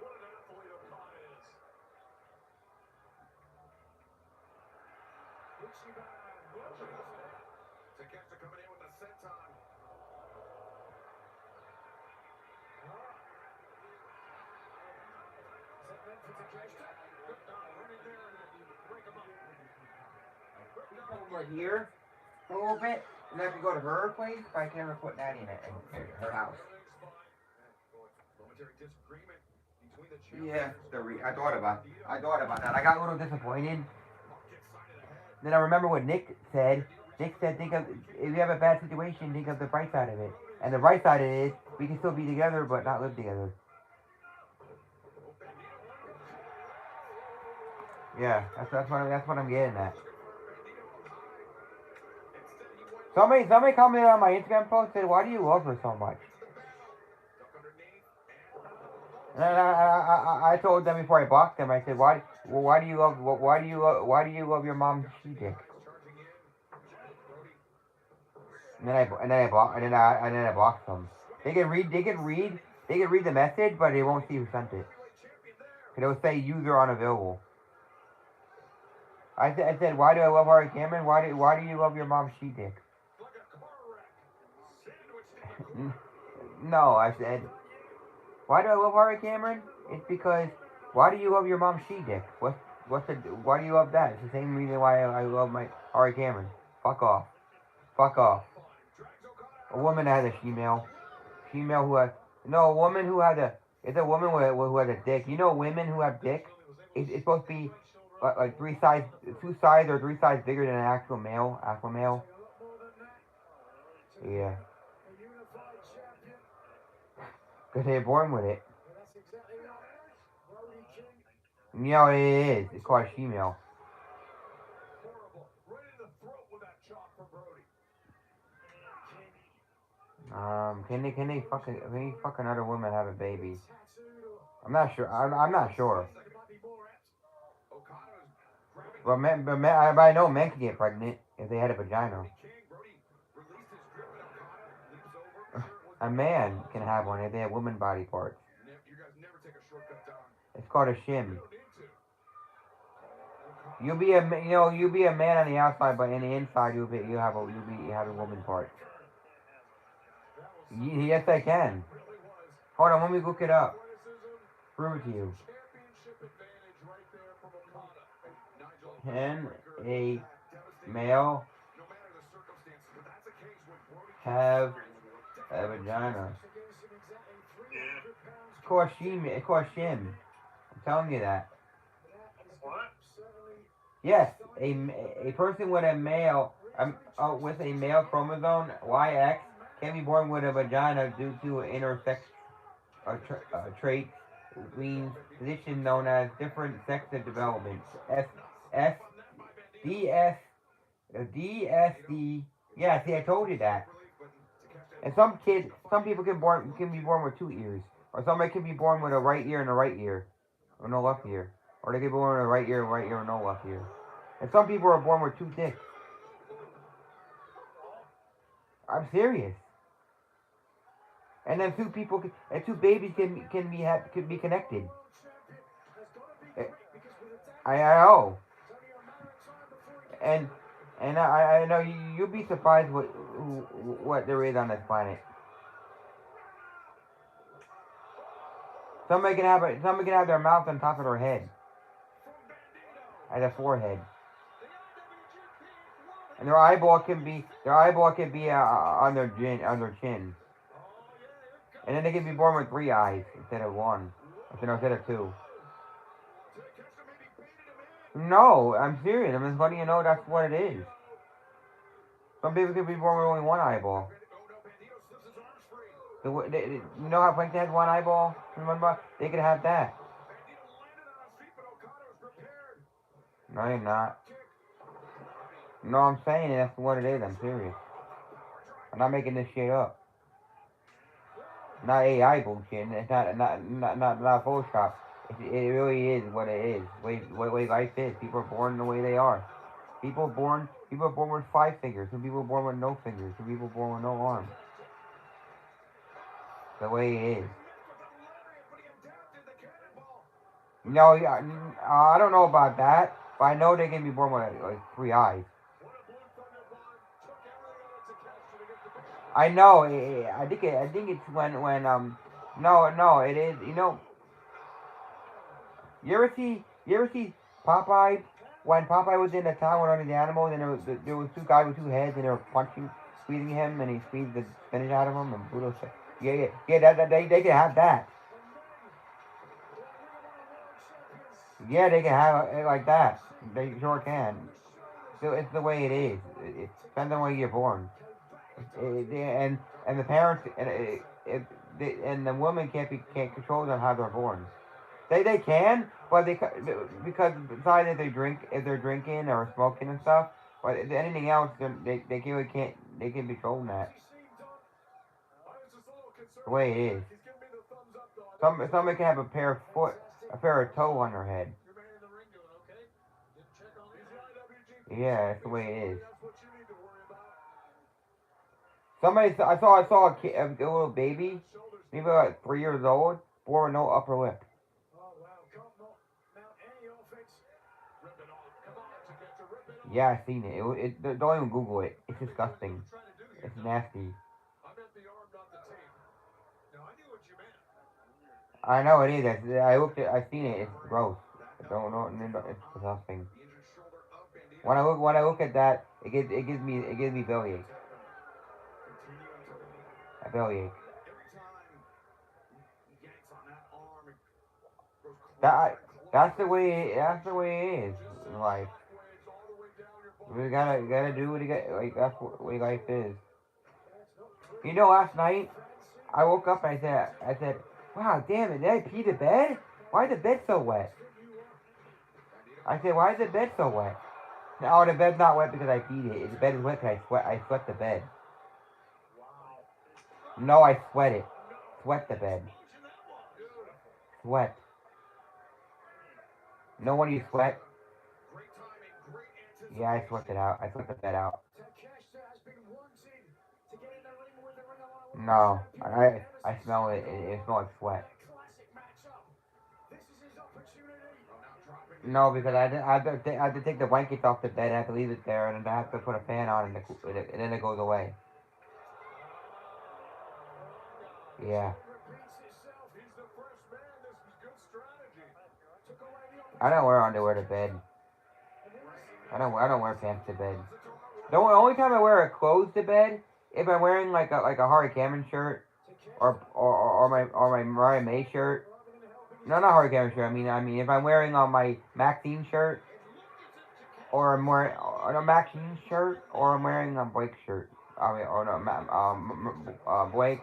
What an athlete Okada Takeshita coming in with the senton. Is that meant for Takeshita? Good run in there and break him up. Over here a little bit, and then I have to go to her place. But I can never put Natty in it in her house. Momentary disagreement between the Yeah, I thought about that. I got a little disappointed. Then I remember what Nick said. Nick said, think of, if you have a bad situation, think of the bright side of it. And the bright side of it is, we can still be together, but not live together. Yeah, that's what I'm getting at. Somebody commented on my Instagram post, said, why do you love her so much? And I told them before I blocked them, I said, why do you love your mom's she-dick? And then I blocked them. They can read the message, but they won't see who sent it. It will say user unavailable. I said, why do I love Ari Cameron? Why do you love your mom's she-dick? No, I said, why do I love Ari Cameron? It's because, why do you love your mom's she-dick? Why do you love that? It's the same reason why I love my Ari Cameron. Fuck off. Fuck off. A woman has a female. Female who has, no, a woman who has a, it's a woman who has a dick. You know women who have dick? It's supposed to be like 2 size or 3 size bigger than an actual male. Alpha male. Yeah. Because they're born with it. You know what it is. It's called a female. Can they fuck another woman have a baby? I'm not sure. I'm not sure. But I know men can get pregnant if they had a vagina. A man can have one if they have woman body parts. It's called a shim. You'll be a man on the outside, but in the inside you'll have a woman part. Yes, I can. Hold on, let me look it up. Prove it to you. Can a male have a vagina? It's called shim. I'm telling you that. What? Yes, a person with a male chromosome YX can be born with a vagina due to intersex traits between conditions known as different sexual developments. DSD. Yeah, see, I told you that. And some people can be born with 2 ears, or somebody can be born with a right ear and a right ear, or no left ear, or they can be born with a right ear and no left ear. And some people are born with 2 dicks. I'm serious. And then 2 babies can be connected. I know. And I know you'll be surprised what there is on this planet. Somebody can have their mouth on top of their head, as a forehead, and their eyeball can be on their chin, and then they can be born with 3 eyes instead of 1, instead of 2. No, I'm serious. I'm just letting you know that's what it is. Some people can be born with only 1 eyeball. You know how Plankton has 1 eyeball and 1 ball? They could have that. No, you're not. No, I'm saying that's what it is. I'm serious. I'm not making this shit up. Not AI bullshit. It's not Photoshop. It really is what it is. Way life is. People are born the way they are. People are born with 5 fingers. Some people are born with no fingers. Some people are born with no arms. The way it is. No, yeah, I don't know about that, but I know they can be born with like 3 eyes. I know. I think it's when no it is. You ever see Popeye when Popeye was in the town with all the animals and there was two guys with two heads and they were squeezing him and he squeezed the spinach out of him and Pluto said, yeah. That they can have that. Yeah, they can have it like that. They sure can. So it's the way it is. It depends on where you're born. And the parents and the woman can't control them how they're born. They can, but because besides if they're drinking or smoking and stuff, but anything else they really can't they can control that. The way it is. Somebody can have a pair of toe on their head. Yeah, that's the way it is. I saw a little baby, maybe like 3 years old, born with no upper lip. Yeah, I seen it. Don't even Google it. It's disgusting. It's nasty. I know it is. I looked at. I seen it. It's gross. It's disgusting. When I look at that, it gives me bellyache. A bellyache. That's the way it is in life. We gotta do what you got. Like that's what way life is. Last night I woke up and I said, wow, damn it, did I pee the bed? Why is the bed so wet? I said, why is the bed so wet? No, the bed's not wet because I peed it. The bed is wet because I sweat the bed. No, I sweat it. Sweat the bed. Sweat. No, when you sweat. Yeah, I sweat it out. I sweat the bed out. No, I smell it. It smells like sweat. No, because I have to take the blankets off the bed. I have to leave it there, and then I have to put a fan on, and then it goes away. Yeah. I don't wear underwear to bed. I don't wear pants to bed. The only time I wear clothes to bed if I'm wearing like a Harry Cameron shirt or my Mariah May shirt. No, not Harry Cameron shirt. I mean if I'm wearing on my Maxine shirt or I'm wearing a Maxine shirt or I'm wearing a Blake shirt. I mean or no Blake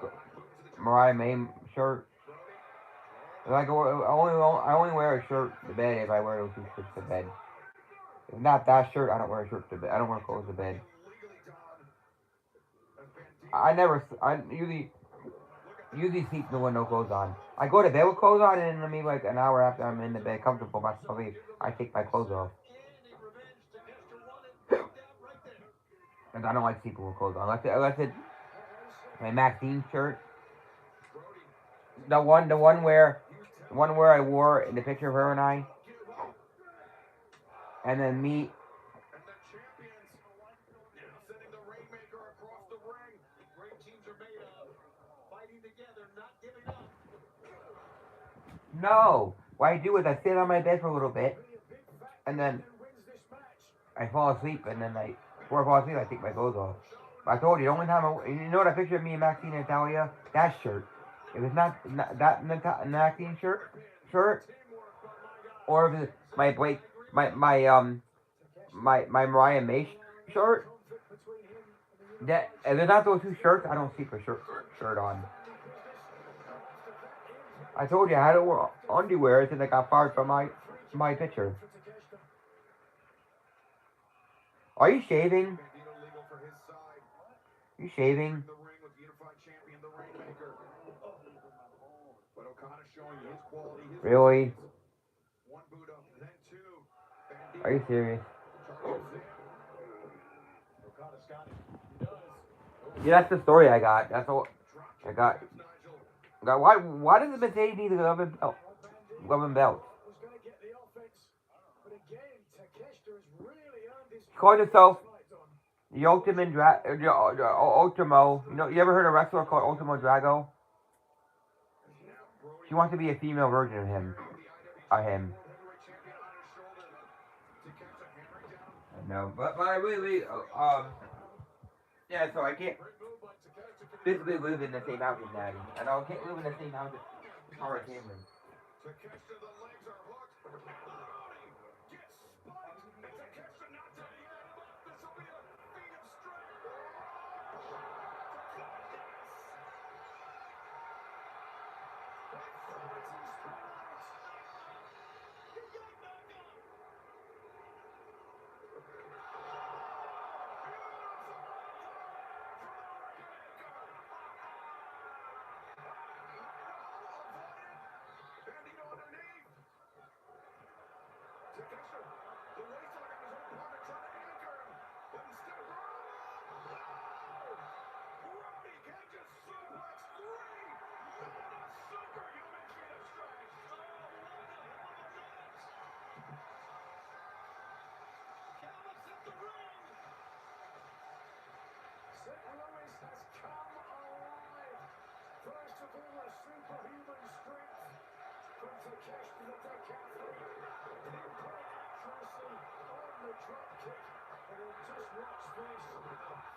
Mariah May shirt. Like I only wear a shirt to bed if I wear those two shirts to bed. If not that shirt, I don't wear a shirt to bed. I don't wear clothes to bed. I usually sleep with no clothes on. I go to bed with clothes on, and then maybe like an hour after I'm in the bed, comfortable myself, I take my clothes off. And I don't like sleeping with clothes on. Unless it's my Maxine shirt. The one where I wore in the picture of her and I. And then me. No. What I do is I sit on my bed for a little bit, and then I fall asleep, and then before I fall asleep, I take my clothes off. But I told you, the only time that picture of me and Maxine and Natalia? That shirt. If it's not that Maxine shirt, or if it's my Blake, my Mariah May shirt. That if it's not those two shirts, I don't sleep with shirt on. I told you I had to wear underwear since I got fired from my picture. Are you shaving? You shaving? Really? Are you serious? Yeah, that's the story I got. That's all I got. Why does the Mercedes need 11 belts? The Ultimo. You know, you ever heard a wrestler called Ultimo Drago? She wants to be a female version of him. No, but I really, yeah. So I can't physically live in the same house as Natty. I know I can't live in the same house as Cara Cameron. Takeshita, the legs are hooked. Brody gets spiked. And Takeshita not done yet. This will be a feat of strength. Bandito underneath. Takeshita, the waistlock on his own partner trying to anchor him. But instead, Brody catches suplex 3. Not a superhuman feat of strength. Calip's at the ring. St. Louis has come alive. First of all, a superhuman strength from Takeshita the decathlete. Pinpoint accuracy on the drop kick. And then just watch this.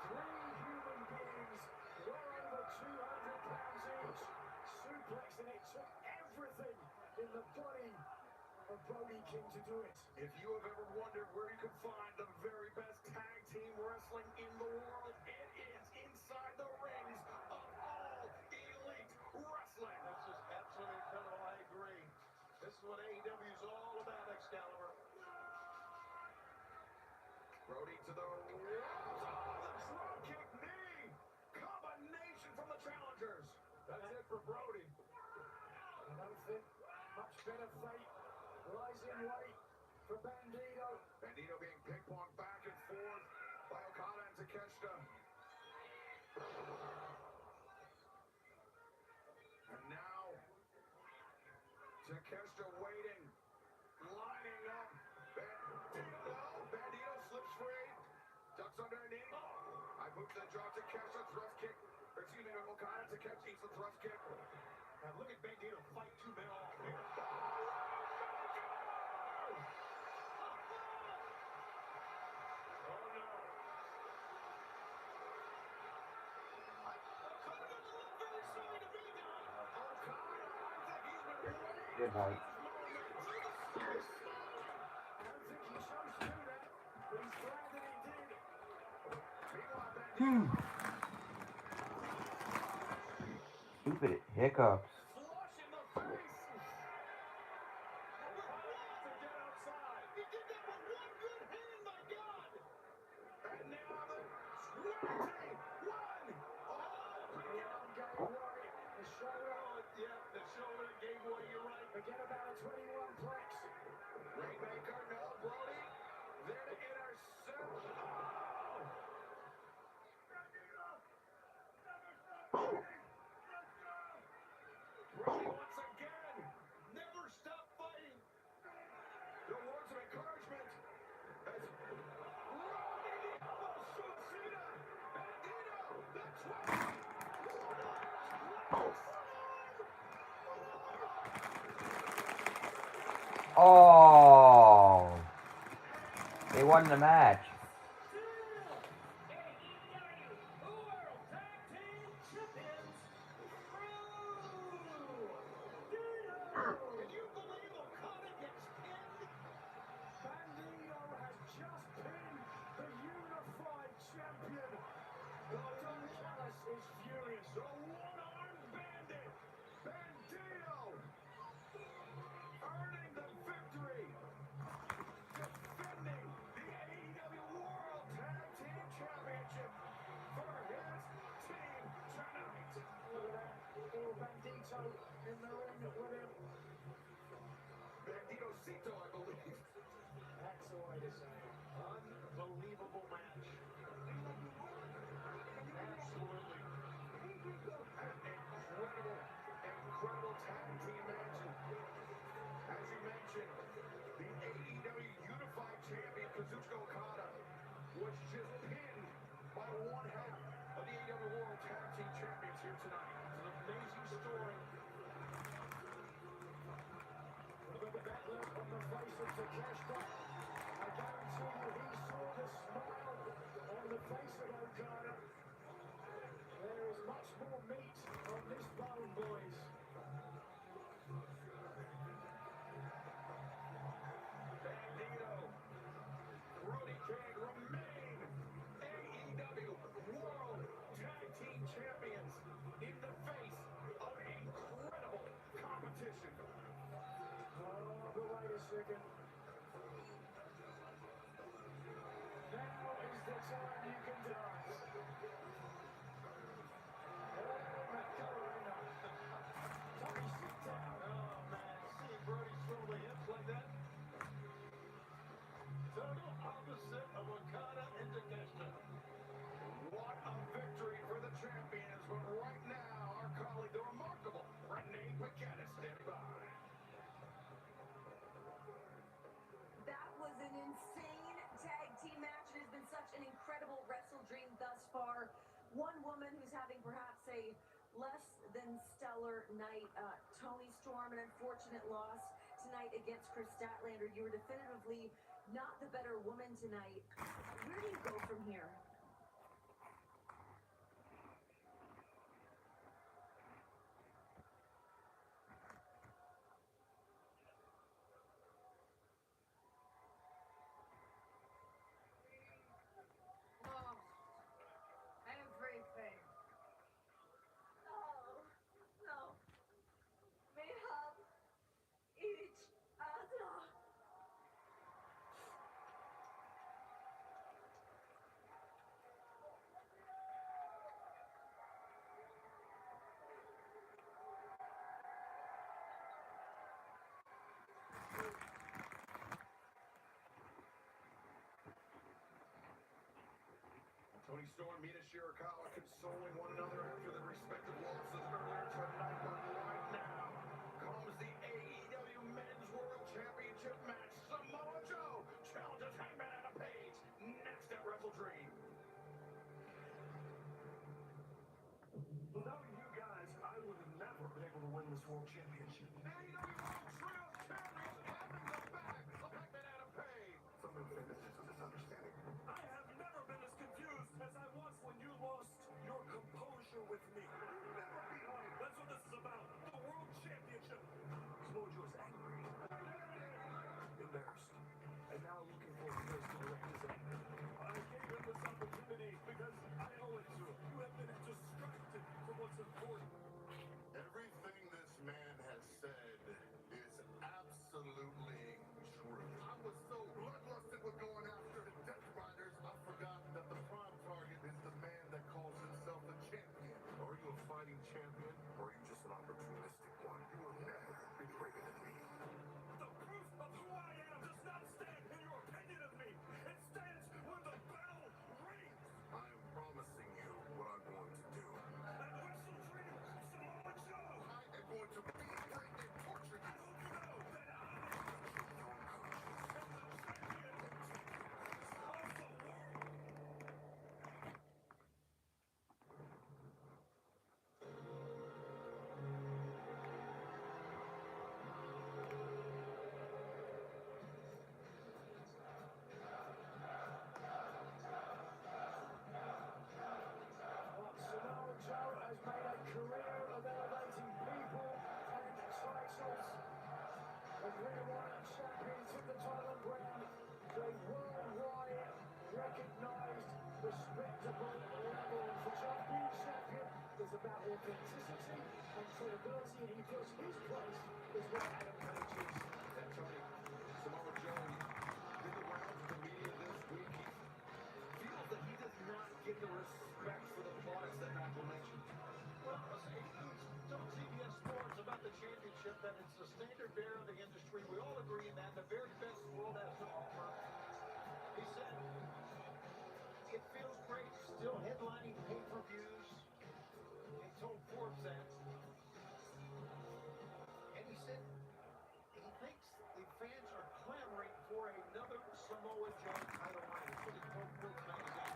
3 human beings, well over 200 pounds each, suplexing. It took everything in the body of Brody King to do it. If you have ever wondered where you can find the very best tag team wrestling in the world, it is inside the rings of All Elite Wrestling. That's just absolutely incredible. I agree. This is what AEW is all about, Excalibur. Brody to the ropes. Oh, the drop kick knee. Combination from the challengers. That's it for Brody. I don't think much better fate lies in wait for Bandito. Bandito being ping-ponged back and forth by Okada and Takeshita. And now, Takeshita waiting, lining up. Bandito slips free, ducks underneath. I move to the jaw, Takeshita thrust kick. Excuse me, Okada, Takeshita eats the thrust kick. Now look at Bandito fight 2 men off here. Good night. Stupid hiccups. The shoulder gave way, you're right. Forget about a 21-plex. Rainmaker, no, Brody. There to intercept. Brody once again. Never stop fighting. The words of encouragement. As Brody almost shoots Cena. Bandito, the 20. Oh, they won the match. Bandito has just pinned the unified champion. Don Callis is furious. The one-armed bandit, Bandito, earning the victory, defending the AEW World Tag Team Championship for his team tonight. Look at that. Little Bandito in the ring with him. Bandito Cito, I believe. That's the way to say it. Unbelievable match. Absolutely. Incredible tag team match. As you mentioned, the AEW Unified Champion Kazuchika Okada was just pinned one half of the AEW World Tag Team Champions here tonight. It's an amazing story. Look at that look on the face of Takeshita. I guarantee you he saw the smile on the face of Okada. There is much more meat on this bone, boys. Bandito, Rudy King remain AEW World Tag Team Champions in the face of incredible competition. Oh, but wait a second. Now is the time you can dance. Oh, Macarena. Tommy, sit down. Oh, man, seeing Brody throw the hips like that. Total opposite of Okada and Takeshita. What a victory for the champions, but right now, our colleague, the remarkable Renee Paquette, is standing by. That was an insane tag team match. It has been such an incredible Wrestle Dream thus far. One woman who's having perhaps a less than stellar night, Toni Storm, an unfortunate loss tonight against Chris Statlander. You were definitively not the better woman tonight. Where do you go from here? Lost everything. Oh, no. We have each other. Toni Storm, Mina Shirakawa consoling one another after their respective losses earlier tonight, but right now comes the AEW Men's World Championship match. Samoa Joe challenges Hangman Adam Page next at Wrestle Dream. Without you guys, I would have never been able to win this world championship. AEW World Trios Champions having the back of Hangman Adam Page. Someone say this is a misunderstanding. I have never been as confused as I was when you lost your composure with me. Never be honest. That's what this is about. The world championship. Samoa Joe is angry, embarrassed, and now looking for a place to direct his anger. I gave him this opportunity because I owe it to him. You have been distracted from what's important. Everything this man has said is absolutely true. I was so bloodlusted with going after the Death Riders, I forgot that the prime target is the man that calls himself a champion. Are you a fighting champion, or are you just an opportunistic one? You will never be greater than me. The proof of who I am does not stand in your opinion of me. It stands when the bell rings. I am promising you what I'm going to do. At Wrestle Dream, Samoa Joe. I am going to beat, break, and torture you. I hope you know that I am the champion of the world. Samoa Joe has made a career of elevating people and titles. The Ring of Honor champion took the title and brand to a worldwide recognized, respectable level. For Joe being champion is about authenticity and credibility, and he feels his place is where Adam Page is. And Tony, Samoa Joe did the rounds of the media this week. He feels that he does not get the respect for the products that Michael mentioned. Well, he told CBS Sports about the championship that it's the standard bearer of the industry. We all agree in that. The very best the world has to offer. He said, it feels great still headlining pay-per-views. He told Forbes that. And he said he thinks the fans are clamoring for another Samoa Joe title reign. That's what he told Forbes magazine.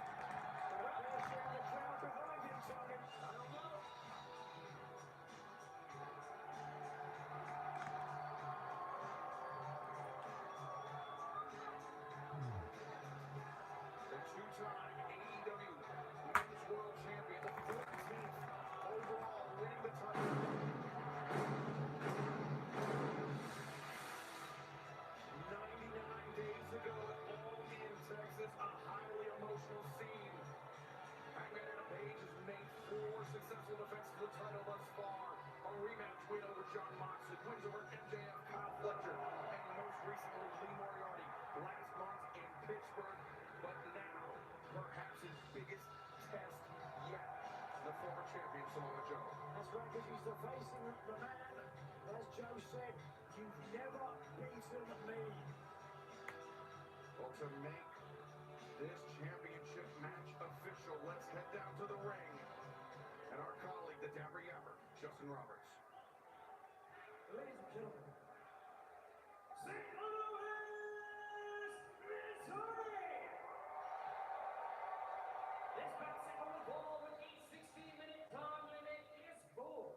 successful defense of the title thus far. A rematch win over John Moxley, wins over MJF, Kyle Fletcher, and most recently Lee Moriarty last month in Pittsburgh. But now, perhaps his biggest test yet, the former champion Samoa Joe. That's right, because he's the facing the man. As Joe said, you've never beaten me. Well, to make this championship match official, let's head down to the ring. And our colleague, the Dapper Yapper, Justin Roberts. Ladies and gentlemen, St. Louis, Missouri! This bouncing on the ball with a 16-minute time limit is for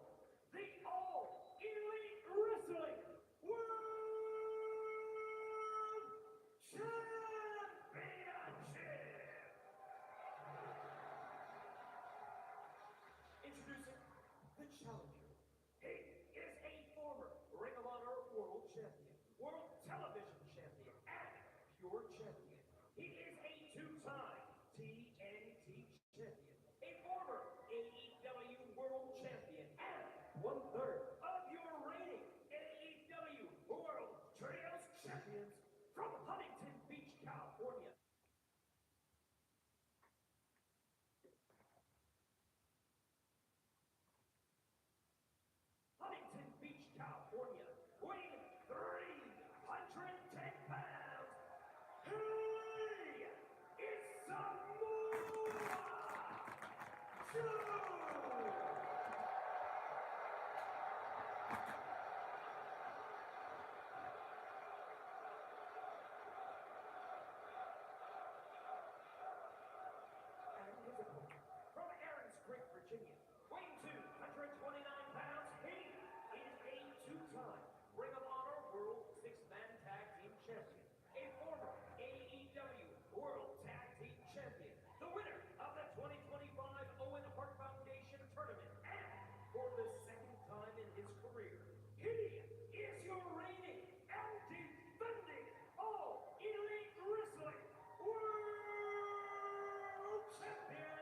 the All Elite Wrestling World Championship! Introducing the challenger. He is a former Ring of Honor World Champion, World Television Champion, and Pure Champion. He is a two-time TNT Champion, a former AEW World Champion, and one-third of your reigning AEW World Trios Champions from Huntington Beach, California. Huntington Beach, California, weighing 310 pounds. He is Samoa Joe! And his opponent, from Aaron's Creek, Virginia, weighing 229 pounds, he is a two-time Ring of Honor World Six-Man Tag Team Champion, a former AEW World Tag Team Champion, the winner of the 2025 Owen Hart Foundation Tournament, and for the second time in his career, he is your reigning and defending All Elite Wrestling World Champion,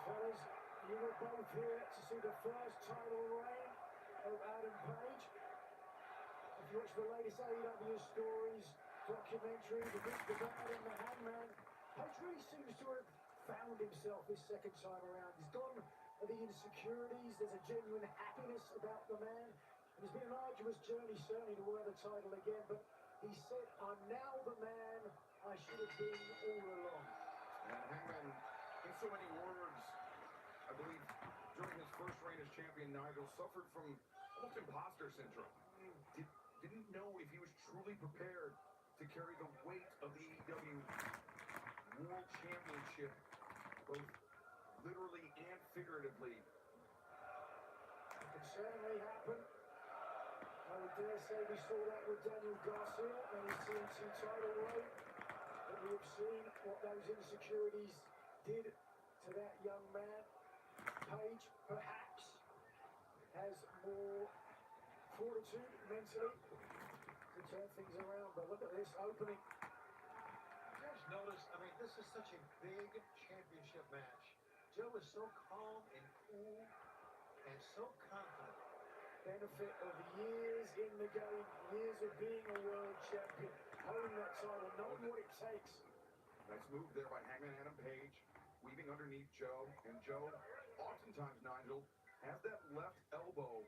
fellas, you were both here to see the first title reign of Adam Page. If you watch the latest AEW stories, documentary, The Good, the Bad, and the Hangman, Page really seems to have found himself this second time around. He's gone of the insecurities, there's a genuine happiness about the man. And it's been an arduous journey, certainly, to wear the title again, but he said, I'm now the man I should have been all along. And Hangman, in so many words, I believe during his first reign as champion, Nigel suffered from almost imposter syndrome. Didn't know if he was truly prepared to carry the weight of the AEW World Championship, both literally and figuratively. It can certainly happen. I would dare say we saw that with Daniel Garcia and his TNT title reign. But we have seen what those insecurities did to that young man. Page, perhaps, has more fortitude mentally to turn things around. But look at this opening. Just notice, I mean, this is such a big championship match. Joe is so calm and cool and so confident. Benefit of years in the game, years of being a world champion, holding that title, knowing what it takes. Nice move there by Hangman Adam Page, weaving underneath Joe. And Joe, oftentimes, Nigel, has that left elbow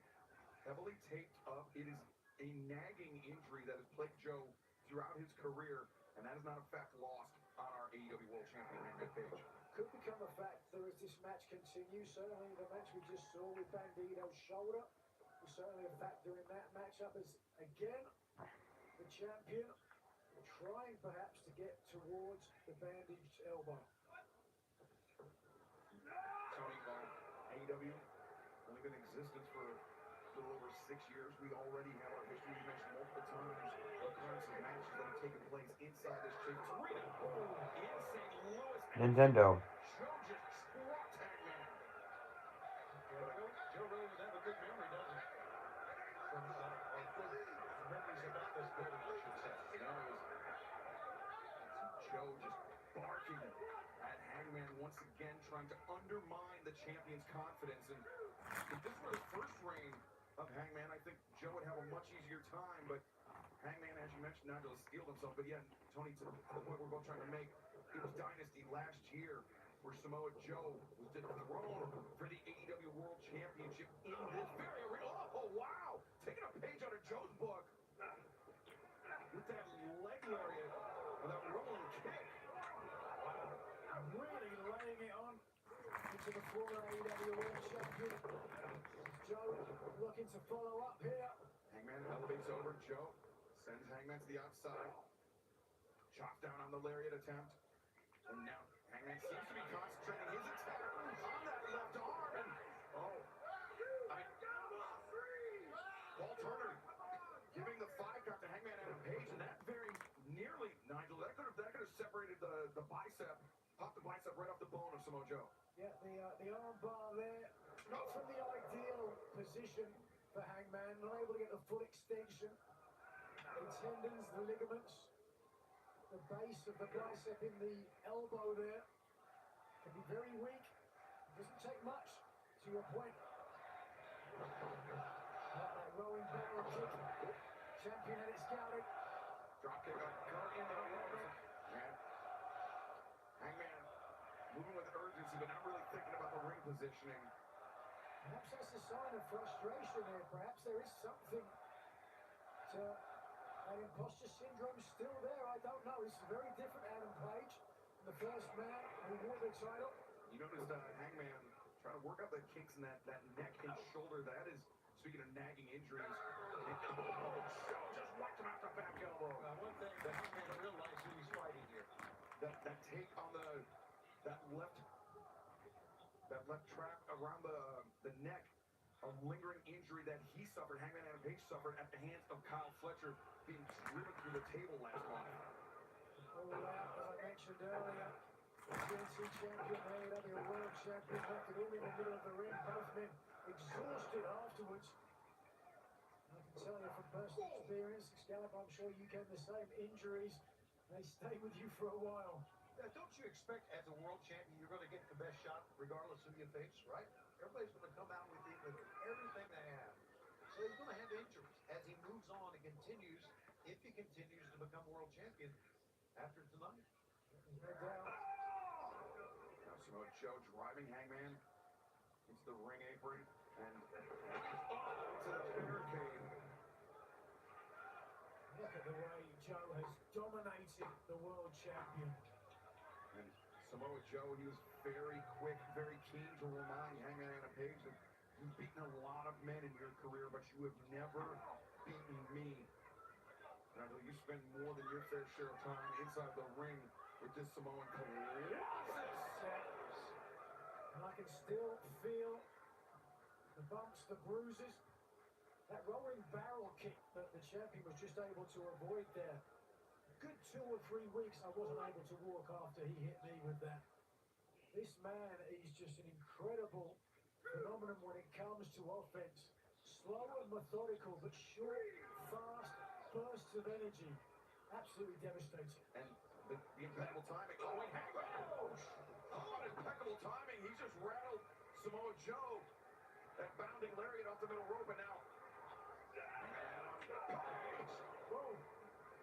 heavily taped up. It is a nagging injury that has plagued Joe throughout his career, and that is not a fact lost on our AEW World Champion Hangman Page. Could become a factor as this match continues. Certainly the match we just saw with Bandito's shoulder was certainly a factor in that matchup, as again the champion trying perhaps to get towards the bandaged elbow. Tony, while AEW only been in existence for a little over 6 years, we already have our history. We mentioned multiple times the occurrence of matches that have taken place inside this Chambers Arena in St. Louis. Nintendo. Joe just struck Hangman. Joe really once again trying to undermine the champion's confidence. And if this were the first reign of Hangman, I think Joe would have a much easier time. But Hangman, as you mentioned, Nigel has steeled himself. But yeah, Tony, to the point we're both trying to make, it was Dynasty last year where Samoa Joe was dethroned for the AEW World Championship in this very arena. Oh, wow! Taking a page out of Joe's book with that leg lariat, with that rolling kick. Really laying it on into the former AEW World Champion. Joe looking to follow up here. Hangman elevates over Joe, sends Hangman to the outside. Chop down on the lariat attempt. And now Hangman seems to be concentrating his attack on that left arm. And, oh, I mean, Paul Turner giving the 5 count to Hangman Adam Page. And that very nearly, Nigel, that could have separated the bicep, popped the bicep right off the bone of Samoa Joe. Yeah, the arm bar there, not from the ideal position for Hangman, not able to get the full extension. The tendons, the ligaments, the base of the bicep in the elbow there can be very weak. It doesn't take much, to your point. That rolling barrel kick. Champion had it scouted. Drop kick on Kurt in the ropes. And Hangman moving with urgency, but not really thinking about the ring positioning. Perhaps that's a sign of frustration there. Perhaps there is something to that imposter syndrome still there. I don't know. This is very different Adam Page, the first man who won the title. You noticed Hangman trying to work out the kinks in that neck and shoulder. That is, speaking of nagging injuries, and Joe just whacked him out the back elbow. One thing that Hangman realized who he's fighting here. That take on that left trap around the neck, a lingering injury that he suffered, Hangman Adam Page suffered at the hands of Kyle Fletcher, being driven through the table last month. All out, as I mentioned earlier, the TNC champion, AEW World Champion, left it all in the middle of the ring. Both men exhausted afterwards. I can tell you from personal experience, Excalibur, I'm sure you get the same injuries. They stay with you for a while. Don't you expect, as a world champion, you're going to get the best shot regardless of who you face, right? Everybody's going to come out with everything they have. So he's going to have injuries as he moves on and continues, if he continues to become world champion after tonight. No doubt. Now Samoa Joe driving Hangman into the ring apron and into the barricade. Look at the way Joe has dominated the world champion. And Samoa Joe, he was very quick, very keen to remind Hangman Adam Page that you've beaten a lot of men in your career, but you have never beaten me. And I know you spend more than your fair share of time inside the ring with this Samoan Colossus. And I can still feel the bumps, the bruises. That rolling barrel kick that the champion was just able to avoid there. Good 2 or 3 weeks I wasn't able to walk after he hit me with that. This man is just an incredible phenomenon when it comes to offense. Slow and methodical, but short, fast bursts of energy. Absolutely devastating. And the impeccable timing. Oh, and Hangman! Oh, impeccable timing. He's just rattled Samoa Joe. That bounding lariat off the middle rope, and now Whoa.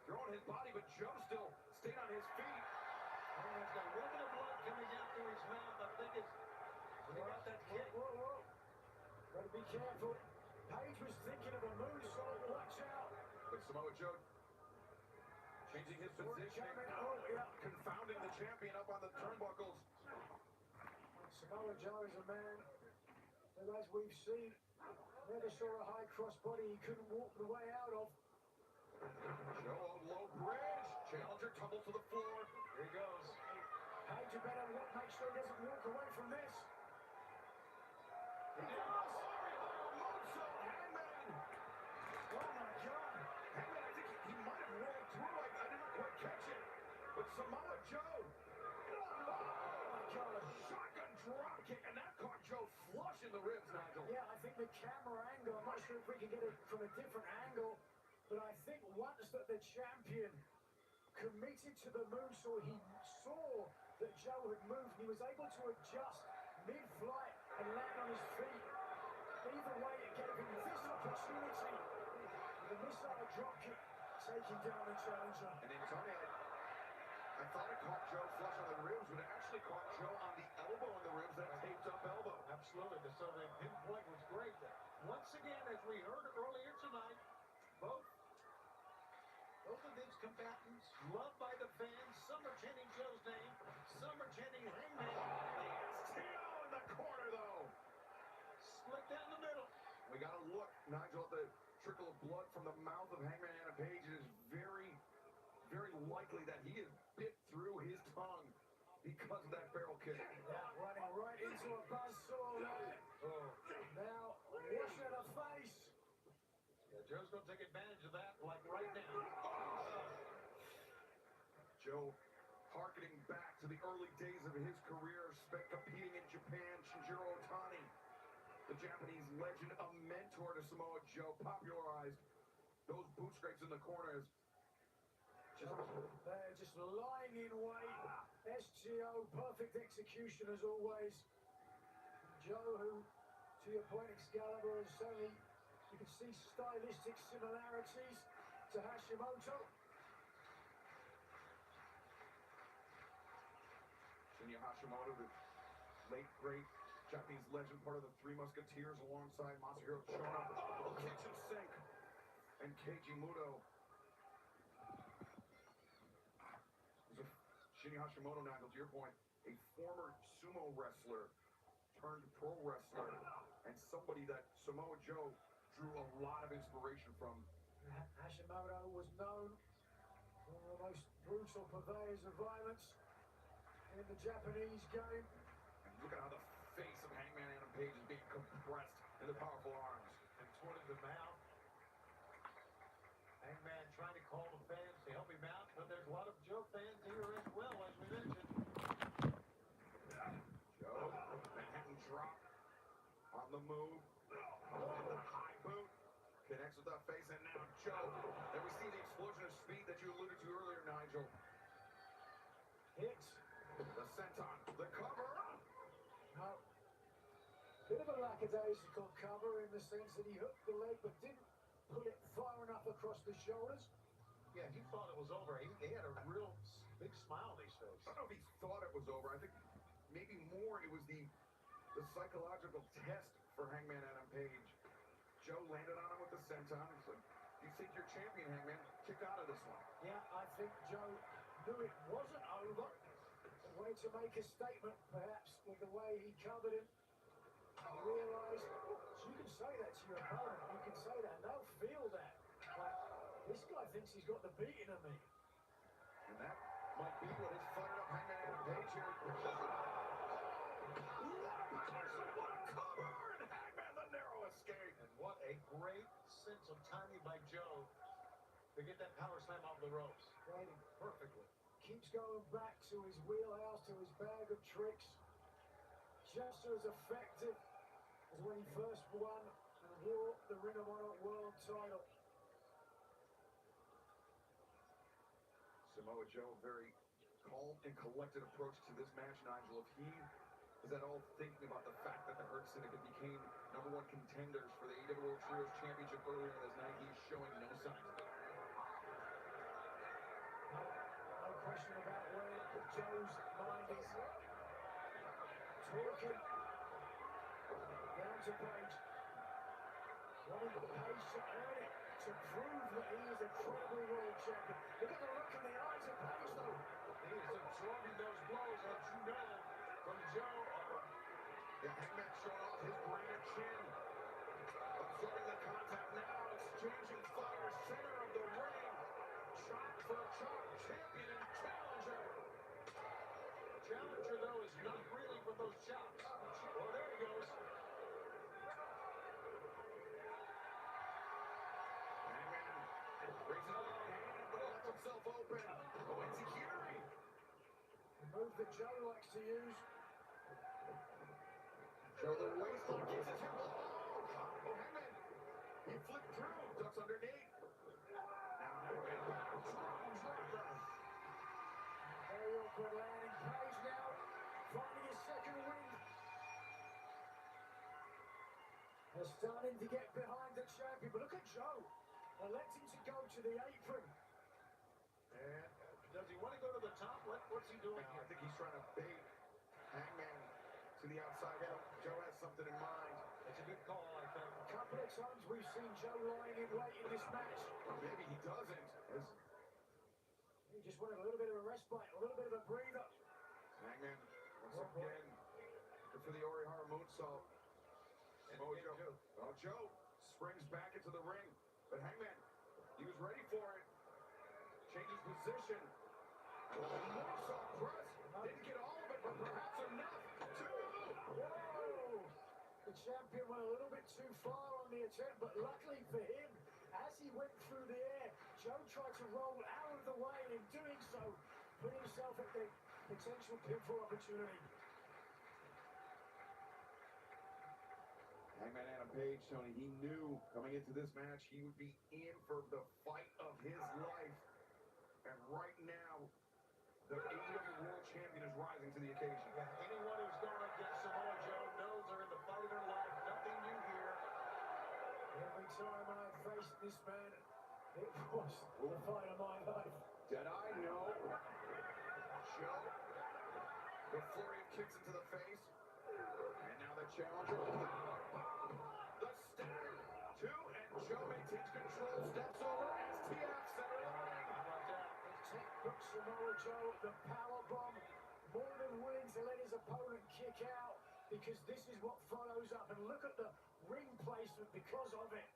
throwing his body, but Joe still stayed on his feet. Hangman's got a little bit of blood coming down through his mouth. I think it's when he got that kick. Whoa. Gotta be careful. Page was thinking of a moonsault. Watch out. But Samoa Joe changing his position, confounding the champion up on the turnbuckles. Samoa Joe is a man that, as we've seen, never saw a high crossbody he couldn't walk the way out of. Joe, low bridge. Challenger tumbles to the floor. Here he goes. Page, you better make sure he doesn't walk away from this. He does. Moonsault, Hangman. Oh my God. Hangman, I think he might have rolled through. I didn't quite catch it. But Samoa Joe. Oh my God. Shotgun drop kick, and that caught Joe flush in the ribs, Nigel. Yeah, I think the camera angle, I'm not sure if we can get it from a different angle, but I think once that the champion committed to the moonsault, he saw that Joe had moved. He was able to adjust mid-flight and land on his feet. Either way, it gave him this opportunity. The missile dropkick taking down the challenger. And in turn, I thought it caught Joe flush on the ribs, but it actually caught Joe on the elbow in the ribs, that taped up elbow. Absolutely. So the pinpoint was great there. Once again, as we heard earlier tonight, both of these combatants, loved by the fans. Some are chanting Joe's name, some are chanting Hangman. STO in the corner, though. Split down the middle. We got to look, Nigel, at the trickle of blood from the mouth of Hangman Adam Page. It is very, very likely that he has bit through his tongue because of that barrel kick. Yeah, running right into a buzzsaw there. Oh. Now, washing the face. Yeah, Joe's going to take advantage of that, like right now. Joe, harkening back to the early days of his career, spent competing in Japan, Shinjiro Otani, the Japanese legend, a mentor to Samoa Joe, popularized those boot scrapes in the corners. They're just lying in wait. SGO, perfect execution as always. Joe, who, to your point, Excalibur, is certainly, you can see stylistic similarities to Hashimoto. Shinya Hashimoto, the late great Japanese legend, part of the Three Musketeers alongside Masahiro Chono. Oh, kitchen sink. And Keiji Muto. Shinya Hashimoto, Nigel, to your point, a former sumo wrestler turned pro wrestler, and somebody that Samoa Joe drew a lot of inspiration from. Hashimoto was known for the most brutal purveyors of violence in the Japanese game. And look at how the face of Hangman Adam Page is being compressed in the powerful arms. And toward the mouth. Hangman trying to call the fans to help him out, but there's a lot of Joe fans here as well, as we mentioned. Joe, Manhattan drop on the move. And the high boot connects with the face, and now Joe. And we see the explosion of speed that you alluded to earlier, Nigel. Hits. The senton, the cover. No. Bit of a lackadaisical cover in the sense that he hooked the leg but didn't put it far enough across the shoulders. Yeah, he thought it was over. He had a real big smile on his face. I don't know if he thought it was over. I think maybe more it was the psychological test for Hangman Adam Page. Joe landed on him with the senton. He's like, you think you're champion, Hangman? Kick out of this one. Yeah, I think Joe knew it wasn't over. A way to make a statement, perhaps, with the way he covered him. He realised, you can say that to your opponent. You can say that, and they'll feel that. Like, this guy thinks he's got the beating of me. And that might be what has fired up Hangman Adam Page here. What a cover! And Hangman, the narrow escape. And what a great sense of timing by Joe to get that power slam off the ropes. Played him Perfectly. Keeps going back to his wheelhouse, to his bag of tricks. Just as effective as when he first won and wore the Ring of Honor World title. Samoa Joe, very calm and collected approach to this match, Nigel. If he is at all thinking about the fact that the Hurt Syndicate became #1 contenders for the AEW World Trios Championship earlier this night, he's showing no signs of it. No question about where Joe's mind is. Talking down to Page. Wanting Page to earn it, to prove that he is a credible world champion. Look at the look in the eyes of Page, though. He is absorbing those blows that you know from Joe. The Hangman showing off his granite chin. Absorbing the contact now, exchanging fire, center of the ring. Chop for chop, champion and challenger. Challenger, though, is not reeling from those chops. Oh, there he goes. Hangman raises up his hand, but lets himself open. Oh, Enzuigiri. The move that Joe likes to use. Joe, the waistline gets his hip. Oh, Hangman. He flipped through, ducks underneath. Now Hangman, strong driver. Very awkward landing. Page now finding his second wind. They're starting to get behind the champion, but look at Joe, electing to go to the apron. And does he want to go to the top? What's he doing Now, here? I think he's trying to bait Hangman to the outside. Joe has something in mind. It's a good call, I think. A couple of times we've seen Joe lying in wait in this match. Or maybe he doesn't. He just wanted a little bit of a respite, a little bit of a breather. Hangman, once again, good for the Orihara moonsault. Joe. Oh, Joe springs back into the ring. But Hangman, he was ready for it. Changes position. Moonsault press. Didn't get all of it, but perhaps enough. Whoa! The champion went a little bit too far on the attempt, but luckily for him, as he went through the air, Joe tried to roll out of the way, and in doing so, put himself at the potential pinfall opportunity. Hangman Adam Page, Tony, he knew coming into this match he would be in for the fight of his life. And right now, the AEW World Champion is rising to the occasion. Yeah, anyone who's gone against Samoa Joe knows they're in the fight of their life. Nothing new here. Every time I faced this man, it was the fight of my life. Did I know? Joe, the flurry of kicks into the face. And now the challenger. The stagger. Two, and Joe maintains control. Steps over STF center line. How about that? Textbook Samoa Joe, the power bomb, more than willing to let his opponent kick out, because this is what follows up. And look at the ring placement because of it.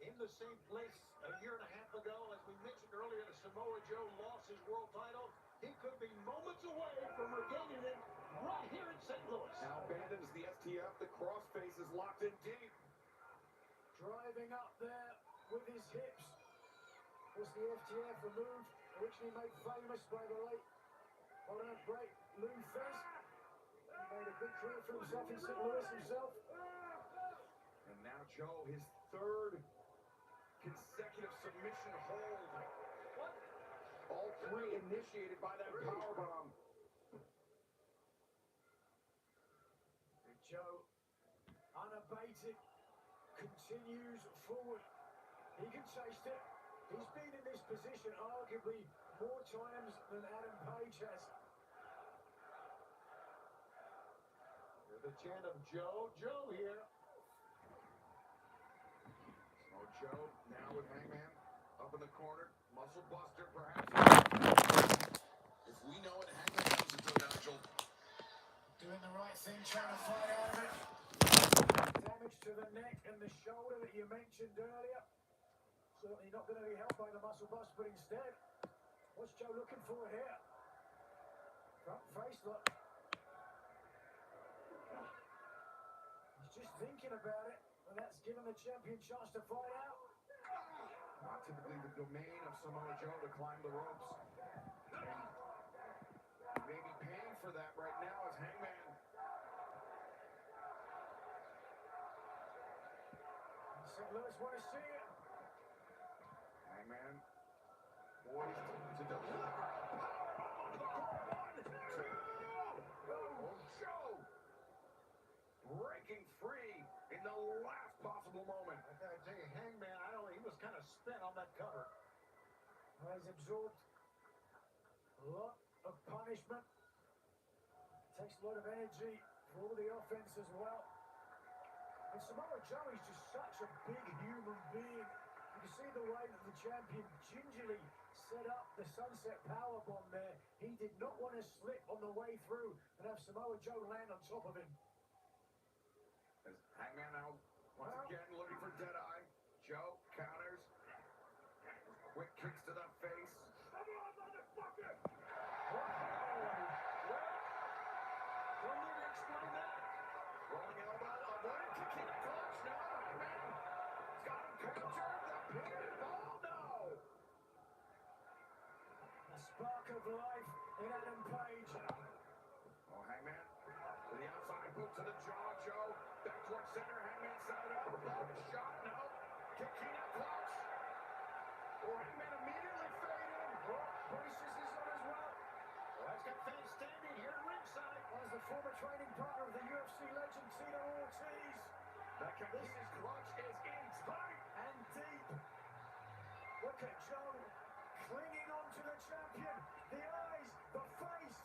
In the same place a year and a half ago, as we mentioned earlier, Samoa Joe lost his world title. He could be moments away from regaining it right here in St. Louis. Now abandons the STF. The crossface is locked in deep. Driving up there with his hips. Was the FTF removed, originally made famous by the late great Lou Thesz. He made a big career for himself in St. Louis himself. And now Joe, his third consecutive submission hold. All three initiated by that powerbomb. Joe, unabated, continues forward. He can chase it. He's been in this position arguably more times than Adam Page has. The chant of Joe here. So Joe now with Hangman up in the corner. Muscle buster perhaps. If we know it, Hangman comes into it, Nigel. Doing the right thing, trying to fight out of it. Damage to the neck and the shoulder that you mentioned earlier. Certainly not going to be helped by the muscle bust, but instead, what's Joe looking for here? Front face lock. He's just thinking about it, and that's given the champion chance to fight out. Not typically the domain of Samoa Joe to climb the ropes. And maybe paying for that right now is Hangman. St. Louis want to see it. Hangman poised to deliver. Joe breaking free in the last possible moment. I gotta tell you, Hangman, he was kind of spent on that cover. He's absorbed a lot of punishment. Takes a lot of energy for all the offense as well. And Samoa Joe is just such a big human being. You can see the way that the champion gingerly set up the sunset powerbomb there. He did not want to slip on the way through and have Samoa Joe land on top of him. As Hangman now once again looking for Deadeye. Joe counters. Quick kicks to the face. Come on, motherfucker! Don't need to explain that. Rolling elbow, avoided Kikina clutch. No, Hangman. It's got him captured. The pinball, no. A spark of life in Adam Page. Oh, Hangman to the outside, boot to the jaw. Joe back towards center. Hangman set it up. Shot, no. Kikina clutch. Oh, Hangman immediately fading. Braces is on as well. Oh, Well, it's got fans standing here ringside. As the former training partner of the UFC legend Tito Ortiz. His clutch is in tight and deep. Look at Joe clinging on to the champion. The eyes, the face.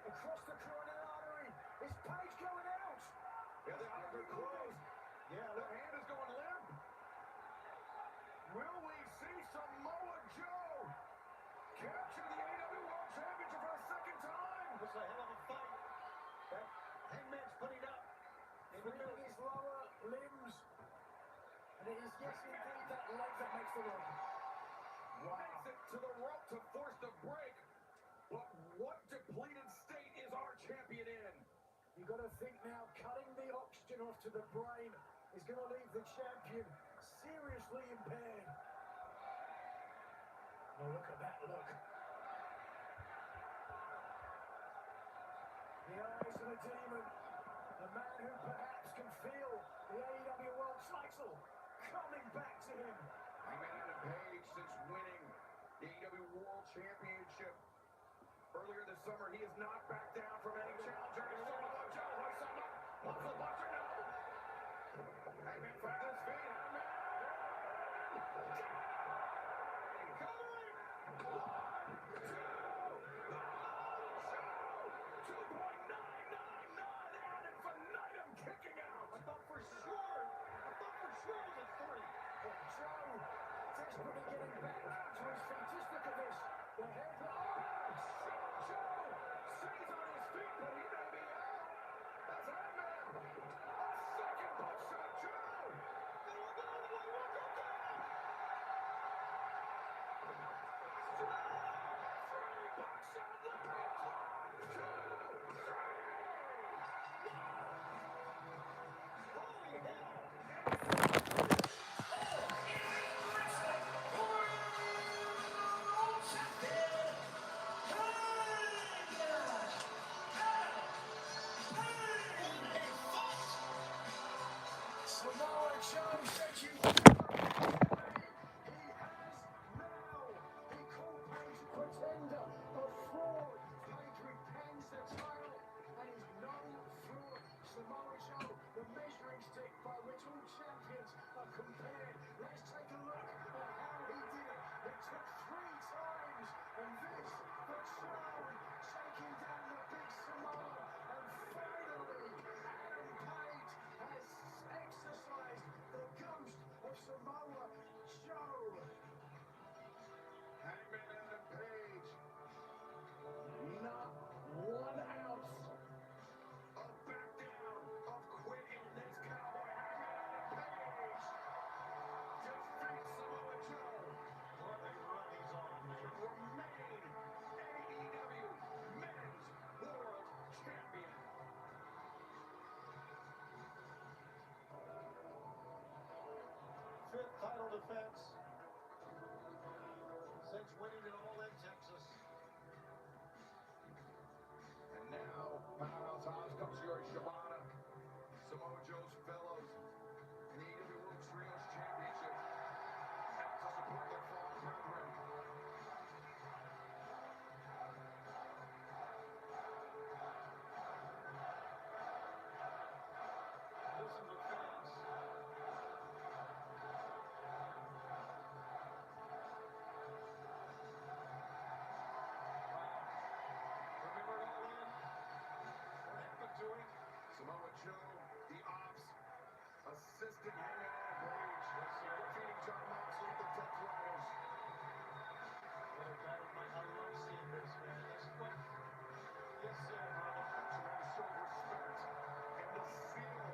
Across the carotid artery. Is Page going out? Yeah, the eyes are closed. Yeah, the hand is going limp. Will we see Samoa Joe capture the AEW World Championship for a second time? It's a hell of a fight. That Hangman's putting up. Freeing his lower limbs. And it is, yes, indeed, that leg that makes the run. Wow. Makes it to the rope to force the break. But what depleted state is our champion in? You've got to think now, cutting the oxygen off to the brain is going to leave the champion seriously impaired. Now look at that look. The eyes of a demon. A man who perhaps can feel the AEW World title coming back to him. Hangman Adam Page, since winning the AEW World Championship earlier this summer, he has not backed down from any challenger. Samoa Joe hoists him up. What's the buster now? Hangman finds his feet. Hangman. Samoa Joe said you. He has now. He called Page a pretender, a fraud. Page repents the title and is no fraud. Samoa Joe, the measuring stick by which all champions are compared. Let's take a look at how he did it. It took 3 times, and this, the crown, shaking down the big Samoa, and finally, Adam Page has exercised the ghost of Samoa Joe. Hangman Adam Page. Not 1 ounce of back down, of quit in this cowboy. Hangman Adam Page defeats Samoa Joe. What a run he's on, man. To remain AEW Men's World Champion. Fifth title defense since winning it all in Texas. And now, Powerhouse Hobbs comes your Shibata. Samoa Joe's fellows in the AEW World Trios Championship out to support their fallen brethren. Listen to fans. Remember it all in? What happened to him? Samoa Joe, the Ops, assisting Hangman Adam Page, defeating John Moxley with the Death Riders. What a battle, mate. I love seeing this, man. That's what. Yes, sir, brother. Trying to show respect and the seal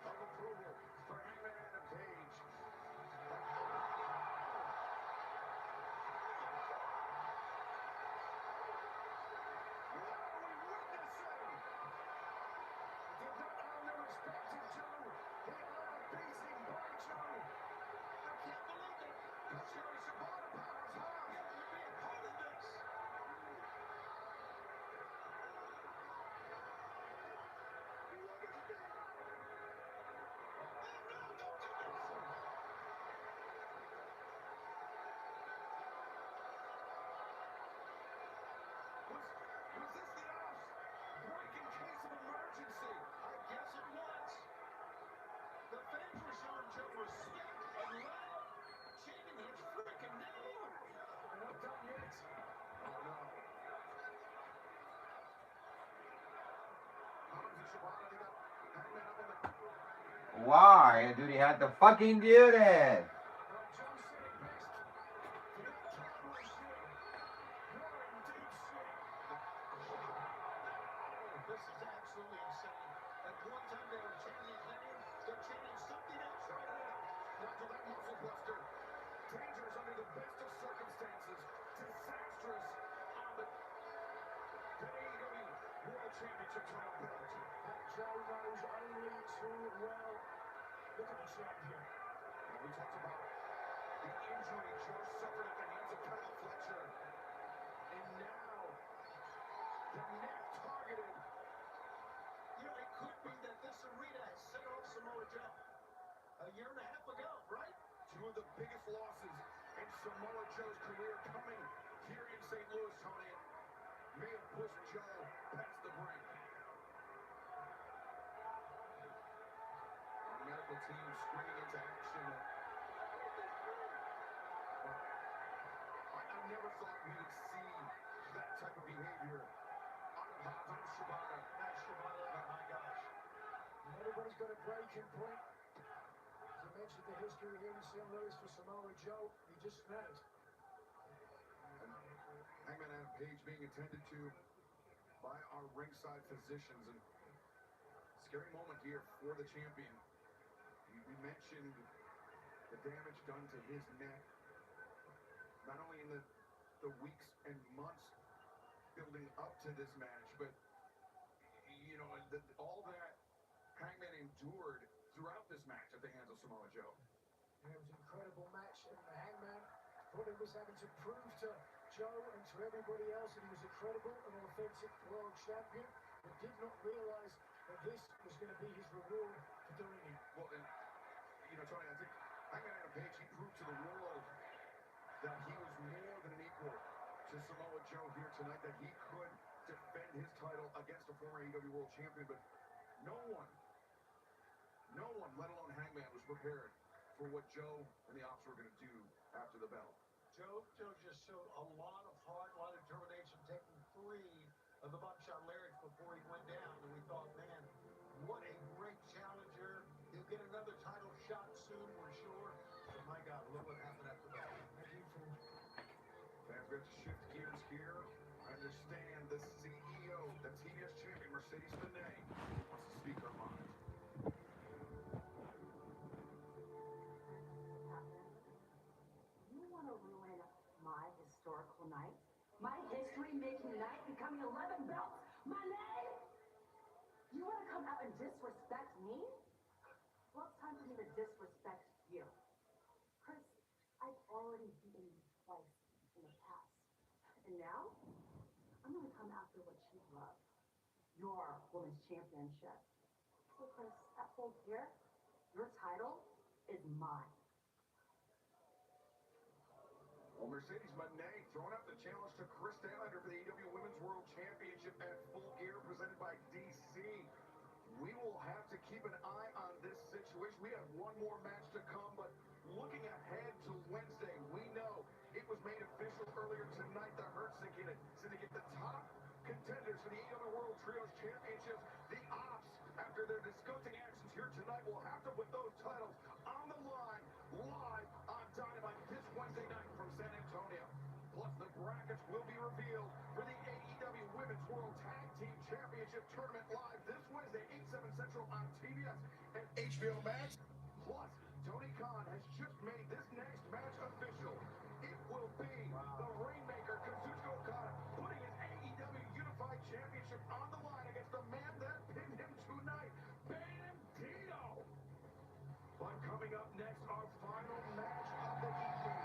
of approval for Hangman Adam Page. What are we witnessing? Did not earn the respect of Joe. He earned a beating by Joe. I can't believe it. Jerry Shibata, Powerhouse Hobbs, Yeah, you're being part of this. Why do they have to fucking do this? This is absolutely insane. At one time they were chanting his name, they're chanting something else right now. Nigel, that muscle buster. Dangerous under the best of circumstances. Disastrous on the AEW World Championship title belt. That Joe knows only too well. Look at the champion. Now we talked about the injury Joe suffered at the hands of Kyle Fletcher. And now, the neck targeted. You know, it could be that this arena has sent off Samoa Joe a year and a half ago, right? Two of the biggest losses in Samoa Joe's career coming here in St. Louis, Tony. May have pushed Joe past the brink. The medical team springing into action. I never thought we would see that type of behavior out of Havan Shibata. Matt Shibata, oh my gosh. Everybody's got a breaking point. As I mentioned, the history here in St. Louis for Samoa Joe, he just snapped. Hangman Adam Page being attended to by our ringside physicians. And scary moment here for the champion. We mentioned the damage done to his neck, not only in the weeks and months building up to this match, but you know, all that Hangman endured throughout this match at the hands of Samoa Joe. And it was an incredible match, and the Hangman thought he was having to prove to Joe and to everybody else that he was a credible and authentic world champion, but did not realize that this was going to be his reward for doing it. Well, and you know, Tony, I think Hangman Adam Page, he proved to the world that he was more than an equal to Samoa Joe here tonight, that he could defend his title against a former AEW World Champion, but no one, let alone Hangman, was prepared for what Joe and the Ops were going to do after the bell. Joe just showed a lot of heart, a lot of determination, taking 3 of the buckshot lyrics before he went down, and we thought, man, what a great challenger. He'll get another title shot soon, we're sure. But my God, look what happened after that. Fans, we have to shift gears here. I understand the CEO, the TBS champion, Mercedes Moné, wants to speak her mind. You want to ruin my historical night? My history-making night, becoming 11 belts? My name? You want to come out and disrespect me? Well, it's time for me to disrespect you. Chris, I've already beaten you twice in the past. And now, I'm going to come after what you love. Your women's championship. So, Chris, that whole here, your title is mine. Well, Mercedes Moné throwing out the challenge to Chris Statlander for the AEW Women's World Championship at Full Gear, presented by DC. We will have to keep an eye on this situation. We have one more match to come, but looking ahead to Wednesday, we know it was made official earlier tonight. The Hurt Syndicate, the top contenders for the AEW World Trios Championships, the Ops, after their disgusting actions here tonight, will have to put those titles on the line live on Dynamite this Wednesday night from San Antonio. Plus, the brackets will be revealed for the AEW Women's World Tag Team Championship Tournament live this Wednesday, 8/7 Central on TBS and HBO Max. Plus, Tony Khan has just made this next match official. It will be the Rainmaker, Kazuchika Okada, putting his AEW Unified Championship on the line against the man that pinned him tonight, Bandito. But coming up next, our final match of the evening.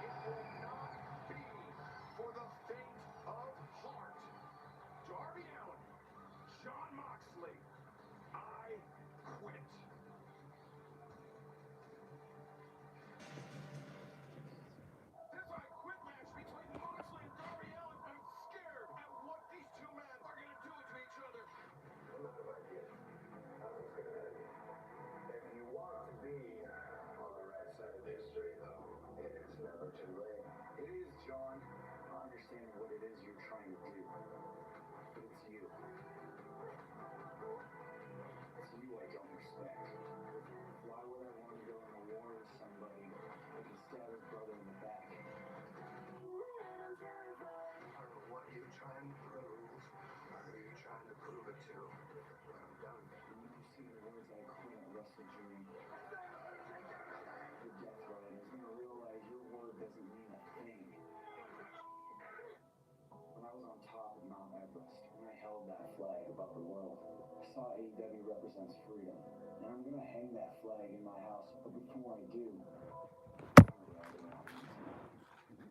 It will not be for the faint of heart. Darby Allin, Jon Moxley, I quit. This I quit match between Moxley and Darby Allin. I'm scared at what these two men are going to do to each other. If you want to be on the right side of history, though, it is never too late. It is, John, understanding what it is you're trying to do. It's you. saw AEW represents freedom, and I'm gonna hang that flag in my house. But before I do, You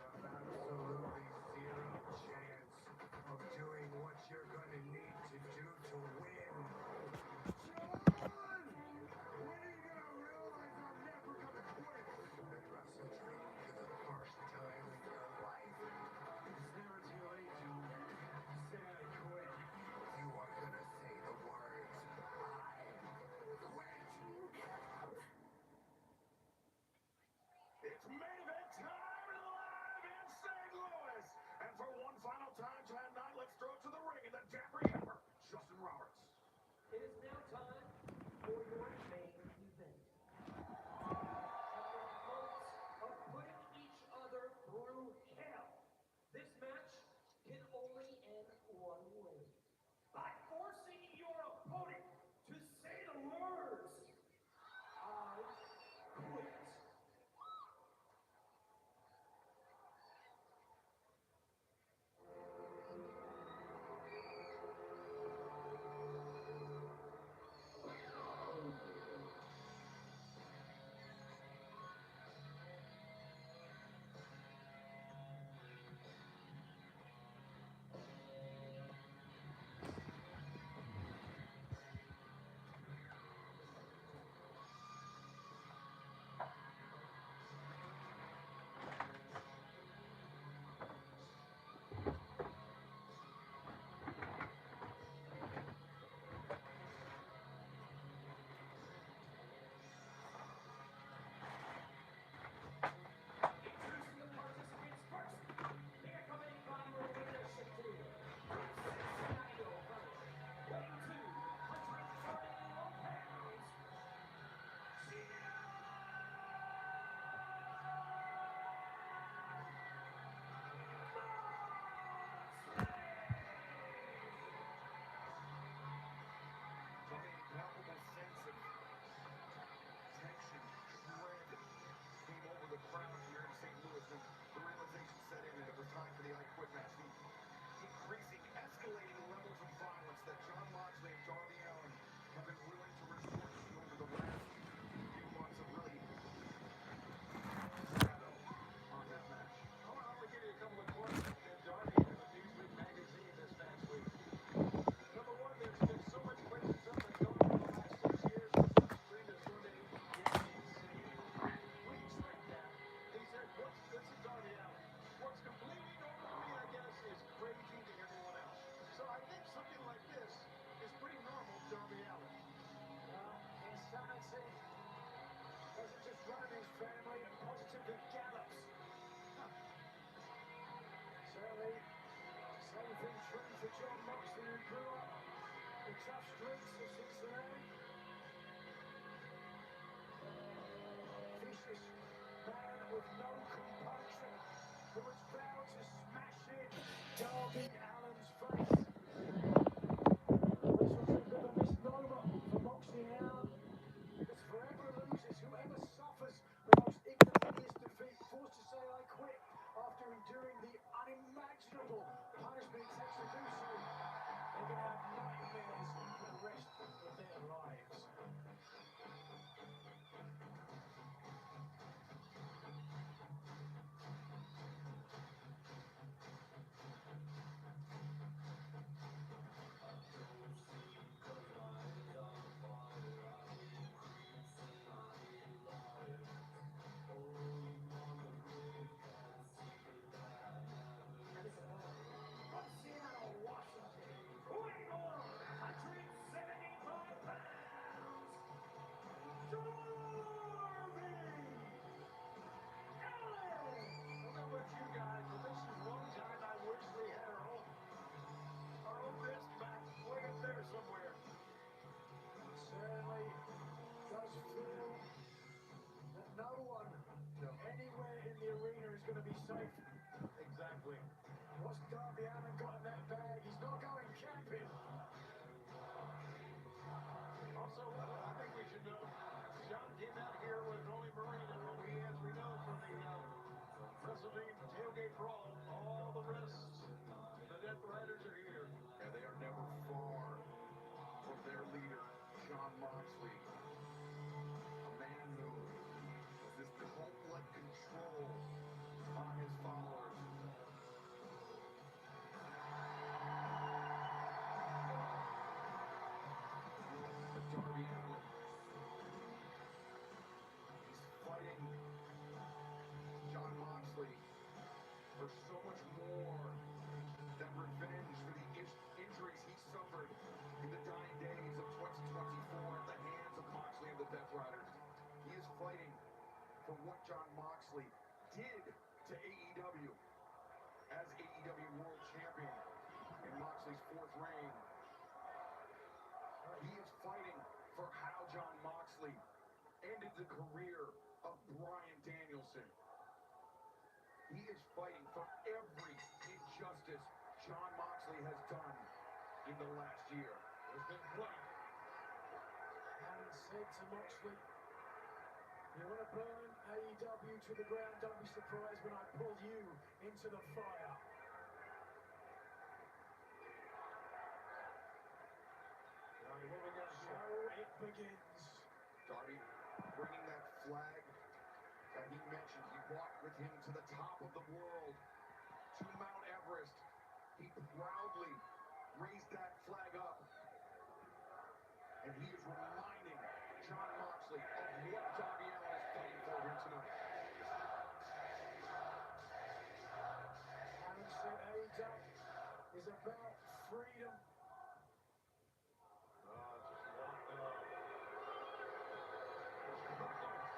have absolutely zero chance of doing what you're gonna need to do to win. John! When are you gonna realize I'm never gonna quit? The wrestle dream for the first time in your life. It's never too late, John. Say I quit. You are gonna say the words, I quit. It's main event time live in St. Louis. And for one final time tonight, let's throw it to the ring in the Dapper Yapper, Justin Roberts. It is now time for your main event. Opponents are putting each other through hell. This match can only end one way. By forcing your opponent to say the words, I quit. Introducing the participants first. Here coming from your leadership team. From Cincinnati, Ohio. Weighing 231 pounds. Tony, palpable sense of tension, dread came over the crowd here in St. Louis when the realization set in that it was time for the I Quit match. The increasing, escalating levels of violence that John Moxley and Darby Allin have been willing to resort to over the last few months have really shadow on that match. I want to give you a couple of quotes that Darby had in Newsweek magazine this past week. Number one, there's been so much questions up and down for the last 6 years. Extreme is going to get insane. We expect that. He said, this is Darby Allin. What's completely normal to me, I guess, is crazy to everyone else. So I think something like this is pretty normal to Darby Allin. Insanity doesn't just run in his family, it positively gallops. Certainly, same thing true for John Moxley, who grew up the tough streets of Cincinnati. Vicious man with no compunction, who has vowed to smash in Darby Allin's face. This was a bit of a misnomer for Moxley and Allen, because forever loses whoever suffers the most ignominious defeat, forced to say I quit after enduring the unimaginable punishment it takes to do so. They're going to have nightmares for the rest of their lives. From Seattle, Washington, weighing 175 pounds, Darby Allin! I don't know about you guys, but this is one time I wish we had our own best match way up there somewhere. It certainly does feel that no one anywhere in the arena is going to be safe. Exactly. What's Darby Allin got in that bag? He's not going camping. Also, I think we should know, John came out here with only Marine and what he, as we know from the WrestleMania tailgate brawl, all the rest, the Death Riders are here. And they are never far for what Jon Moxley did to AEW as AEW World Champion in Moxley's 4th reign. He is fighting for how Jon Moxley ended the career of Bryan Danielson. He is fighting for every injustice Jon Moxley has done in the last year. There's been plenty. And said to Moxley, you want to burn AEW to the ground, don't be surprised when I pull you into the fire. So it begins. Darby bringing that flag that he mentioned. He brought with him to the top of the world, to Mount Everest. He proudly raised that flag up. And he is reminding Jon Moxley of what Darby Allin is fighting for here tonight. Allen said AEW is about freedom.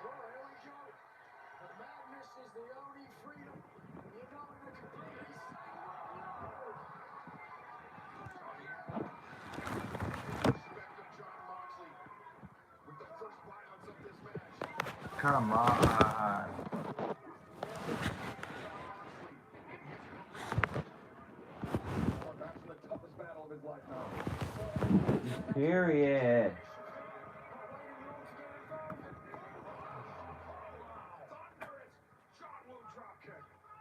Well, here we go. The madness is the only freedom. You know, in a completely sane world. Respect of Jon Moxley with the first violence of this match. Come on. That's the toughest battle of his life now. Period.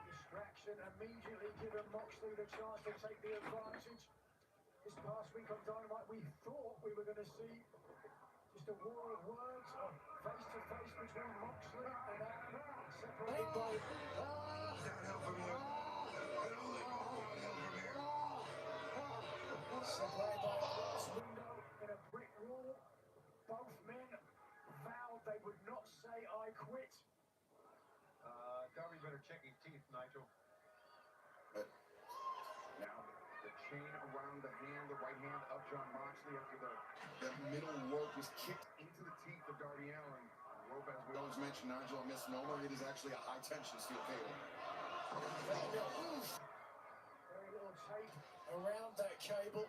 Distraction immediately given Moxley the chance to take the advantage. This past week on Dynamite, we thought we were going to see just a war of words, of face-to-face between Moxley and Allen, separated by... separated by a glass window in a brick wall. Both men vowed they would not say I quit. Darby better check his teeth, Nigel. Now, the chain around the hand, the right hand of Jon Moxley after the middle rope was kicked into the teeth of Darby Allin. Rope, as we always mention, Nigel, a misnomer. It is actually a high-tension steel cable. Very little tape around that cable.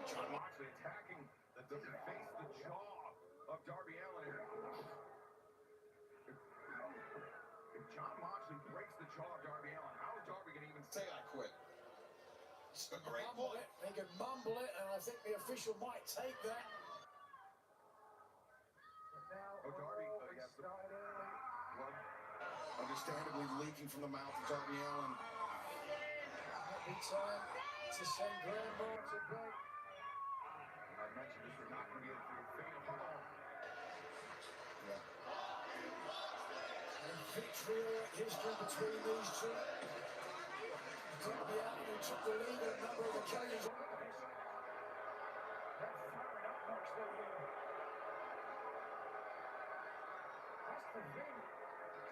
Jon Moxley attacking the face, the jaw of Darby Allin here. If Jon Moxley breaks the jaw of Darby Allin, how is Darby going to even say I quit? It's a great point. They can mumble it, and I think the official might take that. But now, Darby, it started early. Blood understandably leaking from the mouth of Darby Allin. Might be time to send Grandma to bed. I mentioned this was not going to be a fatal fall. And vitriol history between these two. Darby Allin, who took the lead on a number of occasions. They're firing up Moxley here. That's the thing.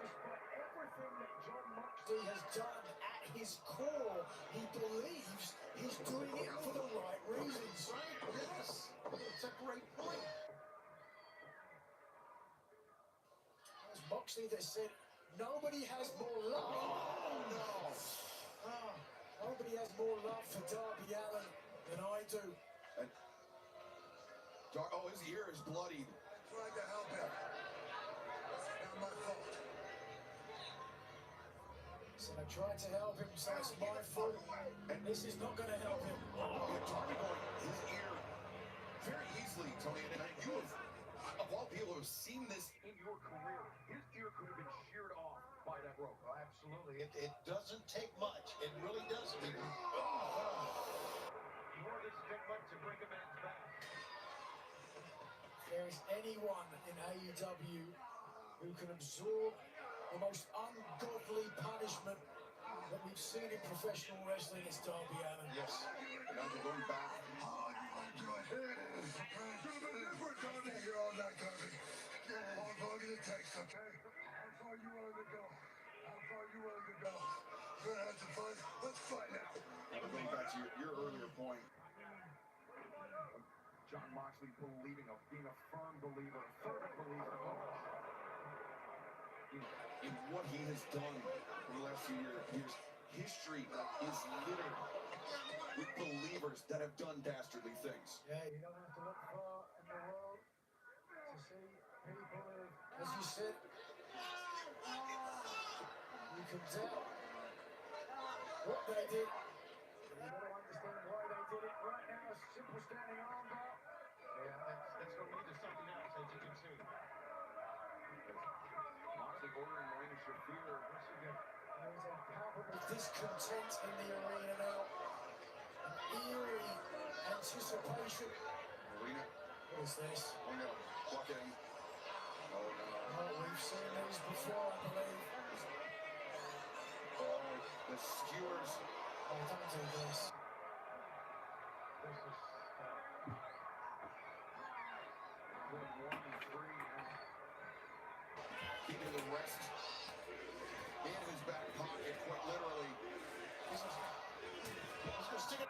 Despite everything that Jon Moxley has done at his core, he believes he's doing it for the right reasons. Right? Yes. It's a great point. It's Moxley that said, nobody has more love. Oh, no. Nobody has more love for Darby Allin than I do. His ear is bloodied. I tried to help him. Not my fault. So I tried to help him, so it's my fault. And this is not going to help him. Darby going his ear very easily, Tony. And you have, of all people who have seen this in your career, his ear could have been sheared off by that rope. Oh, absolutely. It doesn't take much. It really doesn't. Nor does it take much to break a man's back. If there is anyone in AEW who can absorb the most ungodly punishment that we've seen in professional wrestling, it's Darby Allin. Yes. Now we're going back. How you want to do it? We're done here all night, Darby. How far did it take, okay? How far you willing to go? How far you willing to go? We're gonna have some fun. Let's fight now. We're going back to your earlier point. Jon Moxley being a firm believer, a fervent believer. in what he has done in the last few years. History is littered with believers that have done dastardly things. Yeah, you don't have to look far in the world to see people who, as you said, you can tell what they did. But you got to understand why they did it. Right now, a simple standing armbar. Yeah, that's going to lead to something else, as you can see. Moxley ordering Marina Shafir. Once again, there's a palpable discontent in the arena now. An eerie anticipation. Marina. What is this? Oh no, walking. Oh no. Oh, we've seen these before, I believe. Oh, the skewers. Oh, don't do this. this is going 1 and 3. Keeping the rest in his back pocket, quite literally. He's gonna stick it.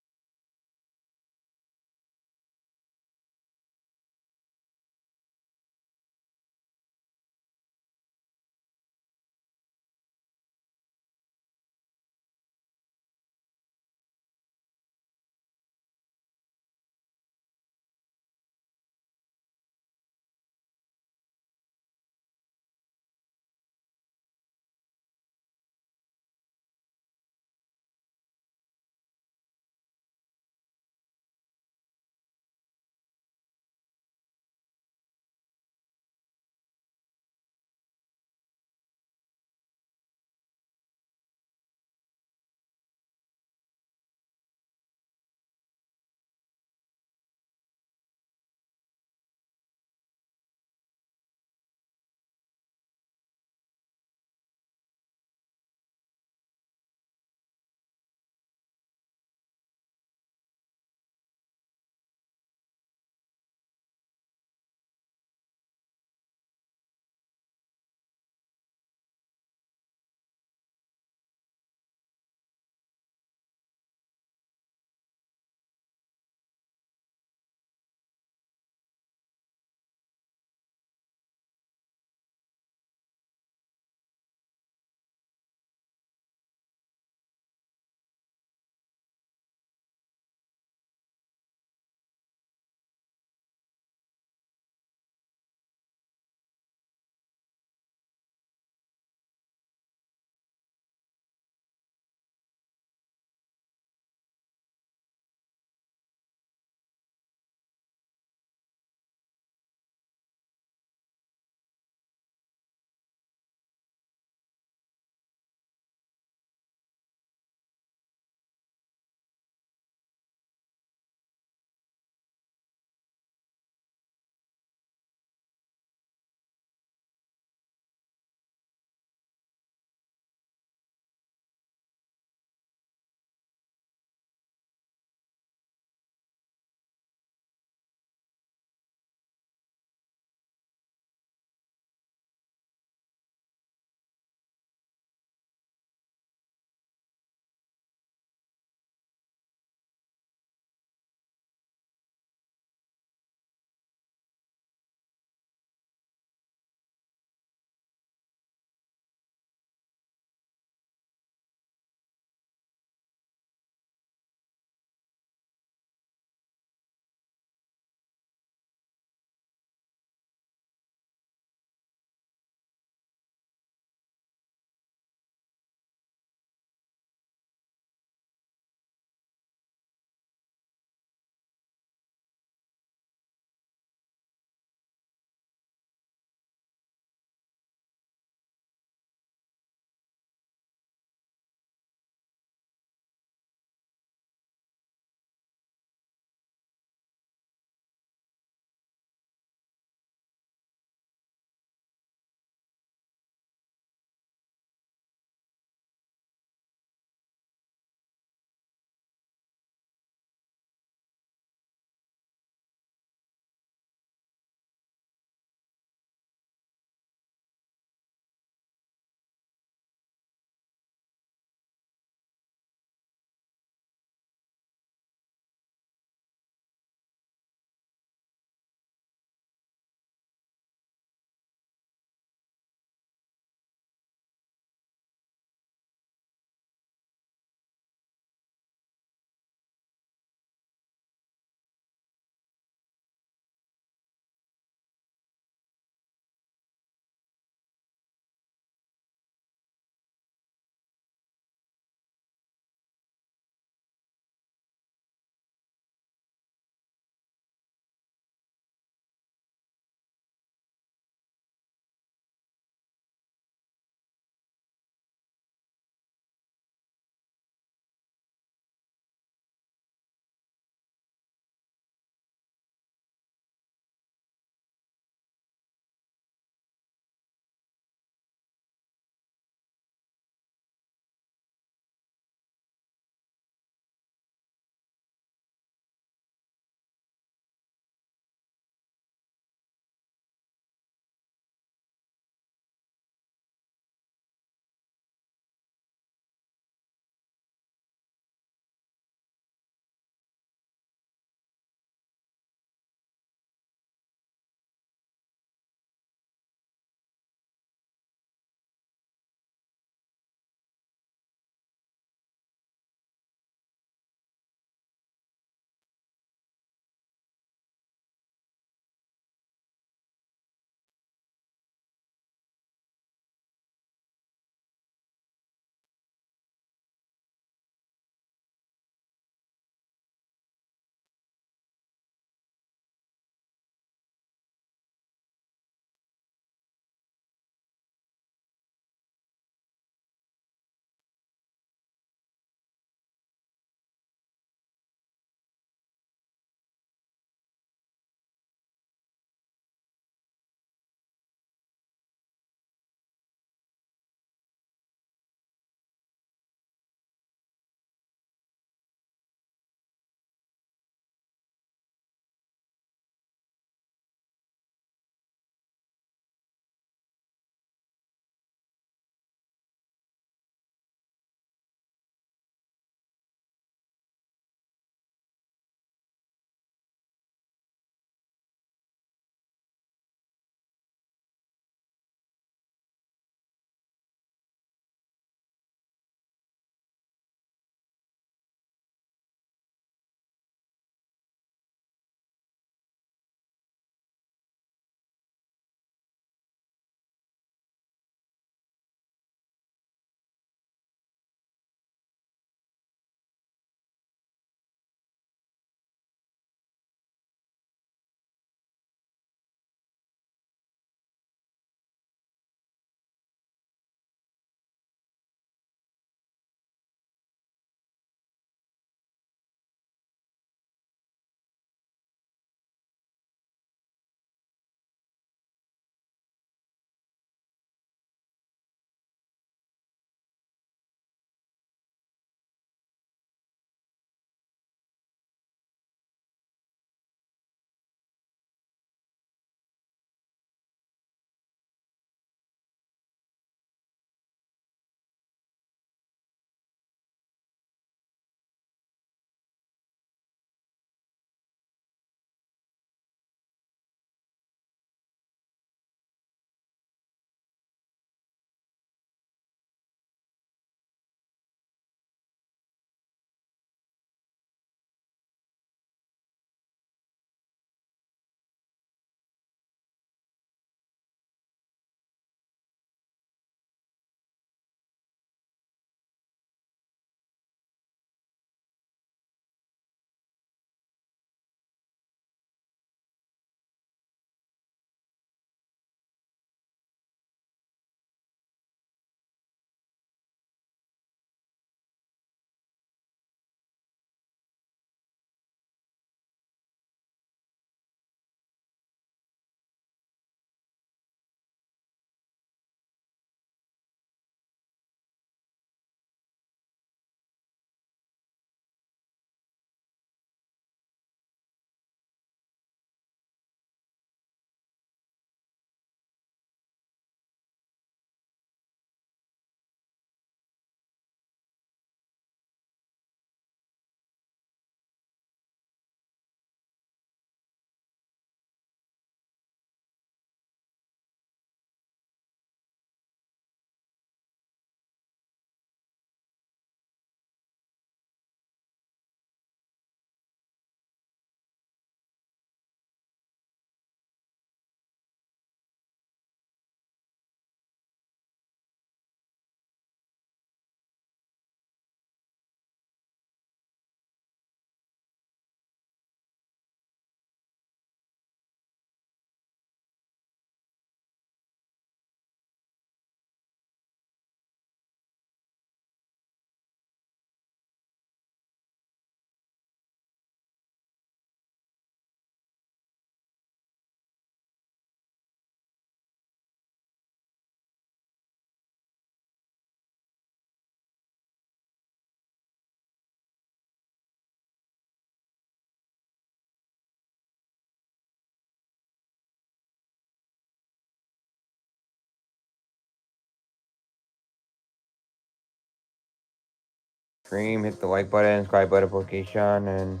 stream, hit the like button, subscribe button, notification, and